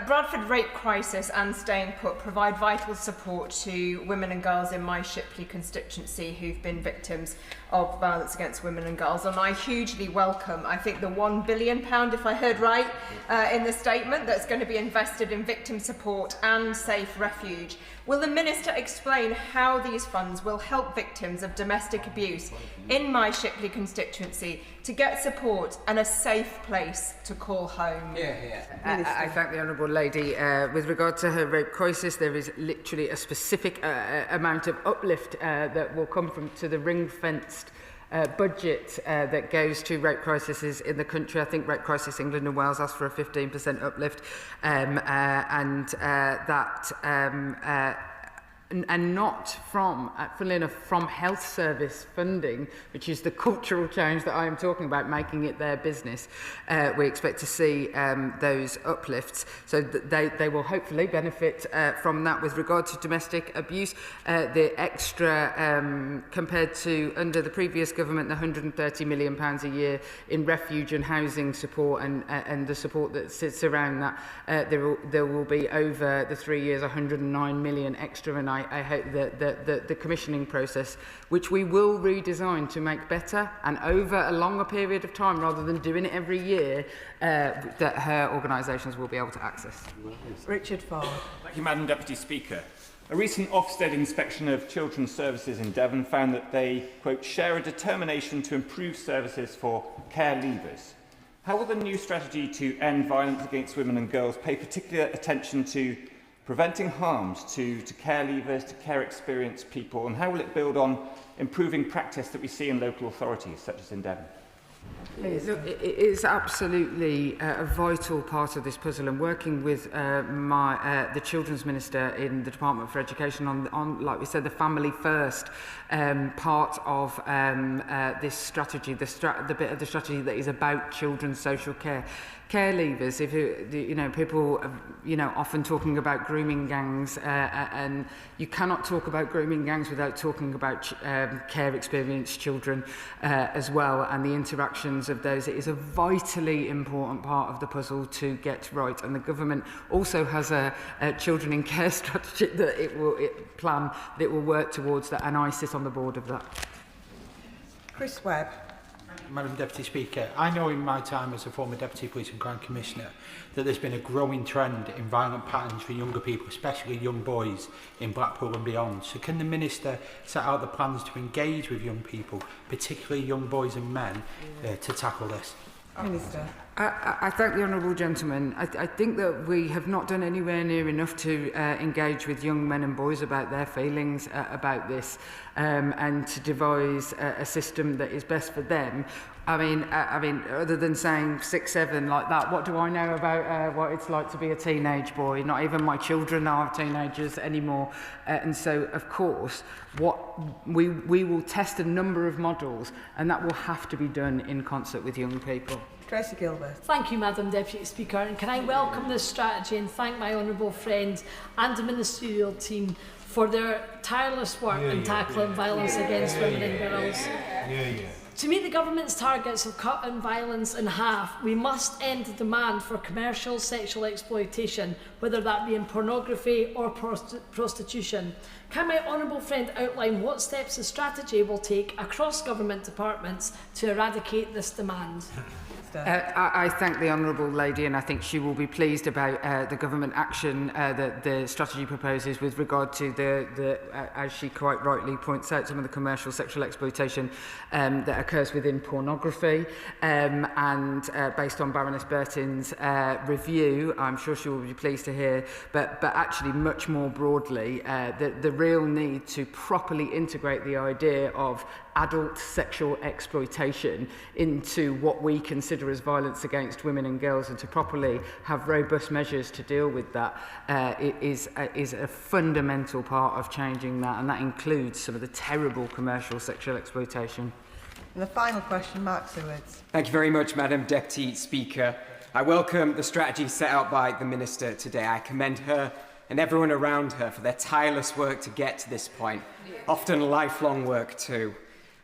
Bradford rape crisis and staying put provide vital support to women and girls in my Shipley constituency who've been victims of violence against women and girls, and I hugely welcome, I think, the £1 billion, if I heard right, in the statement that's going to be invested in victim support and safe refuge. Will the Minister explain how these funds will help victims of domestic abuse in my Shipley constituency to get support and a safe place to call home? I thank the Honourable Lady. With regard to her rape crisis, there is literally a specific amount of uplift that will come to the ring-fenced budget that goes to rape crises in the country. I think Rape Crisis England and Wales asked for a 15% uplift, and not from, funnily enough, from health service funding, which is the cultural change that I am talking about, making it their business. We expect to see those uplifts, so that they will hopefully benefit from that. With regard to domestic abuse, the extra, compared to under the previous government, the £130 million a year in refuge and housing support and the support that sits around that, there will be over the 3 years 109 million extra, and I hope that the commissioning process, which we will redesign to make better and over a longer period of time rather than doing it every year, that her organisations will be able to access. Richard Ford. Thank you, Madam Deputy Speaker. A recent Ofsted inspection of children's services in Devon found that they, quote, share a determination to improve services for care leavers. How will the new strategy to end violence against women and girls pay particular attention to preventing harms to care leavers, to care experienced people, and how will it build on improving practice that we see in local authorities, such as in Devon? Look, it is absolutely a vital part of this puzzle, and working with the Children's Minister in the Department for Education on, like we said, the family first part of this strategy, the bit of the strategy that is about children's social care. Care leavers, if people, often talking about grooming gangs, and you cannot talk about grooming gangs without talking about care experienced children as well, and the interactions of those. It is a vitally important part of the puzzle to get right, and the government also has a children in care strategy that it will work towards that, and I sit on the board of that. Chris Webb. Madam Deputy Speaker, I know in my time as a former Deputy Police and Crime Commissioner that there's been a growing trend in violent patterns for younger people, especially young boys in Blackpool and beyond. So can the Minister set out the plans to engage with young people, particularly young boys and men, to tackle this? Minister. I thank the honourable gentleman. I think that we have not done anywhere near enough to engage with young men and boys about their feelings about this, and to devise a system that is best for them. I mean, other than saying 6, 7 like that, what do I know about what it's like to be a teenage boy? Not even my children are teenagers anymore. And so, of course, what we will test a number of models, and that will have to be done in concert with young people. Tracy Gilbert. Thank you, Madam Deputy Speaker, and can I welcome this strategy and thank my honourable friends and the ministerial team for their tireless work in tackling violence against women and girls. To meet the government's targets of cutting violence in half, we must end the demand for commercial sexual exploitation, whether that be in pornography or prostitution. Can my honourable friend outline what steps the strategy will take across government departments to eradicate this demand? I thank the honourable lady, and I think she will be pleased about the government action that the strategy proposes with regard to the as she quite rightly points out, some of the commercial sexual exploitation that occurs within pornography, and based on Baroness Burton's review, I'm sure she will be pleased to hear, but actually much more broadly, the real need to properly integrate the idea of adult sexual exploitation into what we consider as violence against women and girls, and to properly have robust measures to deal with that is a fundamental part of changing that, and that includes some of the terrible commercial sexual exploitation. And the final question, Mark Sewards. Thank you very much, Madam Deputy Speaker. I welcome the strategy set out by the Minister today. I commend her and everyone around her for their tireless work to get to this point, often lifelong work too.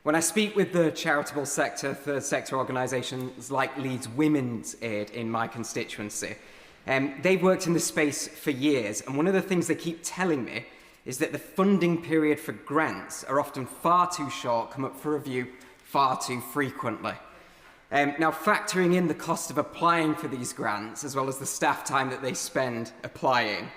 When I speak with the charitable sector, third sector organisations like Leeds Women's Aid in my constituency, They've worked in the space for years, and one of the things they keep telling me is that the funding period for grants are often far too short, come up for review far too frequently. Now, factoring in the cost of applying for these grants, as well as the staff time that they spend applying,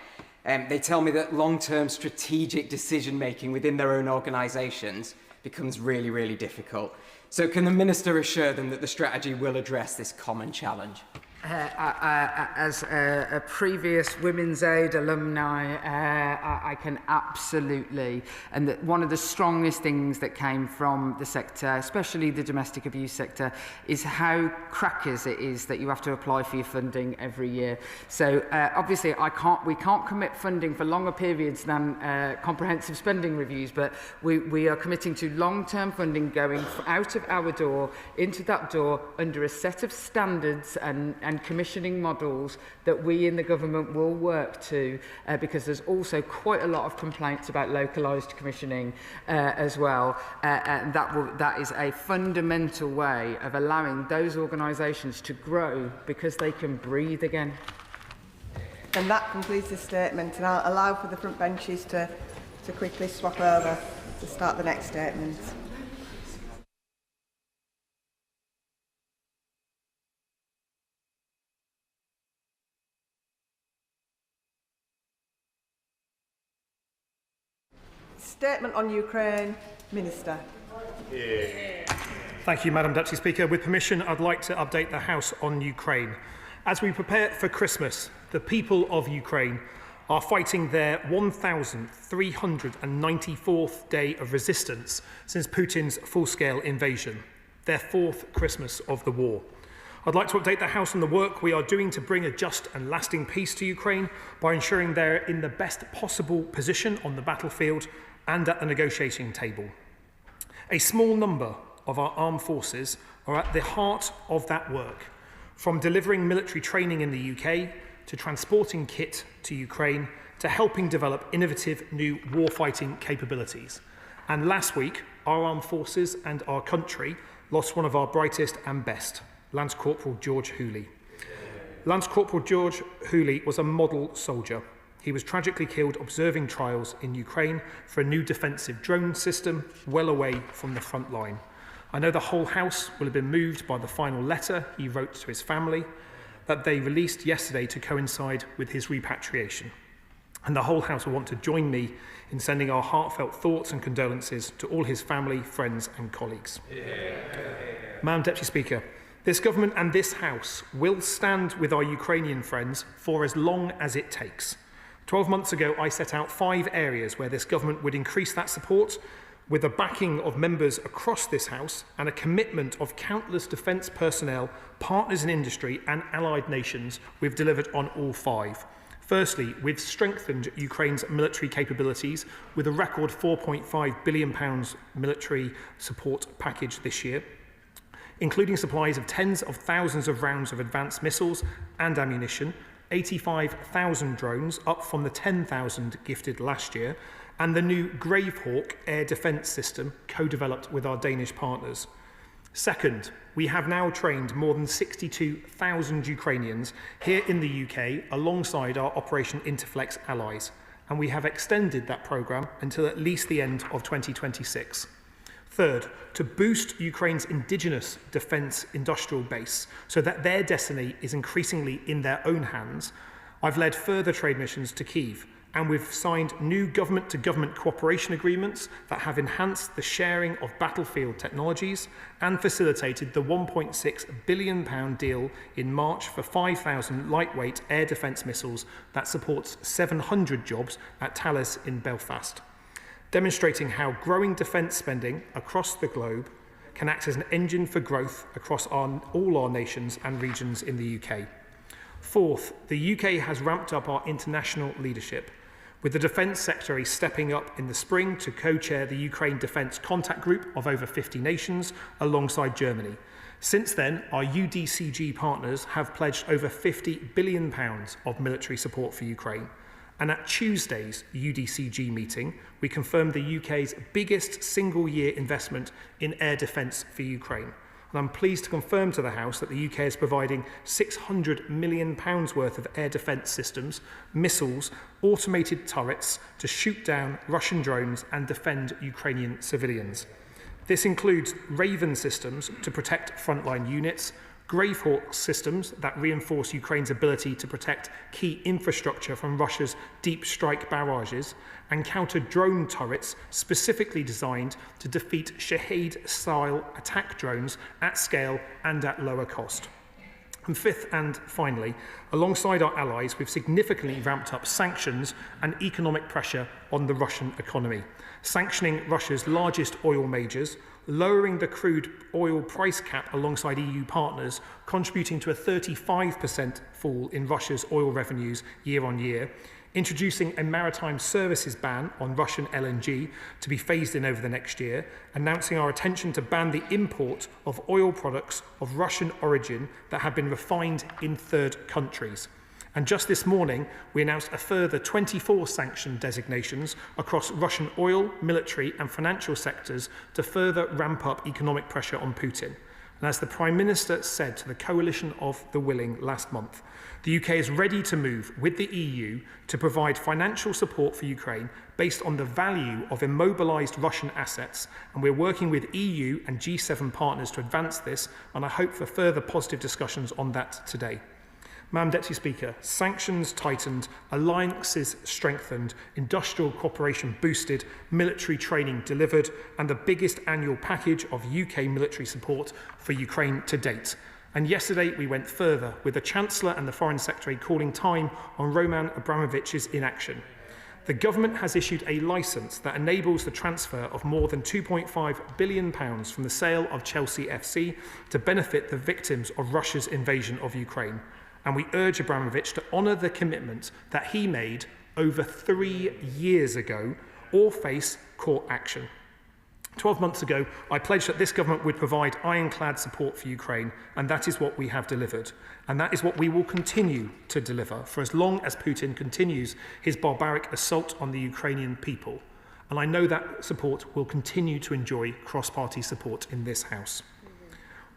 they tell me that long-term strategic decision-making within their own organisations becomes really, really difficult. So can the Minister assure them that the strategy will address this common challenge? As a previous Women's Aid alumni, I can absolutely, and that one of the strongest things that came from the sector, especially the domestic abuse sector, is how crackers it is that you have to apply for your funding every year. So obviously we can't commit funding for longer periods than comprehensive spending reviews, but we are committing to long-term funding going out of our door into that door under a set of standards and commissioning models that we in the government will work to, because there's also quite a lot of complaints about localised commissioning as well, and that is a fundamental way of allowing those organisations to grow because they can breathe again. And that concludes the statement, and I'll allow for the front benches to quickly swap over to start the next statement. Statement on Ukraine, Minister. Thank you, Madam Deputy Speaker. With permission, I'd like to update the House on Ukraine. As we prepare for Christmas, the people of Ukraine are fighting their 1,394th day of resistance since Putin's full-scale invasion, their fourth Christmas of the war. I'd like to update the House on the work we are doing to bring a just and lasting peace to Ukraine by ensuring they're in the best possible position on the battlefield and at the negotiating table. A small number of our armed forces are at the heart of that work, from delivering military training in the UK to transporting kit to Ukraine to helping develop innovative new warfighting capabilities. And last week, our armed forces and our country lost one of our brightest and best, Lance Corporal George Hooley. Lance Corporal George Hooley was a model soldier. He was tragically killed observing trials in Ukraine for a new defensive drone system well away from the front line. I know the whole House will have been moved by the final letter he wrote to his family that they released yesterday to coincide with his repatriation. And the whole House will want to join me in sending our heartfelt thoughts and condolences to all his family, friends and colleagues. Madam Deputy Speaker, this government and this House will stand with our Ukrainian friends for as long as it takes. 12 months ago, I set out 5 areas where this government would increase that support, with the backing of members across this House and a commitment of countless defence personnel, partners in industry and allied nations. We've delivered on all 5. Firstly, we've strengthened Ukraine's military capabilities with a record £4.5 billion military support package this year, including supplies of tens of thousands of rounds of advanced missiles and ammunition, 85,000 drones, up from the 10,000 gifted last year, and the new Gravehawk air defence system co-developed with our Danish partners. Second, we have now trained more than 62,000 Ukrainians here in the UK alongside our Operation Interflex allies, and we have extended that programme until at least the end of 2026. Third, to boost Ukraine's indigenous defence industrial base so that their destiny is increasingly in their own hands, I've led further trade missions to Kyiv, and we've signed new government-to-government cooperation agreements that have enhanced the sharing of battlefield technologies and facilitated the £1.6 billion deal in March for 5,000 lightweight air defence missiles that supports 700 jobs at Thales in Belfast, demonstrating how growing defence spending across the globe can act as an engine for growth across all our nations and regions in the UK. Fourth, the UK has ramped up our international leadership, with the defence secretary stepping up in the spring to co-chair the Ukraine Defence Contact Group of over 50 nations alongside Germany. Since then, our UDCG partners have pledged over £50 billion of military support for Ukraine. And at Tuesday's UDCG meeting, we confirmed the UK's biggest single-year investment in air defence for Ukraine. And and I'm pleased to confirm to the House that the UK is providing £600 million worth of air defence systems, missiles, automated turrets to shoot down Russian drones and defend Ukrainian civilians. This includes Raven systems to protect frontline units, Gravehawk systems that reinforce Ukraine's ability to protect key infrastructure from Russia's deep strike barrages, and counter-drone turrets specifically designed to defeat Shahed-style attack drones at scale and at lower cost. And fifth and finally, alongside our allies, we've significantly ramped up sanctions and economic pressure on the Russian economy, sanctioning Russia's largest oil majors, lowering the crude oil price cap alongside EU partners, contributing to a 35% fall in Russia's oil revenues year on year, introducing a maritime services ban on Russian LNG to be phased in over the next year, announcing our intention to ban the import of oil products of Russian origin that have been refined in third countries. And just this morning, we announced a further 24 sanction designations across Russian oil, military and financial sectors to further ramp up economic pressure on Putin. And as the Prime Minister said to the Coalition of the Willing last month, the UK is ready to move with the EU to provide financial support for Ukraine based on the value of immobilised Russian assets, and we're working with EU and G7 partners to advance this, and I hope for further positive discussions on that today. Madam Deputy Speaker, sanctions tightened, alliances strengthened, industrial cooperation boosted, military training delivered, and the biggest annual package of UK military support for Ukraine to date. And yesterday we went further, with the Chancellor and the Foreign Secretary calling time on Roman Abramovich's inaction. The government has issued a licence that enables the transfer of more than £2.5 billion from the sale of Chelsea FC to benefit the victims of Russia's invasion of Ukraine. And we urge Abramovich to honour the commitment that he made over 3 years ago or face court action. 12 months ago, I pledged that this government would provide ironclad support for Ukraine, and that is what we have delivered. And that is what we will continue to deliver for as long as Putin continues his barbaric assault on the Ukrainian people. And I know that support will continue to enjoy cross-party support in this House.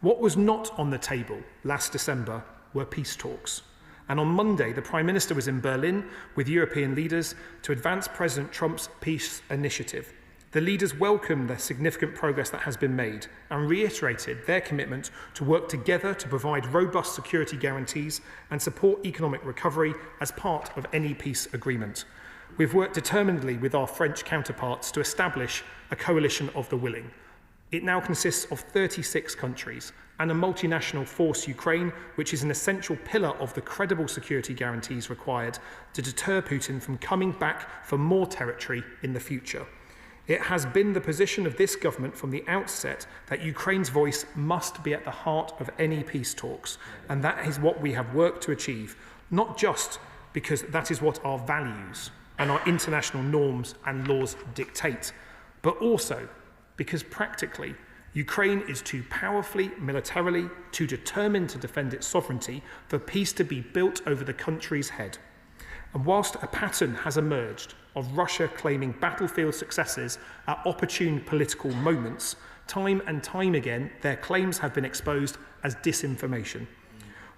What was not on the table last December were peace talks. And on Monday, the Prime Minister was in Berlin with European leaders to advance President Trump's peace initiative. The leaders welcomed the significant progress that has been made and reiterated their commitment to work together to provide robust security guarantees and support economic recovery as part of any peace agreement. We've worked determinedly with our French counterparts to establish a coalition of the willing. It now consists of 36 countries and a multinational force, Ukraine, which is an essential pillar of the credible security guarantees required to deter Putin from coming back for more territory in the future. It has been the position of this government from the outset that Ukraine's voice must be at the heart of any peace talks, and that is what we have worked to achieve, not just because that is what our values and our international norms and laws dictate, but also because practically Ukraine is too powerfully, militarily, too determined to defend its sovereignty for peace to be built over the country's head. And whilst a pattern has emerged of Russia claiming battlefield successes at opportune political moments, time and time again their claims have been exposed as disinformation.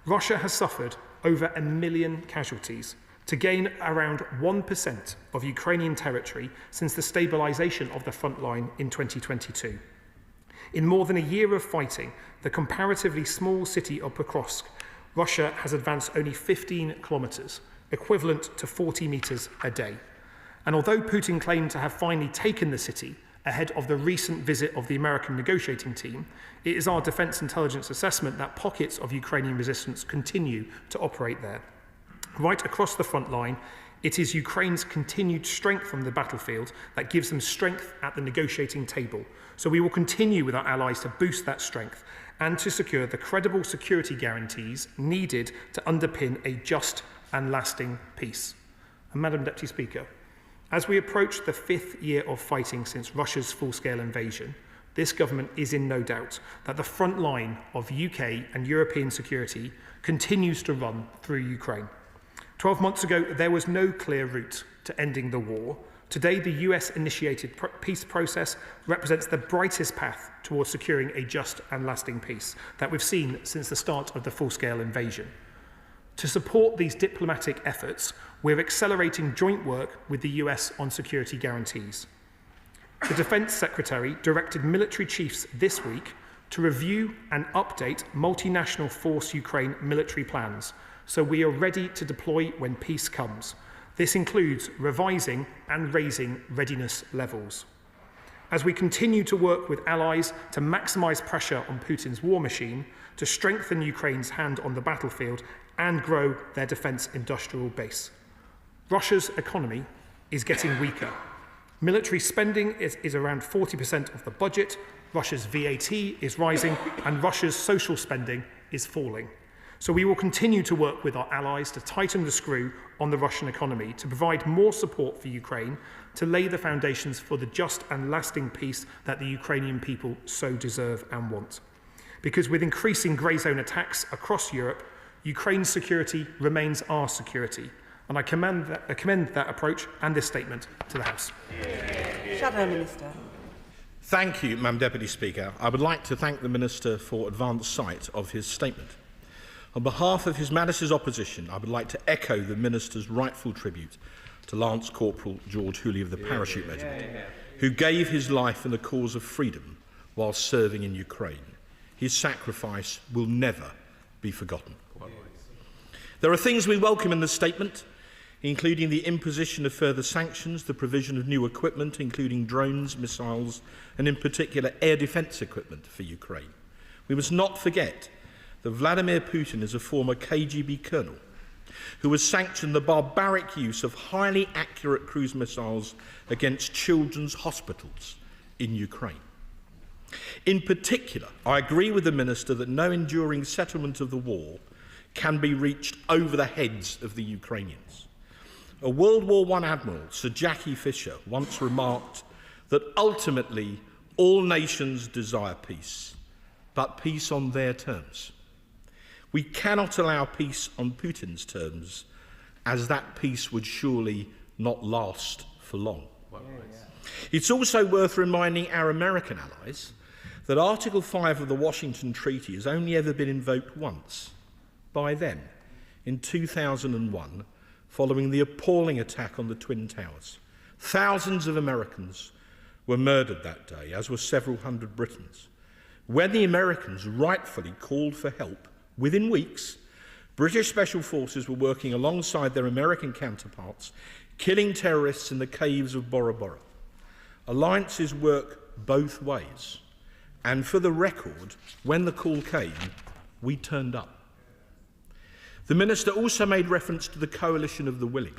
Russia has suffered over 1 million casualties to gain around 1% of Ukrainian territory since the stabilisation of the front line in 2022. In more than a year of fighting, the comparatively small city of Pokrovsk, Russia has advanced only 15 kilometres, equivalent to 40 metres a day. And although Putin claimed to have finally taken the city ahead of the recent visit of the American negotiating team, it is our defence intelligence assessment that pockets of Ukrainian resistance continue to operate there. Right across the front line, it is Ukraine's continued strength from the battlefield that gives them strength at the negotiating table. So we will continue with our allies to boost that strength and to secure the credible security guarantees needed to underpin a just and lasting peace. And Madam Deputy Speaker, as we approach the 5th year of fighting since Russia's full-scale invasion, this government is in no doubt that the front line of UK and European security continues to run through Ukraine. 12 months ago, there was no clear route to ending the war. Today, the US-initiated peace process represents the brightest path towards securing a just and lasting peace that we've seen since the start of the full-scale invasion. To support these diplomatic efforts, we're accelerating joint work with the US on security guarantees. The Defence Secretary directed military chiefs this week to review and update multinational force Ukraine military plans, so we are ready to deploy when peace comes. This includes revising and raising readiness levels. As we continue to work with allies to maximise pressure on Putin's war machine, to strengthen Ukraine's hand on the battlefield and grow their defence industrial base. Russia's economy is getting weaker. Military spending is around 40% of the budget, Russia's VAT is rising, and Russia's social spending is falling. So we will continue to work with our allies to tighten the screw on the Russian economy, to provide more support for Ukraine, to lay the foundations for the just and lasting peace that the Ukrainian people so deserve and want. Because with increasing grey zone attacks across Europe, Ukraine's security remains our security. And I commend that approach and this statement to the House. Shadow Minister. Thank you, Madam Deputy Speaker. I would like to thank the Minister for advance sight of his statement. On behalf of His Majesty's Opposition, I would like to echo the Minister's rightful tribute to Lance Corporal George Hooley of the Parachute Regiment, who gave his life in the cause of freedom while serving in Ukraine. His sacrifice will never be forgotten. There are things we welcome in the statement, including the imposition of further sanctions, the provision of new equipment, including drones, missiles, and in particular air defence equipment for Ukraine. We must not forget that Vladimir Putin is a former KGB colonel who has sanctioned the barbaric use of highly accurate cruise missiles against children's hospitals in Ukraine. In particular, I agree with the Minister that no enduring settlement of the war can be reached over the heads of the Ukrainians. A World War I Admiral, Sir Jackie Fisher, once remarked that ultimately all nations desire peace, but peace on their terms. We cannot allow peace on Putin's terms, as that peace would surely not last for long. It's also worth reminding our American allies that Article 5 of the Washington Treaty has only ever been invoked once, by them, in 2001, following the appalling attack on the Twin Towers. Thousands of Americans were murdered that day, as were several hundred Britons. When the Americans rightfully called for help, within weeks, British Special Forces were working alongside their American counterparts, killing terrorists in the caves of Bora Bora. Alliances work both ways. And for the record, when the call came, we turned up. The Minister also made reference to the coalition of the willing.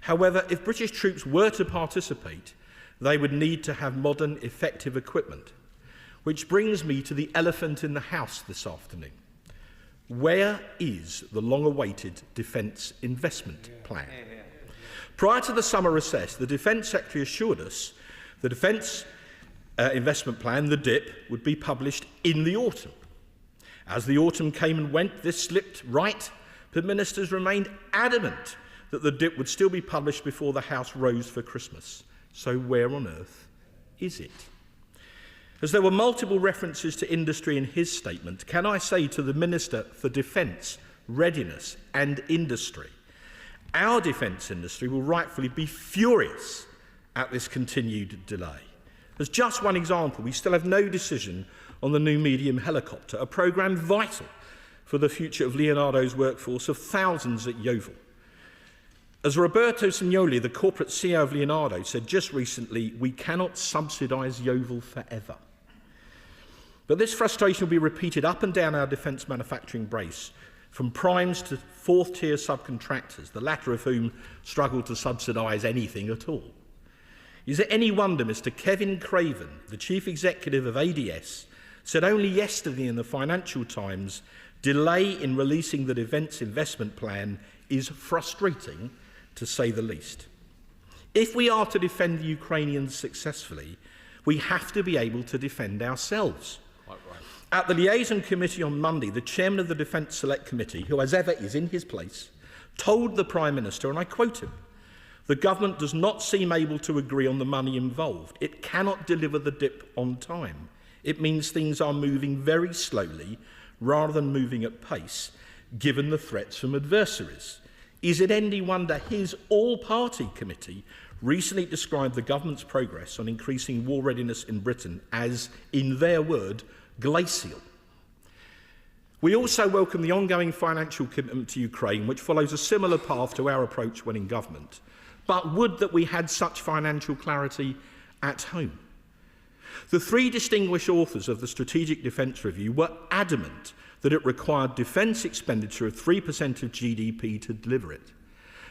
However, if British troops were to participate, they would need to have modern, effective equipment. Which brings me to the elephant in the House this afternoon. Where is the long-awaited Defence Investment Plan? Prior to the summer recess, the Defence Secretary assured us the Defence Investment Plan, the DIP, would be published in the autumn. As the autumn came and went, this slipped right, but ministers remained adamant that the DIP would still be published before the House rose for Christmas. So where on earth is it? As there were multiple references to industry in his statement, can I say to the Minister for Defence, Readiness and Industry, our defence industry will rightfully be furious at this continued delay. As just one example, we still have no decision on the new medium helicopter, a programme vital for the future of Leonardo's workforce of thousands at Yeovil. As Roberto Signoli, the corporate CEO of Leonardo, said just recently, we cannot subsidise Yeovil forever. But this frustration will be repeated up and down our defence manufacturing base, from primes to fourth-tier subcontractors, the latter of whom struggle to subsidise anything at all. Is it any wonder Mr. Kevin Craven, the chief executive of ADS, said only yesterday in the Financial Times, delay in releasing the Defence Investment Plan is frustrating, to say the least. If we are to defend the Ukrainians successfully, we have to be able to defend ourselves. At the Liaison Committee on Monday, the chairman of the Defence Select Committee, who as ever is in his place, told the Prime Minister, and I quote him, The government does not seem able to agree on the money involved. It cannot deliver the DIP on time. It means things are moving very slowly rather than moving at pace, given the threats from adversaries. Is it any wonder his all-party committee recently described the government's progress on increasing war readiness in Britain as, in their word, glacial? We also welcome the ongoing financial commitment to Ukraine, which follows a similar path to our approach when in government. But would that we had such financial clarity at home. The three distinguished authors of the Strategic Defence Review were adamant that it required defence expenditure of 3% of GDP to deliver it.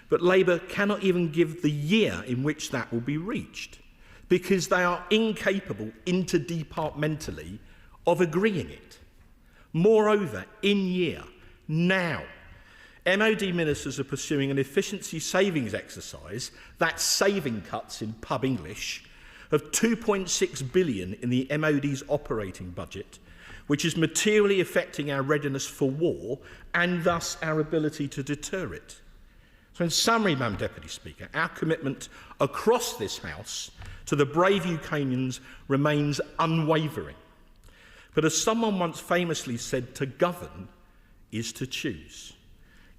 But Labour cannot even give the year in which that will be reached, because they are incapable interdepartmentally of agreeing it. Moreover, in year, now, MOD ministers are pursuing an efficiency savings exercise, that's saving cuts in pub English, of 2.6 billion in the MOD's operating budget, which is materially affecting our readiness for war and thus our ability to deter it. So in summary, Madam Deputy Speaker, our commitment across this House to the brave Ukrainians remains unwavering. But as someone once famously said, to govern is to choose.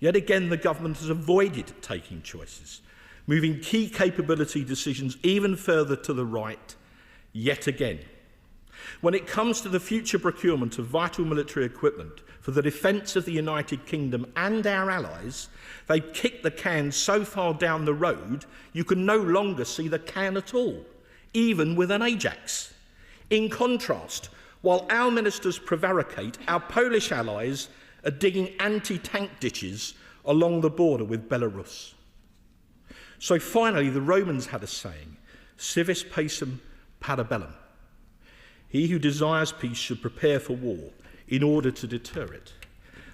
Yet again, the government has avoided taking choices, moving key capability decisions even further to the right, yet again. When it comes to the future procurement of vital military equipment for the defence of the United Kingdom and our allies, they've kicked the can so far down the road you can no longer see the can at all, even with an Ajax. In contrast, while our ministers prevaricate, our Polish allies are digging anti-tank ditches along the border with Belarus. So finally, the Romans had a saying, civis pacem para bellum. He who desires peace should prepare for war in order to deter it.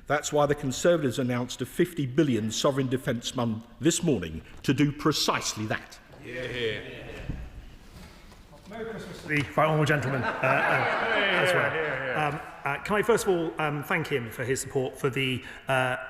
That's why the Conservatives announced a 50 billion sovereign defence fund this morning to do precisely that. Yeah. Merry Christmas. The right honourable gentleman as well. Can I first of all thank him for his support for the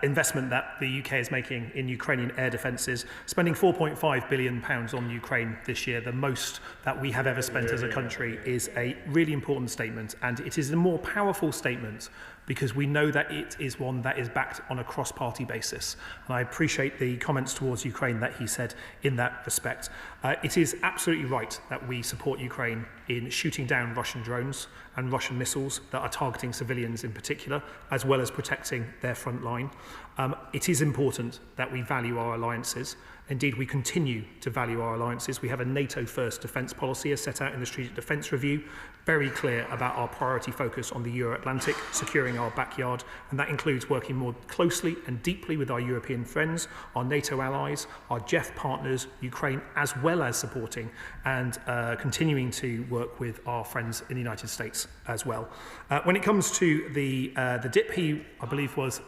investment that the UK is making in Ukrainian air defences, spending £4.5 billion on Ukraine this year, the most that we have ever spent as a country, is a really important statement, and it is a more powerful statement because we know that it is one that is backed on a cross-party basis. And I appreciate the comments towards Ukraine that he said in that respect. It is absolutely right that we support Ukraine in shooting down Russian drones and Russian missiles that are targeting civilians in particular, as well as protecting their front line. It is important that we value our alliances. Indeed, we continue to value our alliances. We have a NATO-first defence policy as set out in the Strategic Defence Review, very clear about our priority focus on the Euro-Atlantic, securing our backyard, and that includes working more closely and deeply with our European friends, our NATO allies, our GEF partners, Ukraine, as well as supporting and continuing to work with our friends in the United States as well. When it comes to the DIP, he, I believe, was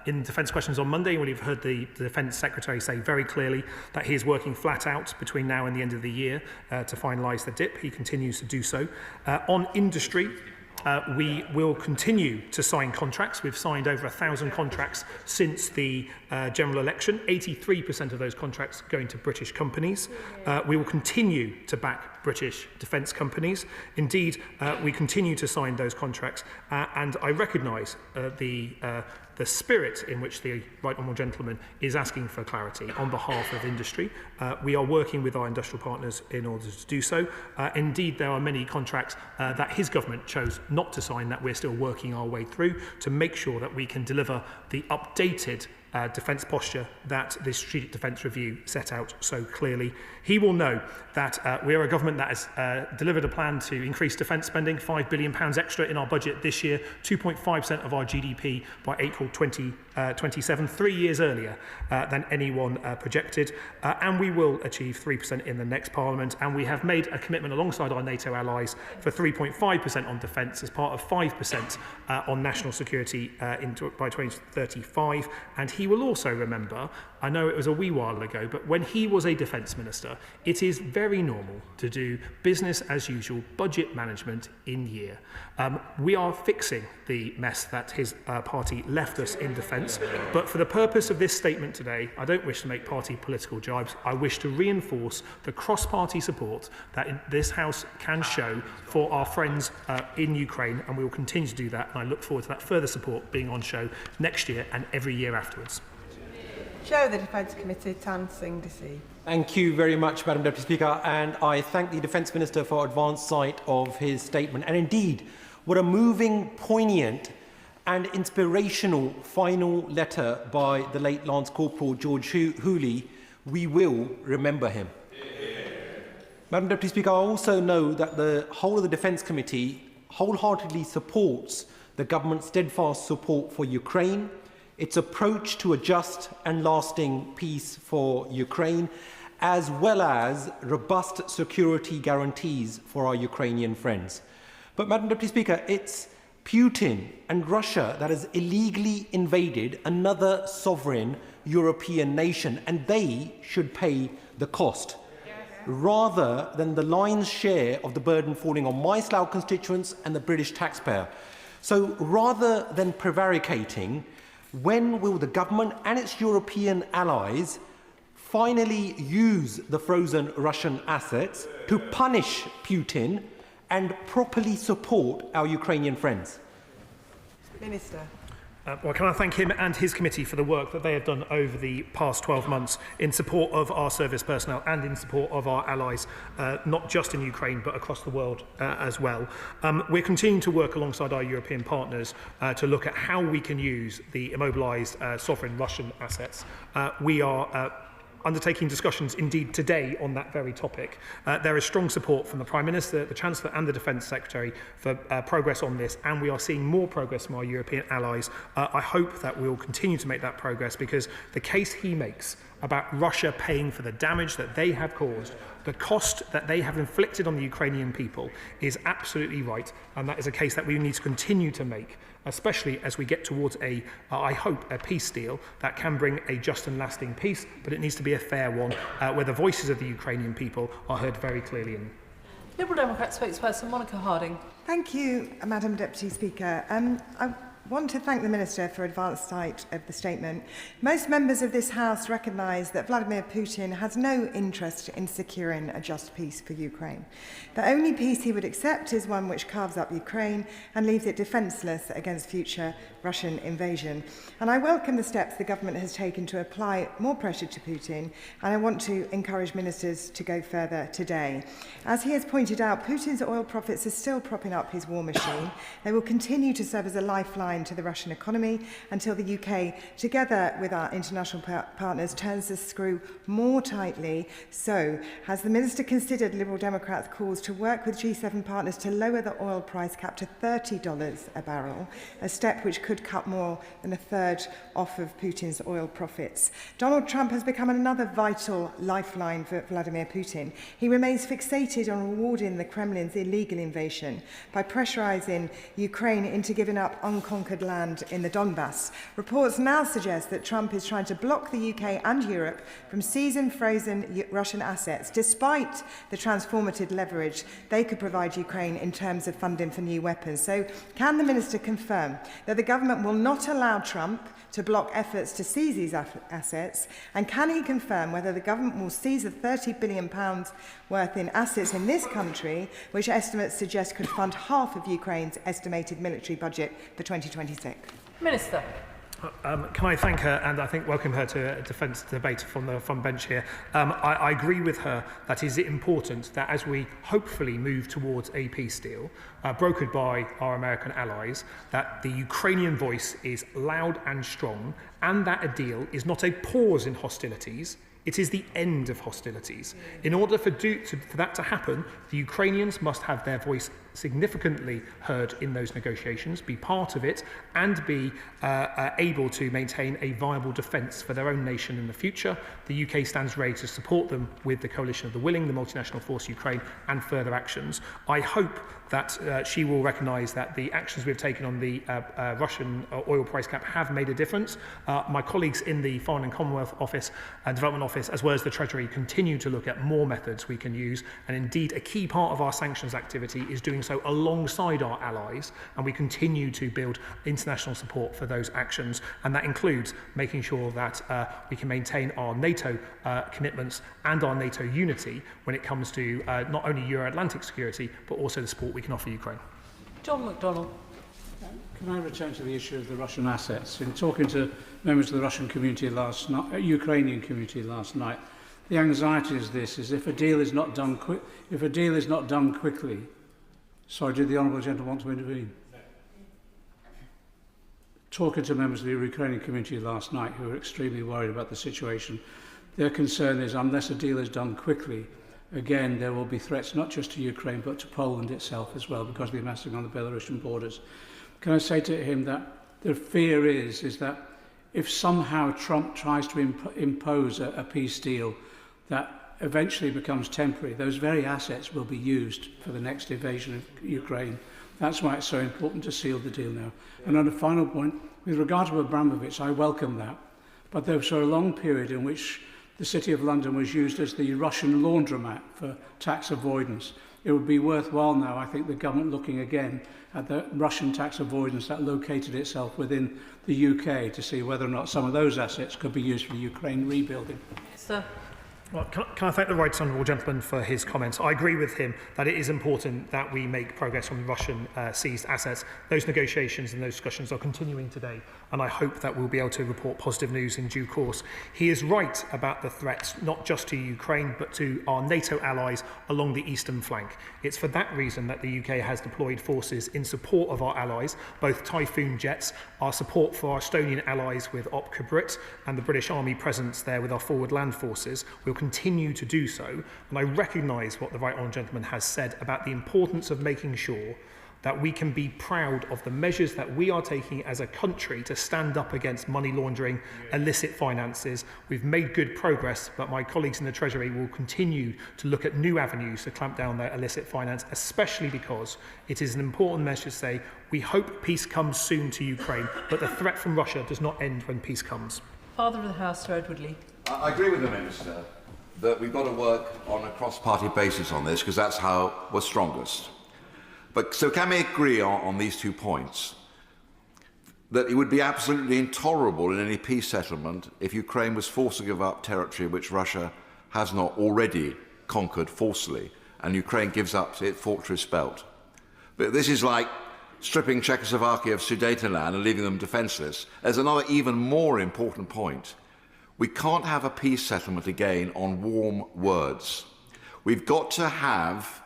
in Defence Questions on Monday, when you've heard the Defence Secretary say very clearly that he is working flat out between now and the end of the year to finalise the DIP. He continues to do so. On industry, we will continue to sign contracts. We've signed over 1,000 contracts since the general election, 83% of those contracts going to British companies. We will continue to back British defence companies. Indeed, we continue to sign those contracts, and I recognise the spirit in which the right honourable gentleman is asking for clarity on behalf of industry. We are working with our industrial partners in order to do so. Indeed, there are many contracts that his government chose not to sign that we're still working our way through to make sure that we can deliver the updated defence posture that the Strategic Defence Review set out so clearly. He will know that we are a government that has delivered a plan to increase defence spending, £5 billion extra in our budget this year, 2.5% of our GDP by April 2027, 3 years earlier than anyone projected, and we will achieve 3% in the next Parliament, and we have made a commitment alongside our NATO allies for 3.5% on defence as part of 5% on national security by 2035, and he will also remember, I know it was a wee while ago, but when he was a defence minister, it is very normal to do business as usual budget management in year. We are fixing the mess that his party left us in defence. statements, but for the purpose of this statement today, I don't wish to make party political jibes. I wish to reinforce the cross-party support that this House can show for our friends in Ukraine, and we will continue to do that, and I look forward to that further support being on show next year and every year afterwards. Chair of the Defence Committee, Tan Singh Desi. Thank you very much, Madam Deputy Speaker, and I thank the Defence Minister for advance sight of his statement. And indeed, what a moving, poignant and inspirational final letter by the late Lance Corporal George Hooley. We will remember him. Madam Deputy Speaker, I also know that the whole of the Defence Committee wholeheartedly supports the government's steadfast support for Ukraine, its approach to a just and lasting peace for Ukraine, as well as robust security guarantees for our Ukrainian friends. But, Madam Deputy Speaker, it's Putin and Russia that has illegally invaded another sovereign European nation, and they should pay the cost, rather than the lion's share of the burden falling on my Slough constituents and the British taxpayer. So rather than prevaricating, when will the government and its European allies finally use the frozen Russian assets to punish Putin and properly support our Ukrainian friends? Minister. Well, can I thank him and his committee for the work that they have done over the past 12 months in support of our service personnel and in support of our allies, not just in Ukraine, but across the world as well. We're continuing to work alongside our European partners to look at how we can use the immobilised sovereign Russian assets. We are undertaking discussions indeed today on that very topic. There is strong support from the Prime Minister, the Chancellor and the Defence Secretary for progress on this, and we are seeing more progress from our European allies. I hope that we will continue to make that progress, because the case he makes about Russia paying for the damage that they have caused, the cost that they have inflicted on the Ukrainian people, is absolutely right, and that is a case that we need to continue to make, especially as we get towards I hope, a peace deal that can bring a just and lasting peace, but it needs to be a fair one, where the voices of the Ukrainian people are heard very clearly. Liberal Democrat spokesperson Monica Harding. Thank you, Madam Deputy Speaker. I want to thank the Minister for advance sight of the statement. Most members of this House recognise that Vladimir Putin has no interest in securing a just peace for Ukraine. The only peace he would accept is one which carves up Ukraine and leaves it defenceless against future Russian invasion. And I welcome the steps the government has taken to apply more pressure to Putin, and I want to encourage ministers to go further today. As he has pointed out, Putin's oil profits are still propping up his war machine. They will continue to serve as a lifeline to the Russian economy until the UK, together with our international partners, turns the screw more tightly. So, has the Minister considered Liberal Democrats' calls to work with G7 partners to lower the oil price cap to $30 a barrel, a step which could cut more than a third off of Putin's oil profits? Donald Trump has become another vital lifeline for Vladimir Putin. He remains fixated on rewarding the Kremlin's illegal invasion by pressurising Ukraine into giving up unconquered land in the Donbass. Reports now suggest that Trump is trying to block the UK and Europe from seizing frozen Russian assets, despite the transformative leverage they could provide Ukraine in terms of funding for new weapons. So, can the Minister confirm that the government will not allow Trump to block efforts to seize these assets? And can he confirm whether the government will seize the £30 billion worth in assets in this country, which estimates suggest could fund half of Ukraine's estimated military budget for 2026? Minister. Can I thank her and I think welcome her to a defence debate from the front bench here. I agree with her that it is important that as we hopefully move towards a peace deal brokered by our American allies, that the Ukrainian voice is loud and strong, and that a deal is not a pause in hostilities, it is the end of hostilities. In order for that to happen, the Ukrainians must have their voice significantly heard in those negotiations, be part of it, and be able to maintain a viable defence for their own nation in the future. The UK stands ready to support them with the Coalition of the Willing, the multinational force Ukraine, and further actions. I hope that she will recognise that the actions we've taken on the Russian oil price cap have made a difference. My colleagues in the Foreign and Commonwealth Office and Development Office Office, as well as the Treasury, continue to look at more methods we can use, and indeed a key part of our sanctions activity is doing so alongside our allies, and we continue to build international support for those actions, and that includes making sure that we can maintain our NATO commitments and our NATO unity when it comes to not only Euro-Atlantic security, but also the support we can offer Ukraine. John McDonnell. Can I return to the issue of the Russian assets? In talking to members of the Russian community last night, Ukrainian community last night, the anxiety is this: is if a deal is not done quickly. Sorry, did the honourable gentleman want to intervene? No. Talking to members of the Ukrainian community last night who were extremely worried about the situation, their concern is unless a deal is done quickly, again, there will be threats not just to Ukraine but to Poland itself as well because of the massing on the Belarusian borders. Can I say to him that the fear is that if somehow Trump tries to impose a peace deal that eventually becomes temporary, those very assets will be used for the next invasion of Ukraine. That's why it's so important to seal the deal now. And on a final point, with regard to Abramovich, I welcome that. But there was a long period in which the City of London was used as the Russian laundromat for tax avoidance. It would be worthwhile now, I think, the government looking again at the Russian tax avoidance that located itself within the UK to see whether or not some of those assets could be used for the Ukraine rebuilding. Sir. Well, can I thank the right honourable gentleman for his comments. I agree with him that it is important that we make progress on Russian seized assets. Those negotiations and those discussions are continuing today, and I hope that we'll be able to report positive news in due course. He is right about the threats, not just to Ukraine, but to our NATO allies along the eastern flank. It's for that reason that the UK has deployed forces in support of our allies, both Typhoon jets, our support for our Estonian allies with Opca Brit, and the British Army presence there with our forward land forces. We'll continue to do so, and I recognise what the right honourable gentleman has said about the importance of making sure that we can be proud of the measures that we are taking as a country to stand up against money laundering, illicit finances. We've made good progress, but my colleagues in the Treasury will continue to look at new avenues to clamp down on illicit finance, especially because it is an important measure to say we hope peace comes soon to Ukraine, but the threat from Russia does not end when peace comes. Father of the House, Sir Edward Lee. I agree with the Minister that we've got to work on a cross-party basis on this because that's how we're strongest. But so can we agree on these 2 points? That it would be absolutely intolerable in any peace settlement if Ukraine was forced to give up territory which Russia has not already conquered forcibly, and Ukraine gives up its fortress belt. But this is like stripping Czechoslovakia of Sudetenland and leaving them defenceless. There's another even more important point. We can't have a peace settlement again on warm words. We've got to have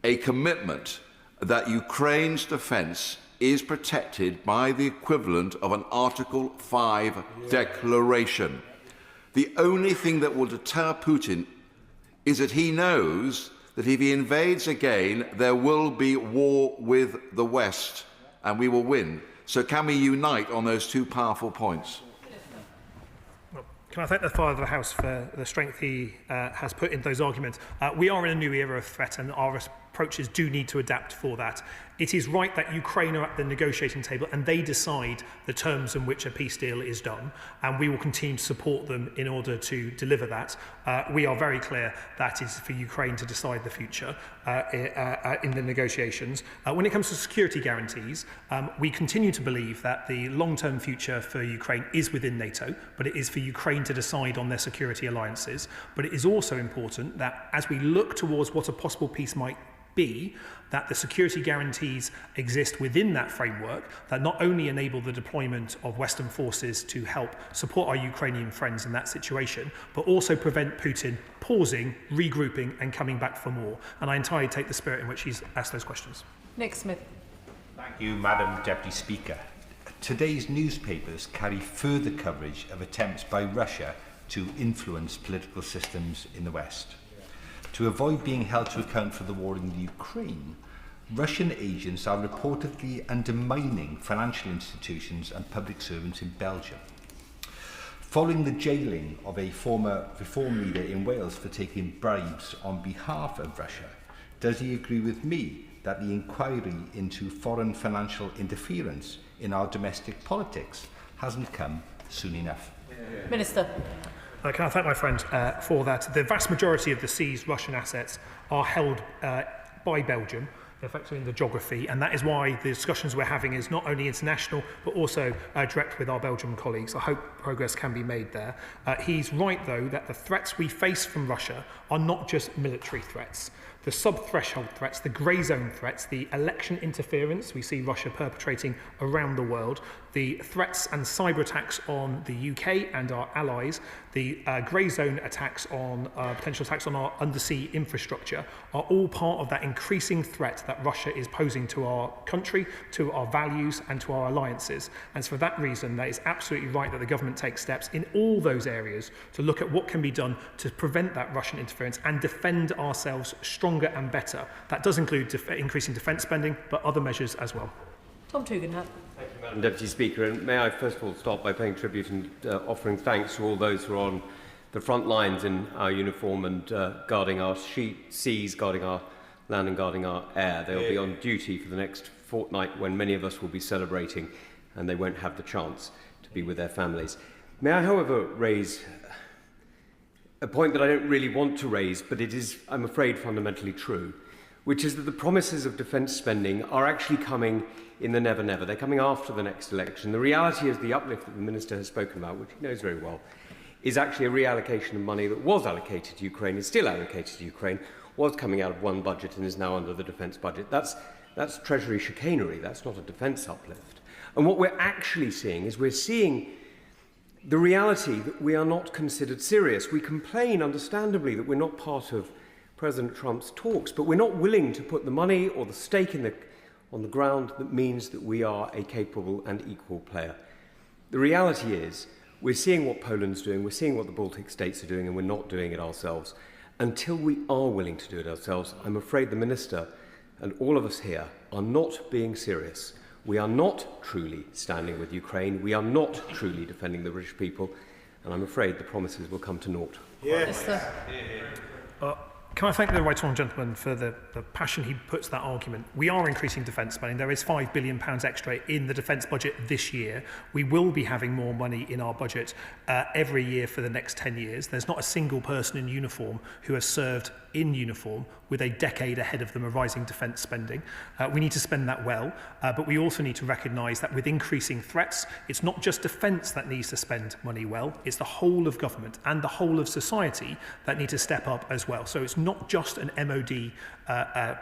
a commitment that Ukraine's defence is protected by the equivalent of an Article 5 declaration. The only thing that will deter Putin is that he knows that if he invades again, there will be war with the West, and we will win. So can we unite on those 2 powerful points? Can I thank the Father of the House for the strength he has put into those arguments? We are in a new era of threat, and our approaches do need to adapt for that. It is right that Ukraine are at the negotiating table and they decide the terms in which a peace deal is done, and we will continue to support them in order to deliver that. We are very clear that is for Ukraine to decide the future in the negotiations. When it comes to security guarantees, we continue to believe that the long-term future for Ukraine is within NATO, but it is for Ukraine to decide on their security alliances. But it is also important that as we look towards what a possible peace might be, that the security guarantees exist within that framework that not only enable the deployment of Western forces to help support our Ukrainian friends in that situation, but also prevent Putin pausing, regrouping and coming back for more. And I entirely take the spirit in which he's asked those questions. Nick Smith. Thank you, Madam Deputy Speaker. Today's newspapers carry further coverage of attempts by Russia to influence political systems in the West. To avoid being held to account for the war in the Ukraine, Russian agents are reportedly undermining financial institutions and public servants in Belgium. Following the jailing of a former reform leader in Wales for taking bribes on behalf of Russia, does he agree with me that the inquiry into foreign financial interference in our domestic politics hasn't come soon enough? Minister. Can I thank my friend for that? The vast majority of the seized Russian assets are held by Belgium, effectively in the geography, and that is why the discussions we're having is not only international but also direct with our Belgian colleagues. I hope progress can be made there. He's right, though, that the threats we face from Russia are not just military threats. The sub-threshold threats, the grey zone threats, the election interference we see Russia perpetrating around the world, the threats and cyber attacks on the UK and our allies, the grey zone attacks on potential attacks on our undersea infrastructure are all part of that increasing threat that Russia is posing to our country, to our values and to our alliances. And so for that reason, that is absolutely right that the government takes steps in all those areas to look at what can be done to prevent that Russian interference and defend ourselves stronger and better. That does include increasing defence spending, but other measures as well. Tom Tugendhat. Thank you, Madam Deputy Speaker. And may I first of all start by paying tribute and offering thanks to all those who are on the front lines in our uniform and guarding our seas, guarding our land and guarding our air. They will be on duty for the next fortnight when many of us will be celebrating and they won't have the chance to be with their families. May I, however, raise a point that I don't really want to raise, but it is, I'm afraid, fundamentally true, which is that the promises of defence spending are actually coming in the never-never. They're coming after the next election. The reality is the uplift that the Minister has spoken about, which he knows very well, is actually a reallocation of money that was allocated to Ukraine, is still allocated to Ukraine, was coming out of one budget and is now under the defence budget. That's Treasury chicanery. That's not a defence uplift. And what we're actually seeing is we're seeing the reality that we are not considered serious. We complain, understandably, that we're not part of President Trump's talks, but we're not willing to put the money or the stake on the ground that means that we are a capable and equal player. The reality is we're seeing what Poland's doing, we're seeing what the Baltic states are doing, and we're not doing it ourselves. Until we are willing to do it ourselves, I'm afraid the Minister and all of us here are not being serious. We are not truly standing with Ukraine. We are not truly defending the British people. And I'm afraid the promises will come to naught. Yes, sir. Can I thank the right honourable gentleman for the passion he puts to that argument? We are increasing defence spending. There is £5 billion extra in the defence budget this year. We will be having more money in our budget every year for the next 10 years. There's not a single person in uniform who has served in uniform with a decade ahead of them of rising defence spending. We need to spend that well, but we also need to recognise that with increasing threats, it's not just defence that needs to spend money well, it's the whole of government and the whole of society that need to step up as well. So it's not just an MOD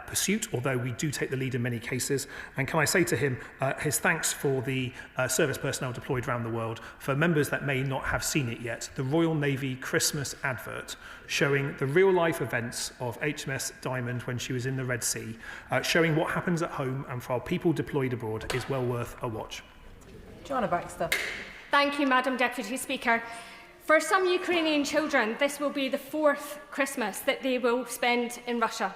pursuit, although we do take the lead in many cases. And can I say to him, his thanks for the service personnel deployed around the world. For members that may not have seen it yet, the Royal Navy Christmas advert showing the real-life events of HMS Diamond when she was in the Red Sea, showing what happens at home and for our people deployed abroad is well worth a watch. Joanna Baxter. Thank you, Madam Deputy Speaker. For some Ukrainian children, this will be the fourth Christmas that they will spend in Russia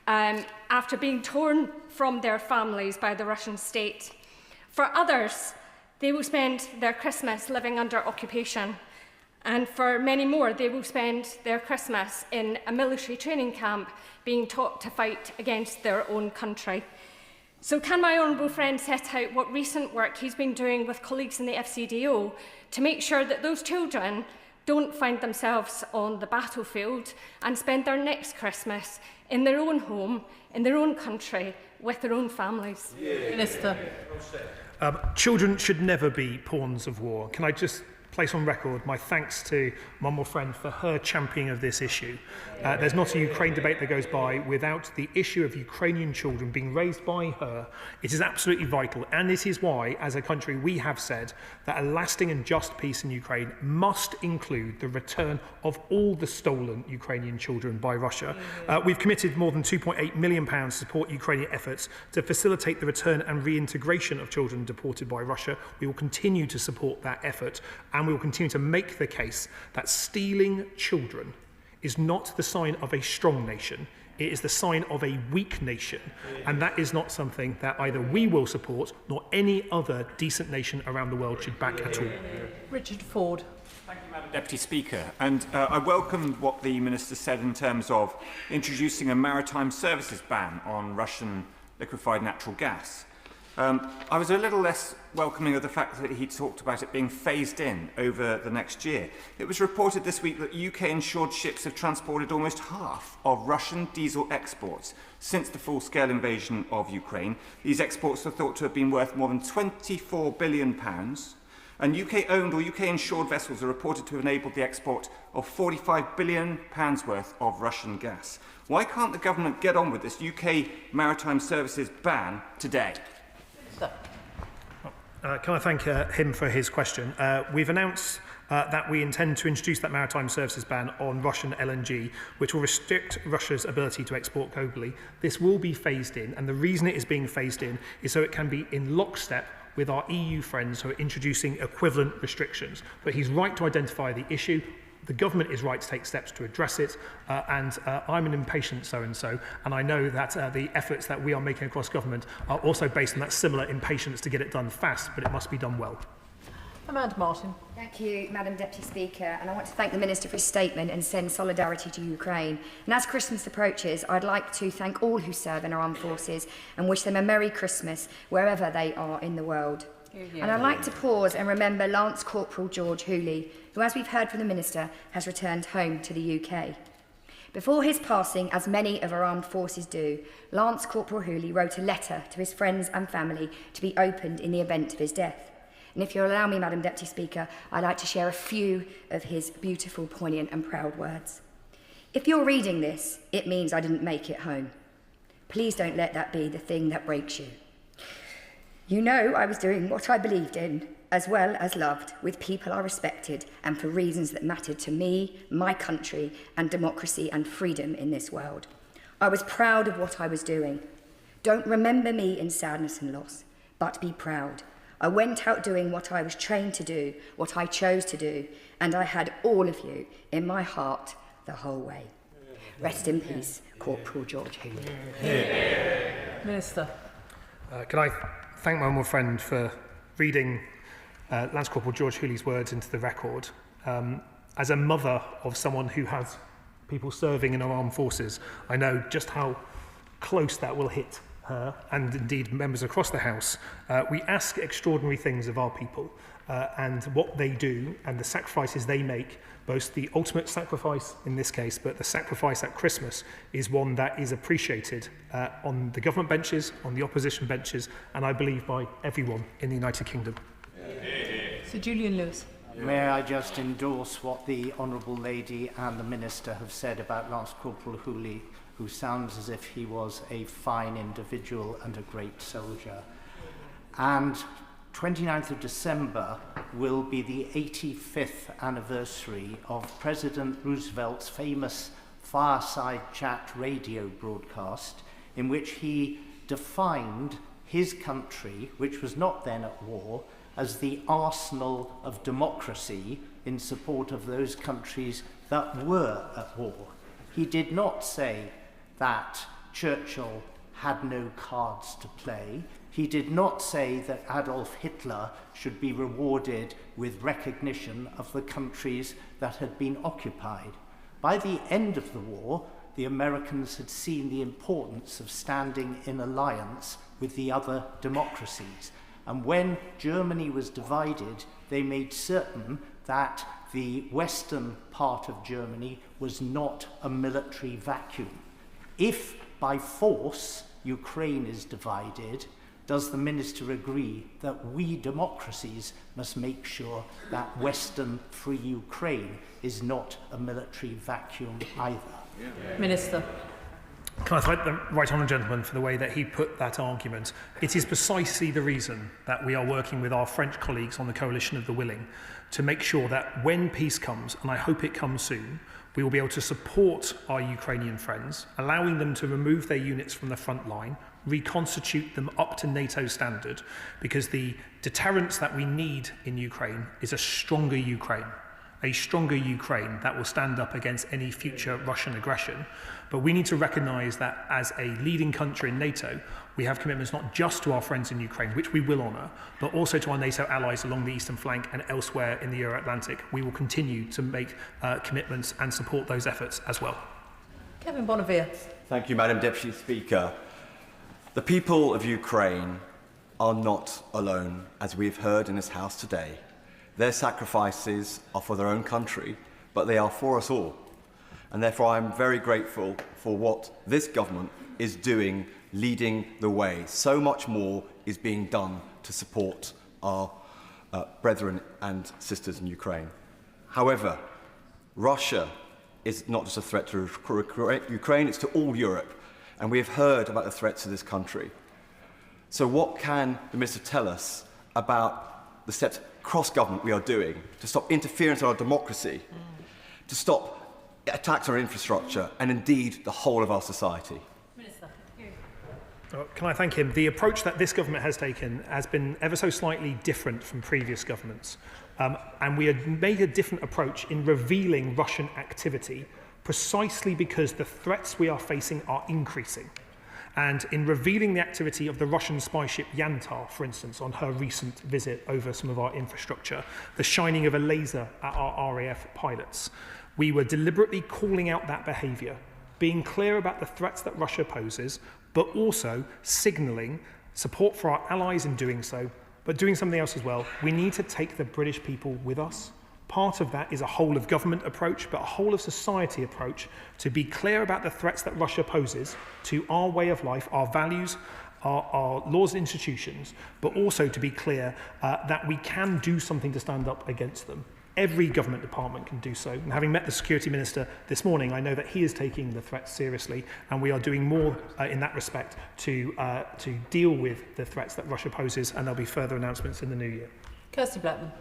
after being torn from their families by the Russian state. For others, they will spend their Christmas living under occupation. And for many more, they will spend their Christmas in a military training camp being taught to fight against their own country. So can my honourable friend set out what recent work he's been doing with colleagues in the FCDO to make sure that those children don't find themselves on the battlefield and spend their next Christmas in their own home, in their own country, with their own families? Minister. Children should never be pawns of war. Can I just place on record my thanks to my honourable friend for her championing of this issue. There's not a Ukraine debate that goes by without the issue of Ukrainian children being raised by her. It is absolutely vital, and it is why, as a country, we have said that a lasting and just peace in Ukraine must include the return of all the stolen Ukrainian children by Russia. We've committed more than £2.8 million to support Ukrainian efforts to facilitate the return and reintegration of children deported by Russia. We will continue to support that effort, and we will continue to make the case that stealing children is not the sign of a strong nation. It is the sign of a weak nation, and that is not something that either we will support nor any other decent nation around the world should back at all. Richard Ford. Thank you, Madam Deputy Speaker. And I welcome what the Minister said in terms of introducing a maritime services ban on Russian liquefied natural gas. I was a little less welcoming of the fact that he talked about it being phased in over the next year. It was reported this week that UK-insured ships have transported almost half of Russian diesel exports since the full-scale invasion of Ukraine. These exports are thought to have been worth more than £24 billion, and UK-owned or UK-insured vessels are reported to have enabled the export of £45 billion worth of Russian gas. Why can't the government get on with this UK maritime services ban today? Can I thank him for his question? We've announced that we intend to introduce that maritime services ban on Russian LNG, which will restrict Russia's ability to export globally. This will be phased in, and the reason it is being phased in is so it can be in lockstep with our EU friends who are introducing equivalent restrictions. But he's right to identify the issue. The government is right to take steps to address it, and I'm an impatient so-and-so, and I know that the efforts that we are making across government are also based on that similar impatience to get it done fast, but it must be done well. Amanda Martin. Thank you, Madam Deputy Speaker, and I want to thank the Minister for his statement and send solidarity to Ukraine. And as Christmas approaches, I'd like to thank all who serve in our armed forces and wish them a Merry Christmas wherever they are in the world. And I'd like to pause and remember Lance Corporal George Hooley, who, as we've heard from the Minister, has returned home to the UK. Before his passing, as many of our armed forces do, Lance Corporal Hooley wrote a letter to his friends and family to be opened in the event of his death. And if you'll allow me, Madam Deputy Speaker, I'd like to share a few of his beautiful, poignant and proud words. If you're reading this, it means I didn't make it home. Please don't let that be the thing that breaks you. You know I was doing what I believed in, as well as loved, with people I respected, and for reasons that mattered to me, my country, and democracy and freedom in this world. I was proud of what I was doing. Don't remember me in sadness and loss, but be proud. I went out doing what I was trained to do, what I chose to do, and I had all of you in my heart the whole way. Rest in peace, Corporal George Hooley. Minister. Can I thank my honourable friend for reading Lance Corporal George Hooley's words into the record. As a mother of someone who has people serving in our armed forces, I know just how close that will hit her and indeed members across the House. We ask extraordinary things of our people and what they do and the sacrifices they make, both the ultimate sacrifice in this case, but the sacrifice at Christmas is one that is appreciated on the government benches, on the opposition benches, and I believe by everyone in the United Kingdom. Sir Julian Lewis. May I just endorse what the Honourable Lady and the Minister have said about Lance Corporal Hooley, who sounds as if he was a fine individual and a great soldier. And 29th of December will be the 85th anniversary of President Roosevelt's famous fireside chat radio broadcast, in which he defined his country, which was not then at war, as the arsenal of democracy in support of those countries that were at war. He did not say that Churchill had no cards to play. He did not say that Adolf Hitler should be rewarded with recognition of the countries that had been occupied. By the end of the war, the Americans had seen the importance of standing in alliance with the other democracies. And when Germany was divided, they made certain that the western part of Germany was not a military vacuum. If by force Ukraine is divided, does the Minister agree that we democracies must make sure that Western free Ukraine is not a military vacuum either? Minister. Can I thank the right honourable gentleman for the way that he put that argument? It is precisely the reason that we are working with our French colleagues on the Coalition of the Willing to make sure that when peace comes, and I hope it comes soon, we will be able to support our Ukrainian friends, allowing them to remove their units from the front line, reconstitute them up to NATO standard, because the deterrence that we need in Ukraine is a stronger Ukraine that will stand up against any future Russian aggression. But we need to recognise that as a leading country in NATO, we have commitments not just to our friends in Ukraine, which we will honour, but also to our NATO allies along the eastern flank and elsewhere in the Euro-Atlantic. We will continue to make commitments and support those efforts as well. Kevin Bonavere. Thank you, Madam Deputy Speaker. The people of Ukraine are not alone, as we've heard in this House today. Their sacrifices are for their own country, but they are for us all. And therefore I'm very grateful for what this government is doing, leading the way. So much more is being done to support our brethren and sisters in Ukraine. However, Russia is not just a threat to Ukraine, it's to all Europe. And we have heard about the threats to this country. So what can the Minister tell us about the steps across government we are doing to stop interference in our democracy, to stop attacks on our infrastructure, and indeed the whole of our society? Can I thank him? The approach that this government has taken has been ever so slightly different from previous governments. And we have made a different approach in revealing Russian activity precisely because the threats we are facing are increasing. And in revealing the activity of the Russian spy ship Yantar, for instance, on her recent visit over some of our infrastructure, the shining of a laser at our RAF pilots, we were deliberately calling out that behaviour, being clear about the threats that Russia poses, but also signalling support for our allies in doing so, but doing something else as well. We need to take the British people with us. Part of that is a whole of government approach, but a whole of society approach to be clear about the threats that Russia poses to our way of life, our values, our laws and institutions, but also to be clear that we can do something to stand up against them. Every government department can do so. And having met the Security Minister this morning, I know that he is taking the threats seriously, and we are doing more in that respect to deal with the threats that Russia poses, and there'll be further announcements in the new year. Kirsty Blackman.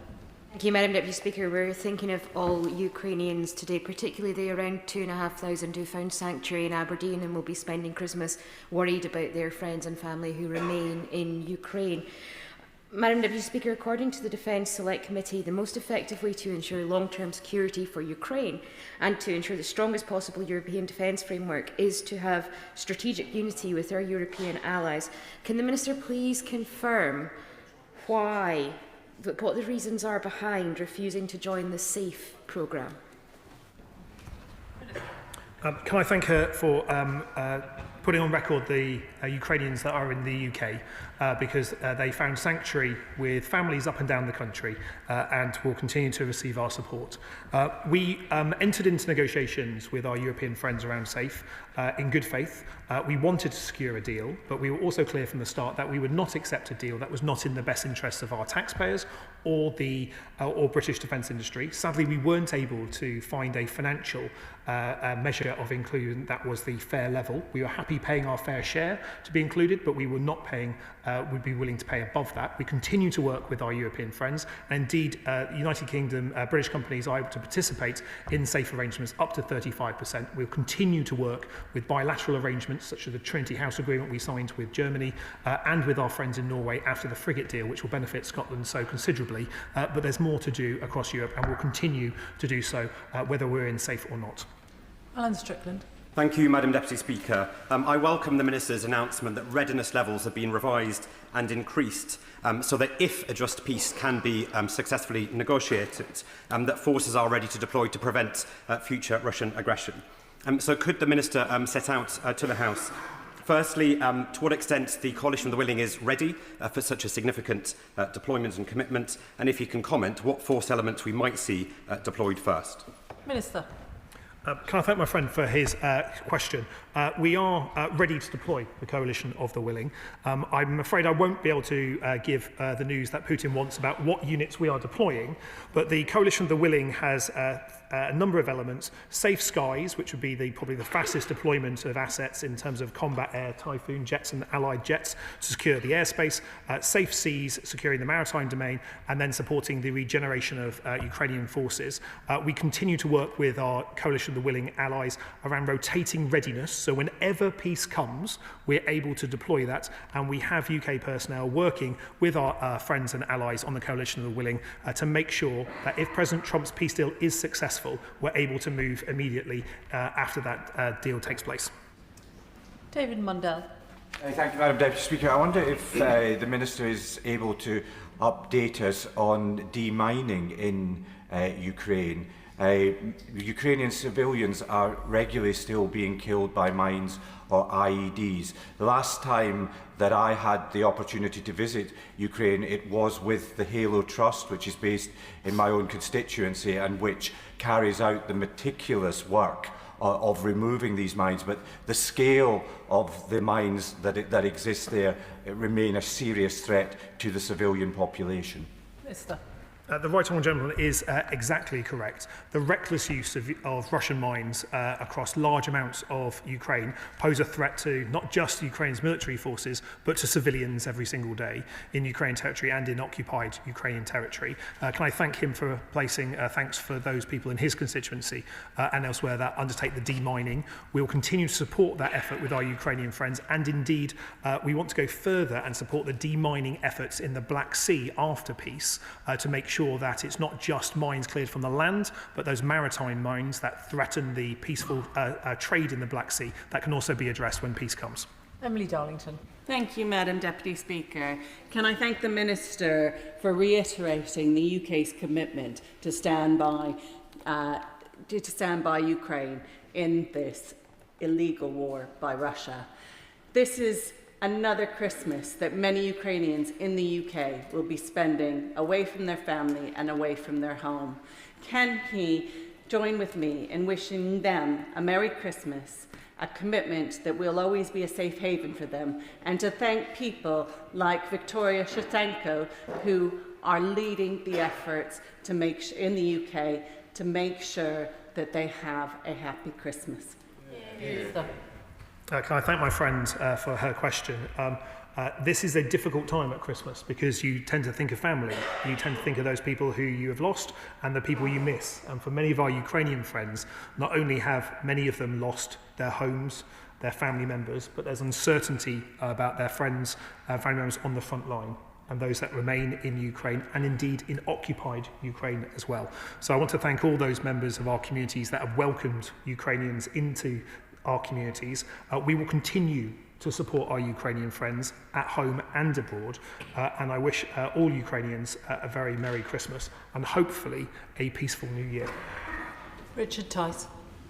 Thank you, Madam Deputy Speaker. We're thinking of all Ukrainians today, particularly the around 2,500 who found sanctuary in Aberdeen and will be spending Christmas worried about their friends and family who remain in Ukraine. Madam Deputy Speaker, according to the Defence Select Committee, the most effective way to ensure long-term security for Ukraine and to ensure the strongest possible European defence framework is to have strategic unity with our European allies. Can the Minister please confirm what the reasons are behind refusing to join the SAFE programme? Can I thank her for putting on record the Ukrainians that are in the UK because they found sanctuary with families up and down the country and will continue to receive our support. We entered into negotiations with our European friends around SAFE in good faith. We wanted to secure a deal, but we were also clear from the start that we would not accept a deal that was not in the best interests of our taxpayers or the British defence industry. Sadly, we weren't able to find a financial measure of inclusion that was the fair level. We were happy paying our fair share to be included, but we were not paying, would be willing to pay above that. We continue to work with our European friends, and indeed, United Kingdom British companies are able to participate in SAFE arrangements up to 35%. We'll continue to work with bilateral arrangements such as the Trinity House Agreement we signed with Germany and with our friends in Norway after the frigate deal, which will benefit Scotland so considerably. But there's more to do across Europe, and we'll continue to do so whether we're in SAFE or not. Alan Strickland. Thank you, Madam Deputy Speaker. I welcome the Minister's announcement that readiness levels have been revised and increased so that if a just peace can be successfully negotiated, that forces are ready to deploy to prevent future Russian aggression. So could the Minister set out to the House, firstly, to what extent the Coalition of the Willing is ready for such a significant deployment and commitment, and if you can comment, what force elements we might see deployed first? Minister. Can I thank my friend for his question? We are ready to deploy the Coalition of the Willing. I'm afraid I won't be able to give the news that Putin wants about what units we are deploying, but the Coalition of the Willing has a number of elements. Safe skies, which would be probably the fastest deployment of assets in terms of combat air, Typhoon jets and allied jets to secure the airspace. Safe seas, securing the maritime domain, and then supporting the regeneration of Ukrainian forces. We continue to work with our Coalition of the Willing allies around rotating readiness. So whenever peace comes, we're able to deploy that. And we have UK personnel working with our friends and allies on the Coalition of the Willing to make sure that if President Trump's peace deal is successful, we're able to move immediately after that deal takes place. David Mundell. Thank you, Madam Deputy Speaker. I wonder if the Minister is able to update us on demining in Ukraine. Ukrainian civilians are regularly still being killed by mines or IEDs. The last time that I had the opportunity to visit Ukraine, it was with the Halo Trust, which is based in my own constituency and which carries out the meticulous work of removing these mines. But the scale of the mines that exist there remain a serious threat to the civilian population. Mr. The right honourable gentleman is exactly correct. The reckless use of Russian mines across large amounts of Ukraine pose a threat to not just Ukraine's military forces, but to civilians every single day in Ukrainian territory and in occupied Ukrainian territory. Can I thank him for placing thanks for those people in his constituency and elsewhere that undertake the demining. We will continue to support that effort with our Ukrainian friends, and indeed we want to go further and support the demining efforts in the Black Sea after peace to make sure that it's not just mines cleared from the land, but those maritime mines that threaten the peaceful trade in the Black Sea that can also be addressed when peace comes. Emily Darlington. Thank you, Madam Deputy Speaker. Can I thank the Minister for reiterating the UK's commitment to stand by Ukraine in this illegal war by Russia. This is another Christmas that many Ukrainians in the UK will be spending away from their family and away from their home. Can he join with me in wishing them a Merry Christmas, a commitment that will always be a safe haven for them, and to thank people like Victoria Shatenko, who are leading the efforts to make in the UK to make sure that they have a happy Christmas. Mr. Can I thank my friend for her question? This is a difficult time at Christmas because you tend to think of family. You tend to think of those people who you have lost and the people you miss. And for many of our Ukrainian friends, not only have many of them lost their homes, their family members, but there's uncertainty about their friends and family members on the front line, and those that remain in Ukraine and indeed in occupied Ukraine as well. So I want to thank all those members of our communities that have welcomed Ukrainians into our communities. We will continue to support our Ukrainian friends at home and abroad, and I wish all Ukrainians a very Merry Christmas and hopefully a peaceful New Year. Richard Tice.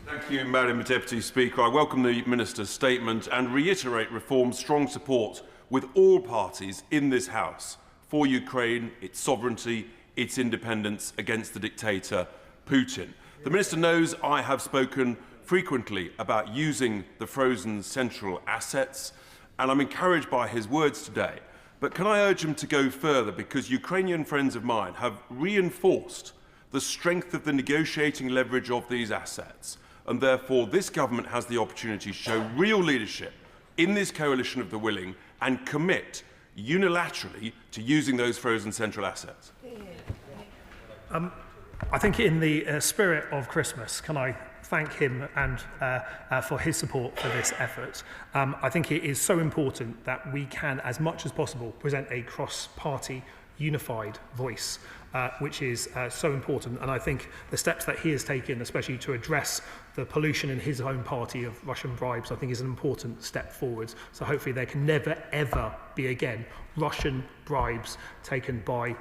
Thank you, Madam Deputy Speaker. I welcome the Minister's statement and reiterate Reform's strong support with all parties in this House for Ukraine, its sovereignty, its independence against the dictator Putin. The Minister knows I have spoken frequently about using the frozen central assets, and I'm encouraged by his words today. But can I urge him to go further, because Ukrainian friends of mine have reinforced the strength of the negotiating leverage of these assets, and therefore this government has the opportunity to show real leadership in this coalition of the willing and commit unilaterally to using those frozen central assets. I think in the spirit of Christmas, can I thank him and for his support for this effort. I think it is so important that we can, as much as possible, present a cross-party unified voice, which is so important. And I think the steps that he has taken, especially to address the pollution in his own party of Russian bribes, I think is an important step forward. So hopefully there can never, ever be again Russian bribes taken by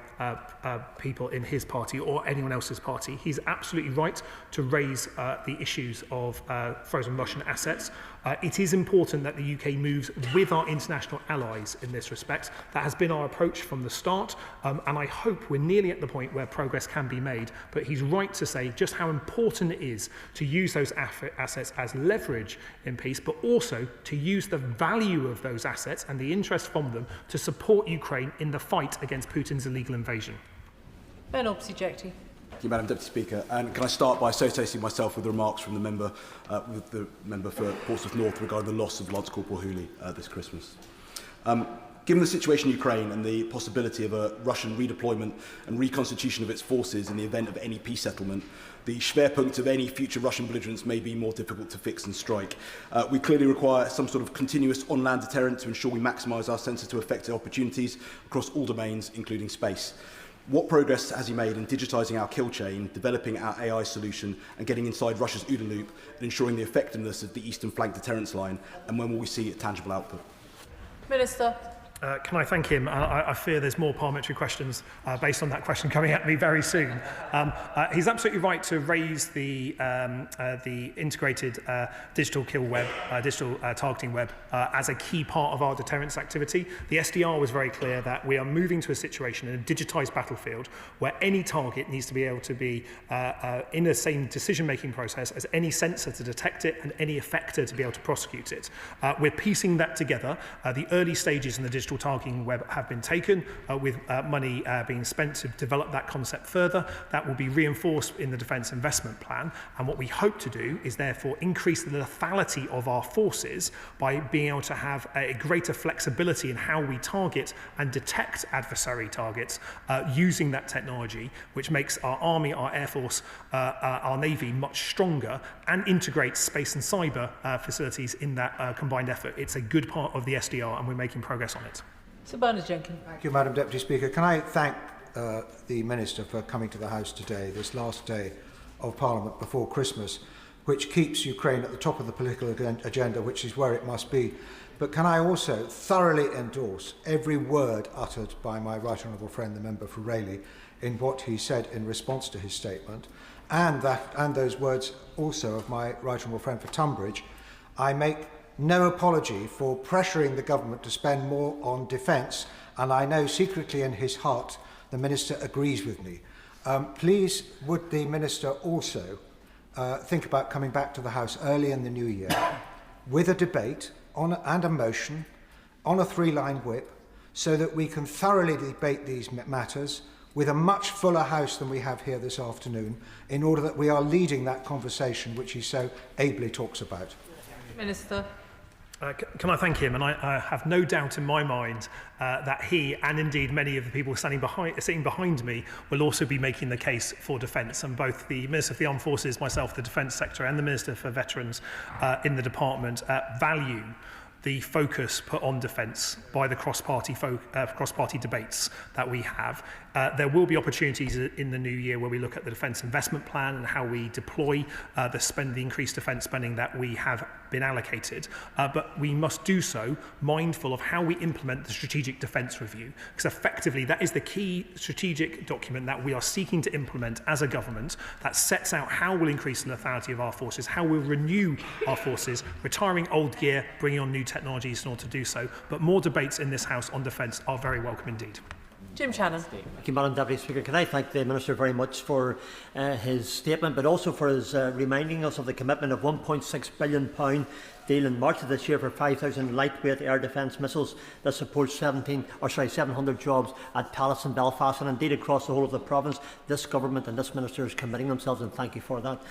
people in his party or anyone else's party. He's absolutely right to raise the issues of frozen Russian assets. It is important that the UK moves with our international allies in this respect. That has been our approach from the start, and I hope we're nearly at the point where progress can be made. But he's right to say just how important it is to use those assets as leverage in peace, but also to use the value of those assets and the interest from them to support Ukraine in the fight against Putin's illegal invasion. Ben Opsy-Jecty. Thank you, Madam Deputy Speaker. And can I start by associating myself with the remarks from the member for Portsmouth North regarding the loss of Lance Corporal Hooley this Christmas. Given the situation in Ukraine and the possibility of a Russian redeployment and reconstitution of its forces in the event of any peace settlement, the Schwerpunkt of any future Russian belligerents may be more difficult to fix and strike. We clearly require some sort of continuous on-land deterrent to ensure we maximise our sensitive effective opportunities across all domains, including space. What progress has he made in digitising our kill chain, developing our AI solution and getting inside Russia's OODA loop and ensuring the effectiveness of the Eastern Flank deterrence line, and when will we see a tangible output? Minister. Can I thank him? I fear there's more parliamentary questions based on that question coming at me very soon. He's absolutely right to raise the integrated digital kill web, digital targeting web as a key part of our deterrence activity. The SDR was very clear that we are moving to a situation in a digitised battlefield where any target needs to be able to be in the same decision-making process as any sensor to detect it and any effector to be able to prosecute it. We're piecing that together. The early stages in the digital targeting web have been taken with money being spent to develop that concept further. That will be reinforced in the Defence Investment Plan, and what we hope to do is therefore increase the lethality of our forces by being able to have a greater flexibility in how we target and detect adversary targets using that technology, which makes our Army, our Air Force, our Navy much stronger and integrates space and cyber facilities in that combined effort. It's a good part of the SDR and we're making progress on it. Sir Bernard Jenkins. Thank you, Madam Deputy Speaker. Can I thank the Minister for coming to the House today, this last day of Parliament before Christmas, which keeps Ukraine at the top of the political agenda, which is where it must be. But can I also thoroughly endorse every word uttered by my right honourable friend, the member for Rayleigh, in what he said in response to his statement, and those words also of my right honourable friend for Tunbridge. I make no apology for pressuring the government to spend more on defence, and I know secretly in his heart the Minister agrees with me. Please, would the Minister also think about coming back to the House early in the new year with a debate and a motion on a 3-line whip so that we can thoroughly debate these matters with a much fuller House than we have here this afternoon, in order that we are leading that conversation which he so ably talks about. Minister. Can I thank him? And I have no doubt in my mind that he and indeed many of the people sitting behind me will also be making the case for defence. And both the Minister for the Armed Forces, myself, the Defence Secretary, and the Minister for Veterans in the department value the focus put on defence by the cross-party debates that we have. There will be opportunities in the new year where we look at the Defence Investment Plan and how we deploy the increased defence spending that we have been allocated. But we must do so mindful of how we implement the Strategic Defence Review, because effectively that is the key strategic document that we are seeking to implement as a government that sets out how we'll increase the lethality of our forces, how we'll renew our forces, retiring old gear, bringing on new technologies in order to do so. But more debates in this House on defence are very welcome indeed. Jim Shannon. Thank you, Madam Deputy Speaker. Can I thank the Minister very much for his statement, but also for his reminding us of the commitment of £1.6 billion deal in March of this year for 5,000 lightweight air defence missiles that support 700 jobs at Palace and Belfast, and indeed across the whole of the province. This government and this minister is committing themselves, and thank you for that.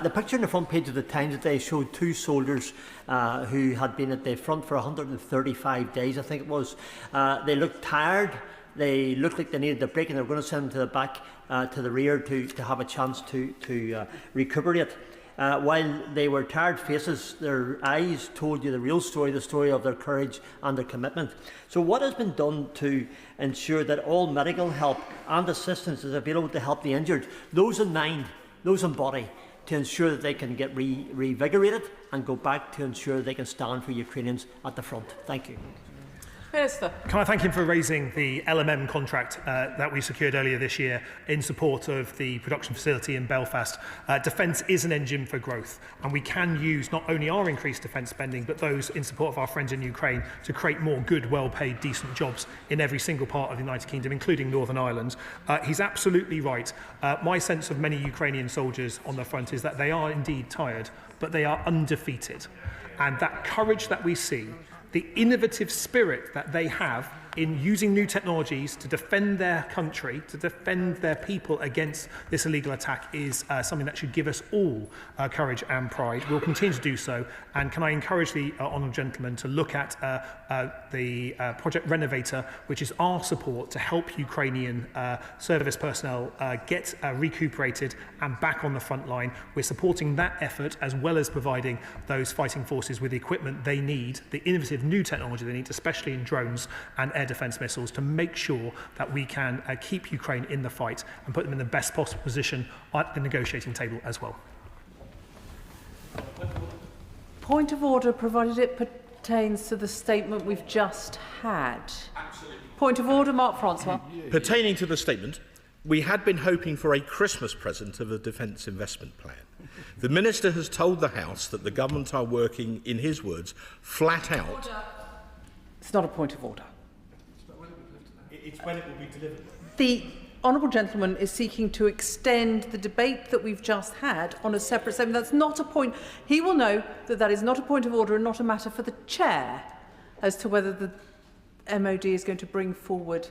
The picture on the front page of the Times today showed 2 soldiers who had been at the front for 135 days, I think it was. They looked tired. They looked like they needed a break, and they were going to send them to the back, to the rear, to have a chance to recuperate. While they were tired faces, their eyes told you the real story, the story of their courage and their commitment. So what has been done to ensure that all medical help and assistance is available to help the injured, those in mind, those in body, to ensure that they can get revigorated and go back to ensure they can stand for Ukrainians at the front? Thank you. Minister. Can I thank him for raising the LMM contract that we secured earlier this year in support of the production facility in Belfast. Defence is an engine for growth, and we can use not only our increased defence spending, but those in support of our friends in Ukraine to create more good, well-paid, decent jobs in every single part of the United Kingdom, including Northern Ireland. He's absolutely right. My sense of many Ukrainian soldiers on the front is that they are indeed tired, but they are undefeated. And that courage that we see, the innovative spirit that they have in using new technologies to defend their country, to defend their people against this illegal attack is something that should give us all courage and pride. We'll continue to do so. And can I encourage the honourable gentleman to look at the Project Renovator, which is our support to help Ukrainian service personnel get recuperated and back on the front line. We're supporting that effort as well as providing those fighting forces with the equipment they need, the innovative new technology they need, especially in drones and air defence missiles, to make sure that we can keep Ukraine in the fight and put them in the best possible position at the negotiating table as well. Point of order, provided it pertains to the statement we've just had. Absolutely. Point of order, Mark Francois. Pertaining to the statement, we had been hoping for a Christmas present of a defence investment plan. The Minister has told the House that the government are working, in his words, flat out. Order. It's not a point of order. It's when it will be delivered. The honourable gentleman is seeking to extend the debate that we've just had on a separate statement. That's not a point. He will know that that is not a point of order and not a matter for the chair as to whether the MOD is going to bring forward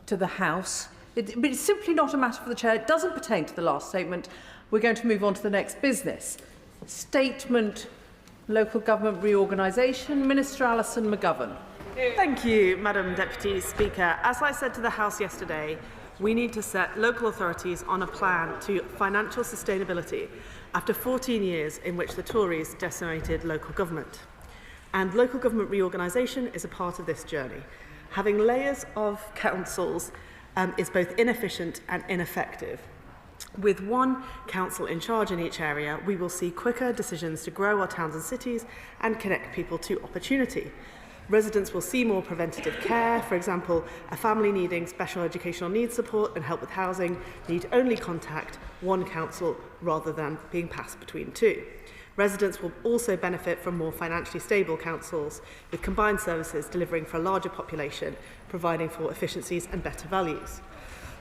to the House. But it's simply not a matter for the chair. It doesn't pertain to the last statement. We're going to move on to the next business. Statement, local government reorganisation. Minister Alison McGovern. Thank you, Madam Deputy Speaker. As I said to the House yesterday, we need to set local authorities on a plan to financial sustainability after 14 years in which the Tories decimated local government. And local government reorganisation is a part of this journey. Having layers of councils is both inefficient and ineffective. With one council in charge in each area, we will see quicker decisions to grow our towns and cities and connect people to opportunity. Residents will see more preventative care. For example, a family needing special educational needs support and help with housing need only contact one council rather than being passed between two. Residents will also benefit from more financially stable councils with combined services delivering for a larger population, providing for efficiencies and better values.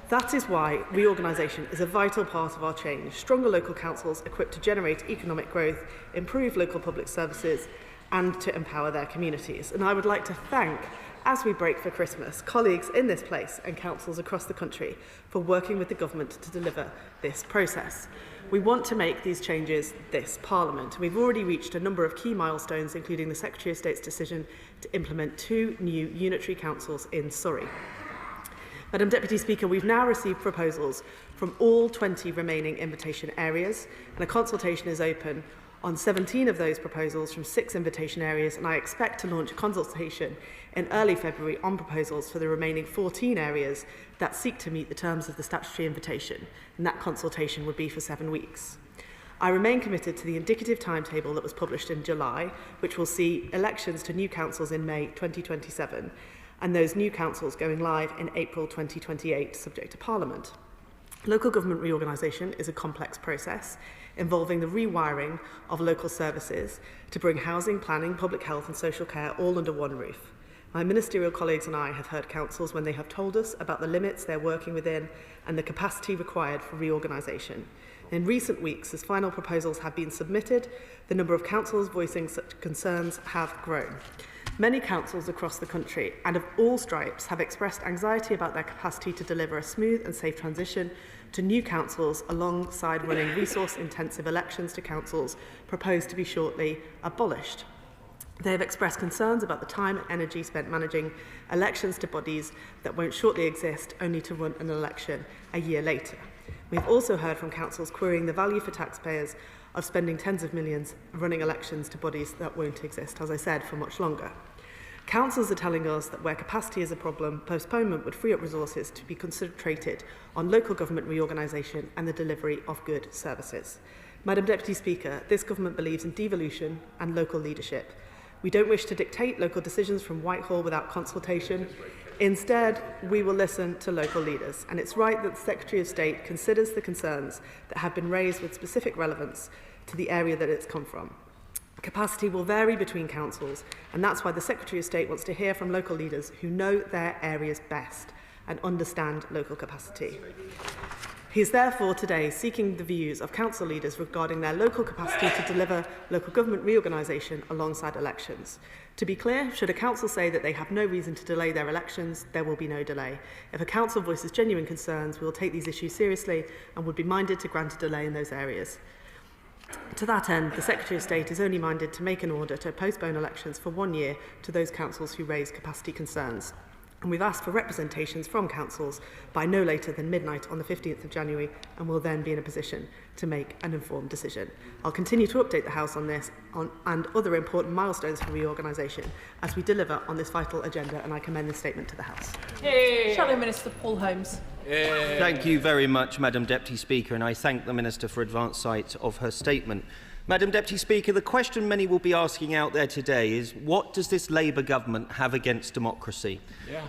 That is why reorganisation is a vital part of our change. Stronger local councils equipped to generate economic growth, improve local public services and to empower their communities. And I would like to thank, as we break for Christmas, colleagues in this place and councils across the country for working with the government to deliver this process. We want to make these changes this Parliament. We've already reached a number of key milestones, including the Secretary of State's decision to implement 2 new unitary councils in Surrey. Madam Deputy Speaker, we've now received proposals from all 20 remaining invitation areas, and a consultation is open on 17 of those proposals from 6 invitation areas, and I expect to launch a consultation in early February on proposals for the remaining 14 areas that seek to meet the terms of the statutory invitation, and that consultation would be for 7 weeks. I remain committed to the indicative timetable that was published in July, which will see elections to new councils in May 2027, and those new councils going live in April 2028, subject to Parliament. Local government reorganisation is a complex process involving the rewiring of local services to bring housing, planning, public health and social care all under one roof. My ministerial colleagues and I have heard councils when they have told us about the limits they're working within and the capacity required for reorganisation. In recent weeks, as final proposals have been submitted, the number of councils voicing such concerns have grown. Many councils across the country and of all stripes have expressed anxiety about their capacity to deliver a smooth and safe transition to new councils alongside running resource-intensive elections to councils proposed to be shortly abolished. They have expressed concerns about the time and energy spent managing elections to bodies that won't shortly exist, only to run an election a year later. We've also heard from councils querying the value for taxpayers of spending tens of millions running elections to bodies that won't exist, as I said, for much longer. Councils are telling us that where capacity is a problem, postponement would free up resources to be concentrated on local government reorganisation and the delivery of good services. Madam Deputy Speaker, this government believes in devolution and local leadership. We don't wish to dictate local decisions from Whitehall without consultation. Instead, we will listen to local leaders, and it's right that the Secretary of State considers the concerns that have been raised with specific relevance to the area that it's come from. Capacity will vary between councils, and that's why the Secretary of State wants to hear from local leaders who know their areas best and understand local capacity. He is therefore today seeking the views of council leaders regarding their local capacity to deliver local government reorganisation alongside elections. To be clear, should a council say that they have no reason to delay their elections, there will be no delay. If a council voices genuine concerns, we will take these issues seriously and would be minded to grant a delay in those areas. To that end, the Secretary of State is only minded to make an order to postpone elections for 1 year to those councils who raise capacity concerns. And we've asked for representations from councils by no later than midnight on the 15th of January, and will then be in a position to make an informed decision. I'll continue to update the House on this and other important milestones for reorganisation as we deliver on this vital agenda, and I commend this statement to the House. Shadow Minister Paul Holmes. Thank you very much, Madam Deputy Speaker, and I thank the Minister for advance sight of her statement. Madam Deputy Speaker, the question many will be asking out there today is, what does this Labour government have against democracy?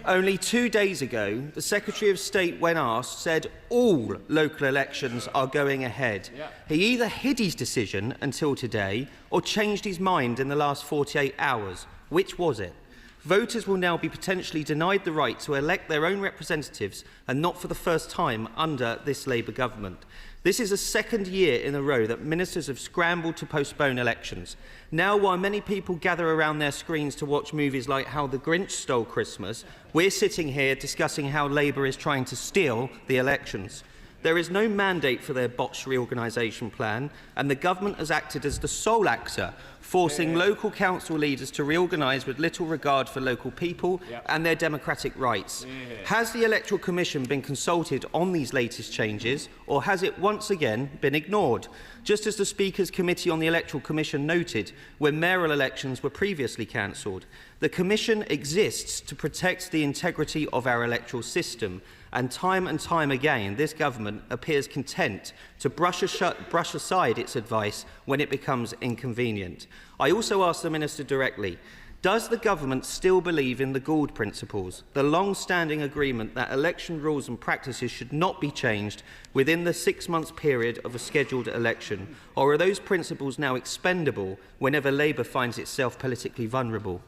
Only 2 days ago, the Secretary of State, when asked, said all local elections are going ahead. He either hid his decision until today or changed his mind in the last 48 hours. Which was it? Voters will now be potentially denied the right to elect their own representatives, and not for the first time under this Labour government. This is the second year in a row that ministers have scrambled to postpone elections. Now, while many people gather around their screens to watch movies like How the Grinch Stole Christmas, we're sitting here discussing how Labour is trying to steal the elections. There is no mandate for their botched reorganisation plan, and the government has acted as the sole actor, forcing local council leaders to reorganise with little regard for local people and their democratic rights. Has the Electoral Commission been consulted on these latest changes, or has it once again been ignored? Just as the Speaker's Committee on the Electoral Commission noted when mayoral elections were previously cancelled, the Commission exists to protect the integrity of our electoral system, and time again this government appears content to brush aside its advice when it becomes inconvenient. I also ask the Minister directly, does the government still believe in the Gould principles, the long-standing agreement that election rules and practices should not be changed within the 6-month period of a scheduled election, or are those principles now expendable whenever Labour finds itself politically vulnerable?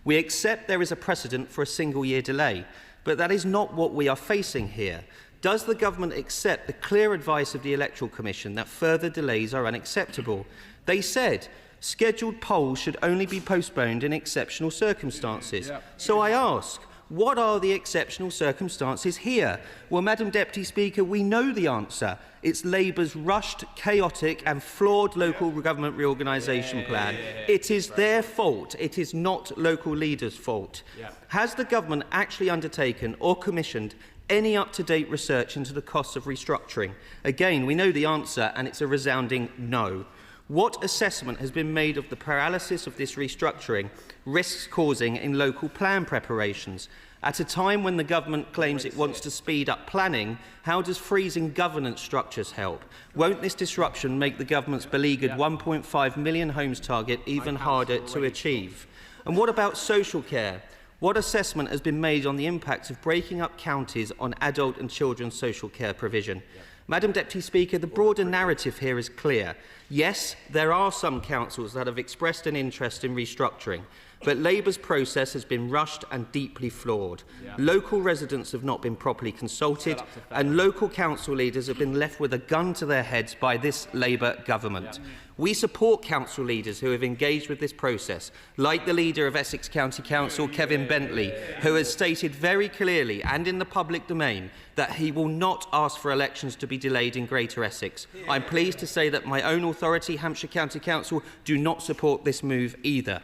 We accept there is a precedent for a single-year delay, but that is not what we are facing here. Does the government accept the clear advice of the Electoral Commission that further delays are unacceptable? They said scheduled polls should only be postponed in exceptional circumstances. So I ask, what are the exceptional circumstances here? Well, Madam Deputy Speaker, we know the answer. It's Labour's rushed, chaotic and flawed local government reorganisation plan. It is their fault. It is not local leaders' fault. Has the government actually undertaken or commissioned any up-to-date research into the costs of restructuring? Again, we know the answer, and it's a resounding no. What assessment has been made of the paralysis of this restructuring risks causing in local plan preparations? At a time when the government claims it wants to speed up planning, how does freezing governance structures help? Won't this disruption make the government's beleaguered 1.5 million homes target even harder to achieve? And what about social care? What assessment has been made on the impact of breaking up counties on adult and children's social care provision? Madam Deputy Speaker, the broader narrative here is clear. Yes, there are some councils that have expressed an interest in restructuring, but Labour's process has been rushed and deeply flawed. Local residents have not been properly consulted, and local council leaders have been left with a gun to their heads by this Labour government. We support council leaders who have engaged with this process, like the leader of Essex County Council, Kevin Bentley, who has stated very clearly and in the public domain that he will not ask for elections to be delayed in Greater Essex. I'm pleased to say that my own authority, Hampshire County Council, do not support this move either.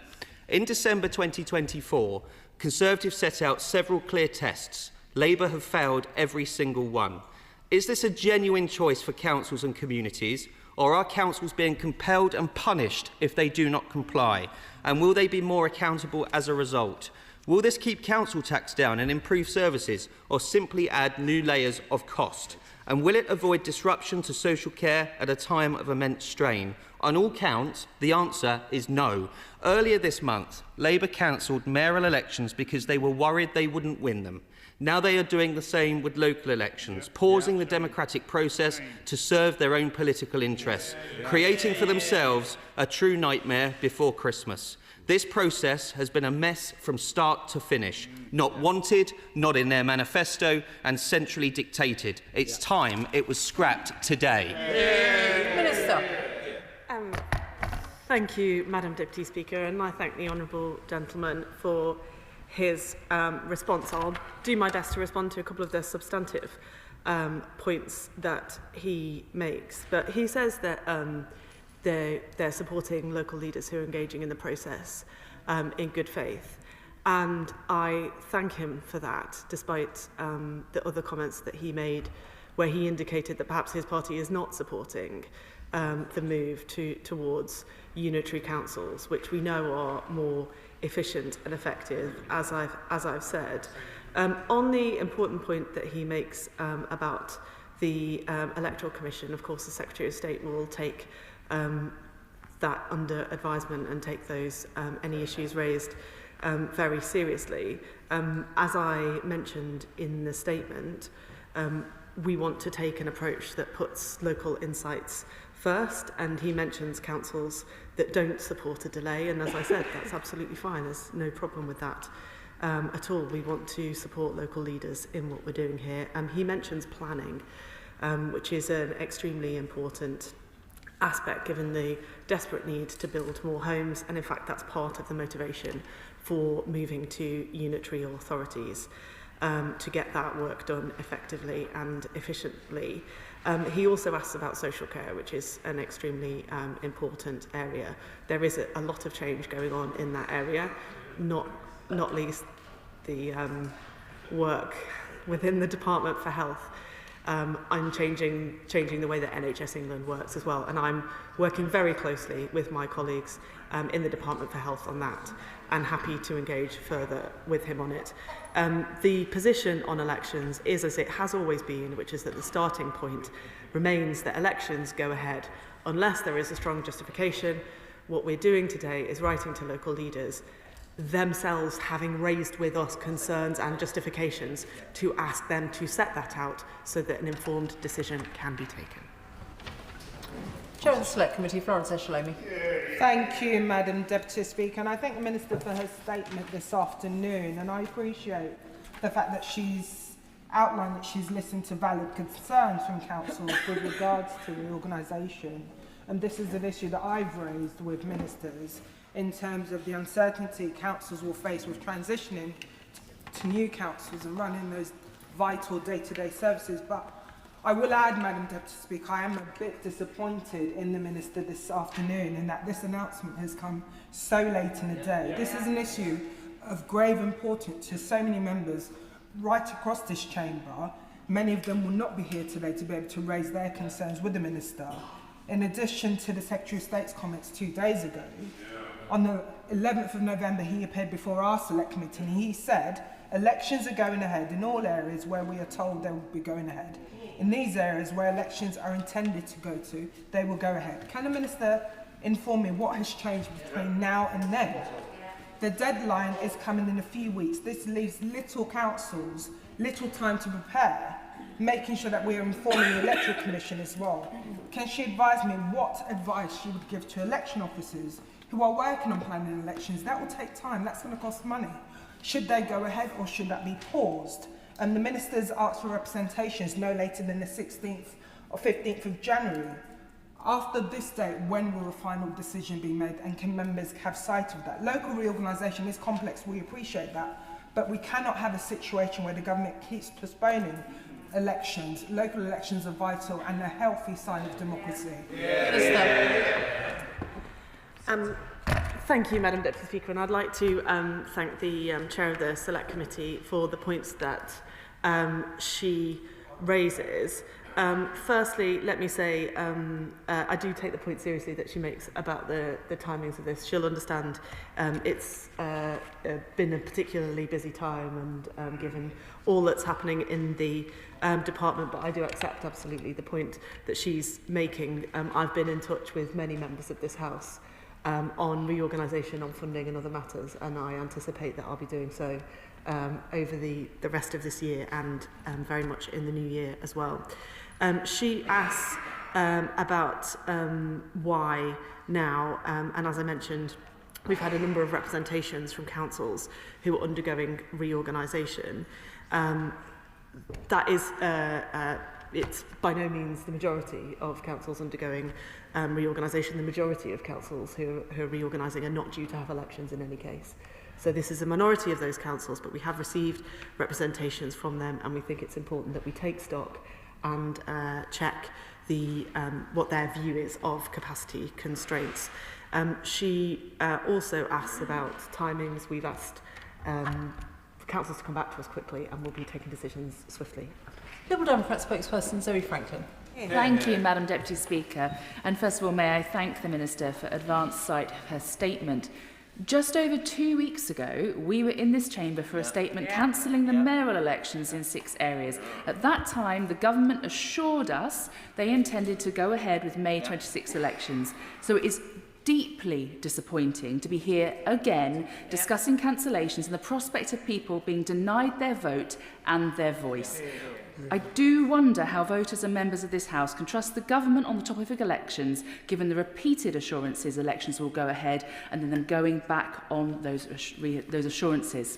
In December 2024, Conservatives set out several clear tests. Labour have failed every single one. Is this a genuine choice for councils and communities, or are councils being compelled and punished if they do not comply? And will they be more accountable as a result? Will this keep council tax down and improve services, or simply add new layers of cost? And will it avoid disruption to social care at a time of immense strain? On all counts, the answer is no. Earlier this month, Labour cancelled mayoral elections because they were worried they wouldn't win them. Now they are doing the same with local elections, pausing the democratic process to serve their own political interests, creating for themselves a true nightmare before Christmas. This process has been a mess from start to finish. Not wanted, not in their manifesto, and centrally dictated. It's time it was scrapped today. Minister. Thank you, Madam Deputy Speaker, and I thank the honourable gentleman for his response. I'll do my best to respond to a couple of the substantive points that he makes. But he says that they're supporting local leaders who are engaging in the process in good faith. And I thank him for that, despite the other comments that he made, where he indicated that perhaps his party is not supporting the move towards unitary councils, which we know are more efficient and effective, as I've said. On the important point that he makes about the Electoral Commission, of course, the Secretary of State will take that under advisement and take those any issues raised very seriously. As I mentioned in the statement, we want to take an approach that puts local insights first, and he mentions councils that don't support a delay, and as I said, that's absolutely fine. There's no problem with that at all. We want to support local leaders in what we're doing here. He mentions planning, which is an extremely important aspect given the desperate need to build more homes, and in fact that's part of the motivation for moving to unitary authorities to get that work done effectively and efficiently. He also asks about social care, which is an extremely important area. There is a lot of change going on in that area, not least the work within the Department for Health. I'm changing the way that NHS England works as well, and I'm working very closely with my colleagues in the Department for Health on that, and happy to engage further with him on it. The position on elections is as it has always been, which is that the starting point remains that elections go ahead unless there is a strong justification. What we're doing today is writing to local leaders, themselves having raised with us concerns and justifications, to ask them to set that out so that an informed decision can be taken. Chair of the Select Committee, Florence Eshalomi. Thank you, Madam Deputy Speaker, and I thank the Minister for her statement this afternoon, and I appreciate the fact that she's outlined that she's listened to valid concerns from councils with regards to reorganisation, and this is an issue that I've raised with ministers in terms of the uncertainty councils will face with transitioning to new councils and running those vital day-to-day services. But I will add, Madam Deputy Speaker, I am a bit disappointed in the Minister this afternoon in that this announcement has come so late in the day. This is an issue of grave importance to so many members right across this chamber. Many of them will not be here today to be able to raise their concerns with the Minister. In addition to the Secretary of State's comments 2 days ago, on the 11th of November, he appeared before our Select Committee and he said, elections are going ahead in all areas where we are told they will be going ahead. In these areas where elections are intended to go to, they will go ahead. Can the Minister inform me what has changed between now and then? The deadline is coming in a few weeks. This leaves little councils little time to prepare, making sure that we are informing the Electoral Commission as well. Can she advise me what advice she would give to election officers who are working on planning elections? That will take time, that's going to cost money. Should they go ahead or should that be paused? And the Minister's asked for representations no later than the 16th or 15th of January. After this date, when will the final decision be made, and can members have sight of that? Local reorganisation is complex, we appreciate that, but we cannot have a situation where the government keeps postponing elections. Local elections are vital and a healthy sign of democracy. Thank you, Madam Deputy Speaker, and I'd like to thank the Chair of the Select Committee for the points that she raises. Firstly, let me say I do take the point seriously that she makes about the timings of this. She'll understand it's been a particularly busy time and given all that's happening in the department, but I do accept absolutely the point that she's making. I've been in touch with many members of this House on reorganisation, on funding and other matters, and I anticipate that I'll be doing so over the rest of this year and very much in the new year as well. She asks about why now, and as I mentioned, we've had a number of representations from councils who are undergoing reorganisation. That is it's by no means the majority of councils undergoing reorganisation. The majority of councils who are reorganising are not due to have elections in any case. So this is a minority of those councils, but we have received representations from them, and we think it's important that we take stock and check the what their view is of capacity constraints. She also asks about timings. We've asked councils to come back to us quickly, and we'll be taking decisions swiftly. Liberal Democrat spokesperson Zoe Franklin. Thank you, Madam Deputy Speaker. And first of all, may I thank the Minister for advance sight of her statement. Just over 2 weeks ago, we were in this chamber for a statement cancelling the mayoral elections in 6 areas. At that time, the government assured us they intended to go ahead with May 26 elections. So it is deeply disappointing to be here again discussing cancellations and the prospect of people being denied their vote and their voice. I do wonder how voters and members of this House can trust the government on the topic of elections, given the repeated assurances elections will go ahead and then them going back on those assurances.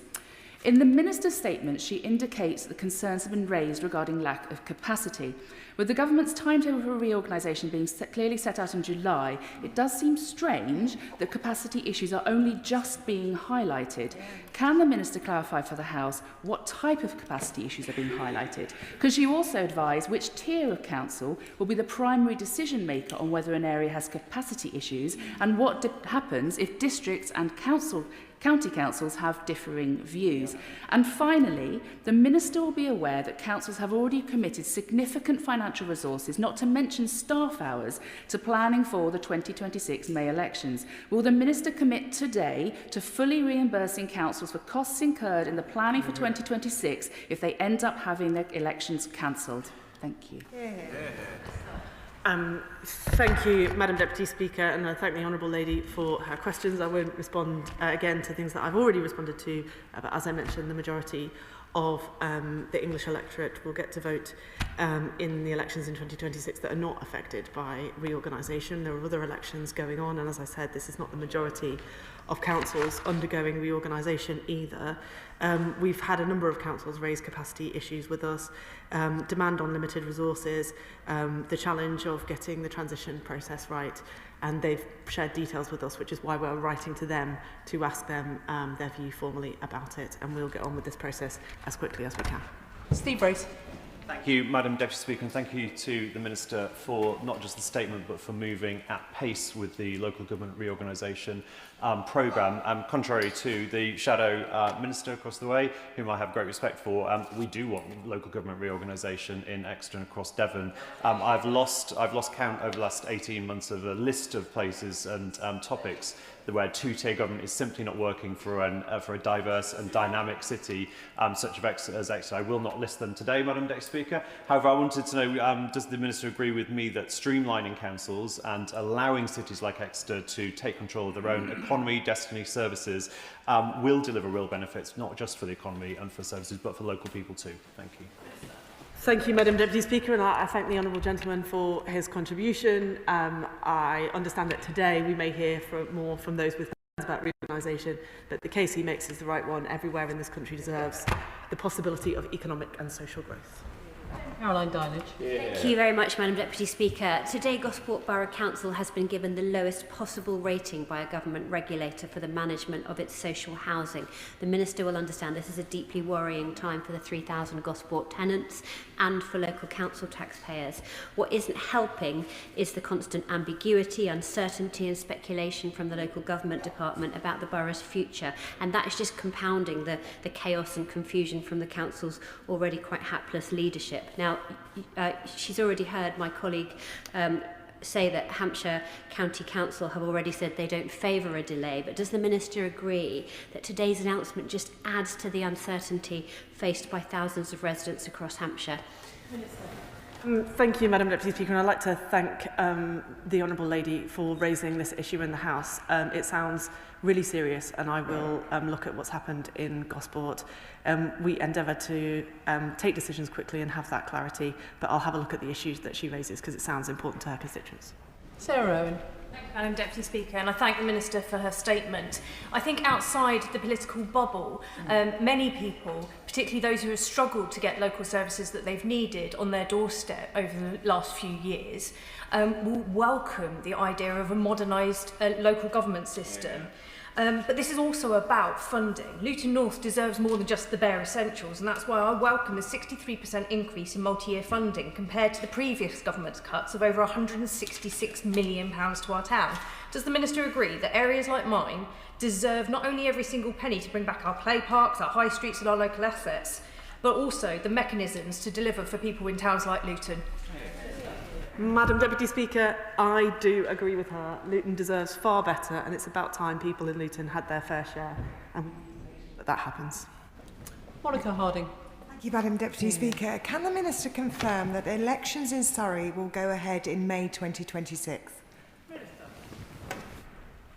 In the Minister's statement, she indicates that concerns have been raised regarding lack of capacity. With the government's timetable for reorganisation being clearly set out in July, it does seem strange that capacity issues are only just being highlighted. Can the Minister clarify for the House what type of capacity issues are being highlighted? Could she also advise which tier of council will be the primary decision maker on whether an area has capacity issues, and what happens if districts and county councils have differing views? And finally, the Minister will be aware that councils have already committed significant financial resources, not to mention staff hours, to planning for the 2026 May elections. Will the Minister commit today to fully reimbursing councils for costs incurred in the planning for 2026 if they end up having their elections cancelled? Thank you. Thank you, Madam Deputy Speaker, and I thank the Honourable Lady for her questions. I won't respond again to things that I've already responded to, but as I mentioned, the majority of the English electorate will get to vote in the elections in 2026 that are not affected by reorganisation. There are other elections going on, and as I said, this is not the majority of councils undergoing reorganisation either. We've had a number of councils raise capacity issues with us, demand on limited resources, the challenge of getting the transition process right, and they've shared details with us, which is why we're writing to them to ask them their view formally about it, and we'll get on with this process as quickly as we can. Steve Brace. Thank you, Madam Deputy Speaker, and thank you to the Minister for not just the statement but for moving at pace with the local government reorganisation programme. Contrary to the Shadow Minister across the way, whom I have great respect for, we do want local government reorganisation in Exeter and across Devon. I've lost count over the last 18 months of a list of places and topics where two-tier government is simply not working for a diverse and dynamic city such as Exeter. I will not list them today, Madam Deputy Speaker. However, I wanted to know, does the Minister agree with me that streamlining councils and allowing cities like Exeter to take control of their own economy, destiny, services will deliver real benefits, not just for the economy and for services, but for local people too? Thank you. Thank you, Madam Deputy Speaker, and I thank the Honourable Gentleman for his contribution. I understand that today we may hear more from those with concerns about reorganisation, but the case he makes is the right one. Everywhere in this country deserves the possibility of economic and social growth. Caroline Dinage. Thank you very much, Madam Deputy Speaker. Today, Gosport Borough Council has been given the lowest possible rating by a government regulator for the management of its social housing. The Minister will understand this is a deeply worrying time for the 3,000 Gosport tenants and for local council taxpayers. What isn't helping is the constant ambiguity, uncertainty and speculation from the local government department about the borough's future, and that is just compounding the chaos and confusion from the council's already quite hapless leadership. Now, she's already heard my colleague say that Hampshire County Council have already said they don't favour a delay, but does the Minister agree that today's announcement just adds to the uncertainty faced by thousands of residents across Hampshire? Thank you, Madam Deputy Speaker, and I'd like to thank the Honourable Lady for raising this issue in the House. It sounds really serious, and I will look at what's happened in Gosport. We endeavour to take decisions quickly and have that clarity, but I'll have a look at the issues that she raises because it sounds important to her constituents. Sarah Owen. Thank you, Madam Deputy Speaker, and I thank the Minister for her statement. I think outside the political bubble, many people, particularly those who have struggled to get local services that they've needed on their doorstep over the last few years, will welcome the idea of a modernised local government system. But this is also about funding. Luton North deserves more than just the bare essentials, and that's why I welcome the 63% increase in multi-year funding compared to the previous government's cuts of over £166 million to our town. Does the Minister agree that areas like mine deserve not only every single penny to bring back our play parks, our high streets and our local assets, but also the mechanisms to deliver for people in towns like Luton? Madam Deputy Speaker, I do agree with her. Luton deserves far better, and it's about time people in Luton had their fair share, and that happens. Monica Harding. Thank you, Madam Deputy Speaker. Can the Minister confirm that elections in Surrey will go ahead in May 2026?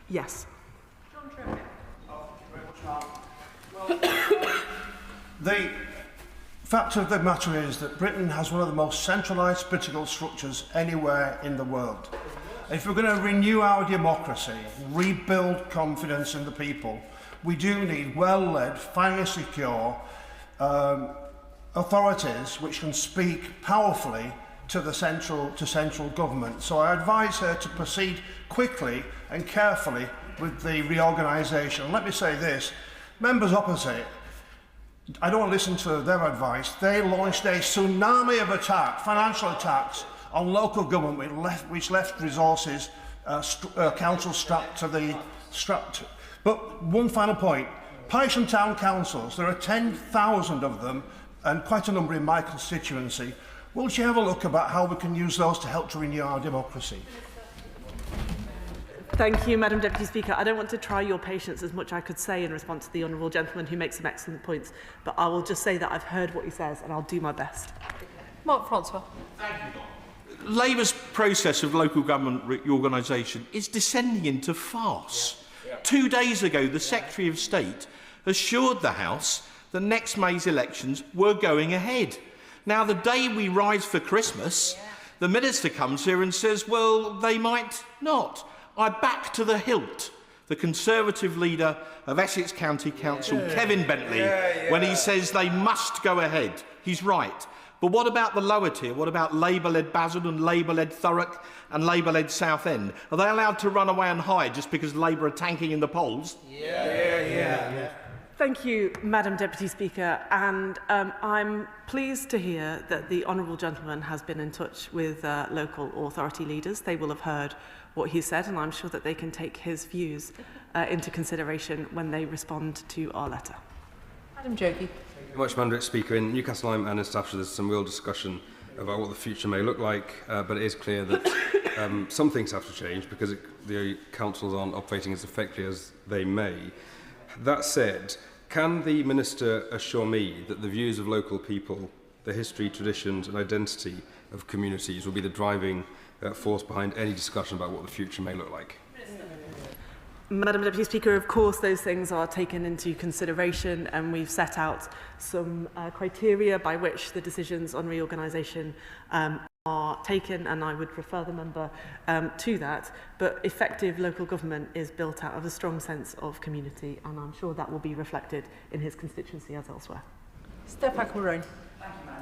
Yes. The fact of the matter is that Britain has one of the most centralised political structures anywhere in the world. If we're going to renew our democracy, rebuild confidence in the people, we do need well-led, finally secure authorities which can speak powerfully to the central government. So I advise her to proceed quickly and carefully with the reorganisation. Let me say this, members opposite, I don't listen to their advice. They launched a tsunami of attack, financial attacks, on local government which left resources, councils strapped to the But one final point, parish and town councils, there are 10,000 of them and quite a number in my constituency. Will she have a look about how we can use those to help to renew our democracy? Thank you, Madam Deputy Speaker. I don't want to try your patience as much as I could say in response to the honourable gentleman who makes some excellent points, but I will just say that I've heard what he says and I'll do my best. Mark Francois. Labour's process of local government reorganisation is descending into farce. 2 days ago, the Secretary of State assured the House that next May's elections were going ahead. Now, the day we rise for Christmas, the Minister comes here and says, well, they might not. I back to the hilt the Conservative leader of Essex County Council, Kevin Bentley, when he says they must go ahead. He's right. But what about the lower tier? What about Labour-led Basildon, Labour-led Thurrock and Labour-led Southend? Are they allowed to run away and hide just because Labour are tanking in the polls? Thank you, Madam Deputy Speaker, and I'm pleased to hear that the honourable gentleman has been in touch with local authority leaders. They will have heard what he said, and I'm sure that they can take his views into consideration when they respond to our letter. Madam Jokey. Thank you very much, Madam Speaker. In Newcastle and in Staffordshire, there's some real discussion about what the future may look like, but it is clear that some things have to change because the councils aren't operating as effectively as they may. That said, can the Minister assure me that the views of local people, the history, traditions and identity of communities will be the driving force behind any discussion about what the future may look like? Madam Deputy Speaker, of course those things are taken into consideration and we've set out some criteria by which the decisions on reorganisation are taken, and I would refer the member to that. But effective local government is built out of a strong sense of community, and I'm sure that will be reflected in his constituency as elsewhere. Stefan Maroon.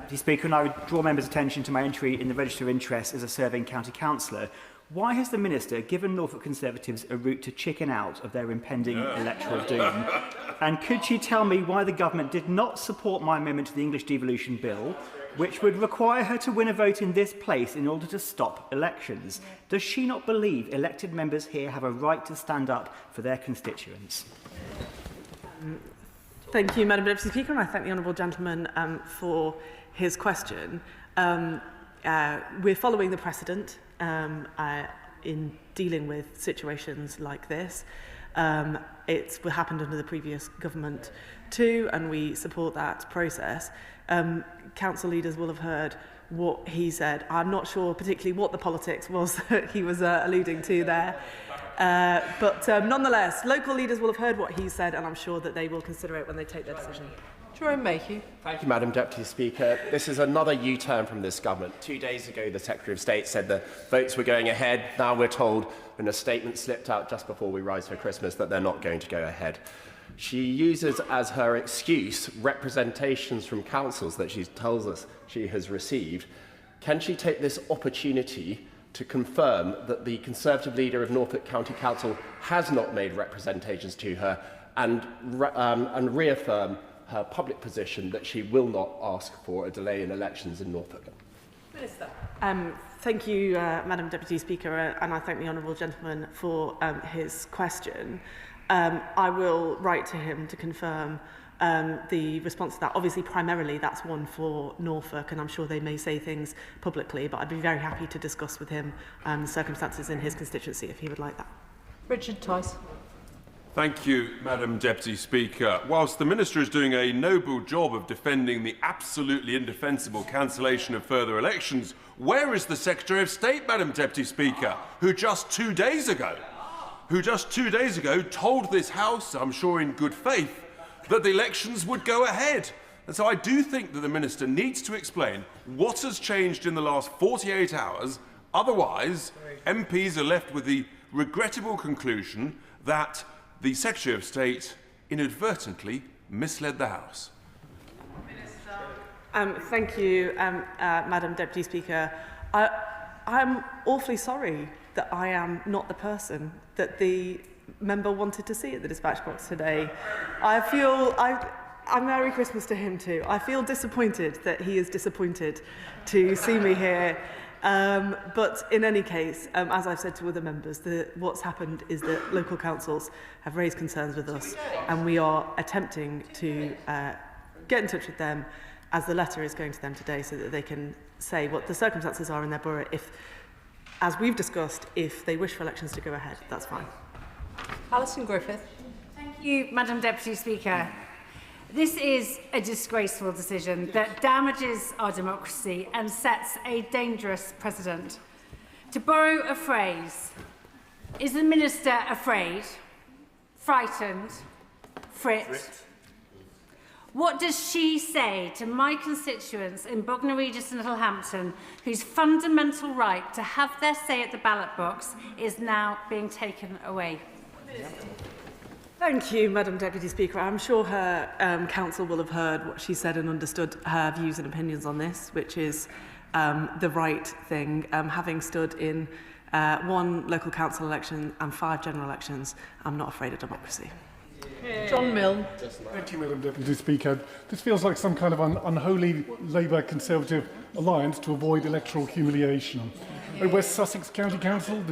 Deputy Speaker, and I would draw members' attention to my entry in the Register of Interest as a serving county councillor. Why has the Minister given Norfolk Conservatives a route to chicken out of their impending electoral doom? And could she tell me why the government did not support my amendment to the English Devolution Bill, which would require her to win a vote in this place in order to stop elections? Does she not believe elected members here have a right to stand up for their constituents? Thank you, Madam Deputy Speaker, and I thank the honourable gentleman for his question. We're following the precedent in dealing with situations like this. It's happened under the previous government too, and we support that process. Council leaders will have heard what he said. I'm not sure particularly what the politics was that he was alluding to there. But nonetheless, local leaders will have heard what he said, and I'm sure that they will consider it when they take their decision. Jerome Mayhew. Thank you, Madam Deputy Speaker. This is another U-turn from this government. 2 days ago, the Secretary of State said the votes were going ahead. Now we're told, when a statement slipped out just before we rise for Christmas, that they're not going to go ahead. She uses as her excuse representations from councils that she tells us she has received. Can she take this opportunity to confirm that the Conservative leader of Norfolk County Council has not made representations to her and reaffirm her public position that she will not ask for a delay in elections in Norfolk? Minister. Thank you, Madam Deputy Speaker, and I thank the honourable gentleman for his question. I will write to him to confirm the response to that. Obviously, primarily, that's one for Norfolk, and I'm sure they may say things publicly, but I'd be very happy to discuss with him the circumstances in his constituency if he would like that. Richard Tice. Thank you, Madam Deputy Speaker. Whilst the Minister is doing a noble job of defending the absolutely indefensible cancellation of further elections, where is the Secretary of State, Madam Deputy Speaker, who just 2 days ago who just 2 days ago told this House, I'm sure in good faith, that the elections would go ahead. And so I do think that the Minister needs to explain what has changed in the last 48 hours. Otherwise, MPs are left with the regrettable conclusion that the Secretary of State inadvertently misled the House. Thank you, Madam Deputy Speaker. I'm awfully sorry that I am not the person that the member wanted to see at the dispatch box today. I'm Merry Christmas to him too. I feel disappointed that he is disappointed to see me here. But in any case, as I've said to other members, what's happened is that local councils have raised concerns with us, and we are attempting to get in touch with them as the letter is going to them today, so that they can say what the circumstances are in their borough. If, as we've discussed, if they wish for elections to go ahead, that's fine. Alison Griffith. Thank you, Madam Deputy Speaker. This is a disgraceful decision that damages our democracy and sets a dangerous precedent. To borrow a phrase, is the Minister afraid, frightened, frit? What does she say to my constituents in Bognor Regis and Littlehampton, whose fundamental right to have their say at the ballot box is now being taken away? Thank you, Madam Deputy Speaker. I'm sure her council will have heard what she said and understood her views and opinions on this, which is the right thing. Having stood in 1 local council election and 5 general elections, I'm not afraid of democracy. John Milne. Thank you, Madam Deputy Speaker. This feels like some kind of unholy Labour-Conservative alliance to avoid electoral humiliation. At West Sussex County Council,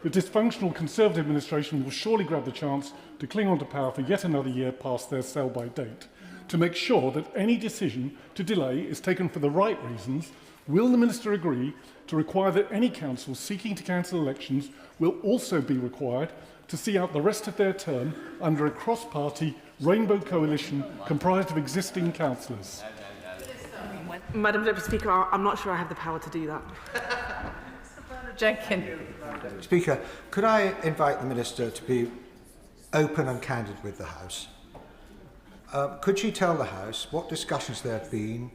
the dysfunctional Conservative administration will surely grab the chance to cling on to power for yet another year past their sell-by date. To make sure that any decision to delay is taken for the right reasons, will the Minister agree to require that any council seeking to cancel elections will also be required to see out the rest of their term under a cross-party rainbow coalition comprised of existing councillors? Madam Deputy Speaker, I'm not sure I have the power to do that. Jenkins. Speaker, could I invite the Minister to be open and candid with the House? Could she tell the House what discussions there have been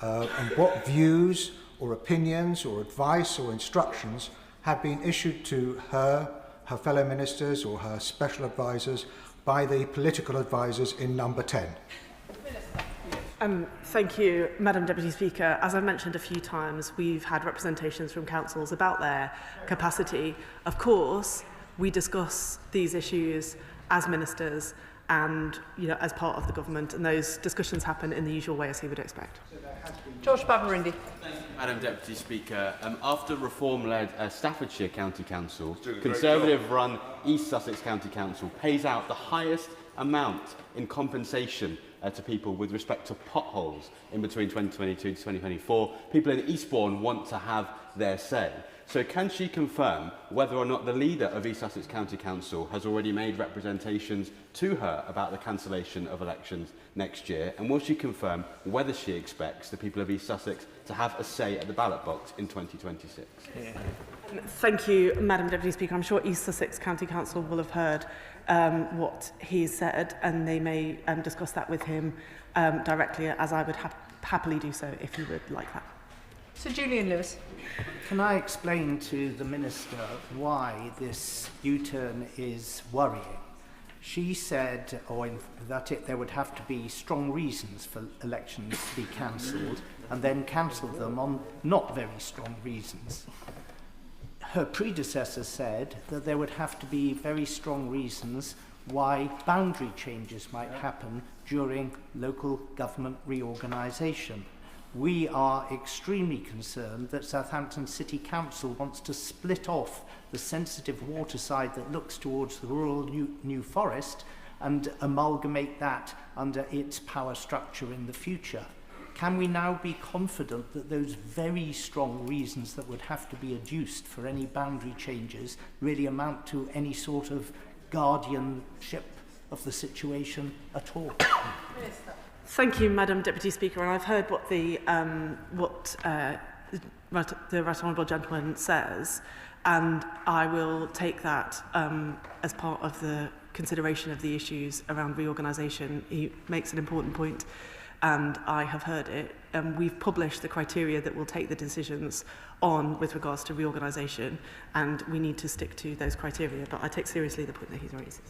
and what views or opinions or advice or instructions have been issued to her fellow ministers or her special advisers by the political advisers in number 10? Thank you, Madam Deputy Speaker. As I've mentioned a few times, we've had representations from councils about their capacity. Of course, we discuss these issues as ministers and as part of the government, and those discussions happen in the usual way as you would expect. George Babarindi. Madam Deputy Speaker, after reform-led Staffordshire County Council, Conservative-run East Sussex County Council pays out the highest amount in compensation to people with respect to potholes in between 2022 to 2024. People in Eastbourne want to have their say. So can she confirm whether or not the leader of East Sussex County Council has already made representations to her about the cancellation of elections next year? And will she confirm whether she expects the people of East Sussex to have a say at the ballot box in 2026? Thank you, Madam Deputy Speaker. I'm sure East Sussex County Council will have heard what he's said, and they may discuss that with him directly, as I would happily do so if he would like that. Sir Julian Lewis. Can I explain to the Minister why this U-turn is worrying? She said there would have to be strong reasons for elections to be cancelled, and then cancel them on not very strong reasons. Her predecessor said that there would have to be very strong reasons why boundary changes might happen during local government reorganisation. We are extremely concerned that Southampton City Council wants to split off the sensitive waterside that looks towards the rural New Forest and amalgamate that under its power structure in the future. Can we now be confident that those very strong reasons that would have to be adduced for any boundary changes really amount to any sort of guardianship of the situation at all? Thank you, Madam Deputy Speaker. And I've heard what the right honourable gentleman says. and I will take that as part of the consideration of the issues around reorganisation. He makes an important point, and I have heard it. We've published the criteria that will take the decisions on with regards to reorganisation, and we need to stick to those criteria. But I take seriously the point that he's raised.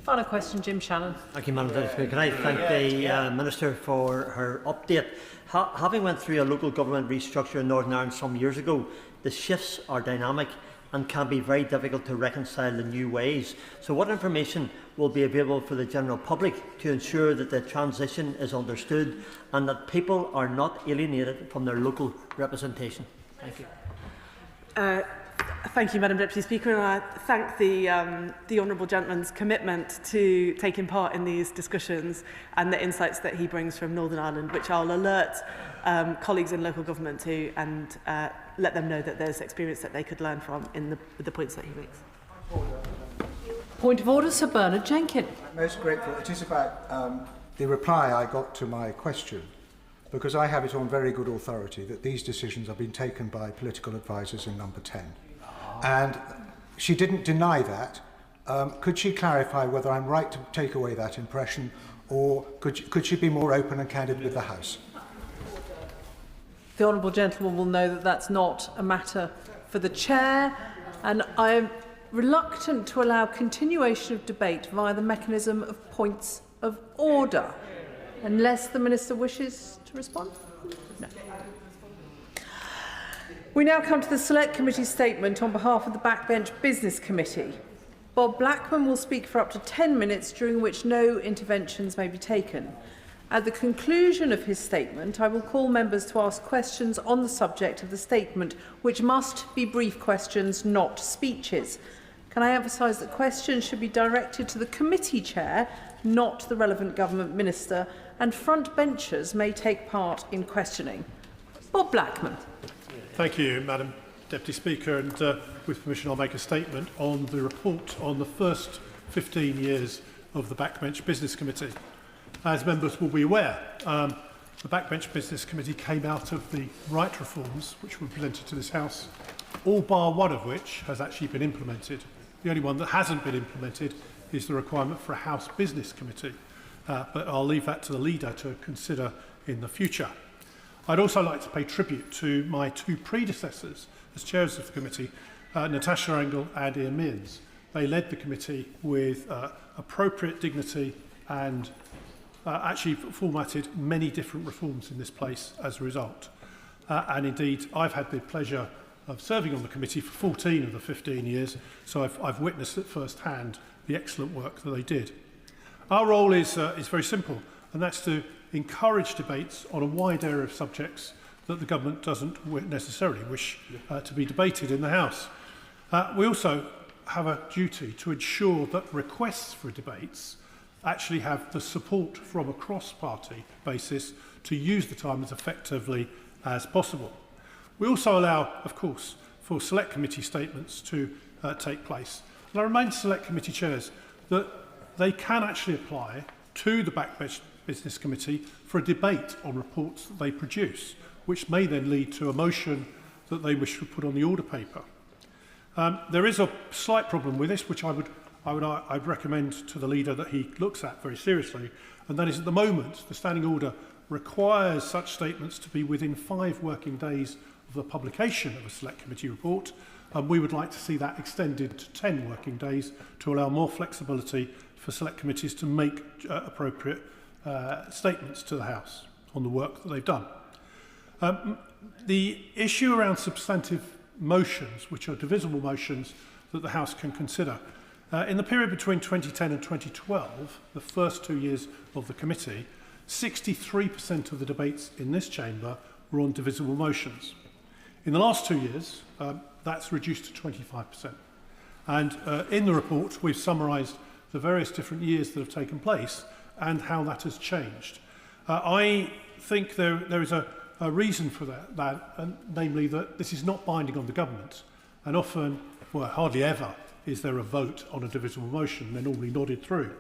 Final question, Jim Shannon. Thank you, Madam Deputy Speaker. Can I thank the Minister for her update? Having went through a local government restructure in Northern Ireland some years ago, the shifts are dynamic and can be very difficult to reconcile in new ways. So what information will be available for the general public to ensure that the transition is understood and that people are not alienated from their local representation? Thank you. Thank you, Madam Deputy Speaker, and I thank the honourable gentleman's commitment to taking part in these discussions and the insights that he brings from Northern Ireland, which I'll alert colleagues in local government to, and let them know that there's experience that they could learn from in the points that he makes. Point of order, Sir Bernard Jenkins. I'm most grateful. It is about the reply I got to my question, because I have it on very good authority that these decisions have been taken by political advisers in Number 10. And she didn't deny that. Could she clarify whether I'm right to take away that impression, or could she be more open and candid with the House? The honourable gentleman will know that that's not a matter for the chair, and I am reluctant to allow continuation of debate via the mechanism of points of order, unless the Minister wishes to respond. No. We now come to the Select Committee statement on behalf of the Backbench Business Committee. Bob Blackman will speak for up to 10 minutes, during which no interventions may be taken. At the conclusion of his statement, I will call members to ask questions on the subject of the statement, which must be brief questions, not speeches. Can I emphasise that questions should be directed to the committee chair, not the relevant government minister, and front benchers may take part in questioning. Bob Blackman. Thank you, Madam Deputy Speaker, and with permission I'll make a statement on the report on the first 15 years of the Backbench Business Committee. As members will be aware, the Backbench Business Committee came out of the right reforms which were presented to this House, all bar one of which has actually been implemented. The only one that hasn't been implemented is the requirement for a House Business Committee, but I'll leave that to the leader to consider in the future. I'd also like to pay tribute to my two predecessors as chairs of the committee, Natasha Engel and Ian Mearns. They led the committee with appropriate dignity and actually formatted many different reforms in this place as a result. And indeed, I've had the pleasure of serving on the committee for 14 of the 15 years, so I've witnessed at first hand the excellent work that they did. Our role is very simple, and that's to encourage debates on a wide area of subjects that the government doesn't necessarily wish to be debated in the House. We also have a duty to ensure that requests for debates actually have the support from a cross-party basis to use the time as effectively as possible. We also allow, of course, for select committee statements to take place. And I remind select committee chairs that they can actually apply to the Backbench Business Committee for a debate on reports that they produce, which may then lead to a motion that they wish to put on the order paper. There is a slight problem with this, which I'd recommend to the leader that he looks at very seriously, and that is at the moment the standing order requires such statements to be within 5 working days of the publication of a select committee report, and we would like to see that extended to 10 working days to allow more flexibility for select committees to make appropriate statements to the House on the work that they've done. The issue around substantive motions, which are divisible motions that the House can consider, in the period between 2010 and 2012, the first 2 years of the committee, 63% of the debates in this chamber were on divisible motions. In the last 2 years, that's reduced to 25%. And in the report, we've summarised the various different years that have taken place and how that has changed. I think there is a reason for that, and namely that this is not binding on the government, and often, well, hardly ever, is there a vote on a divisible motion. They're normally nodded through.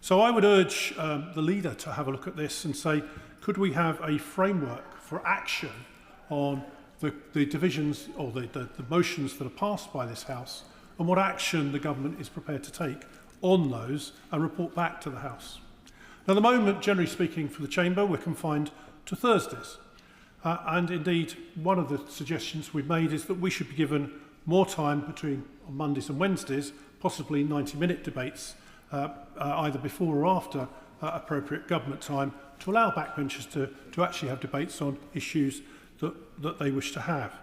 So I would urge the leader to have a look at this and say, could we have a framework for action on the divisions or the motions that are passed by this House and what action the government is prepared to take on those and report back to the House. Now, at the moment, generally speaking, for the Chamber, we're confined to Thursdays. And indeed, one of the suggestions we've made is that we should be given more time between Mondays and Wednesdays, possibly 90-minute debates, either before or after appropriate government time, to allow backbenchers to actually have debates on issues that they wish to have.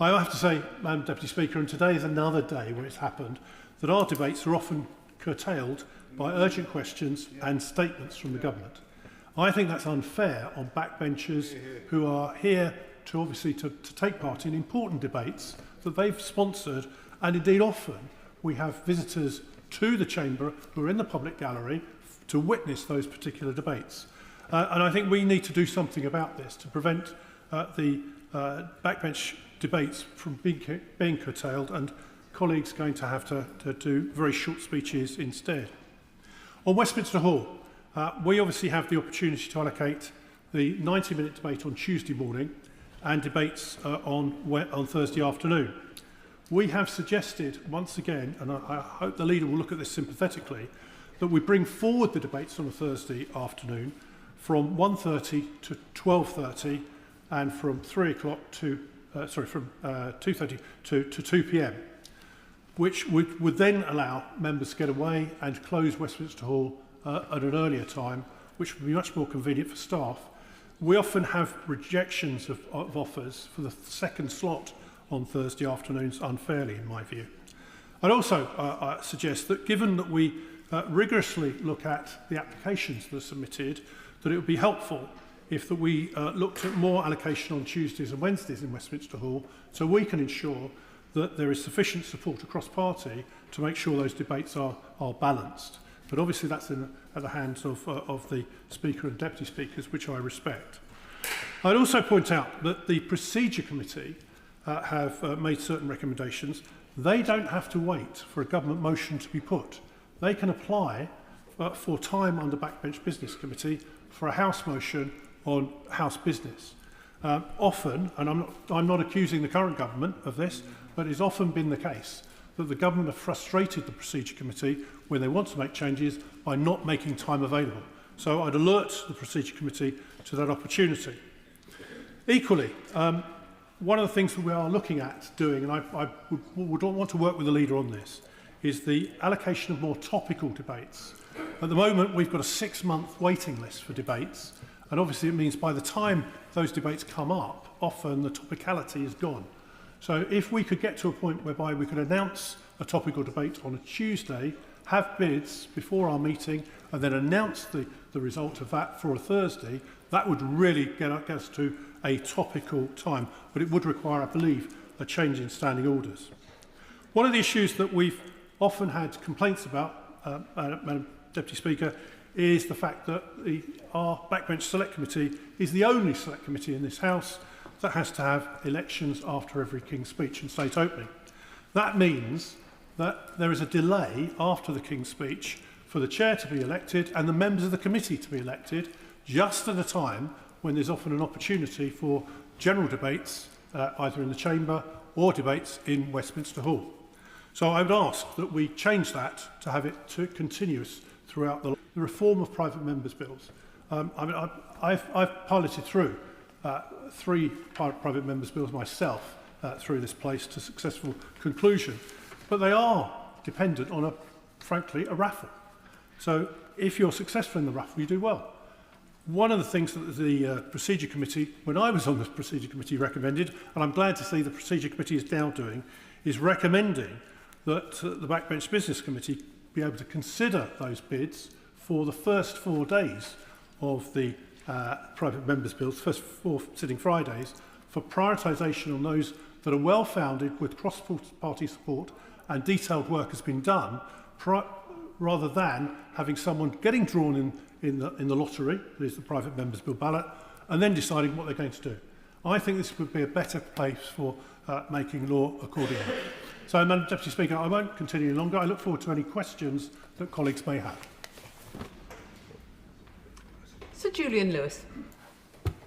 I have to say, Madam Deputy Speaker, and today is another day where it's happened that our debates are often curtailed by urgent questions and statements from the government. I think that's unfair on backbenchers who are here to obviously to take part in important debates that they've sponsored, and indeed often we have visitors to the Chamber who are in the public gallery to witness those particular debates. And I think we need to do something about this to prevent the backbench debates from being curtailed and colleagues going to have to do very short speeches instead. On Westminster Hall, we obviously have the opportunity to allocate the 90-minute debate on Tuesday morning and debates on Thursday afternoon. We have suggested once again, and I hope the leader will look at this sympathetically, that we bring forward the debates on a Thursday afternoon from 1:30 to 12:30 and from 3 o'clock to, from 2:30 to 2 p.m, which would then allow members to get away and close Westminster Hall at an earlier time, which would be much more convenient for staff. We often have rejections of offers for the second slot on Thursday afternoons unfairly, in my view. I'd also suggest that given that we rigorously look at the applications that are submitted, that it would be helpful if we looked at more allocation on Tuesdays and Wednesdays in Westminster Hall, so we can ensure that there is sufficient support across party to make sure those debates are balanced. But obviously that's at the hands of the Speaker and Deputy Speakers, which I respect. I'd also point out that the Procedure Committee have made certain recommendations. They don't have to wait for a government motion to be put. They can apply for time under Backbench Business Committee for a House motion on House business. Often, and I'm not accusing the current government of this, but it's often been the case that the government have frustrated the Procedure Committee when they want to make changes by not making time available. So I'd alert the Procedure Committee to that opportunity. Equally, one of the things that we are looking at doing, and I would want to work with the leader on this, is the allocation of more topical debates. At the moment, we've got a 6-month waiting list for debates, and obviously it means by the time those debates come up, often the topicality is gone. So if we could get to a point whereby we could announce a topical debate on a Tuesday, have bids before our meeting, and then announce the result of that for a Thursday, that would really get us to a topical time. But it would require, I believe, a change in standing orders. One of the issues that we've often had complaints about, Madam Deputy Speaker, is the fact that our Backbench Select Committee is the only Select Committee in this House that has to have elections after every King's Speech and State Opening. That means that there is a delay after the King's Speech for the Chair to be elected and the members of the committee to be elected, just at a time when there's often an opportunity for general debates, either in the Chamber or debates in Westminster Hall. So I would ask that we change that to have it continuous throughout the reform of private members' bills. I've piloted through 3 private members' bills myself through this place to successful conclusion, but they are dependent on, frankly, a raffle. So if you're successful in the raffle, you do well. One of the things that the Procedure Committee, when I was on the Procedure Committee, recommended, and I'm glad to see the Procedure Committee is now doing, is recommending that the Backbench Business Committee be able to consider those bids for the first 4 days of the private members' bills, first 4 sitting Fridays, for prioritisation on those that are well-founded with cross-party support and detailed work has been done, rather than having someone getting drawn in the lottery, that is the private members' bill ballot, and then deciding what they're going to do. I think this would be a better place for making law accordingly. So, Madam Deputy Speaker, I won't continue any longer. I look forward to any questions that colleagues may have. Sir Julian Lewis.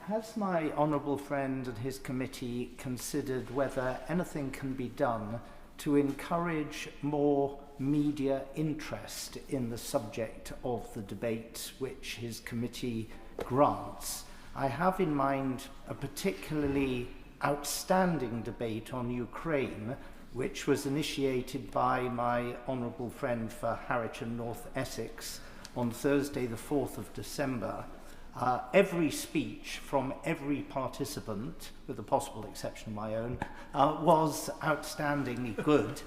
Has my honourable friend and his committee considered whether anything can be done to encourage more media interest in the subject of the debate which his committee grants? I have in mind a particularly outstanding debate on Ukraine, which was initiated by my honourable friend for Harwich and North Essex on Thursday the 4th of December. Every speech from every participant, with the possible exception of my own, was outstandingly good,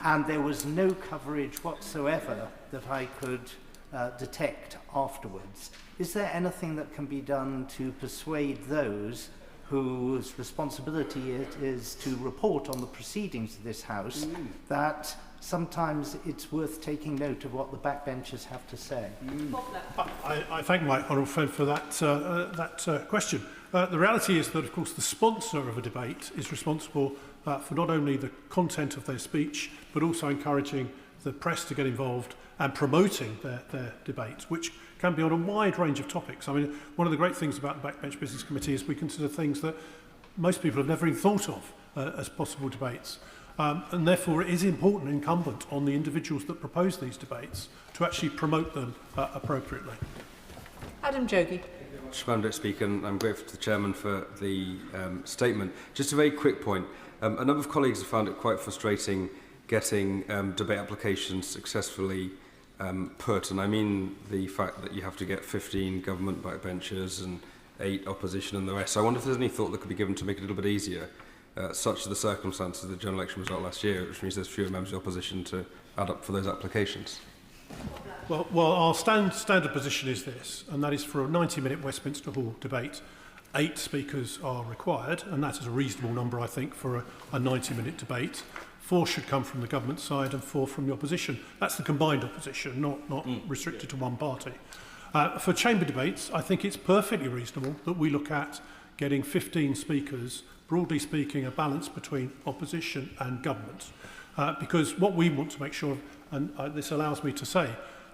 and there was no coverage whatsoever that I could detect afterwards. Is there anything that can be done to persuade those whose responsibility it is to report on the proceedings of this House that sometimes it's worth taking note of what the backbenchers have to say? I thank my honourable friend for that question. The reality is that, of course, the sponsor of a debate is responsible for not only the content of their speech, but also encouraging the press to get involved and promoting their debates, which can be on a wide range of topics. I mean, one of the great things about the Backbench Business Committee is we consider things that most people have never even thought of as possible debates. And therefore it is important, incumbent on the individuals that propose these debates to actually promote them appropriately. Adam Jogi. Madam Deputy Speaker, and I'm grateful to the Chairman for the statement. Just a very quick point. A number of colleagues have found it quite frustrating getting debate applications successfully put, and I mean the fact that you have to get 15 government backbenchers and 8 opposition and the rest. So I wonder if there's any thought that could be given to make it a little bit easier, such are the circumstances of the general election result last year, which means there's fewer members of the opposition to add up for those applications. Well, our standard position is this, and that is for a 90-minute Westminster Hall debate, 8 speakers are required, and that is a reasonable number, I think, for a 90-minute debate. 4 should come from the government side and 4 from the opposition. That's the combined opposition, not restricted to one party. For chamber debates, I think it's perfectly reasonable that we look at getting 15 speakers, broadly speaking, a balance between opposition and government. Because what we want to make sure, and this allows me to say,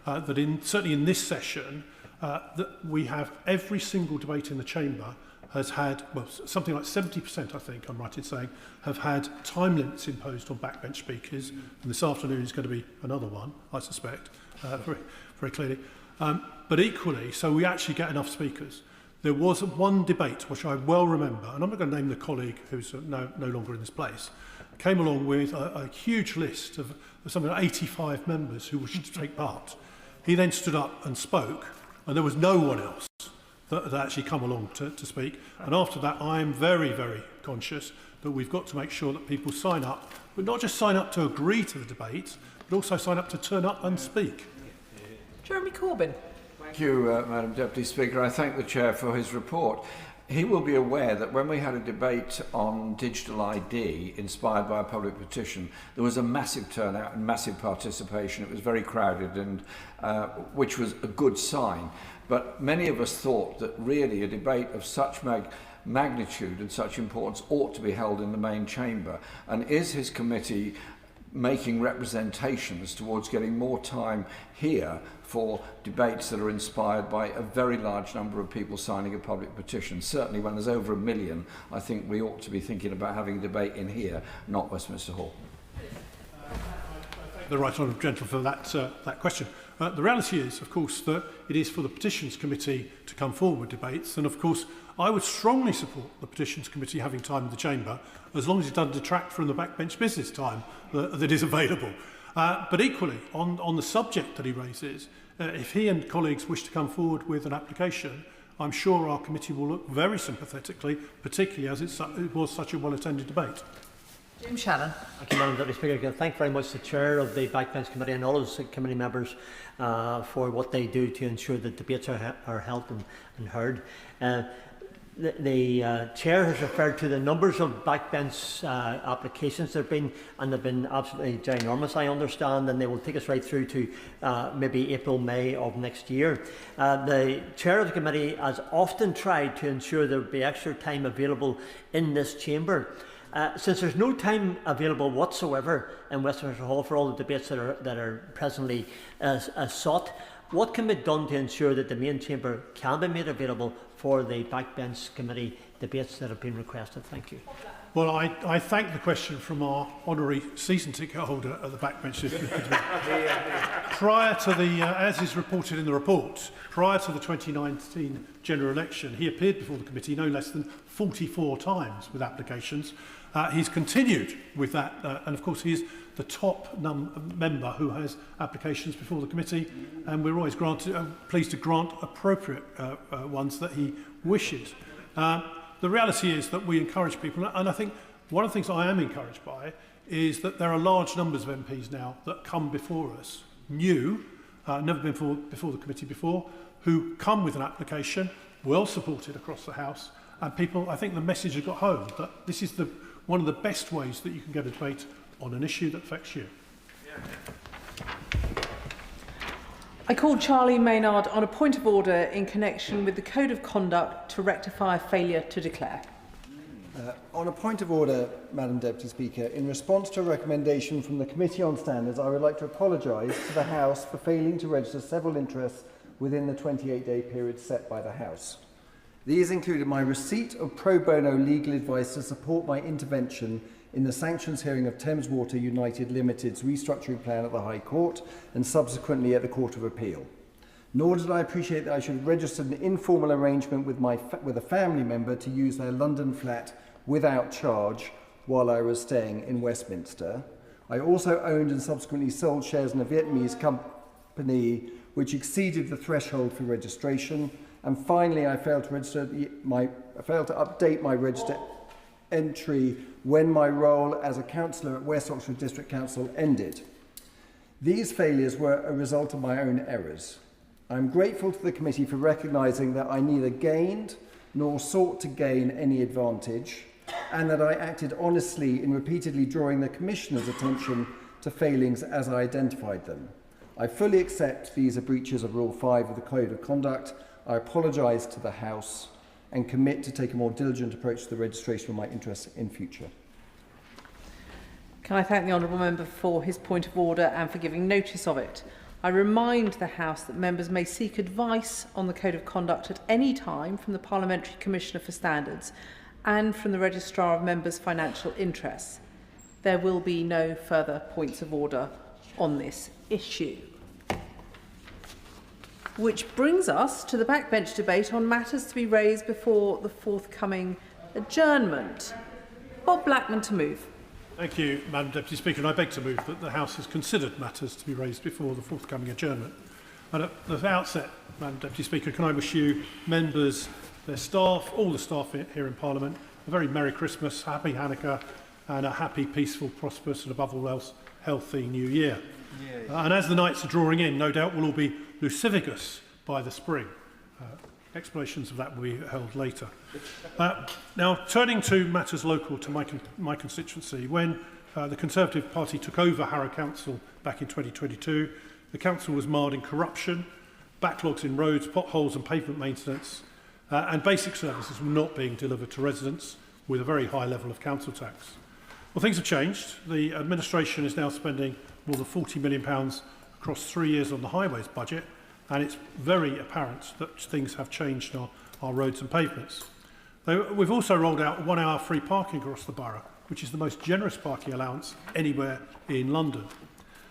that certainly in this session, that we have every single debate in the chamber has had, well, something like 70%, I think I'm right in saying, have had time limits imposed on backbench speakers, and this afternoon is going to be another one, I suspect, very clearly. But equally, so we actually get enough speakers. There was one debate, which I well remember, and I'm not going to name the colleague who's no longer in this place, came along with a huge list of something like 85 members who wished to take part. He then stood up and spoke, and there was no one else that actually come along to speak. And after that, I am very, very conscious that we've got to make sure that people sign up, but not just sign up to agree to the debate, but also sign up to turn up and speak. Jeremy Corbyn. Thank you, Madam Deputy Speaker. I thank the Chair for his report. He will be aware that when we had a debate on digital ID inspired by a public petition, there was a massive turnout and massive participation. It was very crowded, and which was a good sign. But many of us thought that really a debate of such magnitude and such importance ought to be held in the main chamber. And is his committee making representations towards getting more time here for debates that are inspired by a very large number of people signing a public petition? Certainly when there's over 1 million, I think we ought to be thinking about having a debate in here, not Westminster Hall. The Right Honourable Gentleman for that question. The reality is, of course, that it is for the Petitions Committee to come forward with debates, and of course I would strongly support the Petitions Committee having time in the chamber, as long as it doesn't detract from the backbench business time that is available. But equally, on the subject that he raises, if he and colleagues wish to come forward with an application, I'm sure our committee will look very sympathetically, particularly as it was such a well-attended debate. James Shannon. Thank you, Madam Deputy Speaker. Thank very much the Chair of the Backbench Committee and all of the committee members for what they do to ensure that debates are held and heard. The Chair has referred to the numbers of backbench applications there have been, and they've been absolutely ginormous, I understand, and they will take us right through to maybe April, May of next year. The Chair of the Committee has often tried to ensure there would be extra time available in this chamber. Since there's no time available whatsoever in Westminster Hall for all the debates that are presently sought, what can be done to ensure that the main chamber can be made available for the backbench committee debates that have been requested. Thank you. Well, I thank the question from our honorary season ticket holder at the backbench. Prior to the, as is reported in the report, prior to the 2019 general election, he appeared before the committee no less than 44 times with applications. He's continued with that, and of course he is the top member who has applications before the committee, and we're always pleased to grant appropriate ones that he wishes. The reality is that we encourage people, and I think one of the things I am encouraged by is that there are large numbers of MPs now that come before us, new, never been before the committee before, who come with an application, well supported across the House, and people, I think the message has got home that this is one of the best ways that you can get a debate on an issue that affects you. I call Charlie Maynard on a point of order in connection with the Code of Conduct to rectify a failure to declare. On a point of order, Madam Deputy Speaker, in response to a recommendation from the Committee on Standards, I would like to apologise to the House for failing to register several interests within the 28-day period set by the House. These included my receipt of pro bono legal advice to support my intervention in the sanctions hearing of Thames Water United Limited's restructuring plan at the High Court and subsequently at the Court of Appeal. Nor did I appreciate that I should have registered an informal arrangement with a family member to use their London flat without charge while I was staying in Westminster. I also owned and subsequently sold shares in a Vietnamese company which exceeded the threshold for registration. And finally, I failed to update my register entry when my role as a councillor at West Oxford District Council ended. These failures were a result of my own errors. I'm grateful to the committee for recognising that I neither gained nor sought to gain any advantage, and that I acted honestly in repeatedly drawing the Commissioner's attention to failings as I identified them. I fully accept these are breaches of Rule 5 of the Code of Conduct. I apologise to the House and commit to take a more diligent approach to the registration of my interests in future. Can I thank the honourable member for his point of order and for giving notice of it? I remind the House that members may seek advice on the Code of Conduct at any time from the Parliamentary Commissioner for Standards and from the Registrar of Members' Financial Interests. There will be no further points of order on this issue. Which brings us to the backbench debate on matters to be raised before the forthcoming adjournment. Bob Blackman to move. Thank you, Madam Deputy Speaker, and I beg to move that the House has considered matters to be raised before the forthcoming adjournment. And at the outset, Madam Deputy Speaker, can I wish you, members, their staff, all the staff here in Parliament, a very Merry Christmas, Happy Hanukkah, and a happy, peaceful, prosperous, and above all else, healthy New Year. And as the nights are drawing in, no doubt we'll all be lucivigous by the spring. Explanations of that will be held later. Now, turning to matters local to my constituency, when the Conservative Party took over Harrow Council back in 2022, the council was marred in corruption, backlogs in roads, potholes and pavement maintenance, and basic services were not being delivered to residents with a very high level of council tax. Well, things have changed. The administration is now spending more than £40 million across 3 years on the highways budget, and it's very apparent that things have changed in our roads and pavements. We've also rolled out 1 hour free parking across the borough, which is the most generous parking allowance anywhere in London.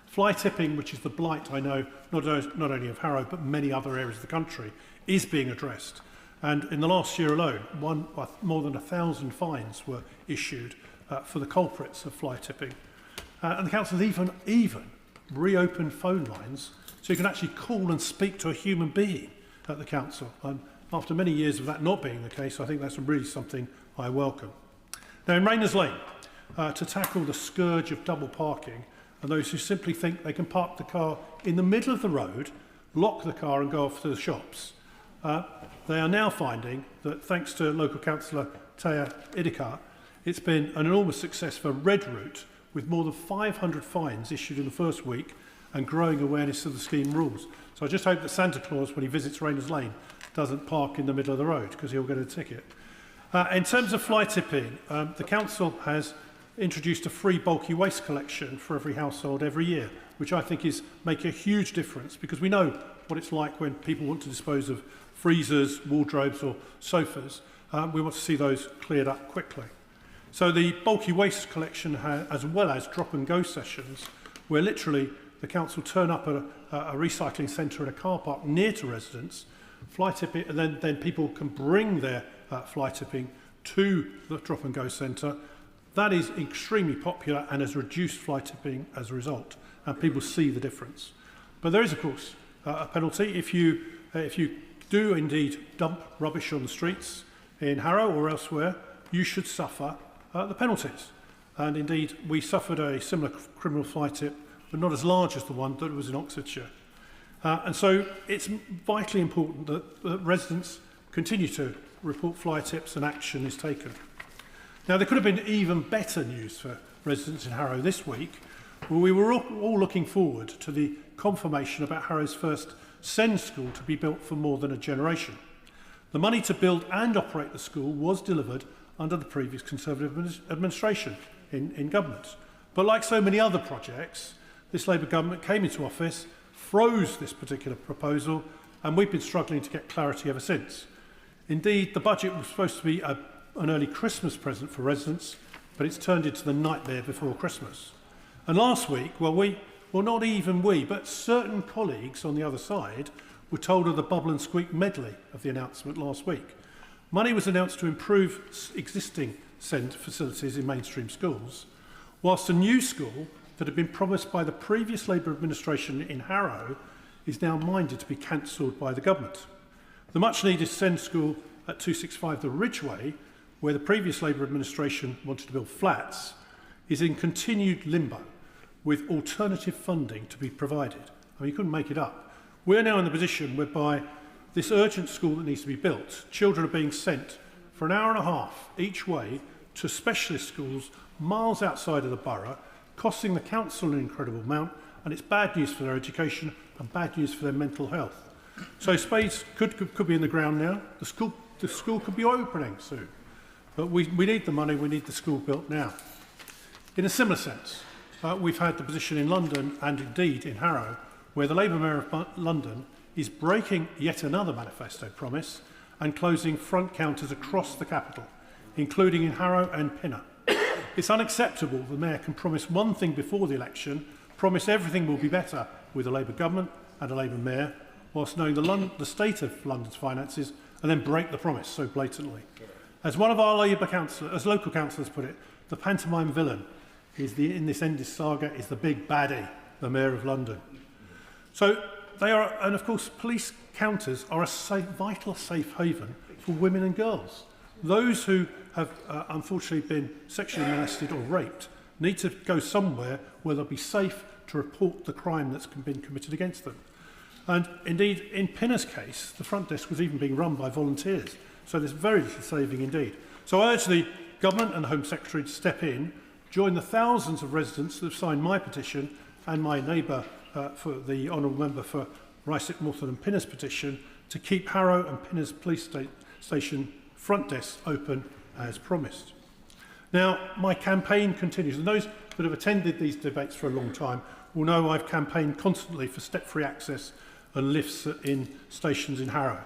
Fly tipping, which is the blight, I know, not only of Harrow, but many other areas of the country, is being addressed. And in the last year alone, more than 1,000 fines were issued for the culprits of fly tipping. And the council has even reopened phone lines so you can actually call and speak to a human being at the council. After many years of that not being the case, I think that's really something I welcome. Now, in Rayners Lane, to tackle the scourge of double parking and those who simply think they can park the car in the middle of the road, lock the car and go off to the shops, they are now finding that, thanks to local councillor Taya Idikar, it's been an enormous success for Red Route, with more than 500 fines issued in the first week and growing awareness of the scheme rules. So I just hope that Santa Claus, when he visits Rayners Lane, doesn't park in the middle of the road, because he'll get a ticket. In terms of fly tipping, the council has introduced a free bulky waste collection for every household every year, which I think is making a huge difference, because we know what it's like when people want to dispose of freezers, wardrobes or sofas. We want to see those cleared up quickly. So the bulky waste collection, as well as drop and go sessions, where literally the council turn up at a recycling centre in a car park near to residents, fly tip it, and then people can bring their fly tipping to the drop and go centre. That is extremely popular and has reduced fly tipping as a result, and people see the difference. But there is, of course, a penalty if you do indeed dump rubbish on the streets in Harrow or elsewhere. You should suffer the penalties. And indeed, we suffered a similar criminal fly tip, but not as large as the one that was in Oxfordshire. And so it's vitally important that residents continue to report fly tips and action is taken. Now, there could have been even better news for residents in Harrow this week, where we were all looking forward to the confirmation about Harrow's first SEND school to be built for more than a generation. The money to build and operate the school was delivered under the previous Conservative administration in government. But like so many other projects, this Labour government came into office, froze this particular proposal, and we've been struggling to get clarity ever since. Indeed, the budget was supposed to be an early Christmas present for residents, but it's turned into the nightmare before Christmas. And last week, not even we, but certain colleagues on the other side were told of the bubble and squeak medley of the announcement last week. Money was announced to improve existing SEND facilities in mainstream schools, whilst a new school that had been promised by the previous Labour administration in Harrow is now minded to be cancelled by the government. The much-needed SEND school at 265 The Ridgeway, where the previous Labour administration wanted to build flats, is in continued limbo, with alternative funding to be provided. I mean, you couldn't make it up. We're now in the position whereby this urgent school that needs to be built, children are being sent for an hour and a half each way to specialist schools miles outside of the borough, costing the council an incredible amount, and it's bad news for their education and bad news for their mental health. So spades could be in the ground now. The school could be opening soon. But we need the money, we need the school built now. In a similar sense, we've had the position in London and indeed in Harrow, where the Labour Mayor of London is breaking yet another manifesto promise and closing front counters across the capital, including in Harrow and Pinner. It's unacceptable the Mayor can promise one thing before the election, promise everything will be better with a Labour government and a Labour Mayor, whilst knowing the state of London's finances, and then break the promise so blatantly. As one of our local councillors put it, the pantomime villain in this endless saga is the big baddie, the Mayor of London. So they are, and of course, police counters are a vital safe haven for women and girls. Those who have unfortunately been sexually molested or raped need to go somewhere where they'll be safe to report the crime that's been committed against them. And indeed, in Pinner's case, the front desk was even being run by volunteers. So there's very little saving indeed. So I urge the Government and the Home Secretary to step in, join the thousands of residents that have signed my petition and my neighbour, for the Honourable Member for Ruislip, Morton and Pinner's petition to keep Harrow and Pinner's police station front desks open as promised. Now, my campaign continues, and those that have attended these debates for a long time will know I've campaigned constantly for step-free access and lifts in stations in Harrow.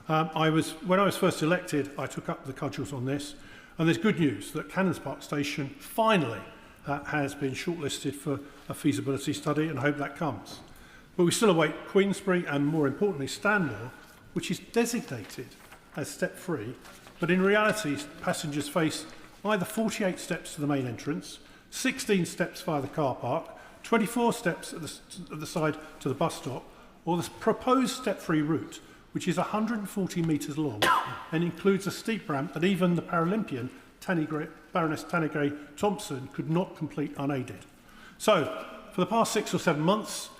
When I was first elected, I took up the cudgels on this, and there's good news that Cannons Park Station finally has been shortlisted for a feasibility study, and I hope that comes. But we still await Queensbury and, more importantly, Stanmore, which is designated as step-free, but in reality, passengers face either 48 steps to the main entrance, 16 steps via the car park, 24 steps at the side to the bus stop, or the proposed step-free route, which is 140 metres long and includes a steep ramp that even the Paralympian Baroness Tanigray Thompson could not complete unaided. So, for the past 6 or 7 months,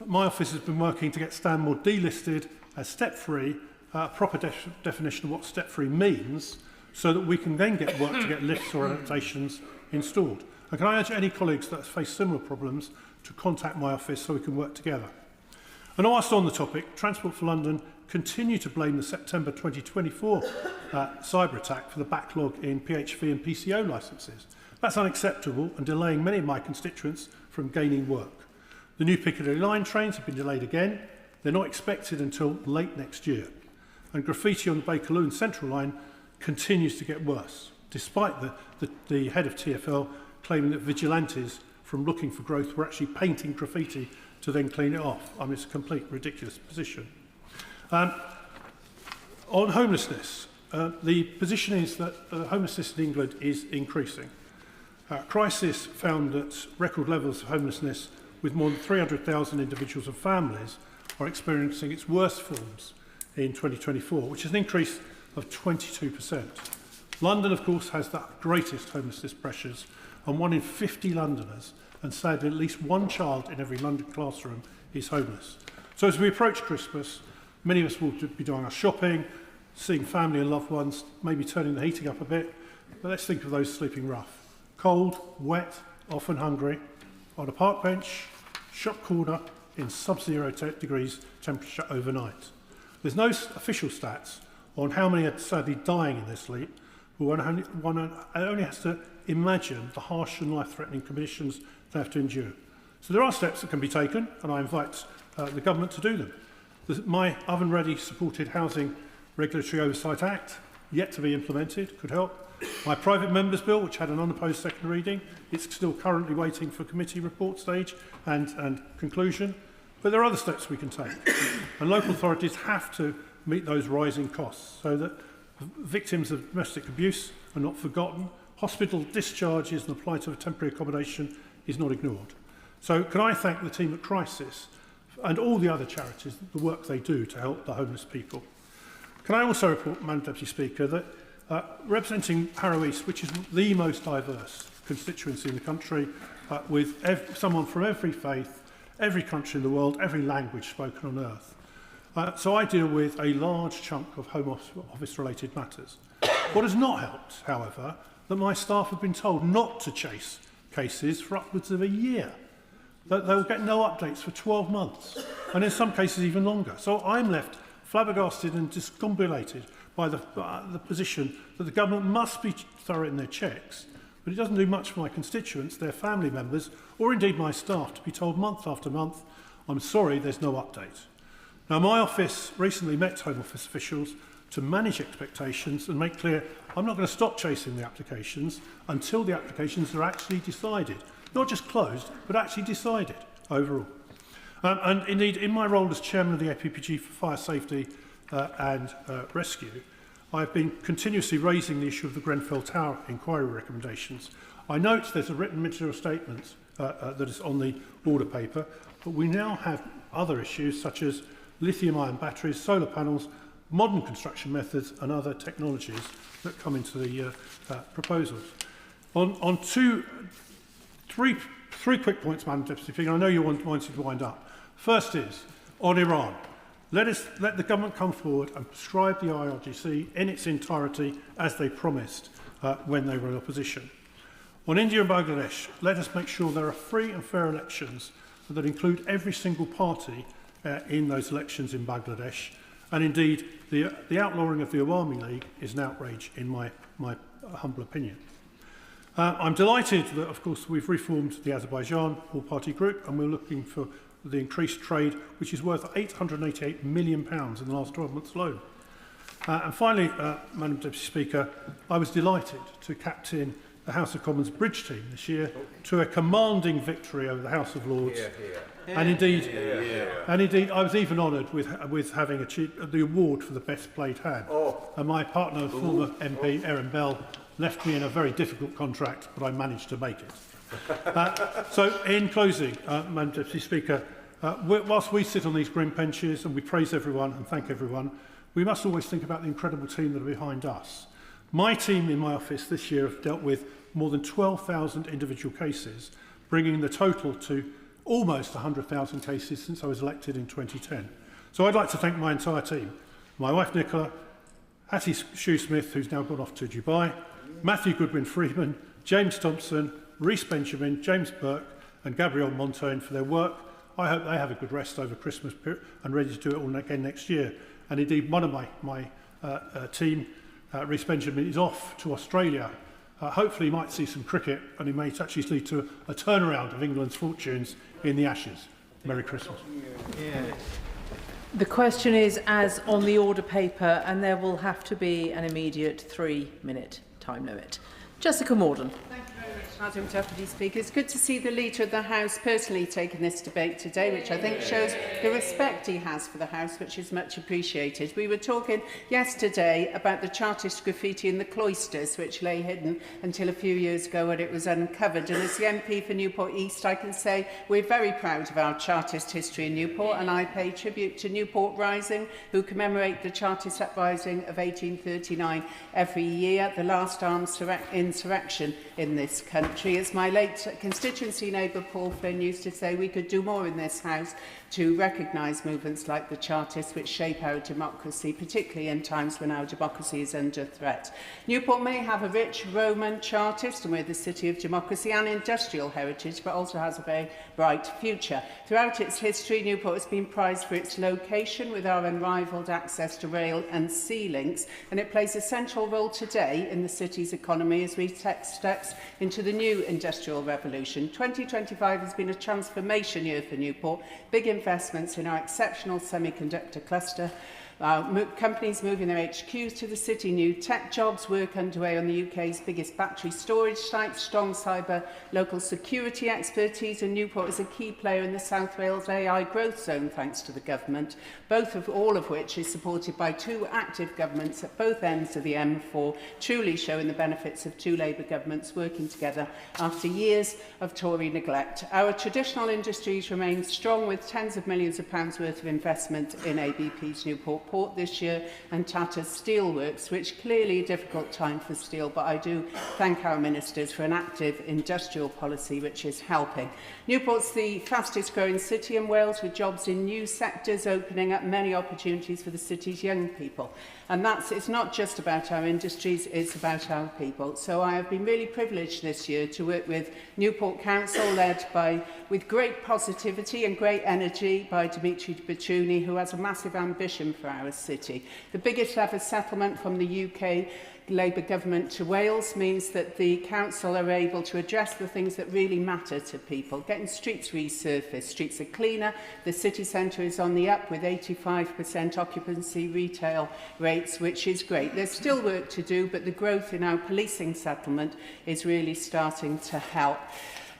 my office has been working to get Stanmore delisted as step-free, a proper definition of what step-free means, so that we can then get work to get lifts or adaptations installed. And can I urge any colleagues that face similar problems to contact my office so we can work together? And whilst on the topic, Transport for London continue to blame the September 2024 cyber attack for the backlog in PHV and PCO licences. That's unacceptable and delaying many of my constituents from gaining work. The new Piccadilly line trains have been delayed again. They're not expected until late next year. and graffiti on the Bakerloo Central Line continues to get worse, despite the head of TfL claiming that vigilantes from Looking for Growth were actually painting graffiti to then clean it off. I mean, it's a complete ridiculous position. On homelessness, the position is that homelessness in England is increasing. Crisis found that record levels of homelessness with more than 300,000 individuals and families are experiencing its worst forms in 2024, which is an increase of 22%. London, of course, has the greatest homelessness pressures, and 1 in 50 Londoners, and sadly at least one child in every London classroom, is homeless. So as we approach Christmas, many of us will be doing our shopping, seeing family and loved ones, maybe turning the heating up a bit, but let's think of those sleeping rough. Cold, wet, often hungry, on a park bench, shop corner, in sub-zero degrees temperature overnight. There's no official stats on how many are sadly dying in their sleep, but one only has to imagine the harsh and life-threatening conditions they have to endure. So there are steps that can be taken, and I invite the government to do them. My oven-ready supported Housing Regulatory Oversight Act, yet to be implemented, could help. My private members bill, which had an unopposed second reading, it's still currently waiting for committee report stage and conclusion. But there are other steps we can take. And local authorities have to meet those rising costs so that victims of domestic abuse are not forgotten. Hospital discharges and the plight of temporary accommodation is not ignored. So can I thank the team at Crisis and all the other charities, the work they do to help the homeless people. Can I also report, Madam Deputy Speaker, that representing Harrow East, which is the most diverse constituency in the country, with someone from every faith, every country in the world, every language spoken on earth. So I deal with a large chunk of Home Office-related matters. What has not helped, however, that my staff have been told not to chase cases for upwards of a year. That they will get no updates for 12 months, and in some cases even longer. So I'm left flabbergasted and discombobulated by the position that the government must be thorough in their checks, but it doesn't do much for my constituents, their family members, or indeed my staff to be told month after month, I'm sorry, there's no update. Now, my office recently met Home Office officials to manage expectations and make clear I'm not going to stop chasing the applications until the applications are actually decided. Not just closed, but actually decided overall. And indeed, in my role as chairman of the APPG for Fire Safety and Rescue, I've been continuously raising the issue of the Grenfell Tower inquiry recommendations. I note there's a written ministerial statement that is on the order paper, but we now have other issues such as lithium-ion batteries, solar panels, modern construction methods and other technologies that come into the proposals. On three quick points, Madam Deputy Speaker. I know you wanted to wind up. First is, on Iran, let the government come forward and prescribe the IRGC in its entirety as they promised when they were in opposition. On India and Bangladesh, let us make sure there are free and fair elections that include every single party in those elections in Bangladesh. And indeed, the outlawing of the Awami League is an outrage in my humble opinion. I'm delighted that, of course, we've reformed the Azerbaijan all-party group, and we're looking for the increased trade, which is worth £888 million in the last 12 months alone. And finally, Madam Deputy Speaker, I was delighted to captain the House of Commons bridge team this year to a commanding victory over the House of Lords. And indeed, I was even honoured with having achieved the award for the best played hand. And my partner, former MP Erin Bell, left me in a very difficult contract, but I managed to make it. So, in closing, Madam Deputy Speaker, whilst we sit on these grim benches and we praise everyone and thank everyone, we must always think about the incredible team that are behind us. My team in my office this year have dealt with more than 12,000 individual cases, bringing the total to almost 100,000 cases since I was elected in 2010. So I'd like to thank my entire team, my wife Nicola, Hattie Shoesmith, who's now gone off to Dubai, Matthew Goodwin-Freeman, James Thompson, Rhys Benjamin, James Burke and Gabrielle Montaigne for their work. I hope they have a good rest over Christmas and ready to do it all again next year. And indeed, one of my team, Rhys Benjamin, is off to Australia. Hopefully he might see some cricket and it may actually lead to a turnaround of England's fortunes in the Ashes. Merry Christmas. Yeah. The question is as on the order paper, and there will have to be an immediate 3-minute time limit. Jessica Morden. Thank you very much, Madam Deputy Speaker. It's good to see the Leader of the House personally taking this debate today, which I think shows the respect he has for the House, which is much appreciated. We were talking yesterday about the Chartist graffiti in the cloisters, which lay hidden until a few years ago when it was uncovered. And as the MP for Newport East, I can say we're very proud of our Chartist history in Newport, and I pay tribute to Newport Rising, who commemorate the Chartist uprising of 1839 every year, the last armed insurrection in this country. As my late constituency neighbour Paul Flynn used to say, we could do more in this House to recognise movements like the Chartists, which shape our democracy, particularly in times when our democracy is under threat. Newport may have a rich Roman Chartist, and we're the city of democracy, and industrial heritage, but also has a very bright future. Throughout its history, Newport has been prized for its location, with our unrivalled access to rail and sea links, and it plays a central role today in the city's economy as we take steps into the new industrial revolution. 2025 has been a transformation year for Newport. Big investments in our exceptional semiconductor cluster, companies moving their HQs to the city, new tech jobs, work underway on the UK's biggest battery storage site, strong cyber local security expertise, and Newport is a key player in the South Wales AI growth zone thanks to the government, all of which is supported by 2 active governments at both ends of the M4, truly showing the benefits of 2 Labour governments working together after years of Tory neglect. Our traditional industries remain strong, with tens of millions of pounds worth of investment in ABP's Newport Port this year and Tata's Steelworks, which clearly a difficult time for steel, but I do thank our ministers for an active industrial policy which is helping. Newport's the fastest growing city in Wales, with jobs in new sectors opening up many opportunities for the city's young people. And it's not just about our industries, it's about our people. So I have been really privileged this year to work with Newport Council, led with great positivity and great energy by Dimitri Bacciuni, who has a massive ambition for our city. The biggest ever settlement from the UK Labour government to Wales means that the council are able to address the things that really matter to people. Getting streets resurfaced, streets are cleaner, the city centre is on the up with 85% occupancy retail rates, which is great. There's still work to do, but the growth in our policing settlement is really starting to help.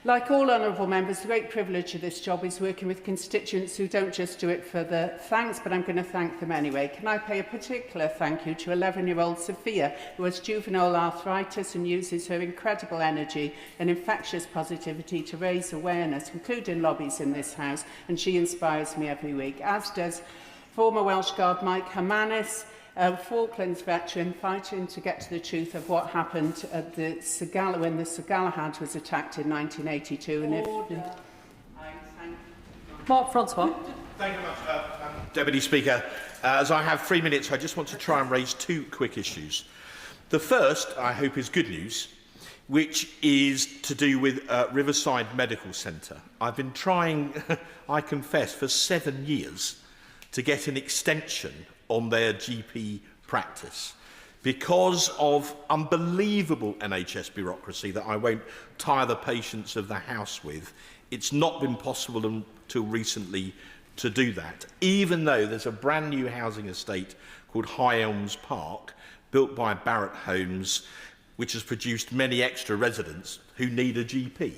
Like all honourable members, the great privilege of this job is working with constituents who don't just do it for the thanks, but I'm going to thank them anyway. Can I pay a particular thank you to 11-year-old Sophia, who has juvenile arthritis and uses her incredible energy and infectious positivity to raise awareness, including lobbies in this House, and she inspires me every week, as does former Welsh Guard Mike Hermanus, a Falklands veteran fighting to get to the truth of what happened at the when the Sir Galahad was attacked in 1982. Mark Francois. Thank you very much, Deputy Speaker. As I have 3 minutes, I just want to try and raise 2 quick issues. The first, I hope, is good news, which is to do with Riverside Medical Centre. I've been trying, I confess, for 7 years to get an extension on their GP practice because of unbelievable NHS bureaucracy that I won't tire the patients of the House with. It's not been possible until recently to do that, even though there's a brand new housing estate called High Elms Park, built by Barratt Homes, which has produced many extra residents who need a GP.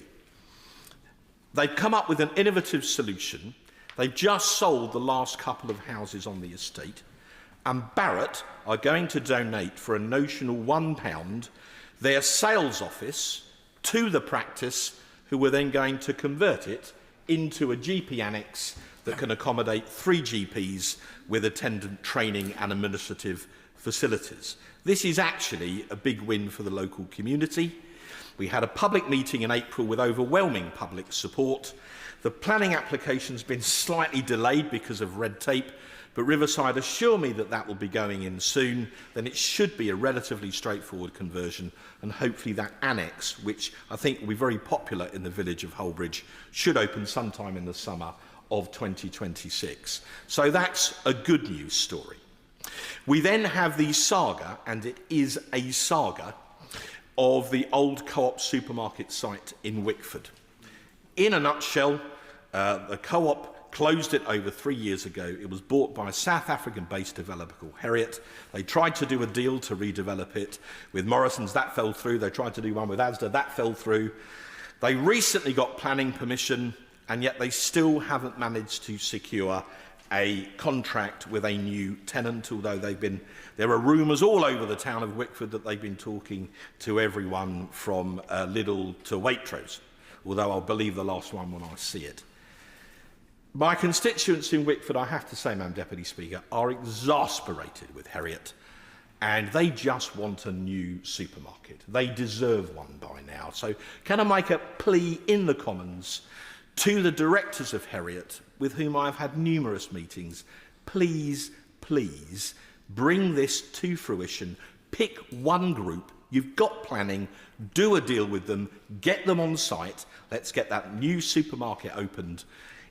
They've come up with an innovative solution. They've just sold the last couple of houses on the estate, and Barratt are going to donate for a notional £1 their sales office to the practice, who are then going to convert it into a GP annex that can accommodate 3 GPs with attendant training and administrative facilities. This is actually a big win for the local community. We had a public meeting in April with overwhelming public support. The planning application's been slightly delayed because of red tape, but Riverside assure me that that will be going in soon. Then it should be a relatively straightforward conversion, and hopefully that annex, which I think will be very popular in the village of Holbridge, should open sometime in the summer of 2026. So that's a good news story. We then have the saga, and it is a saga, of the old Co-op supermarket site in Wickford. In a nutshell, the Co-op closed it over 3 years ago. It was bought by a South African-based developer called Heriot. They tried to do a deal to redevelop it with Morrison's. That fell through. They tried to do one with Asda. That fell through. They recently got planning permission, and yet they still haven't managed to secure a contract with a new tenant, although there are rumours all over the town of Wickford that they've been talking to everyone from Lidl to Waitrose, although I'll believe the last one when I see it. My constituents in Wickford, I have to say, Madam Deputy Speaker, are exasperated with Heriot, and they just want a new supermarket. They deserve one by now. So can I make a plea in the Commons to the directors of Heriot, with whom I've had numerous meetings? Please, please, bring this to fruition. Pick one group. You've got planning. Do a deal with them. Get them on site. Let's get that new supermarket opened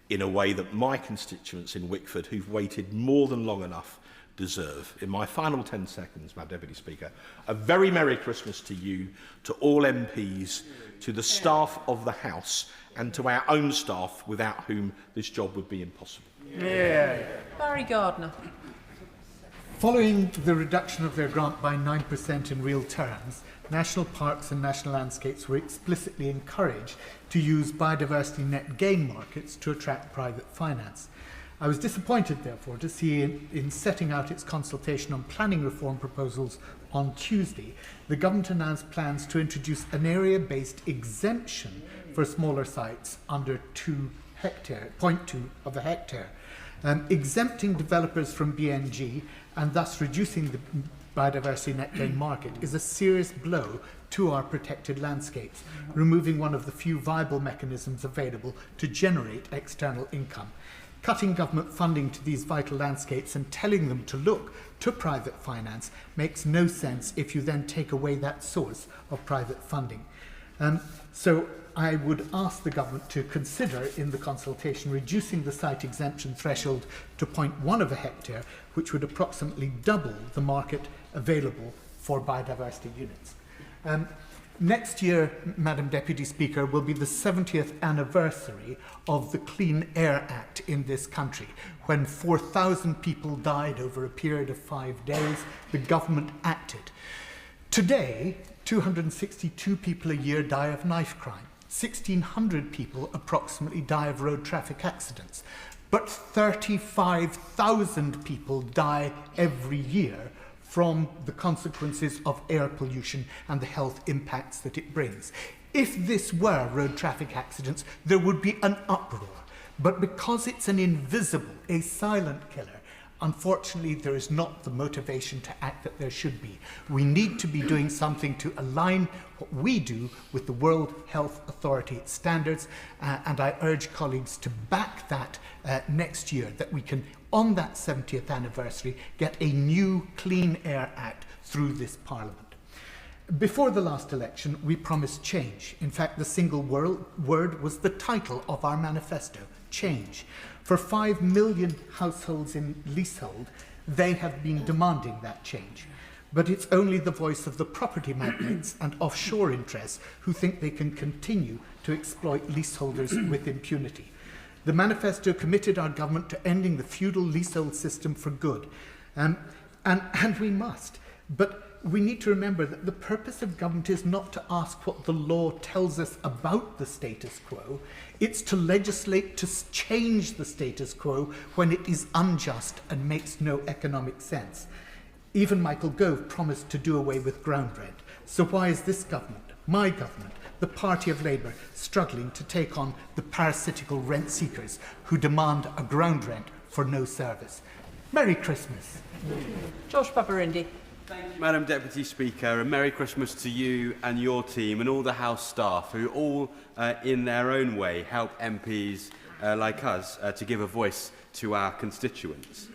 in a way that my constituents in Wickford, who've waited more than long enough, deserve. In my final 10 seconds, Madam Deputy Speaker, a very Merry Christmas to you, to all MPs, to the staff of the House, and to our own staff, without whom this job would be impossible. Barry Gardner. Following the reduction of their grant by 9% in real terms, national parks and national landscapes were explicitly encouraged to use biodiversity net gain markets to attract private finance. I was disappointed, therefore, to see in setting out its consultation on planning reform proposals on Tuesday, the government announced plans to introduce an area-based exemption for smaller sites under 2 hectare, 0.2 of a hectare, exempting developers from BNG and thus reducing the biodiversity net gain market is a serious blow to our protected landscapes, removing one of the few viable mechanisms available to generate external income. Cutting government funding to these vital landscapes and telling them to look to private finance makes no sense if you then take away that source of private funding. So I would ask the government to consider in the consultation reducing the site exemption threshold to 0.1 of a hectare, which would approximately double the market available for biodiversity units. Next year, Madam Deputy Speaker, will be the 70th anniversary of the Clean Air Act in this country. When 4,000 people died over a period of 5 days, the government acted. Today, 262 people a year die of knife crime. 1,600 people approximately die of road traffic accidents. But 35,000 people die every year from the consequences of air pollution and the health impacts that it brings. If this were road traffic accidents, there would be an uproar. But because it's an invisible, a silent killer, unfortunately, there is not the motivation to act that there should be. We need to be doing something to align what we do with the World Health Authority standards, and I urge colleagues to back that next year, that we can, on that 70th anniversary, get a new Clean Air Act through this Parliament. Before the last election, we promised change. In fact, the single word was the title of our manifesto, change. For 5 million households in leasehold, they have been demanding that change. But it's only the voice of the property magnates and offshore interests who think they can continue to exploit leaseholders with impunity. The manifesto committed our government to ending the feudal leasehold system for good. And we must. But we need to remember that the purpose of government is not to ask what the law tells us about the status quo. It's to legislate to change the status quo when it is unjust and makes no economic sense. Even Michael Gove promised to do away with ground rent. So why is this government, my government, the Party of Labour, struggling to take on the parasitical rent seekers who demand a ground rent for no service? Merry Christmas. Josh Paparindi. Madam Deputy Speaker, a Merry Christmas to you and your team and all the House staff who all, in their own way, help MPs like us to give a voice to our constituents.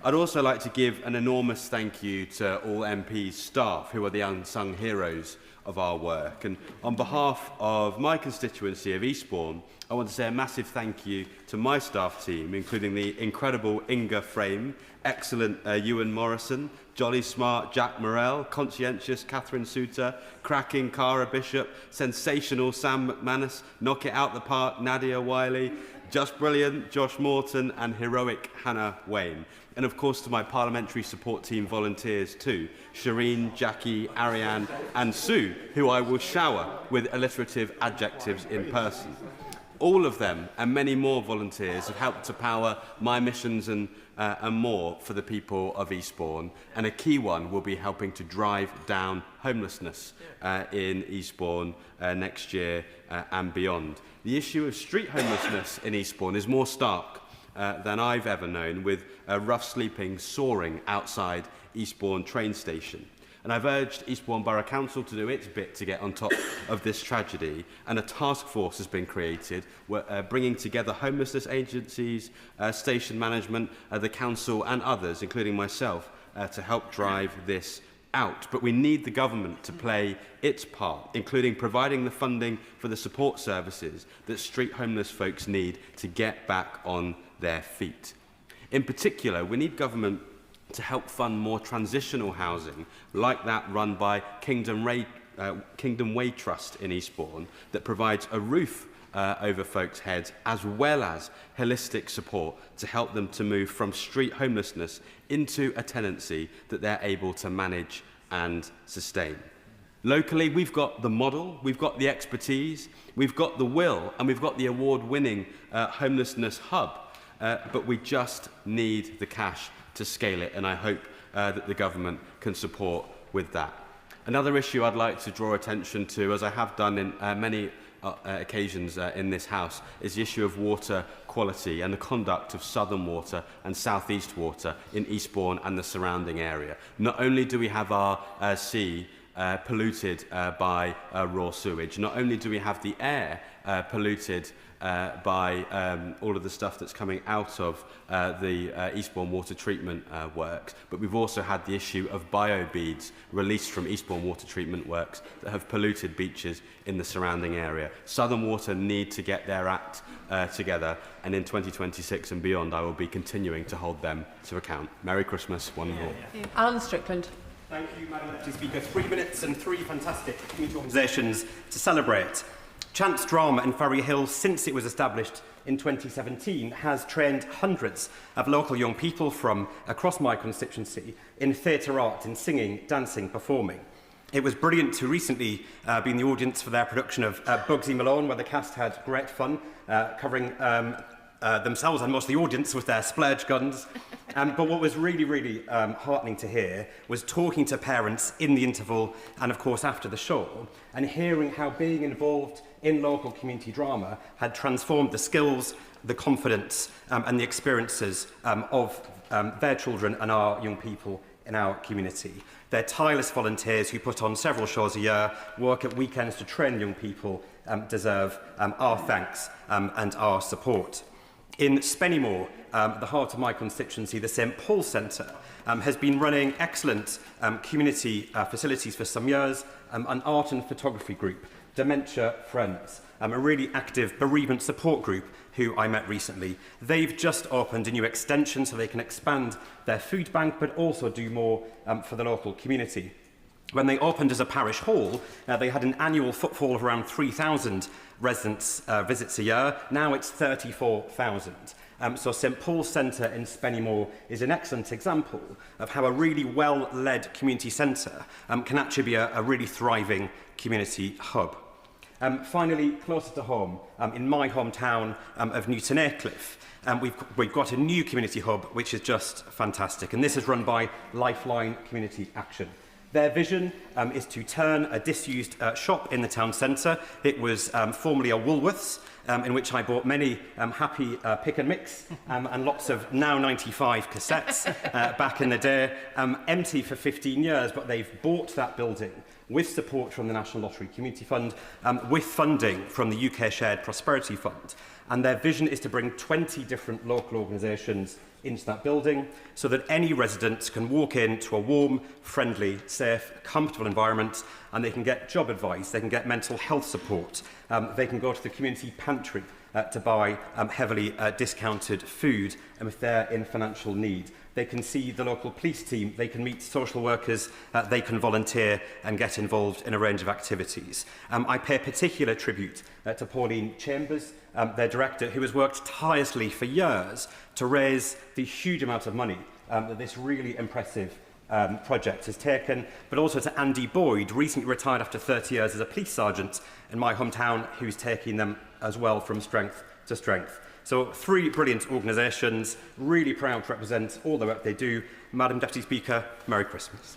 I'd also like to give an enormous thank you to all MPs' staff who are the unsung heroes of our work. And on behalf of my constituency of Eastbourne, I want to say a massive thank you to my staff team, including the incredible Inga Frame, excellent Ewan Morrison, jolly smart Jack Morrell, conscientious Catherine Souter, cracking Cara Bishop, sensational Sam McManus, knock it out the park Nadia Wiley, Just Brilliant, Josh Morton and heroic Hannah Wayne. And of course to my parliamentary support team volunteers too, Shireen, Jackie, Ariane and Sue, who I will shower with alliterative adjectives in person. All of them and many more volunteers have helped to power my missions and more for the people of Eastbourne. And a key one will be helping to drive down homelessness in Eastbourne next year and beyond. The issue of street homelessness in Eastbourne is more stark than I've ever known, with rough sleeping soaring outside Eastbourne train station. And I've urged Eastbourne Borough Council to do its bit to get on top of this tragedy, and a task force has been created, bringing together homelessness agencies, station management, the council and others, including myself, to help drive this out. But we need the government to play its part, including providing the funding for the support services that street homeless folks need to get back on their feet. In particular, we need government to help fund more transitional housing, like that run by Kingdom Way Trust in Eastbourne, that provides a roof over folks' heads, as well as holistic support to help them to move from street homelessness into a tenancy that they're able to manage and sustain. Locally, we've got the model, we've got the expertise, we've got the will, and we've got the award-winning homelessness hub, but we just need the cash to scale it, and I hope that the government can support with that. Another issue I'd like to draw attention to, as I have done in many occasions in this House, is the issue of water quality and the conduct of Southern Water and South East Water in Eastbourne and the surrounding area. Not only do we have our sea polluted by raw sewage, not only do we have the air polluted by all of the stuff that's coming out of the Eastbourne water treatment works, but we've also had the issue of biobeads released from Eastbourne water treatment works that have polluted beaches in the surrounding area. Southern Water need to get their act together, and in 2026 and beyond I will be continuing to hold them to account. Merry Christmas, one and all. Alan Strickland. Thank you, Madam Deputy Speaker. 3 minutes and 3 fantastic community organisations to celebrate. Chance Drama in Ferry Hill, since it was established in 2017, has trained hundreds of local young people from across my constituency in theatre art, in singing, dancing, performing. It was brilliant to recently be in the audience for their production of Bugsy Malone, where the cast had great fun covering themselves and most of the audience with their splurge guns. But what was really heartening to hear was talking to parents in the interval and, of course, after the show, and hearing how being involved in local community drama had transformed the skills, the confidence and the experiences of their children and our young people in our community. They're tireless volunteers who put on several shows a year, work at weekends to train young people, deserve our thanks and our support. In Spennymoor, the heart of my constituency, the St Paul's Centre has been running excellent community facilities for some years, an art and photography group, Dementia Friends, a really active bereavement support group who I met recently. They've just opened a new extension so they can expand their food bank but also do more for the local community. When they opened as a parish hall, they had an annual footfall of around 3,000 residents' visits a year. Now it's 34,000. So St Paul's Centre in Spennymoor is an excellent example of how a really well-led community centre can actually be a really thriving community hub. Finally, closer to home, in my hometown of Newton Aycliffe, we've got a new community hub which is just fantastic, and this is run by Lifeline Community Action. Their vision is to turn a disused shop in the town centre. It was formerly a Woolworths, in which I bought many happy pick and mix and lots of Now 95 cassettes back in the day, empty for 15 years, but they've bought that building with support from the National Lottery Community Fund, with funding from the UK Shared Prosperity Fund. And their vision is to bring 20 different local organisations into that building so that any residents can walk into a warm, friendly, safe, comfortable environment, and they can get job advice, they can get mental health support, they can go to the community pantry to buy heavily discounted food if they're in financial need. they can see the local police team, they can meet social workers, they can volunteer and get involved in a range of activities. I pay particular tribute to Pauline Chambers, their director, who has worked tirelessly for years to raise the huge amount of money that this really impressive project has taken, but also to Andy Boyd, recently retired after 30 years as a police sergeant in my hometown, who's taking them as well from strength to strength. So 3 brilliant organisations, really proud to represent all the work they do. Madam Deputy Speaker, Merry Christmas.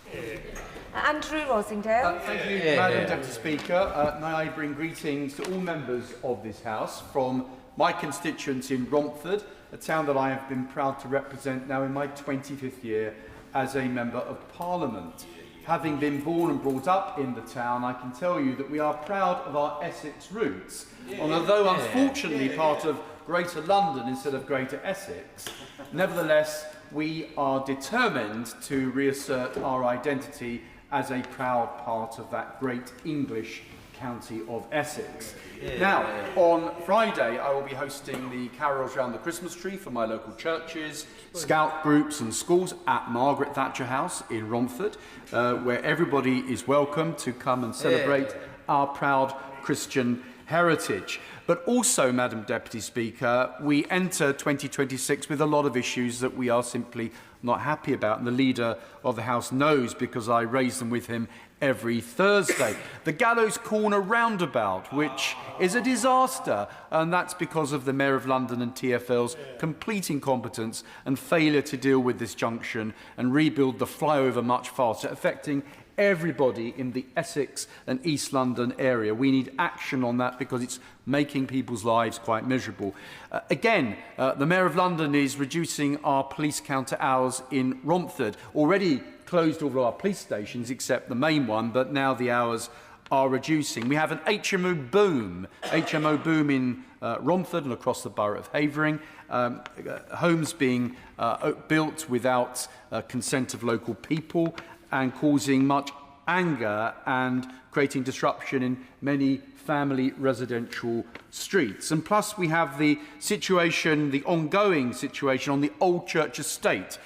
Andrew Rosingdale. Thank you, Madam Deputy Speaker. May I bring greetings to all members of this House from my constituency in Romford, a town that I have been proud to represent now in my 25th year as a Member of Parliament. Having been born and brought up in the town, I can tell you that we are proud of our Essex roots. And although unfortunately part of Greater London instead of Greater Essex, nevertheless we are determined to reassert our identity as a proud part of that great English county of Essex. Now, on Friday, I will be hosting the carols around the Christmas tree for my local churches, scout groups and schools at Margaret Thatcher House in Romford, where everybody is welcome to come and celebrate our proud Christian heritage. But also, Madam Deputy Speaker, we enter 2026 with a lot of issues that we are simply not happy about, and the Leader of the House knows because I raise them with him every Thursday. The Gallows Corner roundabout, which is a disaster, and that's because of the Mayor of London and TfL's complete incompetence and failure to deal with this junction and rebuild the flyover much faster, affecting everybody in the Essex and East London area. We need action on that because it's making people's lives quite miserable. Again, the Mayor of London is reducing our police counter hours in Romford. Already closed all of our police stations except the main one, but now the hours are reducing. We have an HMO boom in Romford and across the borough of Havering. Homes being built without consent of local people and causing much anger and creating disruption in many family residential streets. And plus we have the situation, the ongoing situation on the Old Church estate,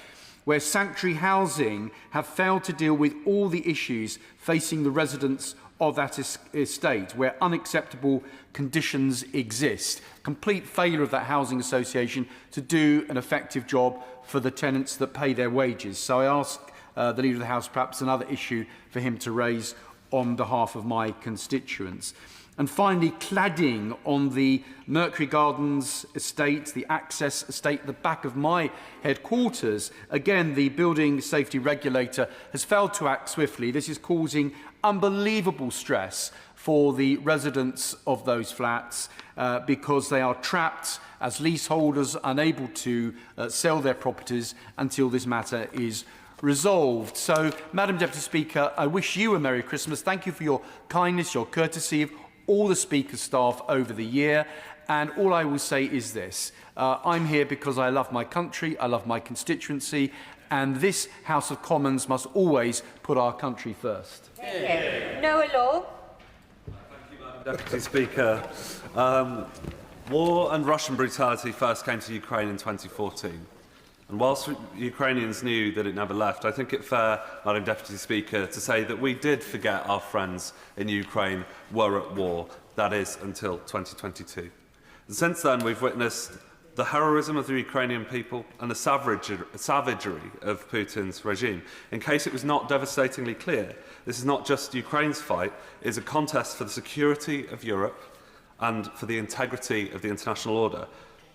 where sanctuary housing have failed to deal with all the issues facing the residents of that estate, where unacceptable conditions exist. Complete failure of that housing association to do an effective job for the tenants that pay their wages. So I ask the Leader of the House perhaps another issue for him to raise on behalf of my constituents. And finally, cladding on the Mercury Gardens estate, the Access estate, the back of my headquarters. Again, the building safety regulator has failed to act swiftly. This is causing unbelievable stress for the residents of those flats because they are trapped as leaseholders, unable to sell their properties until this matter is resolved. So, Madam Deputy Speaker, I wish you a Merry Christmas. Thank you for your kindness, your courtesy of all the Speaker's staff over the year. And all I will say is this. I'm here because I love my country, I love my constituency, and this House of Commons must always put our country first. Noah Law. Thank you, Madam Deputy Speaker. War and Russian brutality first came to Ukraine in 2014. And whilst Ukrainians knew that it never left, I think it fair, Madam Deputy Speaker, to say that we did forget our friends in Ukraine were at war, that is, until 2022. And since then, we've witnessed the heroism of the Ukrainian people and the savagery of Putin's regime. In case it was not devastatingly clear, this is not just Ukraine's fight, it is a contest for the security of Europe and for the integrity of the international order.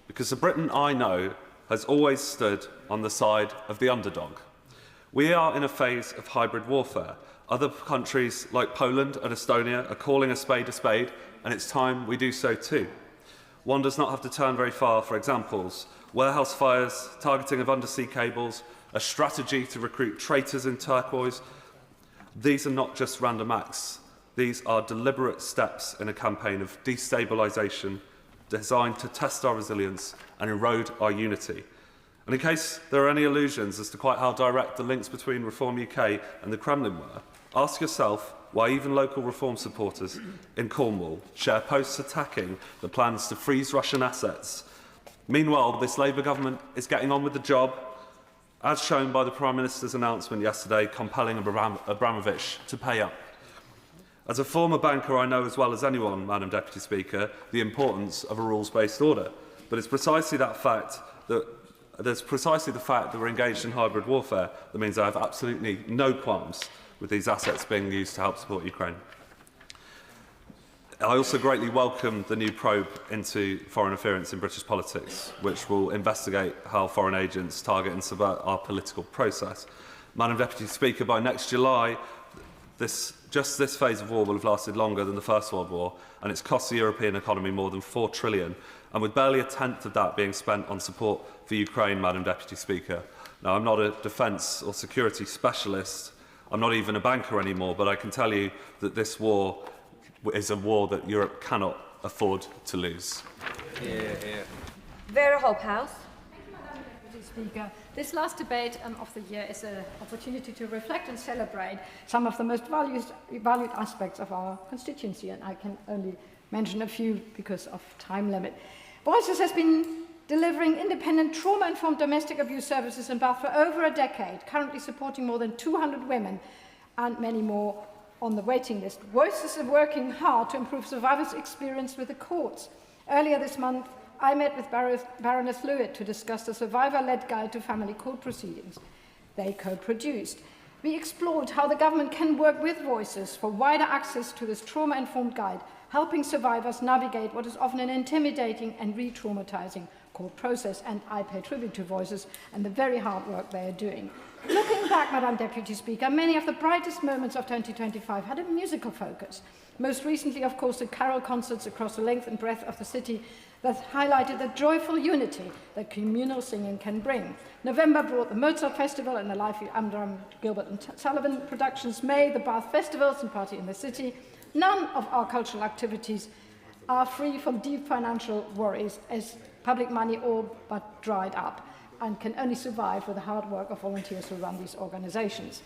Because the Britain I know has always stood on the side of the underdog. We are in a phase of hybrid warfare. Other countries like Poland and Estonia are calling a spade, and it's time we do so too. One does not have to turn very far for examples. Warehouse fires, targeting of undersea cables, a strategy to recruit traitors in turquoise. These are not just random acts. These are deliberate steps in a campaign of destabilisation designed to test our resilience and erode our unity. And in case there are any illusions as to quite how direct the links between Reform UK and the Kremlin were, ask yourself why even local Reform supporters in Cornwall share posts attacking the plans to freeze Russian assets. Meanwhile, this Labour government is getting on with the job as shown by the Prime Minister's announcement yesterday compelling Abramovich to pay up. As a former banker, I know as well as anyone, Madam Deputy Speaker, the importance of a rules-based order. But it's precisely that fact that we're engaged in hybrid warfare that means I have absolutely no qualms with these assets being used to help support Ukraine. I also greatly welcome the new probe into foreign interference in British politics, which will investigate how foreign agents target and subvert our political process. Madam Deputy Speaker, by next July, just this phase of war will have lasted longer than the First World War, and it's cost the European economy more than £4 trillion, and with barely a tenth of that being spent on support for Ukraine, Madam Deputy Speaker. Now, I'm not a defence or security specialist, I'm not even a banker anymore, but I can tell you that this war is a war that Europe cannot afford to lose. Vera Hobhouse. Speaker. This last debate of the year is an opportunity to reflect and celebrate some of the most valued aspects of our constituency, and I can only mention a few because of time limit. Voices has been delivering independent trauma-informed domestic abuse services in Bath for over a decade, currently supporting more than 200 women and many more on the waiting list. Voices are working hard to improve survivors' experience with the courts. Earlier this month, I met with Baroness Lewitt to discuss the survivor-led guide to family court proceedings they co-produced. We explored how the government can work with Voices for wider access to this trauma-informed guide, helping survivors navigate what is often an intimidating and re-traumatizing court process, and I pay tribute to Voices and the very hard work they are doing. Looking back, Madam Deputy Speaker, many of the brightest moments of 2025 had a musical focus. Most recently, of course, the carol concerts across the length and breadth of the city that highlighted the joyful unity that communal singing can bring. November brought the Mozart Festival and the lively Amdram, Gilbert and Sullivan productions. May, the Bath Festivals and Party in the City. None of our cultural activities are free from deep financial worries, as public money all but dried up and can only survive with the hard work of volunteers who run these organisations.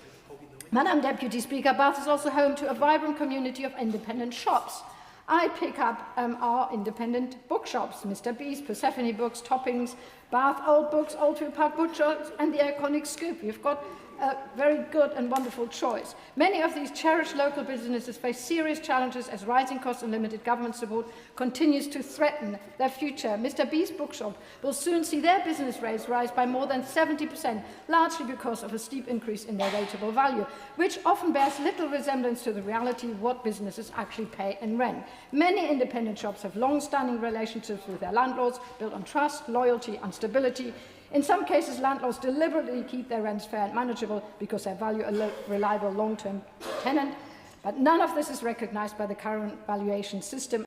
Madam Deputy Speaker, Bath is also home to a vibrant community of independent shops. I pick up our independent bookshops, Mr. B's, Persephone Books, Toppings, Bath Old Books, Oldfield Park Bookshops, and the iconic Scoop. You've got a very good and wonderful choice. Many of these cherished local businesses face serious challenges as rising costs and limited government support continues to threaten their future. Mr. B's bookshop will soon see their business rates rise by more than 70%, largely because of a steep increase in their rateable value, which often bears little resemblance to the reality of what businesses actually pay in rent. Many independent shops have long-standing relationships with their landlords, built on trust, loyalty and stability. In some cases, landlords deliberately keep their rents fair and manageable because they value a reliable long-term tenant. But none of this is recognised by the current valuation system,